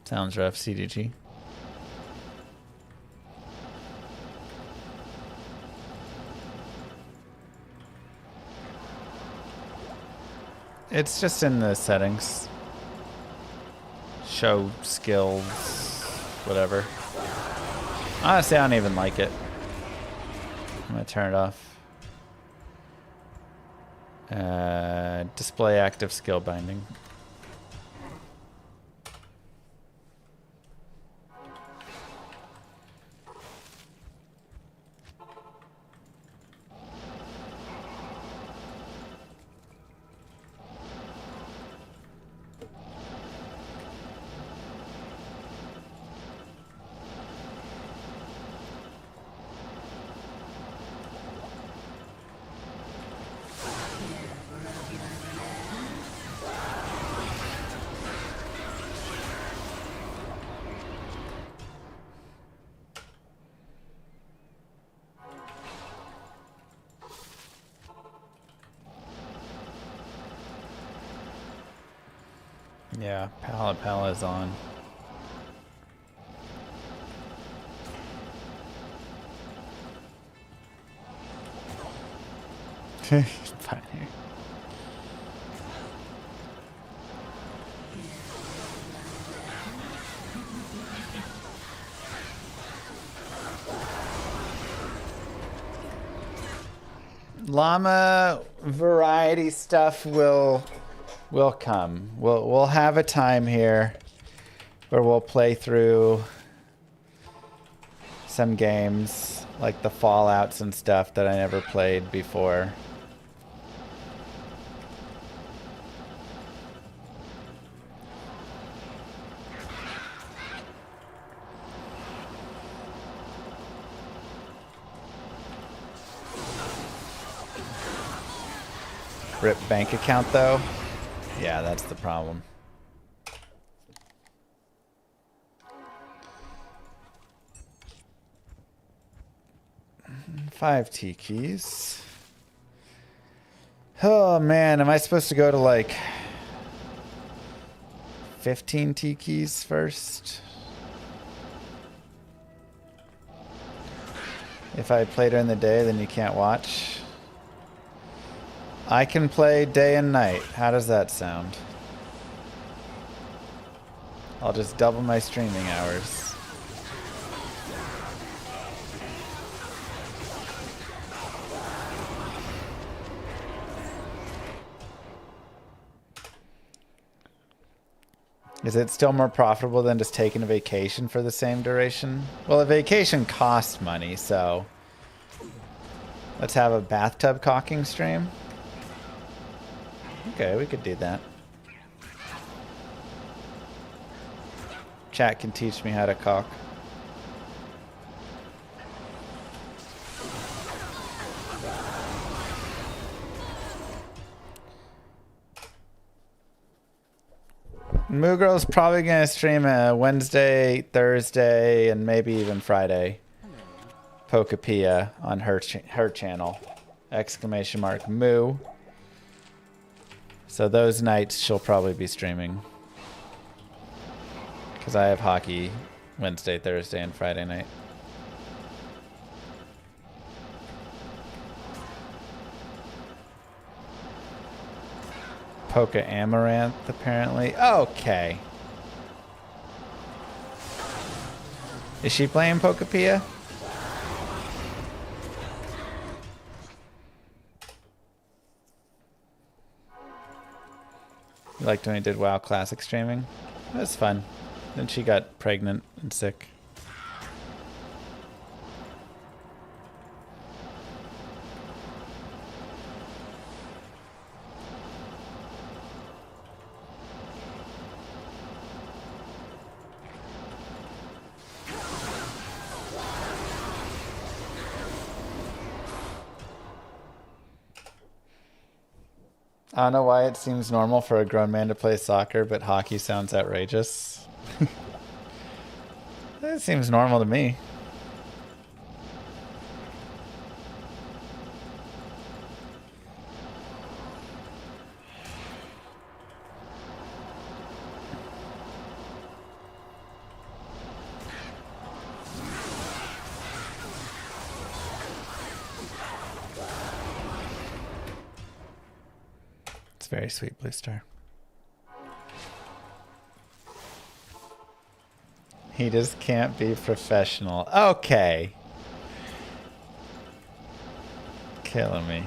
Sounds rough, CDG. It's just in the settings. Show skills, whatever. Honestly, I don't even like it. I'm gonna turn it off. Display active skill binding. Yeah, Pala is on. Funny. Llama variety stuff will come. We'll have a time here where we'll play through some games like the Fallouts and stuff that I never played before. Rip bank account though? Yeah, that's the problem. Five T keys. Oh man, am I supposed to go to like 15 T keys first? If I play during the day, then you can't watch. I can play day and night. How does that sound? I'll just double my streaming hours. Is it still more profitable than just taking a vacation for the same duration? Well, a vacation costs money, so let's have a bathtub caulking stream. Okay, we could do that. Chat can teach me how to caulk. Moo Girl's probably gonna stream Wednesday, Thursday, and maybe even Friday. Pokapia on her channel. Exclamation mark Moo. So those nights she'll probably be streaming. Because I have hockey Wednesday, Thursday, and Friday night. Poca Amaranth, apparently. Okay. Is she playing Pokapia? You liked when I did WoW Classic streaming? It was fun. Then she got pregnant and sick. I don't know why it seems normal for a grown man to play soccer, but hockey sounds outrageous. It seems normal to me. Very sweet, Blue Star. He just can't be professional. Okay. Killing me.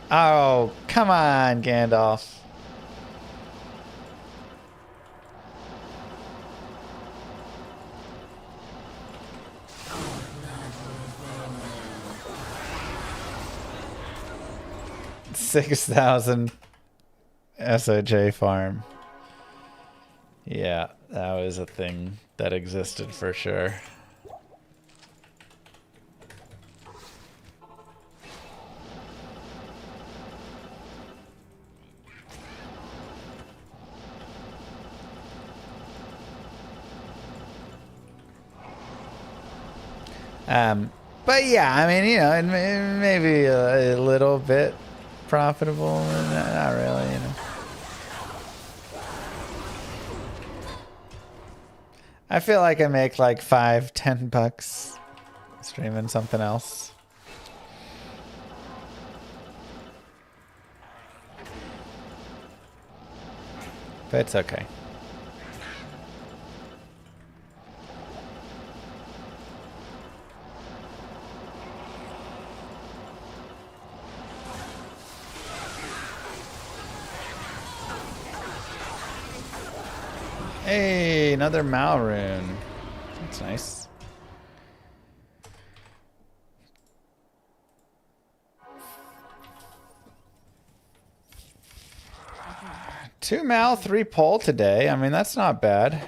Oh, come on, Gandalf. $6,000 SOJ farm. Yeah, that was a thing that existed for sure. But yeah, I mean, you know, it may be a little bit profitable, not really, you know. I feel like I make like $5-10 streaming something else. But it's okay. Hey, another Mal rune. That's nice. Two Mal, 3 Pole today. I mean, that's not bad.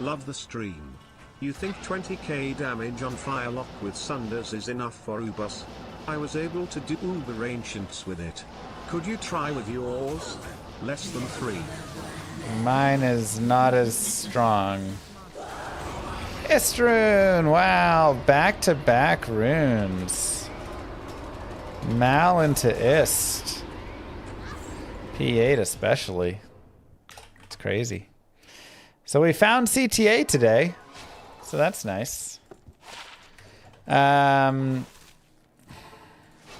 Love the stream. You think 20k damage on Firelock with Sunders is enough for Ubus? I was able to do Uber Ancients with it. Could you try with yours? Less than 3. Mine is not as strong. Istrune! Wow, back-to-back runes. Mal into Ist. P8 especially. It's crazy. So we found CTA today. So that's nice. Yeah,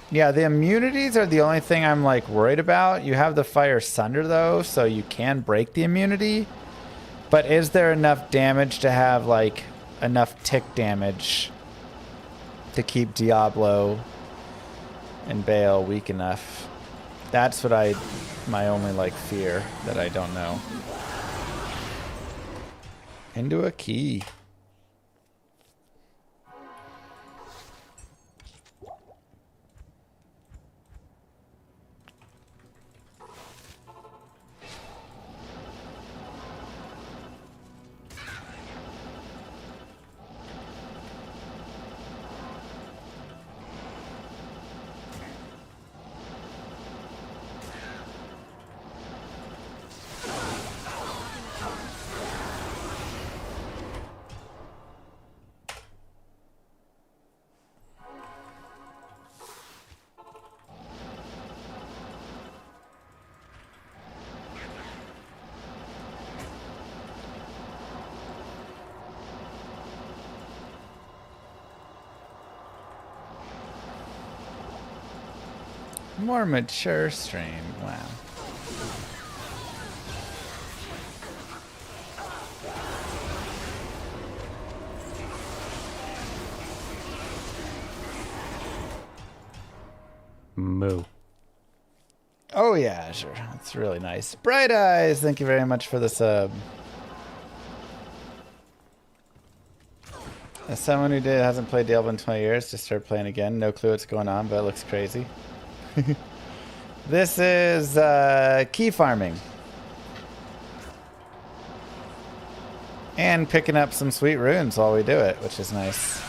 the immunities are the only thing I'm like worried about. You have the Fire Sunder though, so you can break the immunity. But is there enough damage to have like enough tick damage to keep Diablo and Baal weak enough? That's what my only like fear that I don't know. Into a key. More mature stream. Wow. Moo. Oh yeah, sure. That's really nice. Bright Eyes, thank you very much for the sub. As someone who hasn't played Diablo in 20 years, just started playing again. No clue what's going on, but it looks crazy. This is key farming. And picking up some sweet runes while we do it, which is nice.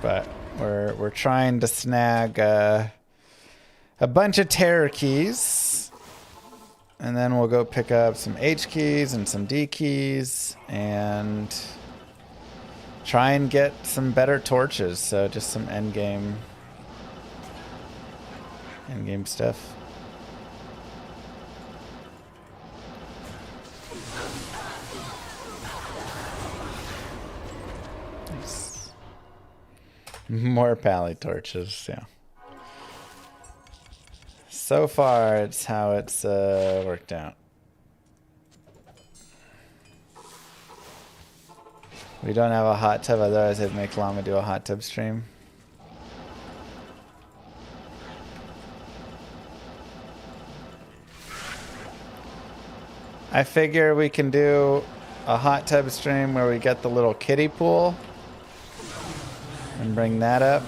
But we're trying to snag a bunch of terror keys. And then we'll go pick up some H keys and some D keys and try and get some better torches. So just some endgame stuff. Nice. More pally torches, yeah. So far, it's how it's worked out. We don't have a hot tub, otherwise I'd make Llama do a hot tub stream. I figure we can do a hot tub stream where we get the little kiddie pool and bring that up.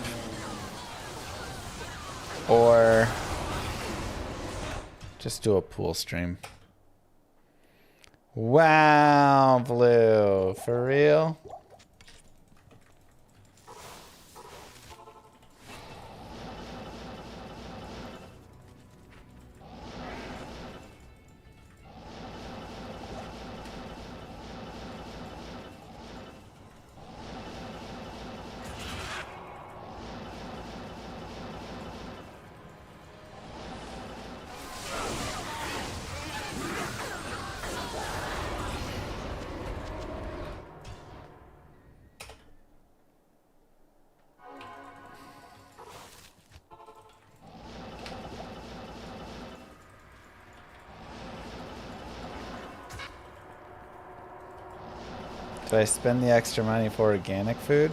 Or just do a pool stream. Wow, Blue. For real? Do I spend the extra money for organic food?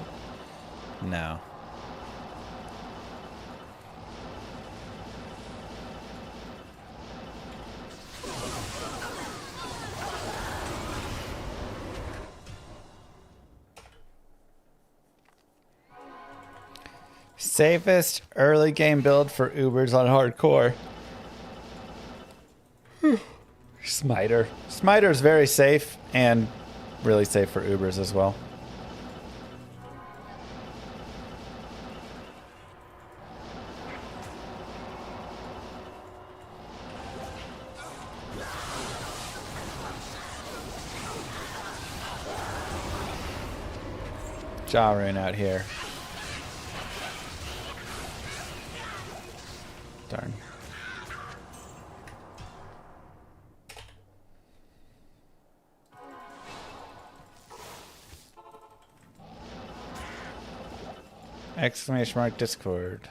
No. Safest early game build for Ubers on hardcore. Smiter. Smiter is very safe and really safe for Ubers as well. Jarun out here. Darn. Exclamation mark Discord.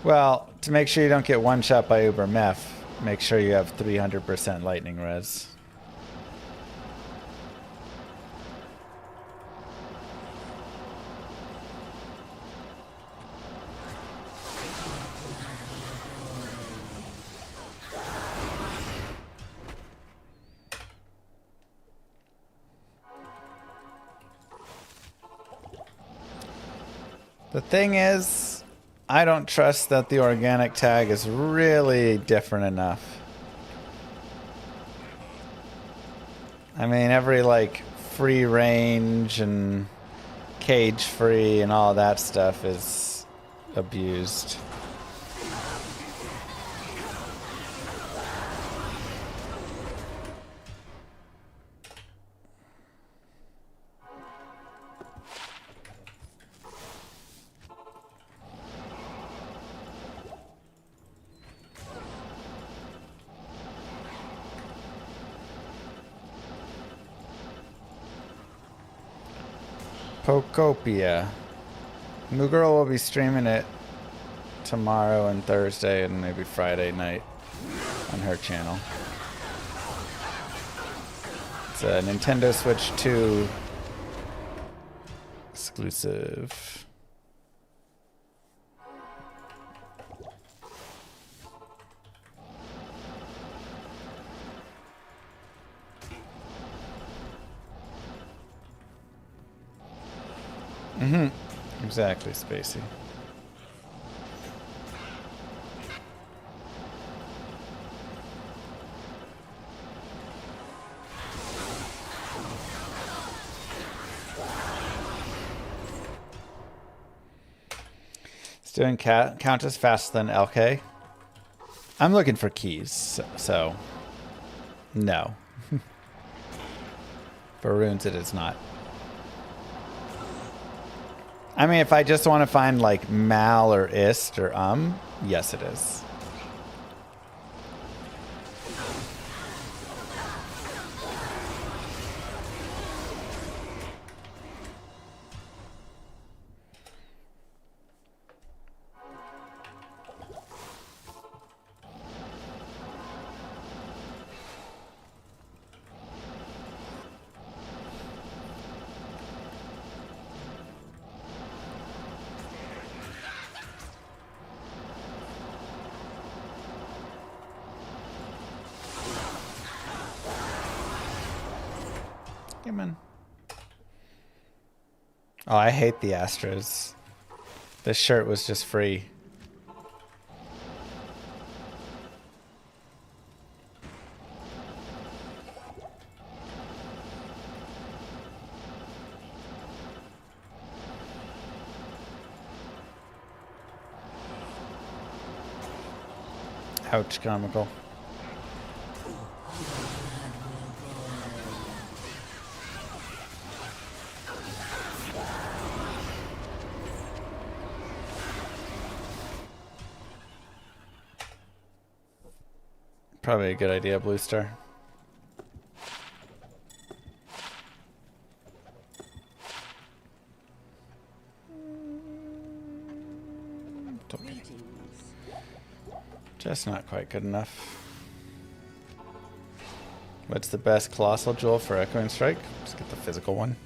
Well, to make sure you don't get one shot by Uber Meth, make sure you have 300% lightning res. The thing is, I don't trust that the organic tag is really different enough. I mean, every like free range and cage free and all that stuff is abused. Pokopia. New Girl will be streaming it tomorrow and Thursday and maybe Friday night on her channel. It's a Nintendo Switch 2 exclusive. Exactly, Spacey. It's doing count as faster than LK. I'm looking for keys, so no. For runes, it is not. I mean, if I just want to find like mal or ist or yes it is. Oh, I hate the Astros. This shirt was just free. Ouch, comical. Probably a good idea, Blue Star. Just not quite good enough. What's the best colossal jewel for Echoing Strike? Just get the physical one.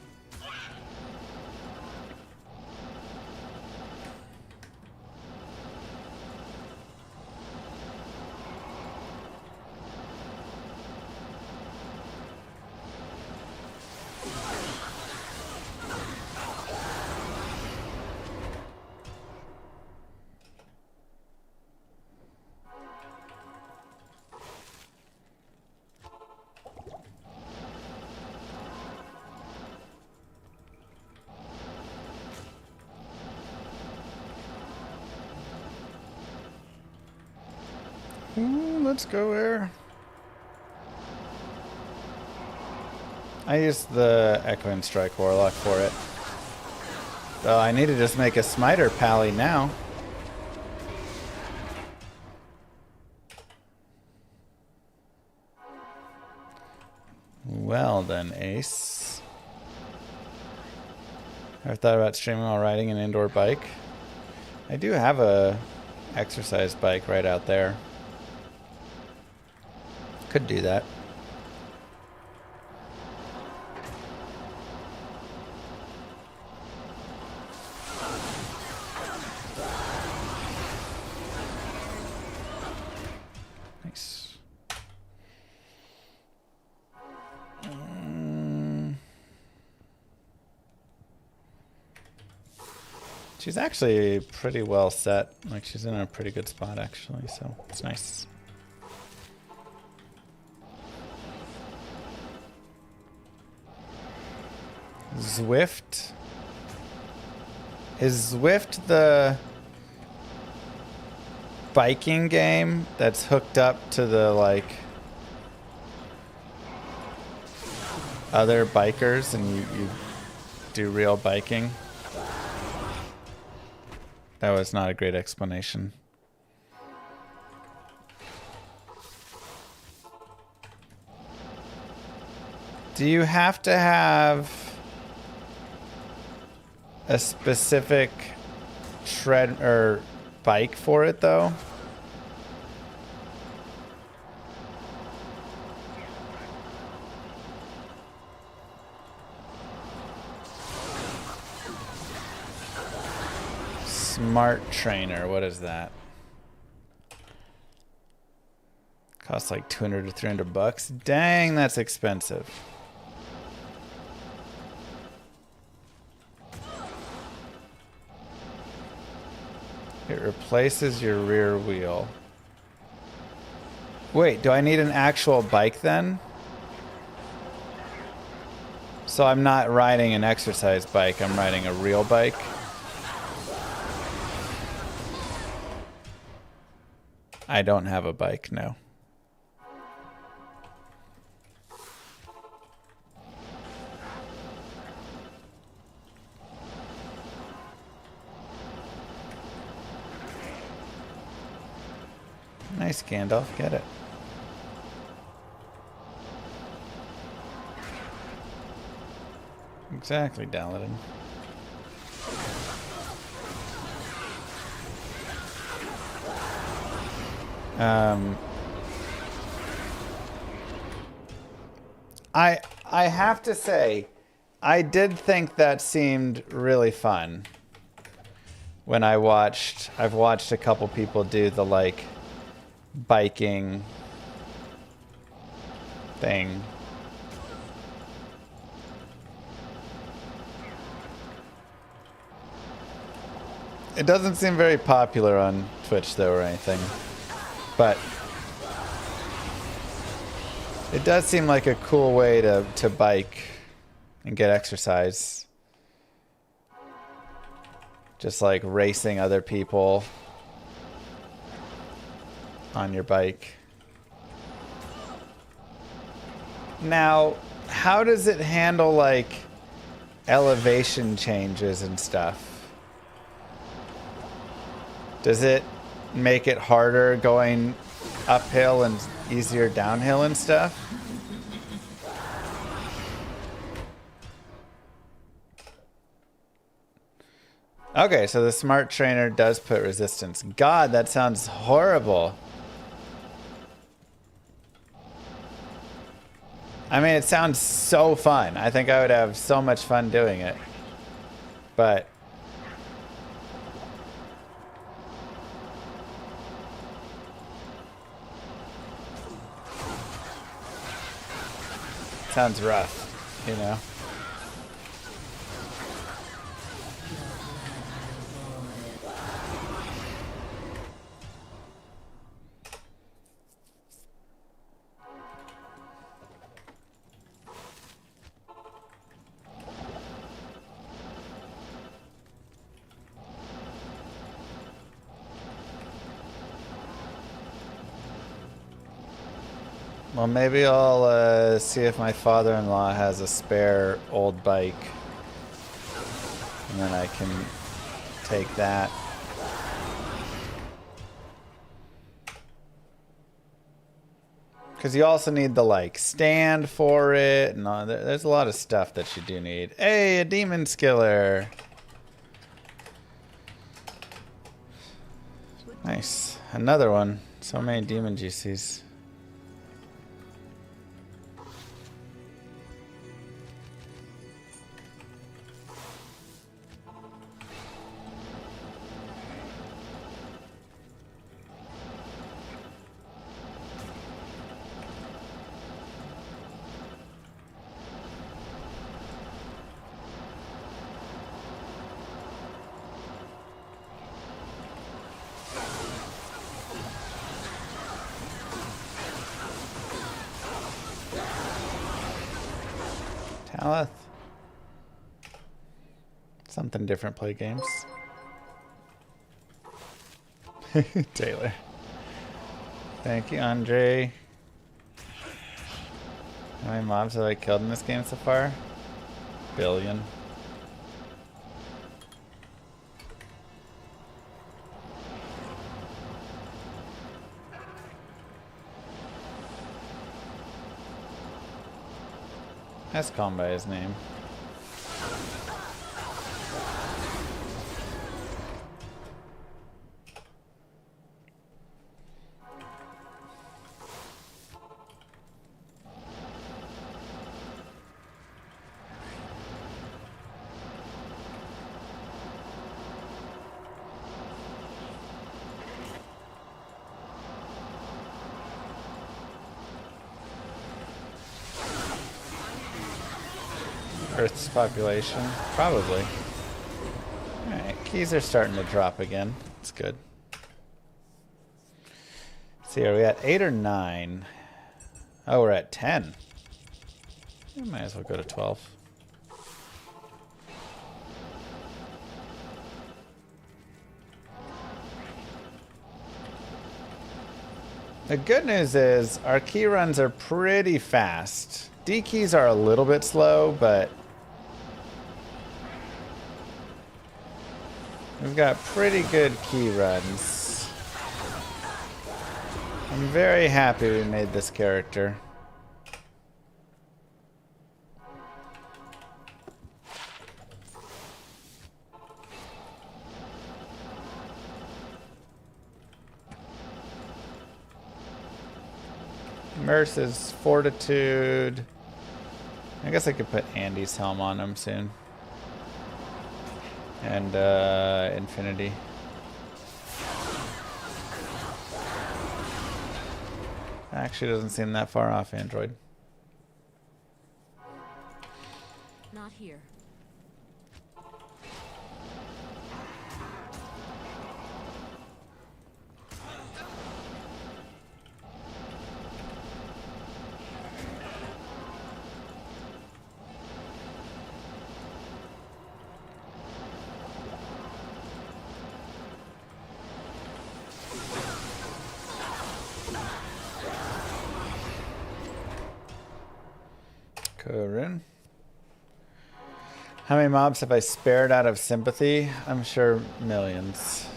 Let's go there. I used the Echoing Strike Warlock for it. So I need to just make a Smiter Pally now. Well then, Ace. Ever thought about streaming while riding an indoor bike? I do have a exercise bike right out there. Could do that. Nice. She's actually pretty well set. Like, she's in a pretty good spot, actually, so it's nice. Zwift. Is Zwift the biking game that's hooked up to the, like, other bikers and you do real biking? That was not a great explanation. Do you have to have a specific tread or bike for it though? Smart trainer, what is that? Costs like 200 to 300 bucks. Dang, that's expensive. It replaces your rear wheel. Wait, do I need an actual bike then? So I'm not riding an exercise bike, I'm riding a real bike. I don't have a bike, no. Nice, Gandalf. Get it. Exactly, Daladin. I have to say, I did think that seemed really fun. When I've watched a couple people do the, like, biking thing. It doesn't seem very popular on Twitch though or anything, but it does seem like a cool way to bike and get exercise. Just like racing other people on your bike. Now, how does it handle like elevation changes and stuff? Does it make it harder going uphill and easier downhill and stuff? Okay, so the smart trainer does put resistance. God, that sounds horrible. I mean, it sounds so fun. I think I would have so much fun doing it. But sounds rough, you know? Well, maybe I'll see if my father-in-law has a spare old bike. And then I can take that. Because you also need the, like, stand for it. And all, there's a lot of stuff that you do need. Hey, a demon skiller. Nice. Another one. So many demon GCs. Talith. Something different, play games. Taylor. Thank you, Andre. How many mobs have I killed in this game so far? Billion. Let's call him by his name. Earth's population? Probably. Alright, keys are starting to drop again. It's good. Let's see, are we at 8 or 9? Oh, we're at 10. I might as well go to 12. The good news is our key runs are pretty fast. D keys are a little bit slow, but we've got pretty good key runs. I'm very happy we made this character. Merce is Fortitude. I guess I could put Andy's helm on him soon. And Infinity. Actually doesn't seem that far off, Android. Not here. Corinne. How many mobs have I spared out of sympathy? I'm sure millions.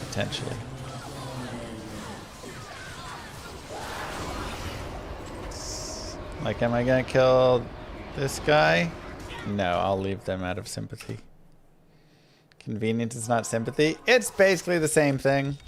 Potentially. Like, am I gonna kill this guy? No, I'll leave them out of sympathy. Convenience is not sympathy. It's basically the same thing.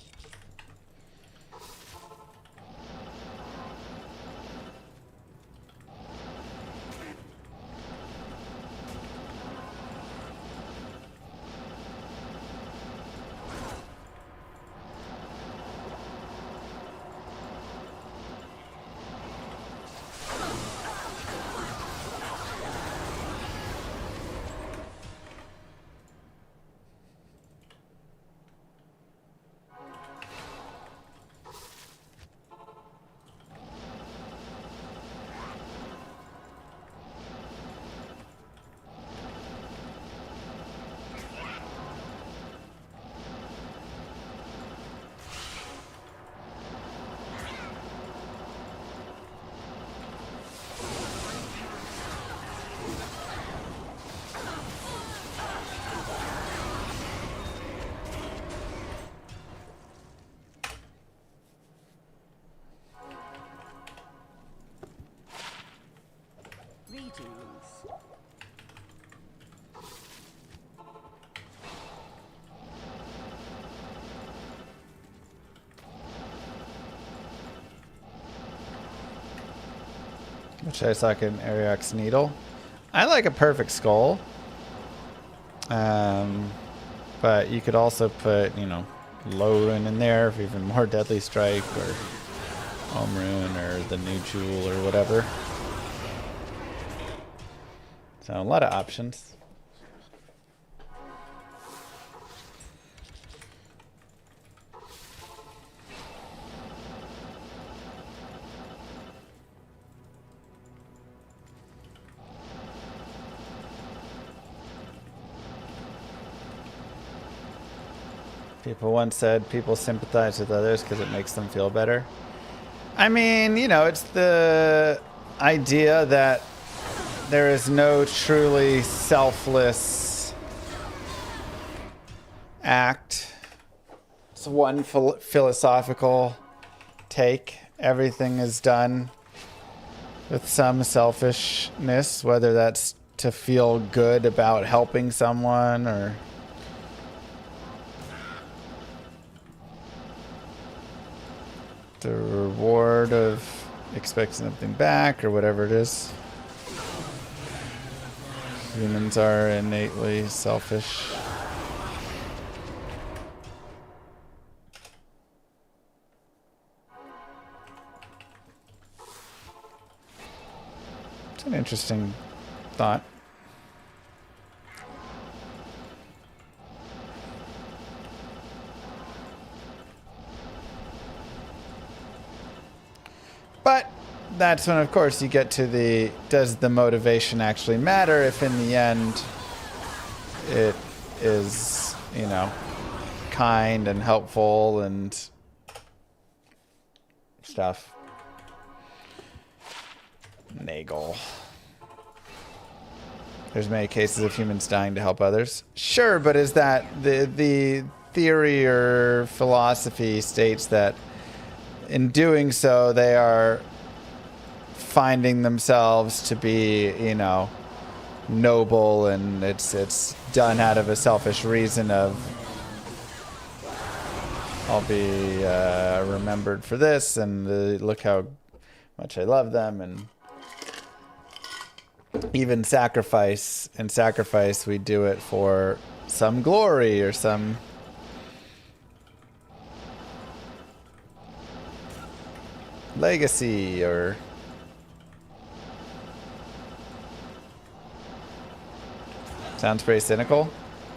Which I suck in Ariok's Needle. I like a perfect skull. But you could also put, you know, low rune in there for even more deadly strike, or home rune, or the new jewel, or whatever. So a lot of options. People once said people sympathize with others because it makes them feel better. I mean, you know, it's the idea that there is no truly selfless act. It's one philosophical take. Everything is done with some selfishness, whether that's to feel good about helping someone or the reward of expecting something back, or whatever it is. Humans are innately selfish. It's an interesting thought. But that's when, of course, you get to the, does the motivation actually matter if in the end it is, you know, kind and helpful and stuff. Nagel. There's many cases of humans dying to help others. Sure, but is that the theory or philosophy states that in doing so, they are finding themselves to be, you know, noble, and it's done out of a selfish reason of, I'll be remembered for this, and look how much I love them, and even sacrifice. In sacrifice, we do it for some glory or some legacy, or sounds pretty cynical.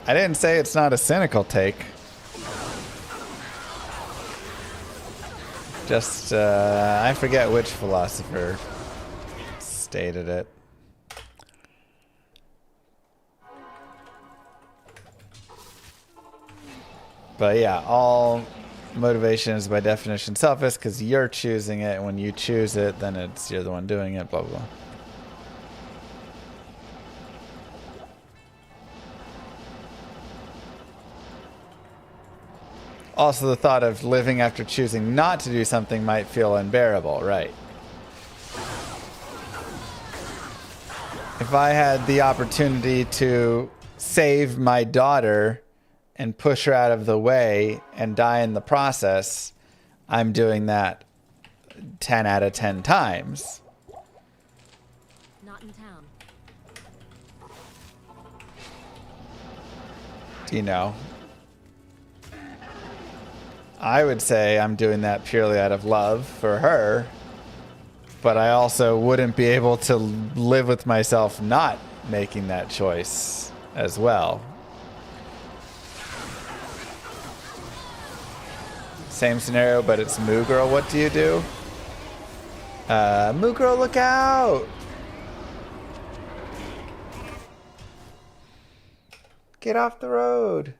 I didn't say it's not a cynical take. Just I forget which philosopher stated it. But yeah, all motivation is by definition selfish because you're choosing it, and when you choose it, then it's you're the one doing it, blah, blah, blah. Also, the thought of living after choosing not to do something might feel unbearable, right? If I had the opportunity to save my daughter and push her out of the way and die in the process, I'm doing that 10 out of 10 times. Not in town. You know, I would say I'm doing that purely out of love for her, but I also wouldn't be able to live with myself not making that choice as well. Same scenario, but it's Moo Girl. What do you do? Moo Girl, look out! Get off the road.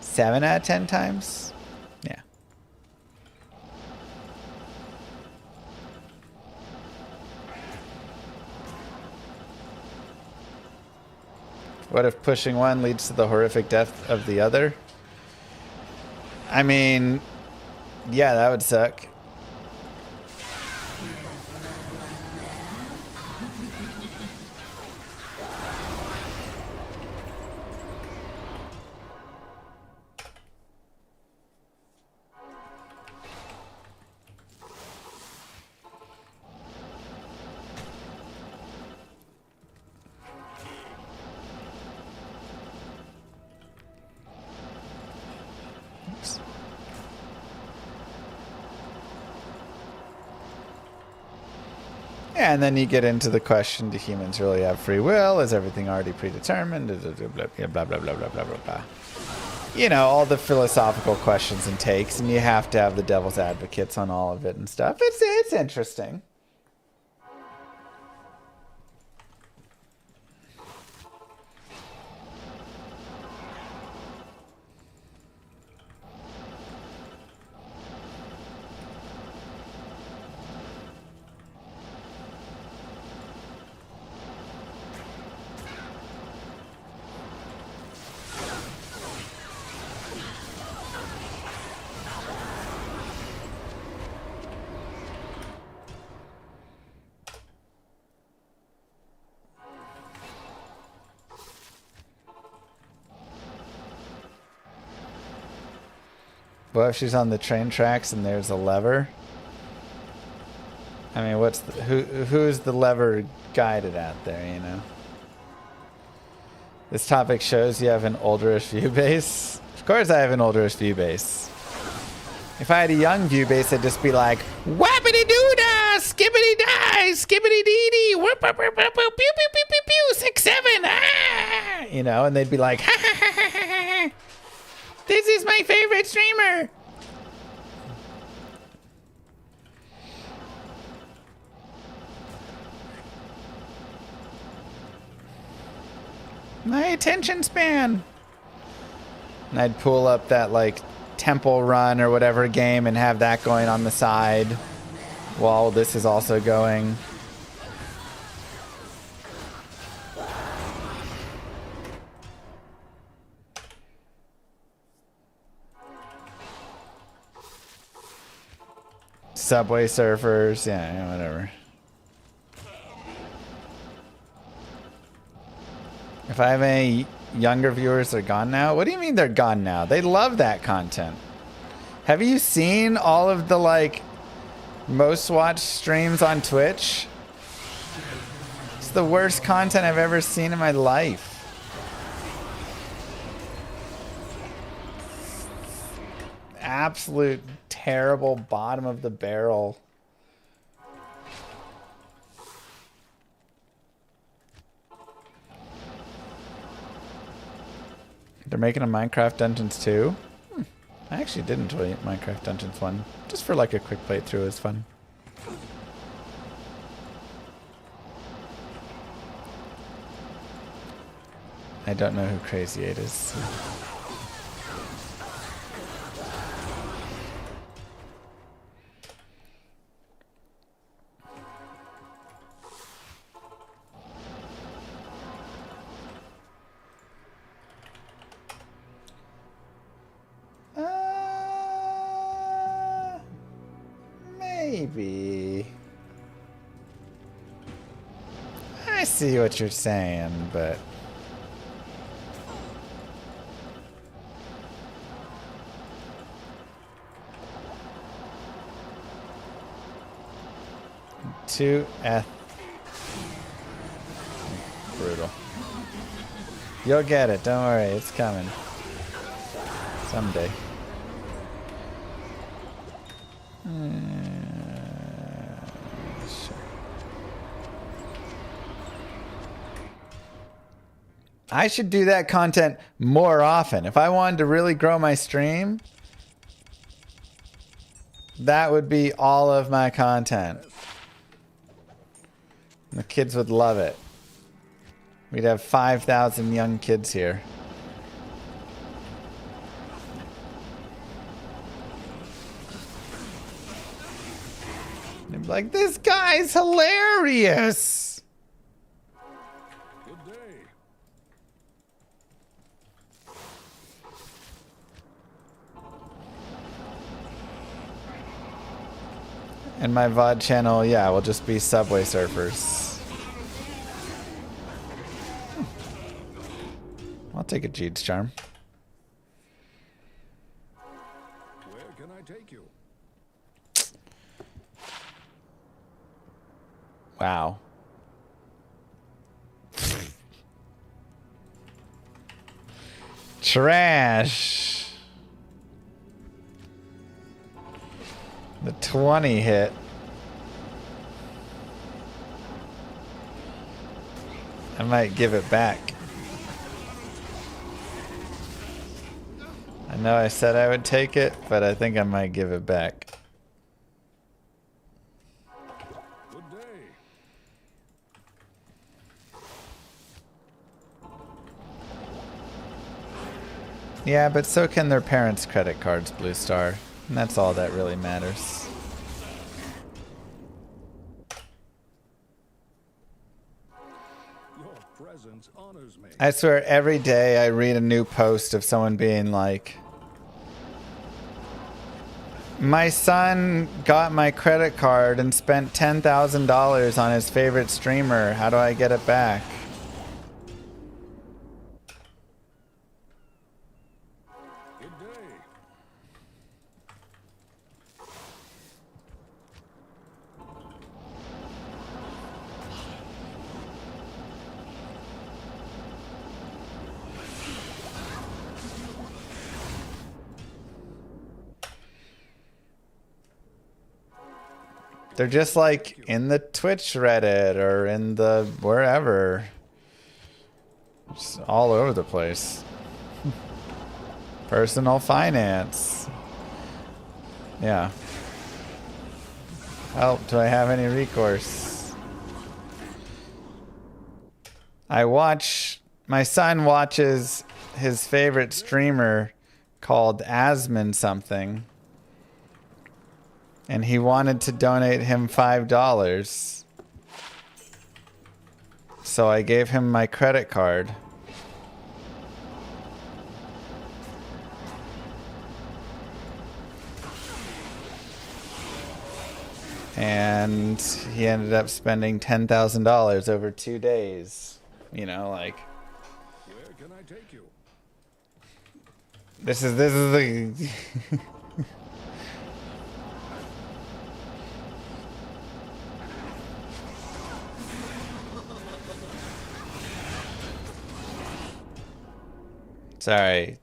7 out of 10 times? Yeah. What if pushing one leads to the horrific death of the other? I mean, yeah, that would suck. Yeah, and then you get into the question, do humans really have free will? Is everything already predetermined? Blah, blah, blah, blah, blah, blah, blah. You know, all the philosophical questions and takes, and you have to have the devil's advocates on all of it and stuff. It's interesting. What if she's on the train tracks and there's a lever? I mean, what's the, who's the lever guided at there, you know? This topic shows you have an olderish view base. Of course I have an olderish view base. If I had a young view base, I'd just be like, whappity doo dah, skippity die, skippity dee dee, whoop whoop whoop whoop, pew pew pew pew pew, 6 7, ah! You know, and they'd be like, ha ha ha ha ha. This is my favorite streamer. My attention span. And I'd pull up that like Temple Run or whatever game and have that going on the side while this is also going. Subway Surfers, yeah, whatever. If I have any younger viewers, they're gone now? What do you mean they're gone now? They love that content. Have you seen all of the, like, most watched streams on Twitch? It's the worst content I've ever seen in my life. Absolute terrible bottom of the barrel. They're making a Minecraft Dungeons 2. I actually did enjoy Minecraft Dungeons 1. Just for like a quick playthrough, it was fun. I don't know who Crazy 8 is. Maybe. see what you're saying, but two F. Brutal. You'll get it. Don't worry. It's coming. Someday. Sure. I should do that content more often. If I wanted to really grow my stream, that would be all of my content. The kids would love it. We'd have 5,000 young kids here. They'd be like, this guy's hilarious. Good day. And my VOD channel, yeah, will just be Subway Surfers. I'll take a Jeed's Charm. Where can I take you? Wow. Trash. The 20 hit. I might give it back. I know I said I would take it, but I think I might give it back. Good day. Yeah, but so can their parents' credit cards, Blue Star. And that's all that really matters. Your presence honors me. I swear every day I read a new post of someone being like, my son got my credit card and spent $10,000 on his favorite streamer. How do I get it back? Good day. They're just like in the Twitch Reddit or in the wherever. Just all over the place. Personal finance. Yeah. Help, do I have any recourse? My son watches his favorite streamer called Asman something. And he wanted to donate him $5. So I gave him my credit card. And he ended up spending $10,000 over 2 days. You know, like, Where can I take you? this is the Sorry.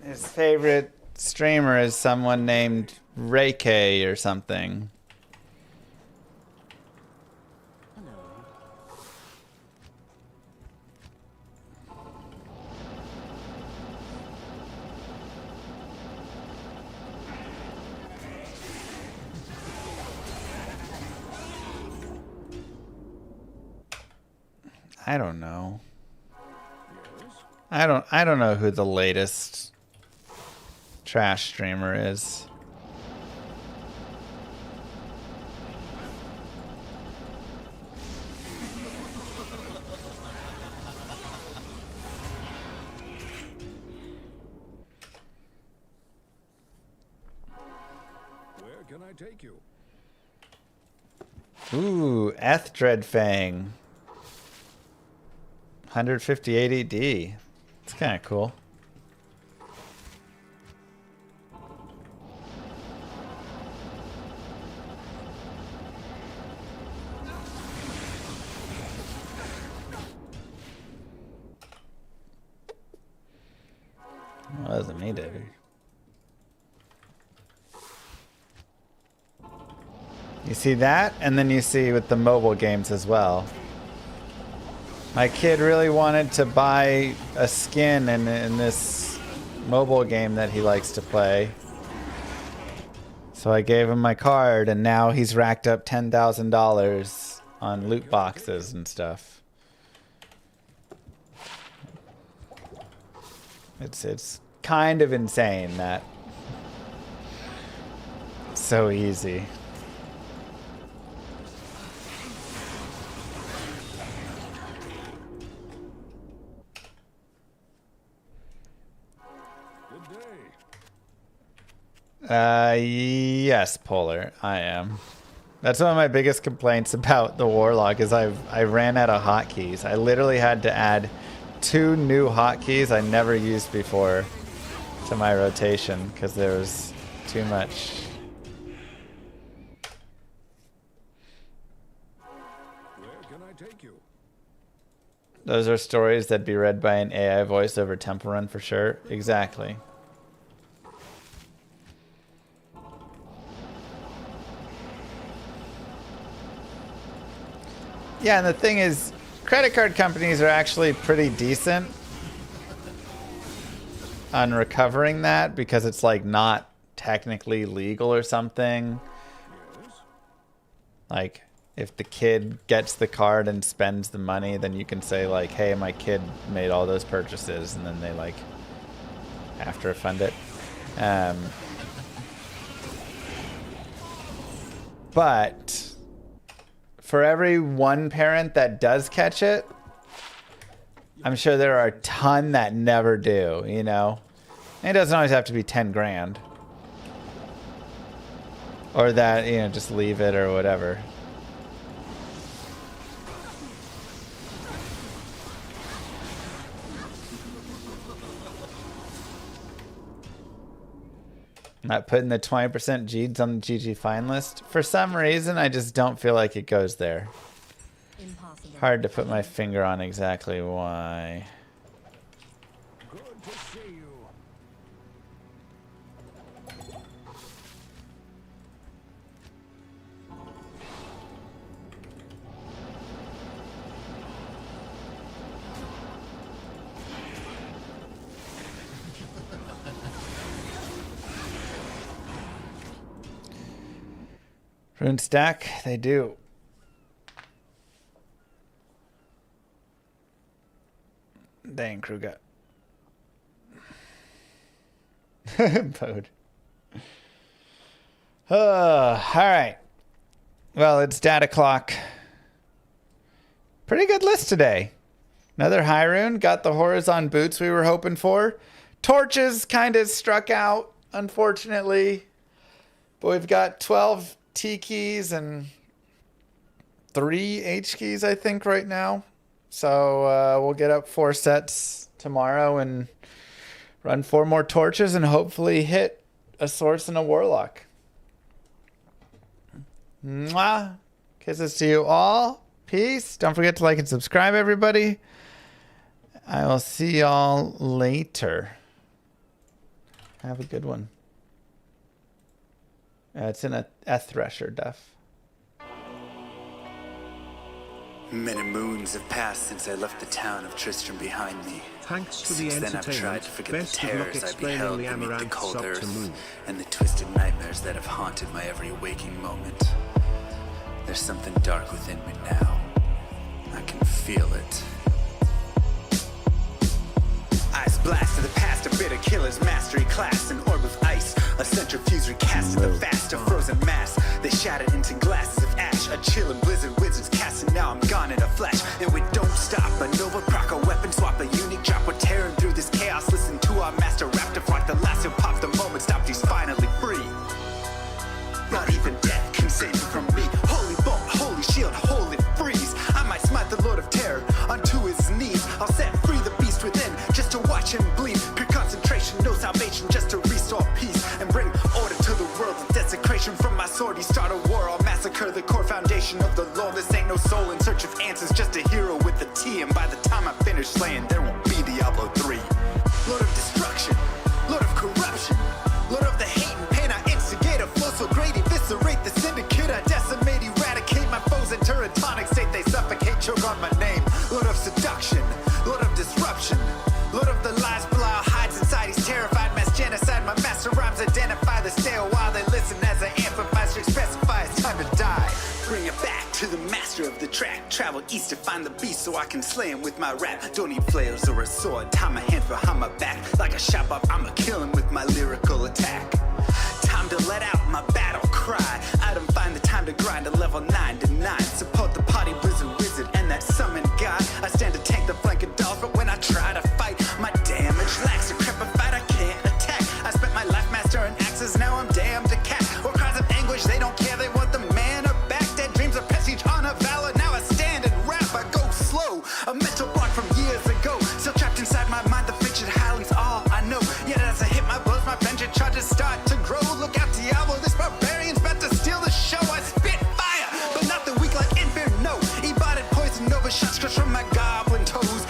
His favorite streamer is someone named Reike or something. I don't know. I don't know who the latest trash streamer is. Where can I take you? Ooh, Eth Dreadfang. 150 ADD. It's kind of cool. Well, that wasn't me, David. You see that? And then you see with the mobile games as well. My kid really wanted to buy a skin in this mobile game that he likes to play. So I gave him my card, and now he's racked up $10,000 on loot boxes and stuff. It's kind of insane that it's so easy. Yes, Polar, I am. That's one of my biggest complaints about the Warlock is I ran out of hotkeys. I literally had to add 2 new hotkeys I never used before to my rotation because there was too much. Where can I take you? Those are stories that'd be read by an AI voice over Temple Run for sure. Exactly. Yeah, and the thing is, credit card companies are actually pretty decent on recovering that because it's like not technically legal or something. Like if the kid gets the card and spends the money, then you can say like, hey, my kid made all those purchases, and then they like have to refund it. But for every one parent that does catch it, I'm sure there are a ton that never do, you know? And it doesn't always have to be 10 grand. Or that, you know, just leave it or whatever. Not putting the 20% G's on the GG fine list. For some reason, I just don't feel like it goes there. Impossible. Hard to put my finger on exactly why. Good to see you. Rune stack, they do. Dang, Kruger. Bode. Alright. Well, it's data clock. Pretty good list today. Another high rune. Got the Horizon boots we were hoping for. Torches kind of struck out, unfortunately. But we've got 12 T keys and 3 H keys, I think, right now. So we'll get up 4 sets tomorrow and run 4 more torches and hopefully hit a source and a warlock. Mwah. Kisses to you all. Peace. Don't forget to like and subscribe, everybody. I will see y'all later. Have a good one. It's in a thresher, Duff. Many moons have passed since I left the town of Tristram behind me. Thanks to the Since then I've tried entertainment. to forget the Best of luck terrors I explaining beheld Llama beneath the and cold Sorc to earth move. and the twisted nightmares that have haunted my every waking moment. There's something dark within me now. I can feel it. Ice blast to the past, a bitter killer's mastery class, an orb of ice, a centrifuge recast to the fast, a frozen mass. They shattered into glasses of ash, a chill and blizzard wizards cast, and now I'm gone in a flash. And we don't stop, a Nova proc, a weapon swap, a unique drop. We're tearing through this chaos. Listen to our master raptor flock, the last who popped the moment stopped. He's finally free. Not even death can save me from me. Holy bolt, holy shield, holy freeze. I might smite the Lord of Terror onto his knees. I'll I'll set free the beast within, just to watch him bleed. Pure concentration, no salvation, just to restore peace and bring order to the world. The desecration from my sword, he start a war. I'll massacre the core foundation of the law. This ain't no soul in search of answers, just a hero with a T. And by the time I finish slaying, there won't be Diablo 3. Lord of destruction, Lord of corruption, Lord of the hate and pain. I instigate a flow so great, eviscerate the syndicate. I decimate, eradicate my foes in turretonic state. They suffocate, choke on my name. Lord of seduction, Lord of disruption, Lord of the lies Belial hides inside. He's terrified, mass genocide. My master rhymes identify the stale while they listen as I amplify. Strict specify it's time to die. Bring it back to the master of the track. Travel east to find the beast so I can slay him with my rap. Don't need flails or a sword. Tie my hands behind my back. Like a shop up, I'ma kill him with my lyrical attack. Time to let out my battle cry. I don't find the time to grind a level 9 to 9. Support the party blizzard wizard and that summon god.